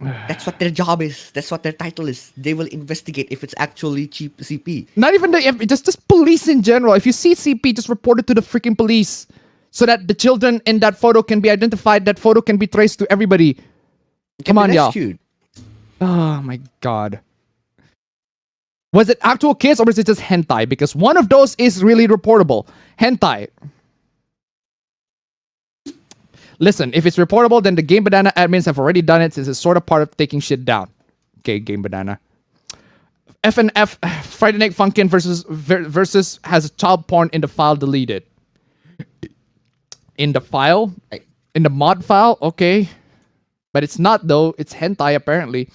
That's what their job is. That's what their title is. They will investigate if it's actually cheap CP. Not even just police in general. If you see CP, just report it to the freaking police so that the children in that photo can be identified. That photo can be traced to everybody. Come on, y'all. Oh my god. Was it actual kids or was it just hentai? Because one of those is really reportable. Hentai. Listen, if it's reportable, then the Game Banana admins have already done it since it's sort of part of taking shit down. Okay, Game Banana. FNF Friday Night Funkin' versus has child porn in the file deleted. In the file? In the mod file? Okay. But it's not though. It's hentai apparently.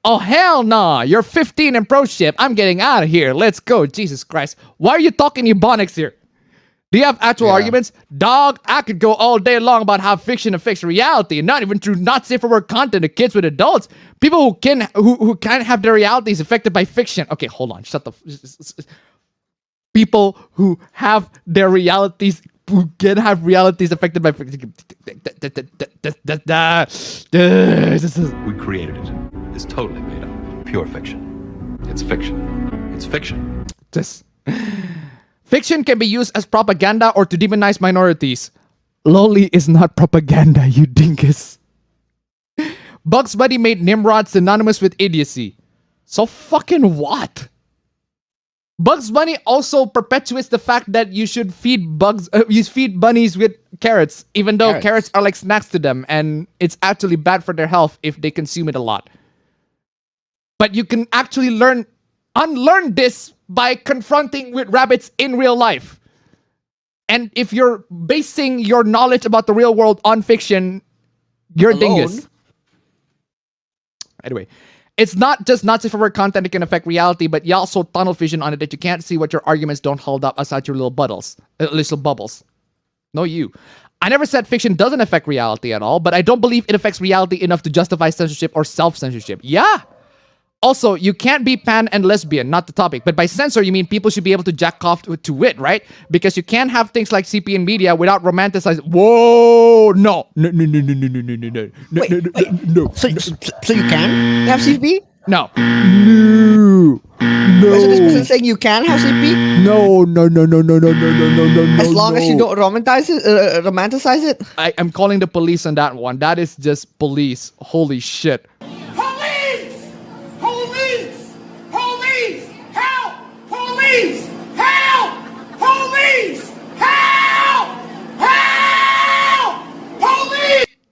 Oh, hell nah. You're 15 and pro ship. I'm getting out of here. Let's go. Jesus Christ. Why are you talking Ebonics here? Do you have actual arguments? Dog, I could go all day long about how fiction affects reality, and not even through not safe for work content to kids with adults. People who can't have their realities affected by fiction. Okay, hold on. Shut the... People who have their realities... Who can have realities affected by fiction. We created it. It's totally made up. Pure fiction. It's fiction. It's fiction. Fiction can be used as propaganda or to demonize minorities. Loli is not propaganda, you dingus. Bugs Bunny made Nimrod synonymous with idiocy. So fucking what? Bugs Bunny also perpetuates the fact that you should feed bunnies with carrots, even though carrots are like snacks to them, and it's actually bad for their health if they consume it a lot. But you can actually unlearn this by confronting with rabbits in real life. And if you're basing your knowledge about the real world on fiction, you're a dingus. Anyway, it's not just not safe for work content that can affect reality, but you also tunnel vision on it that you can't see what your arguments don't hold up outside your little bubbles. No, you. I never said fiction doesn't affect reality at all, but I don't believe it affects reality enough to justify censorship or self-censorship. Yeah. Also, you can't be pan and lesbian, not the topic. But by censor, you mean people should be able to jack off to wit, right? Because you can't have things like CP in media without romanticizing. Whoa, no. Wait. So you can have CP? No. So this person saying you can have CP? No. As long as you don't romanticize it? I am calling the police on that one. That is just police. Holy shit.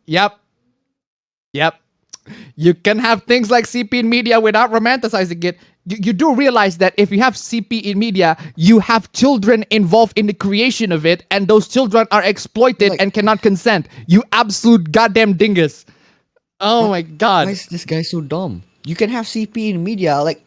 Yep. You can have things like CP in media without romanticizing it. You do realize that if you have CP in media, you have children involved in the creation of it, and those children are exploited and cannot consent. You absolute goddamn dingus. Oh my god. Why is this guy so dumb? You can have CP in media, like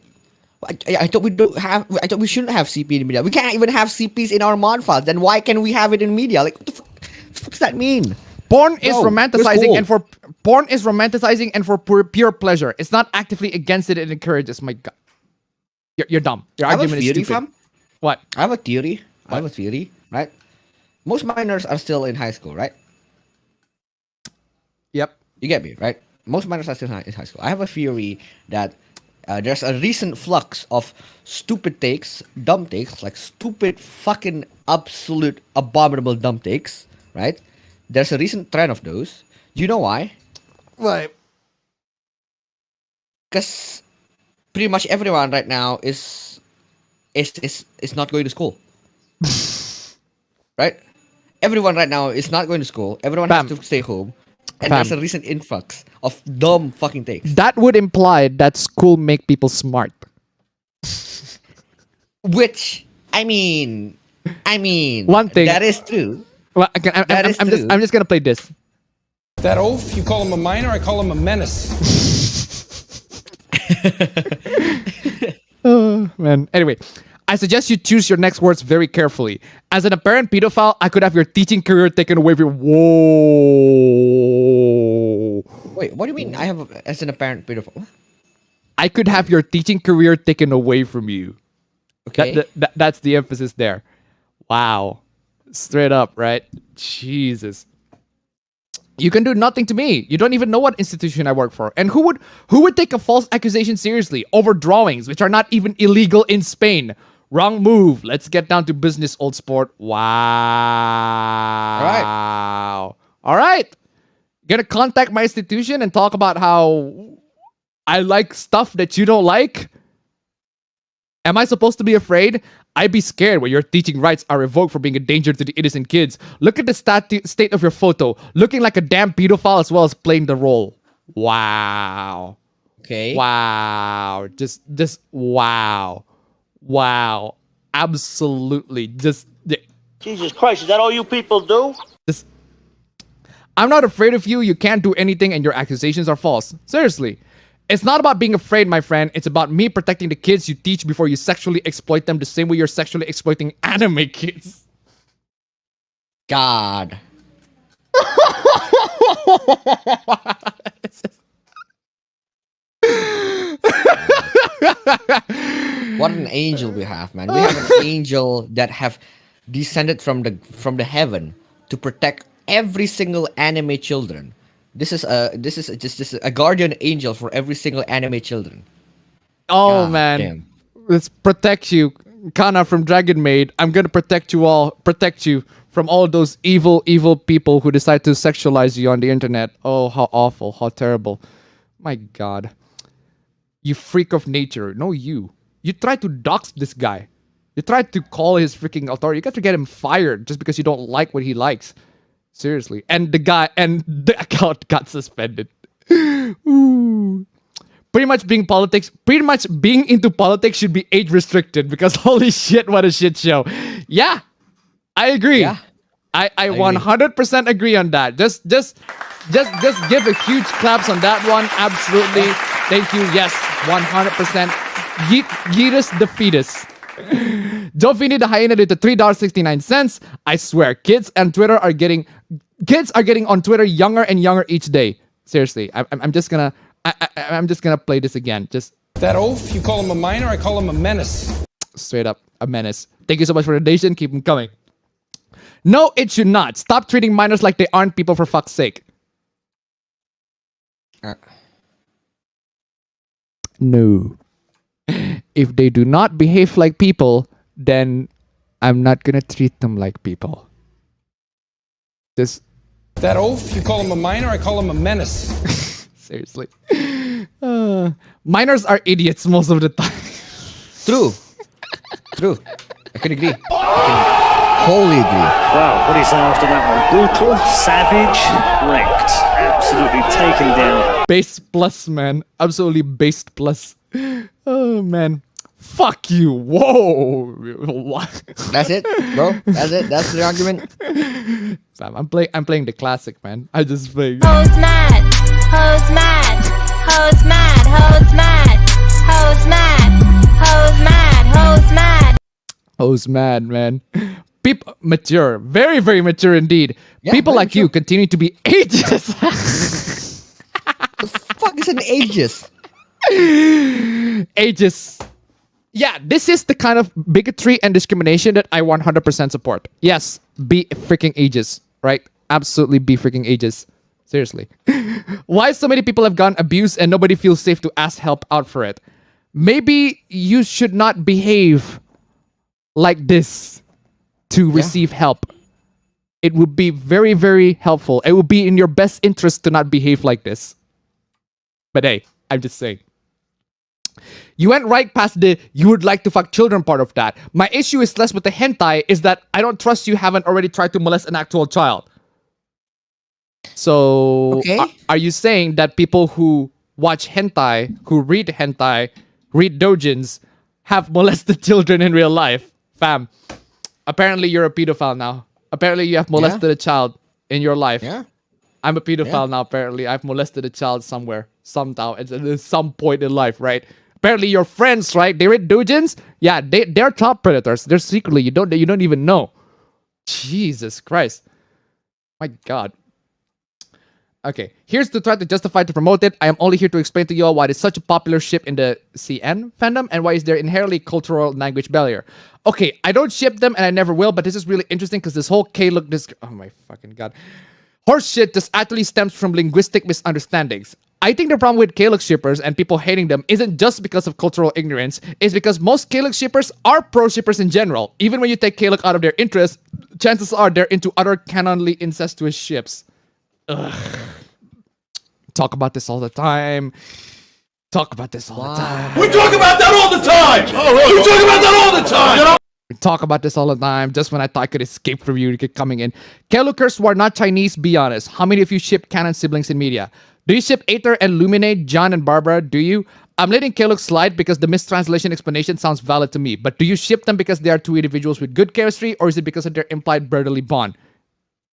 I thought we don't have. I thought we shouldn't have CP in media. We can't even have CPs in our mod files. Then why can we have it in media? Like, what the fuck does that mean? Porn is romanticizing, and for porn is romanticizing and for pure pleasure. It's not actively against it. It encourages. My god, you're dumb. Your argument is stupid. Fam? What? I have a theory. Right? Most minors are still in high school, right? Yep. You get me, right? Most minors are still in high school. I have a theory that there's a recent flux of stupid takes, dumb takes, like stupid, fucking, absolute, abominable dumb takes, right? There's a recent trend of those. You know why? Why? Because pretty much everyone right now is not going to school. Right? Everyone right now is not going to school. Everyone has to stay home. And there's a recent influx of dumb fucking takes. That would imply that school make people smart. Which, I mean, one thing that is true. Well, I'm just gonna play this. That oaf, you call him a minor, I call him a menace. Oh, man. Anyway, I suggest you choose your next words very carefully. As an apparent pedophile, I could have your teaching career taken away from you. Whoa. Wait, what do you mean I have as an apparent pedophile? I could have your teaching career taken away from you. Okay. That's the emphasis there. Wow. Straight up, right? Jesus. You can do nothing to me. You don't even know what institution I work for. And who would take a false accusation seriously over drawings, which are not even illegal in Spain? Wrong move. Let's get down to business, old sport. Wow. All right. Gonna contact my institution and talk about how I like stuff that you don't like? Am I supposed to be afraid? I'd be scared when your teaching rights are revoked for being a danger to the innocent kids. Look at the state of your photo. Looking like a damn pedophile as well as playing the role. Wow. Okay. Wow. Just wow. Wow. Absolutely. Jesus Christ, is that all you people do? I'm not afraid of you. You can't do anything and your accusations are false. Seriously. It's not about being afraid, my friend. It's about me protecting the kids you teach before you sexually exploit them the same way you're sexually exploiting anime kids. God. What an angel we have, man. We have an angel that have descended from the heaven to protect every single anime children. This is just a guardian angel for every single anime children. Oh, God, man. Damn. Let's protect you. Kana from Dragon Maid. I'm gonna protect you all. Protect you from all those evil people who decide to sexualize you on the internet. Oh, how awful. How terrible. My God. You freak of nature. No, you. You tried to dox this guy. You tried to call his freaking authority. You got to get him fired just because you don't like what he likes. Seriously. And the account got suspended. Ooh. Pretty much being into politics should be age restricted because holy shit, what a shit show. Yeah. I agree. Yeah. I 100% agree on that. Just give a huge claps on that one. Absolutely. Thank you. Yes. 100%. Yeetus the fetus. Jovini the hyena did the $3.69. I swear, kids are getting on Twitter younger and younger each day. Seriously, I'm just gonna play this again. Just That oaf, you call him a minor, I call him a menace. Straight up a menace. Thank you so much for the donation. Keep them coming. No, it should not. Stop treating minors like they aren't people, for fuck's sake. No. If they do not behave like people, then I'm not gonna treat them like people. That oaf, you call him a minor, I call him a menace. Seriously. Minors are idiots most of the time. True. I can agree. Wholly agree. Wow, what do you say after that one? Brutal, savage, wrecked. Absolutely taken down. Base plus, man. Absolutely based plus. Oh, man. Fuck you. Whoa. What? That's it, bro. That's it. That's the argument. Fam, I'm playing the classic, man. I just play. Hoes mad. Hoes mad. Hoes mad. Hoes mad. Hoes mad. Hoes mad. Hoes mad. Hoes mad, man. People mature. Very, very mature indeed. Yeah, People like mature. you continue to be ages. The fuck is an ageist? Ages. Yeah, this is the kind of bigotry and discrimination that I 100% support. Yes, be freaking ages, right? Absolutely be freaking ages. Seriously. Why so many people have gotten abused and nobody feels safe to ask help out for it? Maybe you should not behave like this to receive help. It would be very, very helpful. It would be in your best interest to not behave like this. But hey, I'm just saying. You went right past the you would like to fuck children part of that. My issue is less with the hentai is that I don't trust you haven't already tried to molest an actual child. So Okay. Are you saying that people who watch hentai, who read hentai, read doujins, have molested children in real life? Fam, apparently you're a pedophile now. Apparently you have molested a child in your life. Yeah. I'm a pedophile now, apparently. I've molested a child somewhere, somehow, at some point in life, right? Apparently your friends, right? They read doujins. Yeah, they're child predators. They're secretly, you don't even know. Jesus Christ. My God. Okay, here's to try to justify to promote it. I am only here to explain to you all why it's such a popular ship in the CN fandom and why is there inherently cultural language barrier. Okay, I don't ship them and I never will, but this is really interesting because this whole K-look, oh my fucking God. Horse shit just actually stems from linguistic misunderstandings. I think the problem with K-look shippers and people hating them isn't just because of cultural ignorance, it's because most K-look shippers are pro shippers in general. Even when you take K-look out of their interest, chances are they're into other canonly incestuous ships. Ugh. Talk about this all the time. Talk about this all the time. We talk about that all the time! We talk about that all the time! We talk about this all the time. Just when I thought I could escape from you to get coming in. K-lookers who are not Chinese, be honest. How many of you ship canon siblings in media? Do you ship Aether and Luminate, John and Barbara? Do you? I'm letting K-look slide because the mistranslation explanation sounds valid to me. But do you ship them because they are two individuals with good chemistry, or is it because of their implied brotherly bond?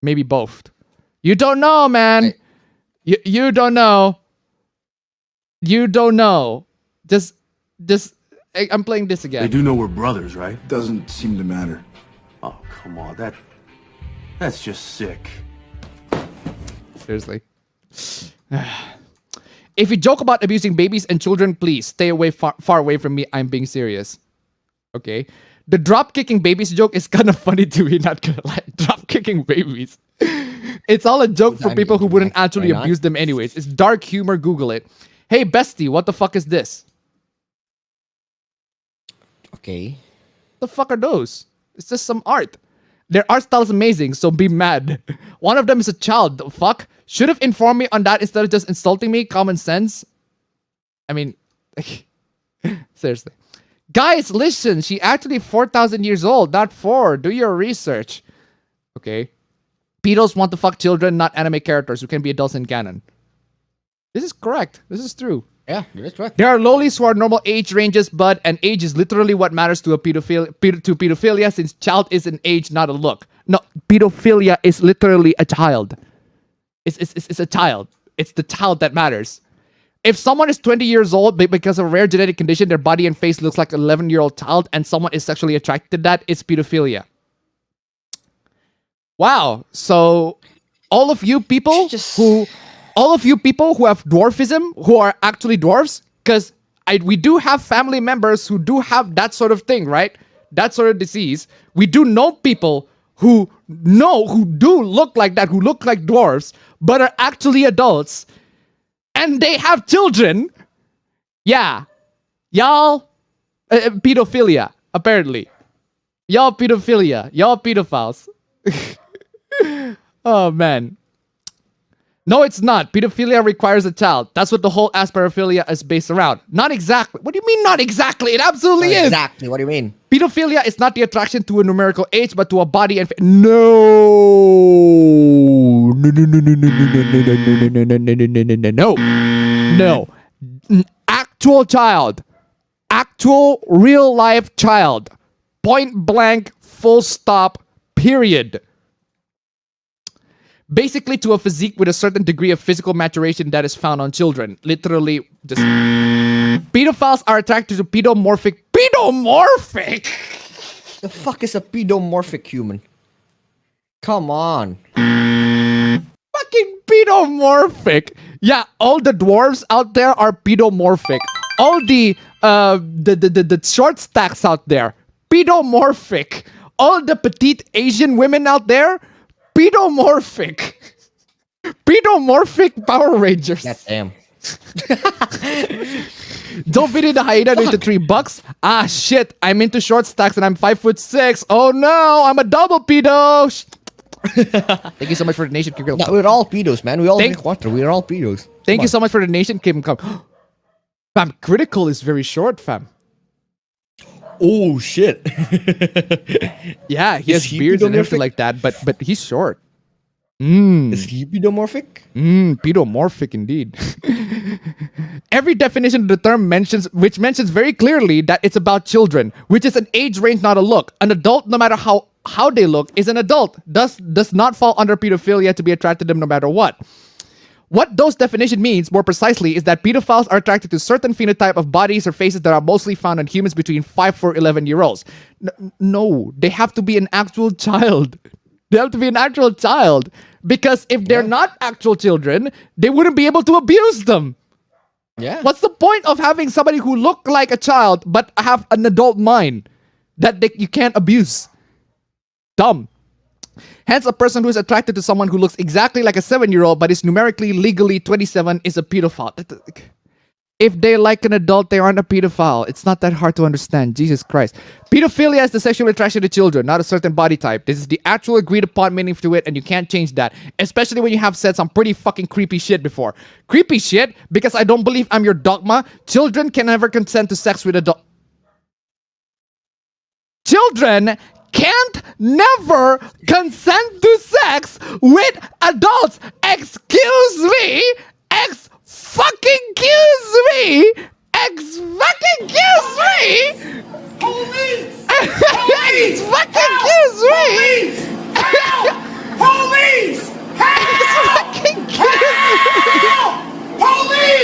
Maybe both. You don't know, man. You don't know. You don't know. Just I'm playing this again. They do know we're brothers, right? Doesn't seem to matter. Oh, come on. That's just sick. Seriously. If you joke about abusing babies and children, please stay away far away from me. I'm being serious. Okay. The drop kicking babies joke is kind of funny to me, not gonna lie. Drop kicking babies. It's all a joke for people who wouldn't actually abuse them anyways. It's dark humor, Google it. Hey bestie, what the fuck is this? Okay. The fuck are those? It's just some art. Their art style is amazing, so be mad. One of them is a child. The fuck? Should have informed me on that instead of just insulting me. Common sense. I mean, seriously. Guys, listen. She actually 4,000 years old, not 4. Do your research. Okay. Pedos want to fuck children, not anime characters who can be adults in canon. This is correct. This is true. Yeah, that's right. There are lolies who are normal age ranges, but an age is literally what matters to pedophilia since child is an age, not a look. No, pedophilia is literally a child. It's a child. It's the child that matters. If someone is 20 years old because of a rare genetic condition, their body and face looks like an 11-year-old child, and someone is sexually attracted to that, it's pedophilia. Wow. So all of you people who have dwarfism, who are actually dwarfs, because we do have family members who do have that sort of thing, right? That sort of disease. We do know people who do look like that, who look like dwarfs, but are actually adults, and they have children. Yeah. Y'all, pedophilia, apparently. Y'all pedophilia. Y'all pedophiles. Oh, man. No, it's not. Pedophilia requires a child. That's what the whole paraphilia is based around. Not exactly. What do you mean not exactly? It absolutely is. Exactly. What do you mean? Pedophilia is not the attraction to a numerical age, but to a body and no. Actual child. Actual real life child. Point blank, full stop, period. Basically to a physique with a certain degree of physical maturation that is found on children. Literally, just... Pedophiles are attracted to pedomorphic... Pedomorphic? The fuck is a pedomorphic human? Come on. Fucking pedomorphic. Yeah, all the dwarves out there are pedomorphic. All the short stacks out there, pedomorphic. All the petite Asian women out there, pedomorphic. Pedomorphic Power Rangers. God damn. Don't fit in the hyena into $3. Ah shit, I'm into short stacks and I'm 5'6". Oh no, I'm a double pedo. Thank you so much for the nation. No, we're all pedos, man. We all drink water. We're all pedos. Thank you so much for the nation. Kim, come. Fam, critical is very short, fam. Oh shit. Yeah, he has beards and everything like that, but he's short. Is he pedomorphic? Pedomorphic indeed. Every definition of the term mentions very clearly that it's about children, which is an age range, not a look. An adult, no matter how they look, is an adult. Thus does not fall under pedophilia to be attracted to them no matter what. What those definition means, more precisely, is that pedophiles are attracted to certain phenotype of bodies or faces that are mostly found in humans between 5 to 11-year-olds. No, they have to be an actual child. They have to be an actual child. Because if they're not actual children, they wouldn't be able to abuse them. Yeah. What's the point of having somebody who look like a child but have an adult mind that you can't abuse? Dumb. Hence, a person who is attracted to someone who looks exactly like a 7-year-old but is numerically legally 27 is a pedophile. If they like an adult, they aren't a pedophile. It's not that hard to understand. Jesus Christ. Pedophilia is the sexual attraction to children, not a certain body type. This is the actual agreed upon meaning to it, and you can't change that. Especially when you have said some pretty fucking creepy shit before. Creepy shit? Because I don't believe I'm your dogma. Children can never consent to sex with adults. Children can't never consent to sex with adults. Excuse me? Fucking-cuse me! Fucking-cuse me! Police! Fucking-cuse me! Police! Police!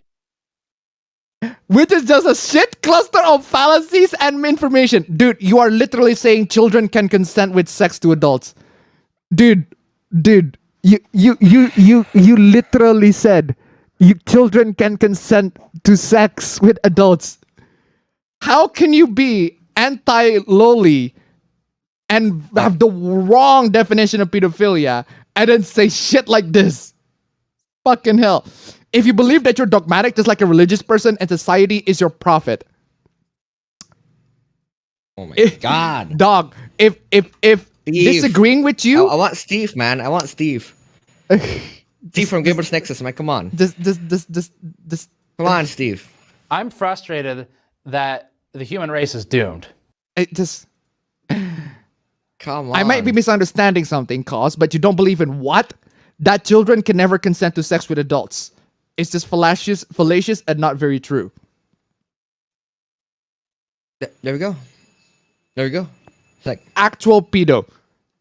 Which is just a shit cluster of fallacies and information. Dude, you are literally saying children can consent with sex to adults. Dude, you literally said children can consent to sex with adults. How can you be anti-loli and have the wrong definition of pedophilia and then say shit like this? Fucking hell. If you believe that you're dogmatic just like a religious person and society is your prophet. Oh my god. Dog, if Steve, disagreeing with you... I want Steve, man. I want Steve. Steve from Gamers Nexus, man. Come on. Come on, Steve. I'm frustrated that the human race is doomed. Come on. I might be misunderstanding something, Cause, but you don't believe in what? That children can never consent to sex with adults. It's just fallacious and not very true. There we go. There we go. It's like actual pedo.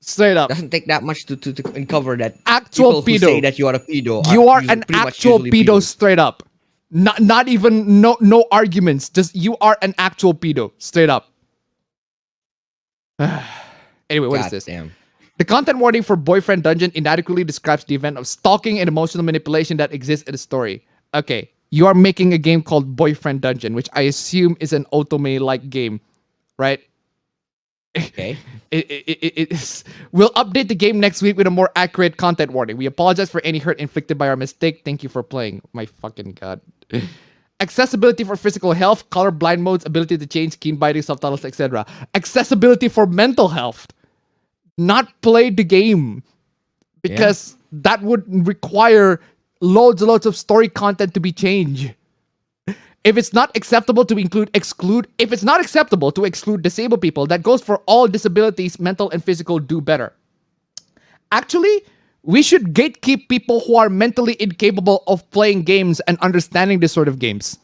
Straight up. Doesn't take that much to uncover that. Actual people pedo. Who say that you are a pedo. You are an actual pedo, straight up. Not even no arguments. Just you are an actual pedo, straight up. Anyway, what is this? Damn. The content warning for Boyfriend Dungeon inadequately describes the event of stalking and emotional manipulation that exists in the story. Okay, you are making a game called Boyfriend Dungeon, which I assume is an otome-like game, right? Okay. We'll update the game next week with a more accurate content warning. We apologize for any hurt inflicted by our mistake. Thank you for playing. My fucking god. Accessibility for physical health, color blind modes, ability to change, keen biting, subtitles, etc. Accessibility for mental health. Not play the game. Because that would require loads and loads of story content to be changed. If it's not acceptable to if it's not acceptable to exclude disabled people, that goes for all disabilities, mental and physical, do better. Actually, we should gatekeep people who are mentally incapable of playing games and understanding this sort of games.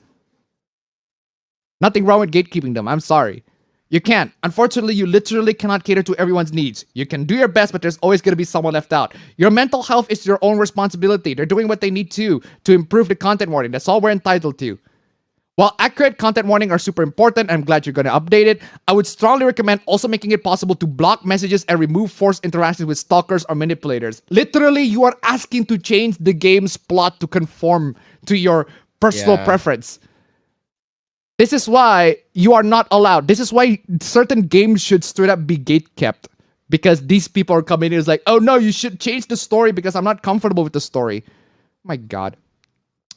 Nothing wrong with gatekeeping them. I'm sorry. You can't. Unfortunately, you literally cannot cater to everyone's needs. You can do your best, but there's always going to be someone left out. Your mental health is your own responsibility. They're doing what they need to improve the content warning. That's all we're entitled to. While accurate content warning are super important, I'm glad you're going to update it. I would strongly recommend also making it possible to block messages and remove forced interactions with stalkers or manipulators. Literally, you are asking to change the game's plot to conform to your personal preference. This is why you are not allowed. This is why certain games should straight up be gatekept. Because these people are coming in and it's like, oh no, you should change the story because I'm not comfortable with the story. My God.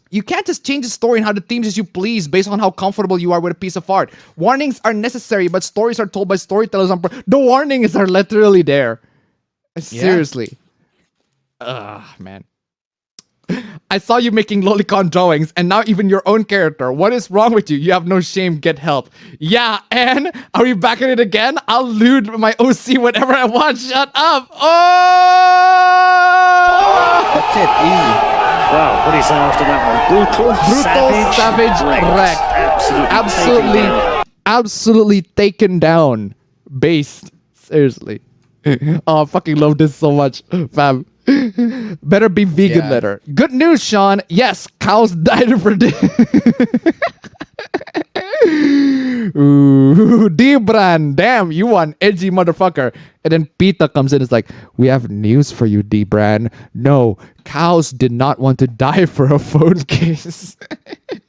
You can't just change the story and how the themes as you please based on how comfortable you are with a piece of art. Warnings are necessary, but stories are told by storytellers. The warnings are literally there. Seriously. Ugh, man. I saw you making lolicon drawings and now even your own character. What is wrong with you? You have no shame. Get help. Yeah, and are we back at it again? I'll loot my OC whenever I want. Shut up. Oh! That's it. Easy. Wow, what do you say after that one? Brutal, savage, wrecked. Absolutely taken down. Based. Seriously. Oh, I fucking love this so much, fam. Better be vegan letter. Good news, Sean. Yes, cows died for this. Ooh, D-Brand. Damn, you one edgy motherfucker. And then Pita comes in and is like, we have news for you, D-Brand. No, cows did not want to die for a phone case.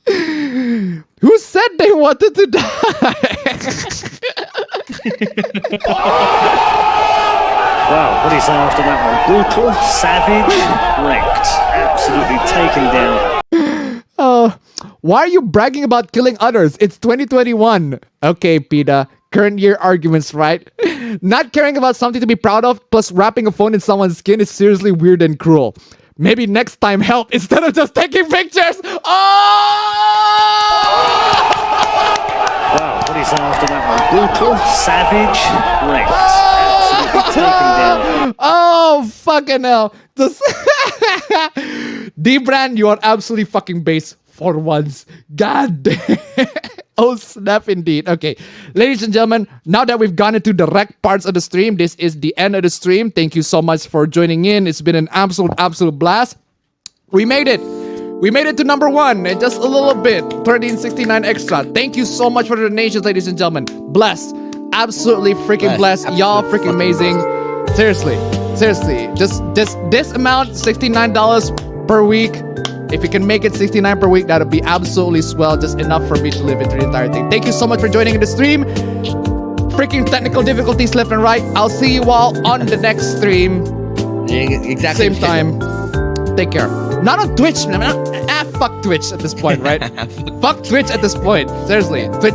Who said they wanted to die? Wow, what do you say after that one? Brutal, savage, wrecked. Absolutely taken down. Oh, why are you bragging about killing others? It's 2021. Okay, Pita. Current year arguments, right? Not caring about something to be proud of, plus wrapping a phone in someone's skin is seriously weird and cruel. Maybe next time help instead of just taking pictures. Oh! Wow, what do you say after that one? Brutal, savage, wrecked. Taken down. Oh, fucking hell. D-Brand, you are absolutely fucking base for once. God damn. Oh, snap indeed. Okay, ladies and gentlemen, now that we've gone into the wreck parts of the stream, this is the end of the stream. Thank you so much for joining in. It's been an absolute blast. We made it. We made it to number 1 and just a little bit. 1369 extra. Thank you so much for the donations, ladies and gentlemen. Blessed. Absolutely freaking blessed. Y'all freaking amazing. Seriously. Just this amount, $69 per week. If you can make it $69 per week, that'll be absolutely swell. Just enough for me to live into the entire thing. Thank you so much for joining in the stream. Freaking technical difficulties left and right. I'll see you all on the next stream. Yeah, exactly. Same time. Take care. Not on Twitch, man. Fuck Twitch at this point, right? Fuck Twitch at this point. Seriously. Twitch.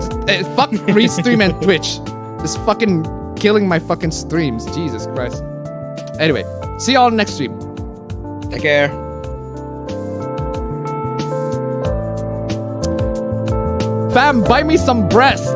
Fuck Restream and Twitch. Just fucking killing my fucking streams. Jesus Christ. Anyway, see y'all next stream. Take care. Fam, buy me some breast.